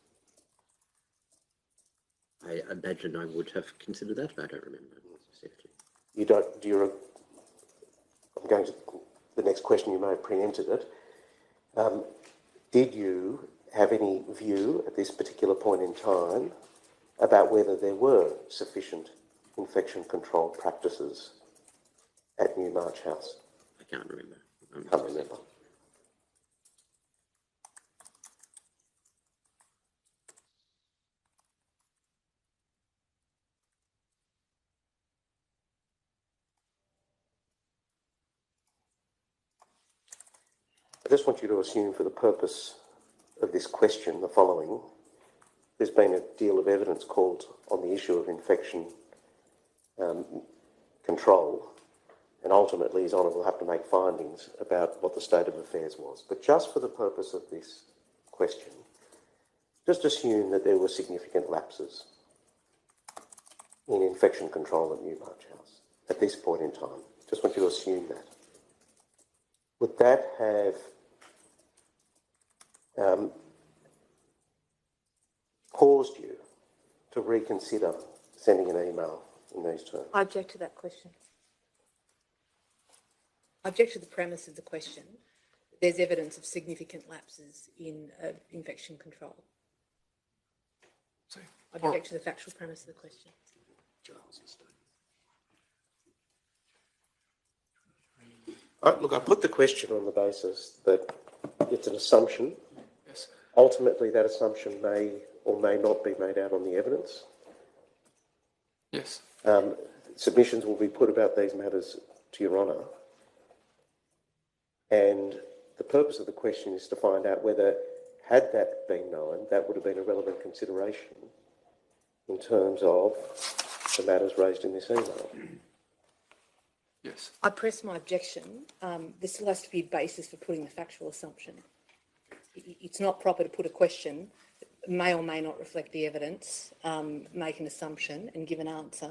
Speaker 9: I imagine I would have considered that, but I don't remember specifically.
Speaker 2: You don't, I'm going to, the next question, you may have preempted it. Did you have any view at this particular point in time about whether there were sufficient infection control practices at Newmarch House?
Speaker 9: I can't remember.
Speaker 2: Can't remember. I just want you to assume, for the purpose of this question, the following. There's been a deal of evidence called on the issue of infection control, and ultimately His Honour will have to make findings about what the state of affairs was. But just for the purpose of this question, just assume that there were significant lapses in infection control at Newmarch House at this point in time. Just want you to assume that. Would that have caused you to reconsider sending an email in these terms?
Speaker 1: I object to that question. I object to the premise of the question. There's evidence of significant lapses in infection control. I object to the factual premise of the question.
Speaker 2: Look, I put the question on the basis that it's an assumption.
Speaker 4: Yes.
Speaker 2: Ultimately, that assumption may or may not be made out on the evidence.
Speaker 4: Yes.
Speaker 2: Submissions will be put about these matters to Your Honour. And the purpose of the question is to find out whether, had that been known, that would have been a relevant consideration in terms of the matters raised in this email.
Speaker 4: Yes.
Speaker 1: I press my objection. There still has to be a basis for putting the factual assumption. It's not proper to put a question that may or may not reflect the evidence, make an assumption and give an answer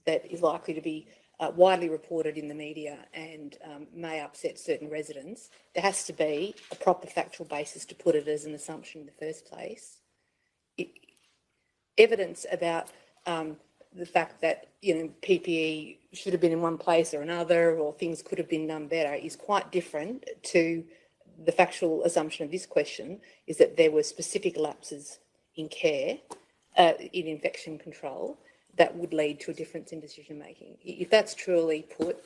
Speaker 1: that is likely to be widely reported in the media and may upset certain residents. There has to be a proper factual basis to put it as an assumption in the first place. Evidence about the fact that, PPE should have been in one place or another, or things could have been done better, is quite different to the factual assumption of this question, is that there were specific lapses in care, in infection control, that would lead to a difference in decision making. If that's truly put,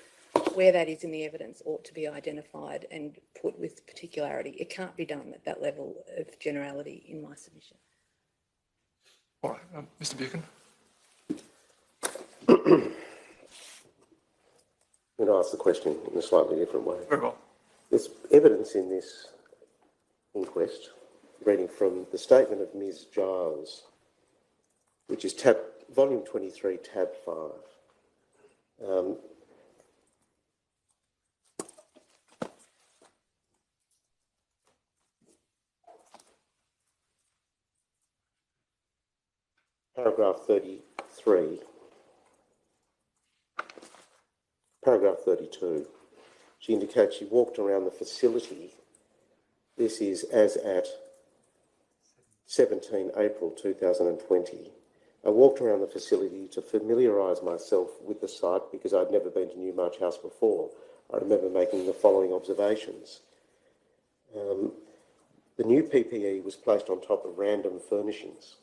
Speaker 1: where that is in the evidence ought to be identified and put with particularity. It can't be done at that level of generality in my submission.
Speaker 4: All right, Mr. Buchan.
Speaker 2: I'm going to ask the question in a slightly different way.
Speaker 4: Very well.
Speaker 2: There's evidence in this inquest, reading from the statement of Ms. Giles, which is volume 23, tab 5. Paragraph 33. Paragraph 32. She indicates she walked around the facility. This is as at 17 April 2020. I walked around the facility to familiarise myself with the site because I'd never been to Newmarch House before. I remember making the following observations. The new PPE was placed on top of random furnishings,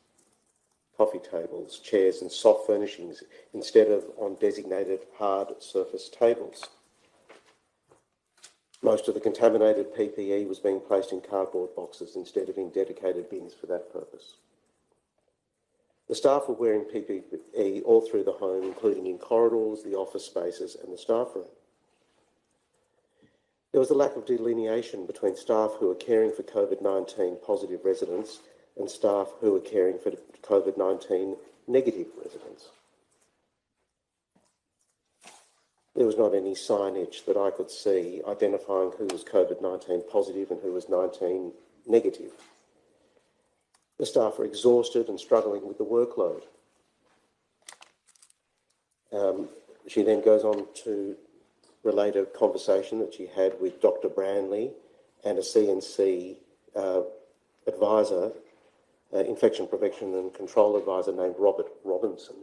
Speaker 2: coffee tables, chairs and soft furnishings instead of on designated hard surface tables. Most of the contaminated PPE was being placed in cardboard boxes instead of in dedicated bins for that purpose. The staff were wearing PPE all through the home, including in corridors, the office spaces and the staff room. There was a lack of delineation between staff who were caring for COVID-19 positive residents and staff who were caring for COVID-19 negative residents. There was not any signage that I could see identifying who was COVID-19 positive and who was 19 negative. The staff are exhausted and struggling with the workload. She then goes on to relate a conversation that she had with Dr. Branley and a CNC advisor, infection prevention and control advisor named Robert Robinson.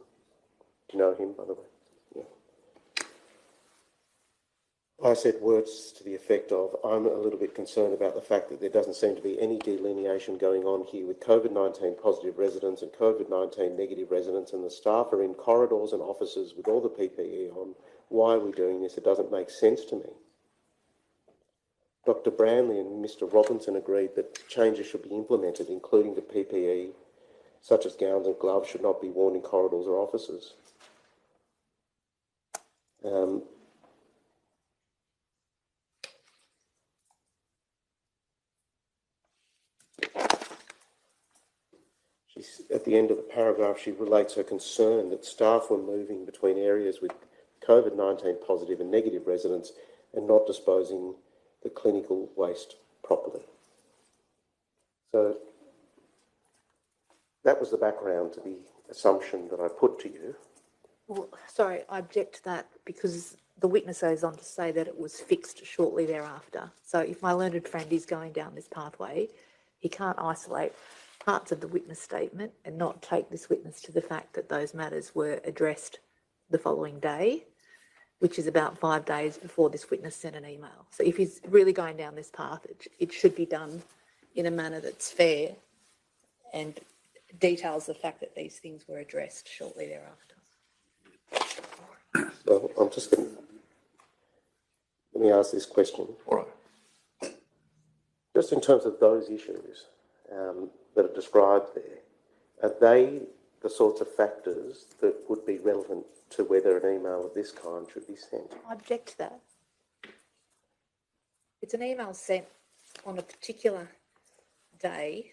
Speaker 2: Do you know him, by the way? Yeah. I said words to the effect of, I'm a little bit concerned about the fact that there doesn't seem to be any delineation going on here with COVID-19 positive residents and COVID-19 negative residents, and the staff are in corridors and offices with all the PPE on. Why are we doing this? It doesn't make sense to me. Dr. Branley and Mr. Robinson agreed that changes should be implemented, including the PPE, such as gowns and gloves, should not be worn in corridors or offices. At the end of the paragraph, she relates her concern that staff were moving between areas with COVID-19 positive and negative residents and not disposing the clinical waste properly. So that was the background to the assumption that I put to you.
Speaker 1: Well, sorry, I object to that because the witness goes on to say that it was fixed shortly thereafter. So if my learned friend is going down this pathway, he can't isolate parts of the witness statement and not take this witness to the fact that those matters were addressed the following day, which is about 5 days before this witness sent an email. So if he's really going down this path, it should be done in a manner that's fair and details the fact that these things were addressed shortly thereafter.
Speaker 2: So I'm just going to, let me ask this question.
Speaker 4: All right.
Speaker 2: Just in terms of those issues that are described there, are they the sorts of factors that would be relevant to whether an email of this kind should be sent?
Speaker 1: I object to that. It's an email sent on a particular day,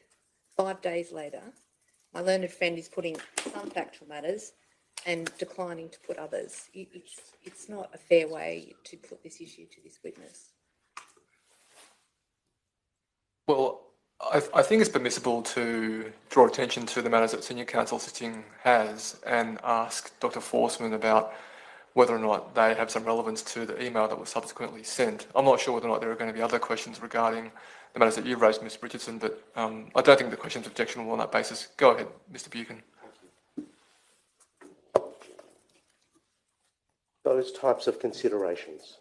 Speaker 1: 5 days later. My learned friend is putting some factual matters and declining to put others. It's not a fair way to put this issue to this witness.
Speaker 4: Well, I think it's permissible to draw attention to the matters that senior counsel sitting has and ask Dr. Forsman about whether or not they have some relevance to the email that was subsequently sent. I'm not sure whether or not there are going to be other questions regarding the matters that you've raised, Ms. Richardson, but I don't think the question's objectionable on that basis. Go ahead, Mr. Buchan.
Speaker 2: those types of considerations,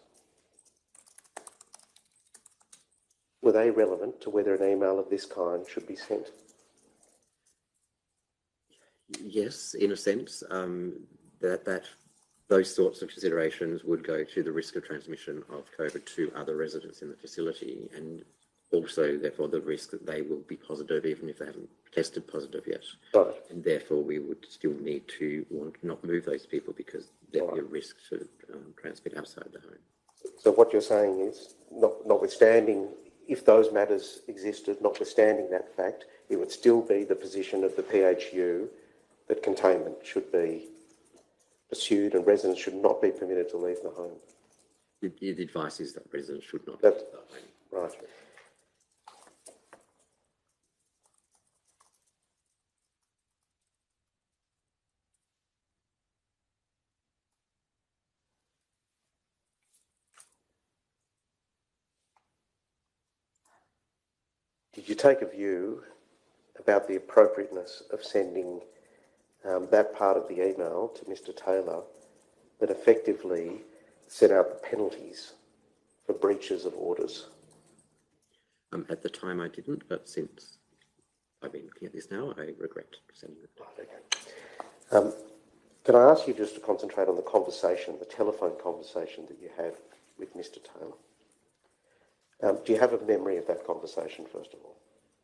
Speaker 2: were they relevant to whether an email of this kind should be sent?
Speaker 9: Yes, in a sense, those sorts of considerations would go to the risk of transmission of COVID to other residents in the facility, and also, therefore, the risk that they will be positive even if they haven't tested positive yet.
Speaker 2: Right.
Speaker 9: And therefore, we would still need to want to not move those people because there'll be a risk to transmit outside the home.
Speaker 2: So what you're saying is, notwithstanding, if those matters existed, notwithstanding that fact, it would still be the position of the PHU that containment should be pursued and residents should not be permitted to leave the home.
Speaker 9: The advice is that residents should not leave the home.
Speaker 2: Right. Did you take a view about the appropriateness of sending that part of the email to Mr. Taylor that effectively set out the penalties for breaches of orders?
Speaker 9: At the time I didn't, but since I've been looking at this now, I regret sending it.
Speaker 2: Right, okay. Can I ask you just to concentrate on the conversation, the telephone conversation that you had with Mr. Taylor? Do you have a memory of that conversation, first of all?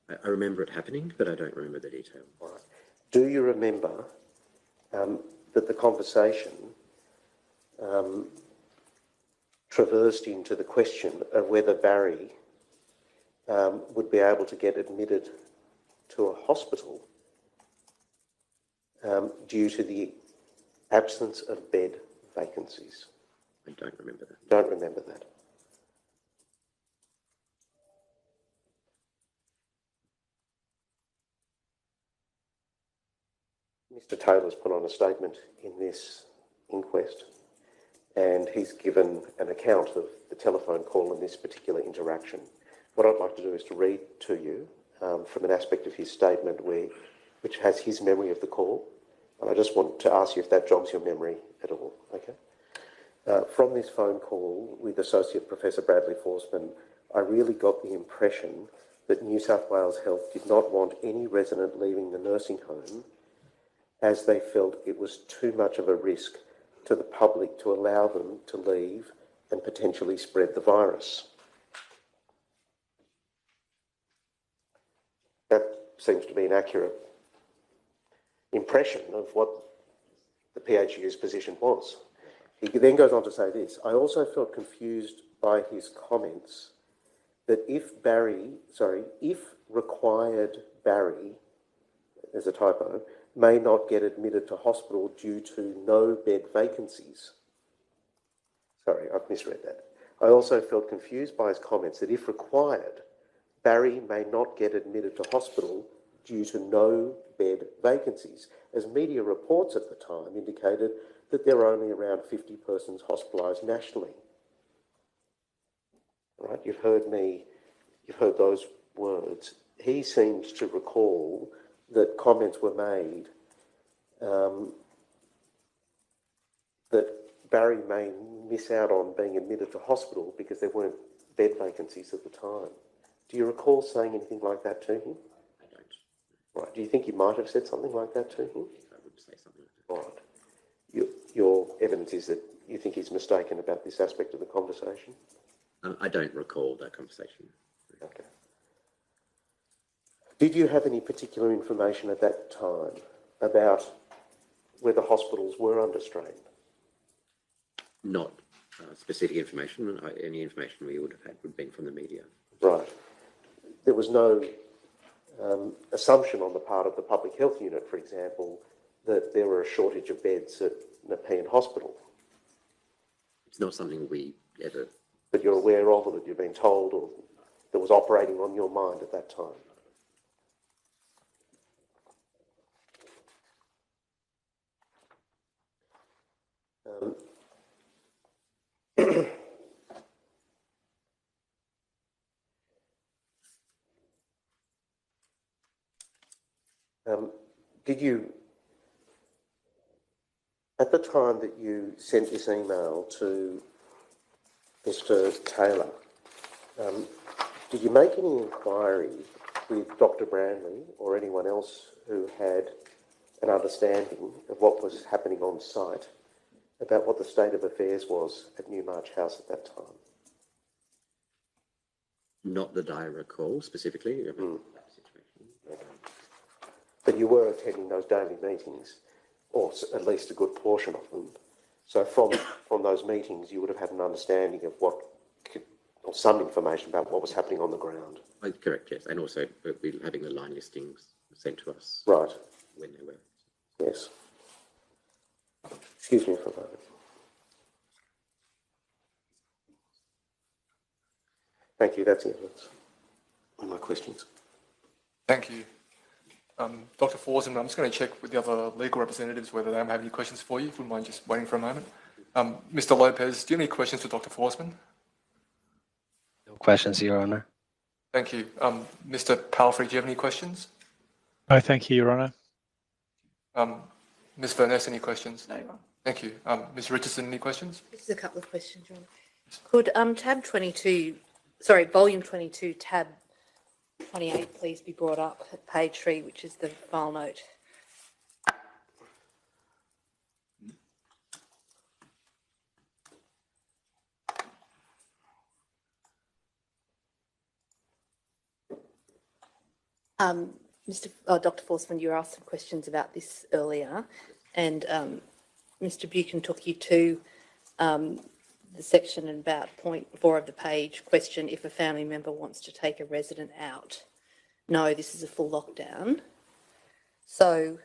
Speaker 9: I remember it happening, but I don't remember the detail.
Speaker 2: All right. Do you remember that the conversation traversed into the question of whether Barry would be able to get admitted to a hospital due to the absence of bed vacancies?
Speaker 9: I don't remember that.
Speaker 2: Don't remember that. Mr. Taylor's put on a statement in this inquest, and he's given an account of the telephone call and this particular interaction. What I'd like to do is to read to you from an aspect of his statement which has his memory of the call, and I just want to ask you if that jogs your memory at all, okay? From this phone call with Associate Professor Bradley Forsman, I really got the impression that New South Wales Health did not want any resident leaving the nursing home as they felt it was too much of a risk to the public to allow them to leave and potentially spread the virus. That seems to be an accurate impression of what the PHU's position was. He then goes on to say this: I also felt confused by his comments that if required Barry, there's a typo, may not get admitted to hospital due to no bed vacancies. Sorry, I've misread that. I also felt confused by his comments that if required, Barry may not get admitted to hospital due to no bed vacancies, as media reports at the time indicated that there are only around 50 persons hospitalised nationally. Right? You've heard those words. He seems to recall that comments were made that Barry may miss out on being admitted to hospital because there weren't bed vacancies at the time. Do you recall saying anything like that to him?
Speaker 9: I don't.
Speaker 2: Right. Do you think you might have said something like that to him?
Speaker 9: I would say something like that.
Speaker 2: Right. Your evidence is that you think he's mistaken about this aspect of the conversation?
Speaker 9: I don't recall that conversation.
Speaker 2: Okay. Did you have any particular information at that time about whether hospitals were under strain?
Speaker 9: Not specific information. Any information we would have had would have been from the media.
Speaker 2: Right. There was no assumption on the part of the public health unit, for example, that there were a shortage of beds at Nepean Hospital.
Speaker 9: It's not something we ever...
Speaker 2: But you're aware of, or that you've been told, or that was operating on your mind at that time? Did you At the time that you sent this email to Mr. Taylor, did you make any inquiry with Dr. Branley or anyone else who had an understanding of what was happening on site about what the state of affairs was at Newmarch House at that time?
Speaker 9: Not that I recall specifically. That situation.
Speaker 2: Okay. But you were attending those daily meetings, or at least a good portion of them. So from those meetings, you would have had an understanding of or some information about what was happening on the ground.
Speaker 9: Correct, yes. And also we're having the line listings sent to us.
Speaker 2: Right.
Speaker 9: When they were.
Speaker 2: Yes. Excuse me for a moment. Thank you. That's it. That's all my questions.
Speaker 4: Thank you. Dr. Forsman, I'm just going to check with the other legal representatives whether they have any questions for you, if you wouldn't mind just waiting for a moment. Mr. Lopez, do you have any questions for Dr. Forsman?
Speaker 7: No questions, Your Honour.
Speaker 4: Thank you. Mr. Palfrey, do you have any questions?
Speaker 8: No, thank you, Your Honour.
Speaker 4: Ms. Furness, any questions?
Speaker 1: No.
Speaker 4: Thank you. Ms. Richardson, any questions?
Speaker 1: This is a couple of questions, Your Honour. Could tab 22, sorry, volume 22, tab 28, please be brought up at page 3, which is the file note. Dr. Forsman, you were asked some questions about this earlier, and Mr. Buchan took you to the section about point 4 of the page, question if a family member wants to take a resident out. No, this is a full lockdown. So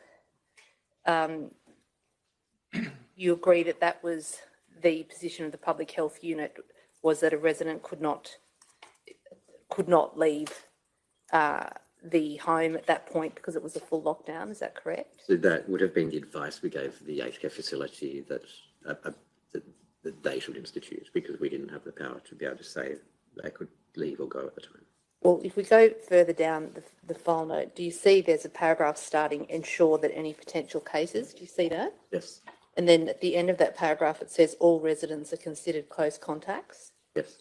Speaker 1: you agree that that was the position of the public health unit, was that a resident could not leave the home at that point because it was a full lockdown, is that correct?
Speaker 9: So that would have been the advice we gave the aged care facility that they should institute, because we didn't have the power to be able to say they could leave or go at the time.
Speaker 1: Well, if we go further down the file note, do you see there's a paragraph starting, ensure that any potential cases, do you see that?
Speaker 9: Yes.
Speaker 1: And then at the end of that paragraph, it says all residents are considered close contacts.
Speaker 9: Yes.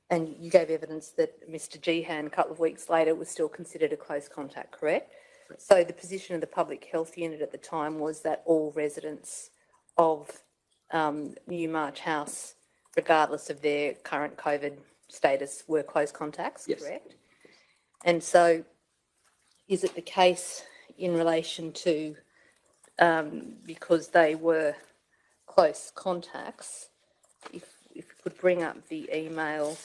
Speaker 1: And you gave evidence that Mr. Gehan, a couple of weeks later, was still considered a close contact, correct?
Speaker 9: Right.
Speaker 1: So the position of the public health unit at the time was that all residents of Newmarch House, regardless of their current COVID status, were close contacts,
Speaker 9: yes.
Speaker 1: Correct? And so is it the case in relation to, because they were close contacts, if you could bring up the email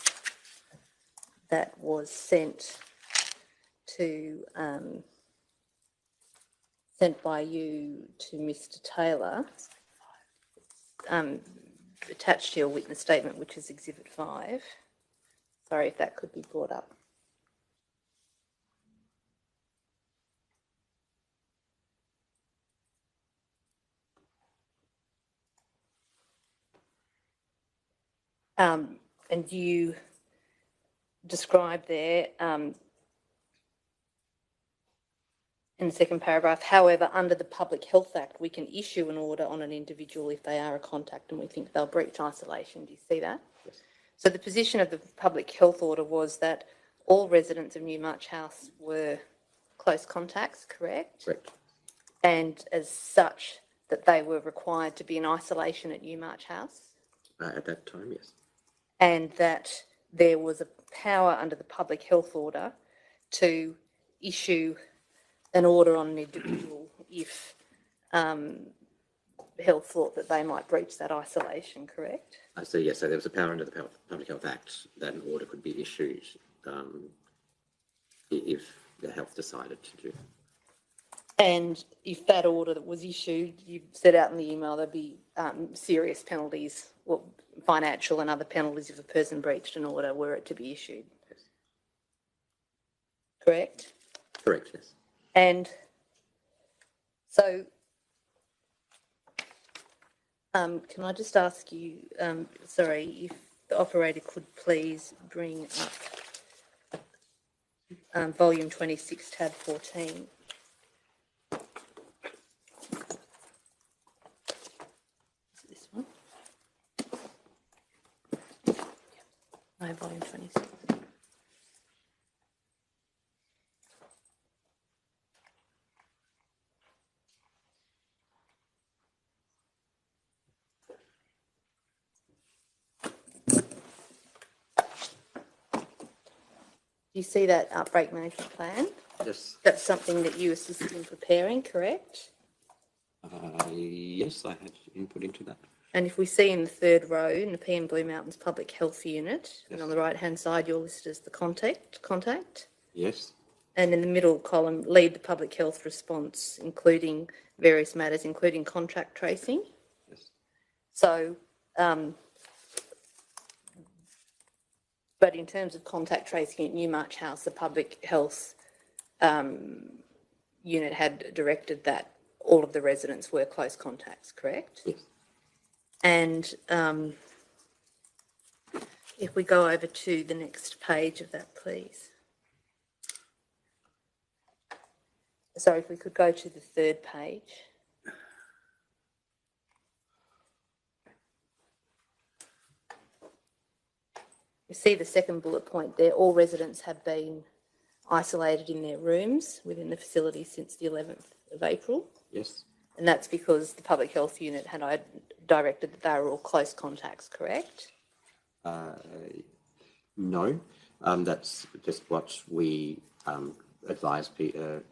Speaker 1: that was sent to sent by you to Mr. Taylor, attached to your witness statement, which is Exhibit 5. Sorry, if that could be brought up. And you describe there in the second paragraph, however, under the Public Health Act, we can issue an order on an individual if they are a contact and we think they'll breach isolation. Do you see that?
Speaker 9: Yes.
Speaker 1: So the position of the public health order was that all residents of Newmarch House were close contacts, correct?
Speaker 9: Correct.
Speaker 1: And as such, that they were required to be in isolation at Newmarch House?
Speaker 9: At that time, yes.
Speaker 1: And that there was a power under the public health order to issue an order on an individual if health thought that they might breach that isolation, correct?
Speaker 9: So yes, so there was a power under the Public Health Act that an order could be issued if the health decided to do.
Speaker 1: And if that order that was issued, you set out in the email, there'd be serious penalties, well, financial and other penalties if a person breached an order were it to be issued.
Speaker 9: Yes.
Speaker 1: Correct?
Speaker 9: Correct, yes.
Speaker 1: And so, can I just ask you, sorry, if the operator could please bring up volume 26, tab 14. No, volume 26. Do you see that outbreak management plan?
Speaker 9: Yes.
Speaker 1: That's something that you assisted in preparing, correct?
Speaker 9: Yes, I had input into that.
Speaker 1: And if we see in the third row, in the PM Blue Mountains Public Health Unit, and
Speaker 9: Yes.
Speaker 1: on the right-hand side, you're listed as the contact.
Speaker 9: Yes.
Speaker 1: And in the middle column, lead the public health response, including various matters, including contract tracing.
Speaker 9: Yes.
Speaker 1: So, but in terms of contact tracing at Newmarch House, the public health unit had directed that all of the residents were close contacts, correct?
Speaker 9: Yes.
Speaker 1: And if we go over to the next page of that, please. Sorry, if we could go to the third page. You see the second bullet point there, all residents have been isolated in their rooms within the facility since the 11th of April.
Speaker 9: Yes.
Speaker 1: And that's because the public health unit had directed that they were all close contacts, correct?
Speaker 9: No, that's just what we advise HK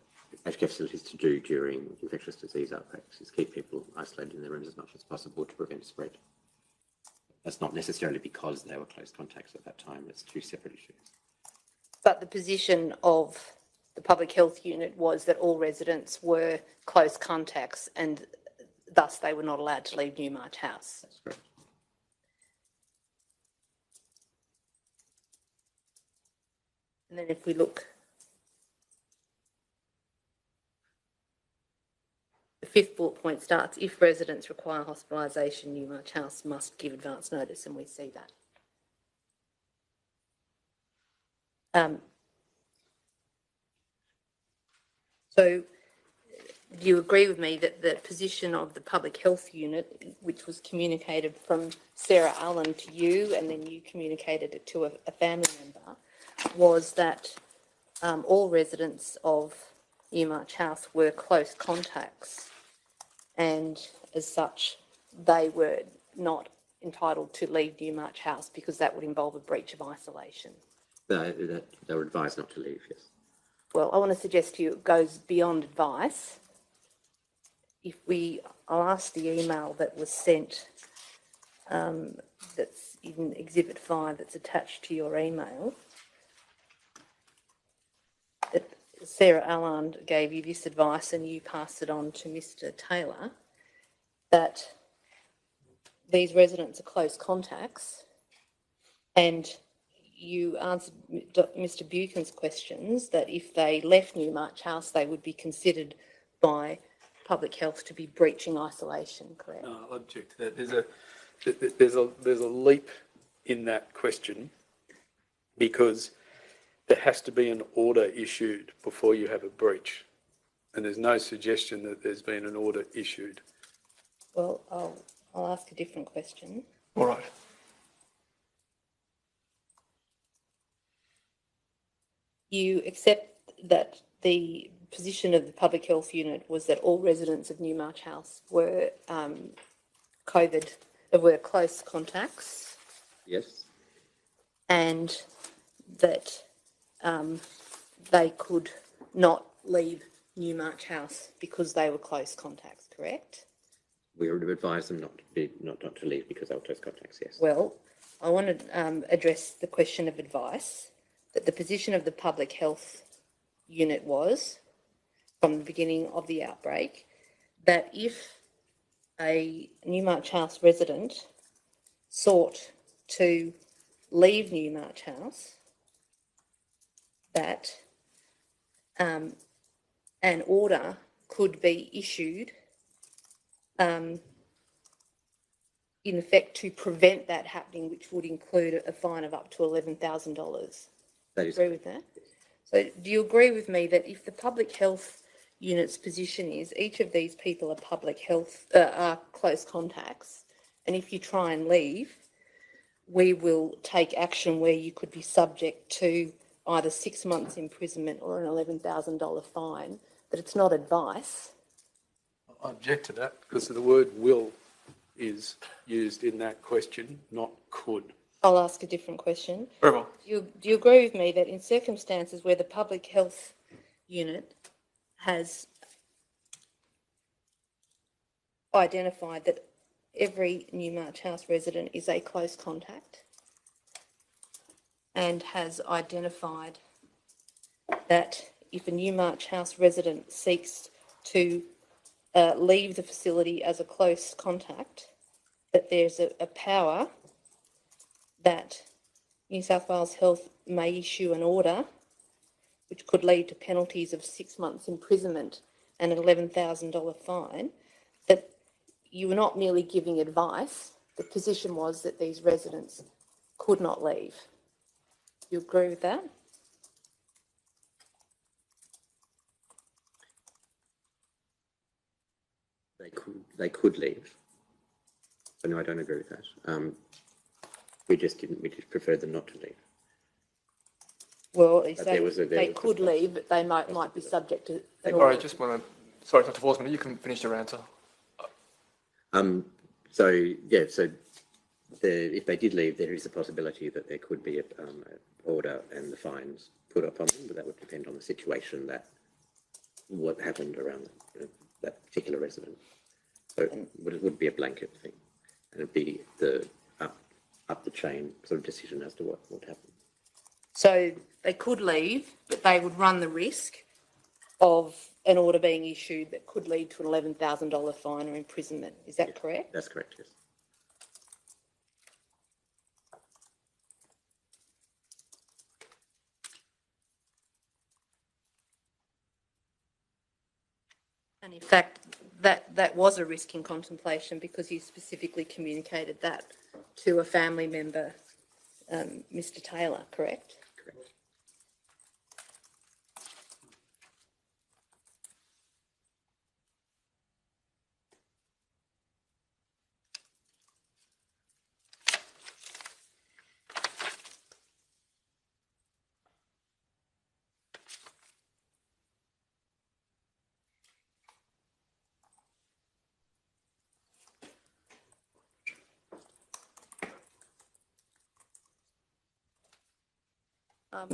Speaker 9: facilities to do during infectious disease outbreaks, is keep people isolated in their rooms as much as possible to prevent spread. That's not necessarily because they were close contacts at that time. It's two separate issues.
Speaker 1: But the position of the public health unit was that all residents were close contacts and thus they were not allowed to leave Newmarch House.
Speaker 9: That's correct.
Speaker 1: And then if we look, the fifth bullet point starts, if residents require hospitalisation, Newmarch House must give advance notice, and we see that. So do you agree with me that the position of the public health unit, which was communicated from Sarah Allen to you and then you communicated it to a family member, was that all residents of Newmarch House were close contacts and as such they were not entitled to leave Newmarch House because that would involve a breach of isolation?
Speaker 9: They were advised not to leave, yes.
Speaker 1: Well, I want to suggest to you it goes beyond advice. I'll ask the email that was sent, that's in Exhibit 5 that's attached to your email. That Sarah Allen gave you this advice and you passed it on to Mr. Taylor, that these residents are close contacts, and you answered Mr. Buchan's questions that if they left Newmarch House, they would be considered by public health to be breaching isolation, correct?
Speaker 5: No, I'll object to that. There's a leap in that question because there has to be an order issued before you have a breach. And there's no suggestion that there's been an order issued.
Speaker 1: Well, I'll ask a different question.
Speaker 4: All right.
Speaker 1: You accept that the position of the public health unit was that all residents of Newmarch House were were close contacts?
Speaker 9: Yes.
Speaker 1: And that they could not leave Newmarch House because they were close contacts, correct?
Speaker 9: We would have advised them not to leave because they were close contacts, yes.
Speaker 1: Well, I want to address the question of advice, that the position of the public health unit was, from the beginning of the outbreak, that if a Newmarch House resident sought to leave Newmarch House, that an order could be issued in effect to prevent that happening, which would include a fine of up to $11,000.
Speaker 9: That is
Speaker 1: agree with that? So do you agree with me that if the public health unit's position is each of these people are are close contacts, and if you try and leave, we will take action where you could be subject to either 6 months imprisonment or an $11,000 fine, that it's not advice.
Speaker 5: I object to that because the word will is used in that question, not could.
Speaker 1: I'll ask a different question.
Speaker 4: Very well.
Speaker 1: Do you agree with me that in circumstances where the public health unit has identified that every Newmarch House resident is a close contact and has identified that if a Newmarch House resident seeks to leave the facility as a close contact, that there's a power that New South Wales Health may issue an order which could lead to penalties of 6 months imprisonment and an $11,000 fine, that you were not merely giving advice, the position was that these residents could not leave. You agree with that?
Speaker 9: They could leave. But no, I don't agree with that. We just preferred them not to leave.
Speaker 1: Well,
Speaker 9: But
Speaker 1: they could leave, but they might be subject to an
Speaker 4: All
Speaker 1: order.
Speaker 4: right, just want to, sorry, Dr. Forsman, you can finish your answer.
Speaker 9: If they did leave, there is a possibility that there could be an order and the fines put upon them, but that would depend on the situation, what happened around that particular resident. So it would be a blanket thing, and it'd be the up the chain sort of decision as to what would happen.
Speaker 1: So they could leave, but they would run the risk of an order being issued that could lead to an $11,000 fine or imprisonment. Is that correct?
Speaker 9: That's correct, yes.
Speaker 1: And in fact, that was a risk in contemplation because you specifically communicated that to a family member, Mr. Taylor, correct?
Speaker 9: Correct.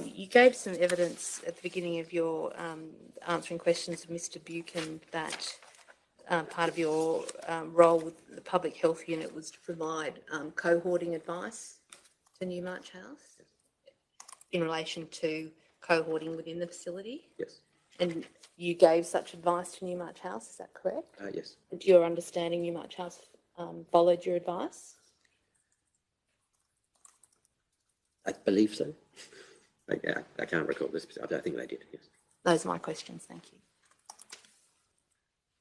Speaker 1: You gave some evidence at the beginning of your answering questions of Mr. Buchan that part of your role with the public health unit was to provide cohorting advice to Newmarch House in relation to cohorting within the facility.
Speaker 9: Yes.
Speaker 1: And you gave such advice to Newmarch House, is that correct?
Speaker 9: Yes.
Speaker 1: And to your understanding, Newmarch House followed your advice?
Speaker 9: I believe so. I can't recall this. I think they did, yes.
Speaker 1: Those are my questions, thank you.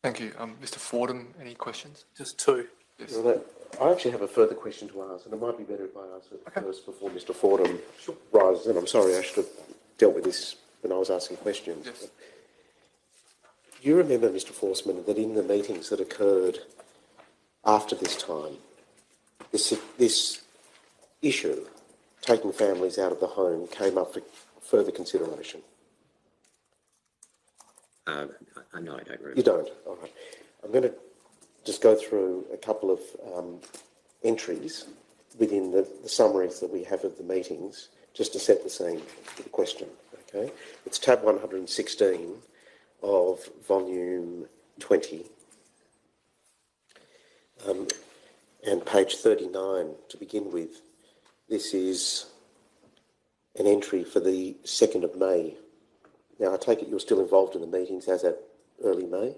Speaker 4: Thank you. Mr. Fordham, any questions?
Speaker 5: Just two.
Speaker 4: Yes.
Speaker 2: Well, I actually have a further question to ask, and it might be better if I ask it first before Mr. Fordham rises. And I'm sorry, I should have dealt with this when I was asking questions.
Speaker 4: Yes.
Speaker 2: Do you remember, Mr. Forsman, that in the meetings that occurred after this time, this issue, taking families out of the home, came up for further consideration?
Speaker 9: No, I don't remember.
Speaker 2: You don't? All right. I'm going to just go through a couple of entries within the summaries that we have of the meetings, just to set the scene for the question, okay? It's tab 116 of volume 20 and page 39 to begin with. This is an entry for the 2nd of May. Now, I take it you're still involved in the meetings as at early May?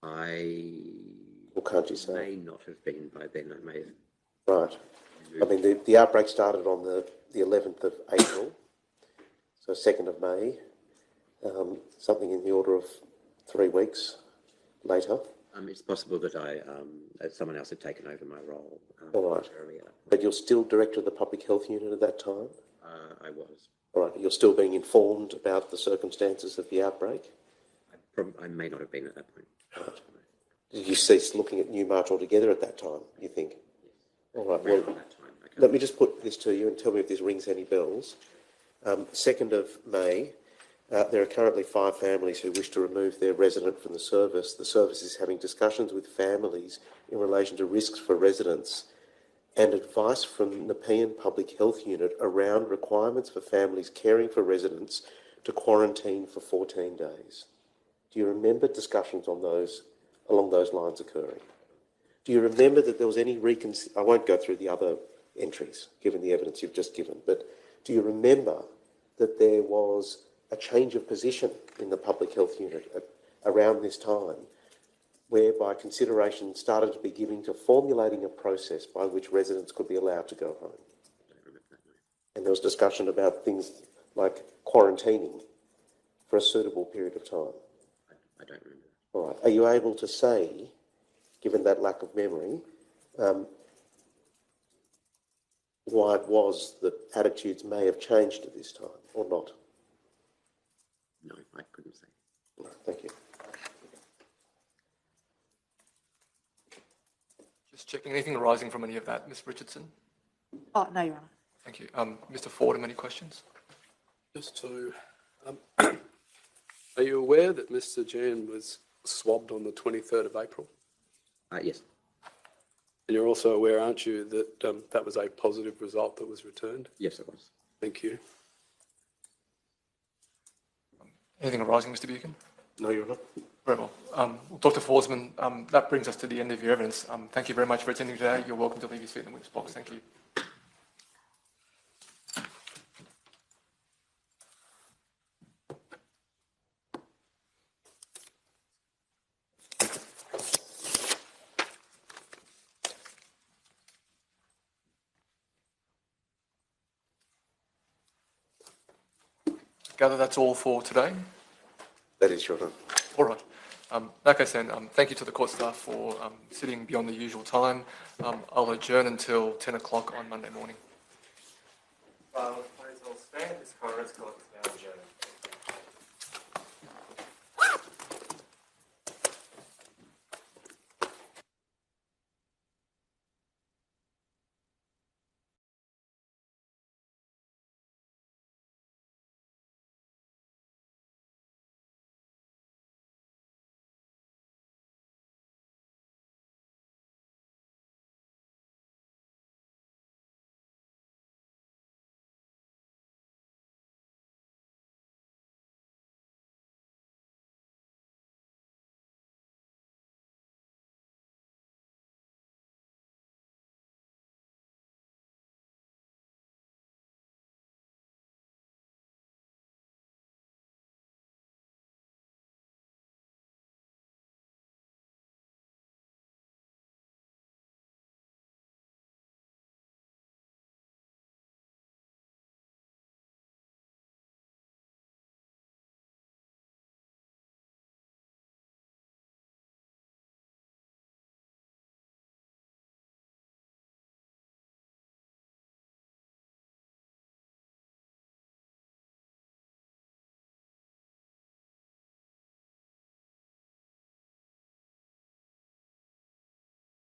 Speaker 2: Or can't you say?
Speaker 9: May not have been by then. I may have.
Speaker 2: Right. I mean, the outbreak started on the 11th of April, so 2nd of May, something in the order of 3 weeks later.
Speaker 9: It's possible that that someone else had taken over my role.
Speaker 2: All right.
Speaker 9: Earlier.
Speaker 2: But you're still director of the public health unit at that time?
Speaker 9: I was.
Speaker 2: All right. You're still being informed about the circumstances of the outbreak?
Speaker 9: I may not have been at that point.
Speaker 2: Right. Did you cease looking at Newmarch altogether at that time, you think? All right,
Speaker 9: around
Speaker 2: well,
Speaker 9: that time. Okay.
Speaker 2: let me just put this to you and tell me if this rings any bells. 2nd of May, there are currently 5 families who wish to remove their resident from the service. The service is having discussions with families in relation to risks for residents and advice from the Nepean Public Health Unit around requirements for families caring for residents to quarantine for 14 days. Do you remember discussions on those, along those lines occurring? Do you remember that there was any I won't go through the other entries, given the evidence you've just given, but do you remember that there was a change of position in the Public Health Unit around this time, whereby consideration started to be given to formulating a process by which residents could be allowed to go home? And there was discussion about things like quarantining for a suitable period of time.
Speaker 9: I don't remember.
Speaker 2: All right. Are you able to say, given that lack of memory, why it was that attitudes may have changed at this time or not?
Speaker 9: No, I couldn't say.
Speaker 2: All right, thank you.
Speaker 4: Just checking, anything arising from any of that, Ms Richardson?
Speaker 1: Oh, no, Your Honour.
Speaker 4: Thank you. Mr Fordham, any questions?
Speaker 5: Just to, are you aware that Mr. Jan was swabbed on the 23rd of April?
Speaker 9: Yes.
Speaker 5: And you're also aware, aren't you, that that was a positive result that was returned?
Speaker 9: Yes, it was.
Speaker 5: Thank you.
Speaker 4: Anything arising, Mr Buchan?
Speaker 2: No, you're not.
Speaker 4: Very well. Dr Forsman, that brings us to the end of your evidence. Thank you very much for attending today. You're welcome to leave your seat in the witness box. Thank you. Gather that's all for today.
Speaker 2: That is your honour.
Speaker 4: All right. In that case then, thank you to the court staff for sitting beyond the usual time. I'll adjourn until 10 o'clock on Monday morning.
Speaker 6: Please all stand. This Coroners Court is now adjourned.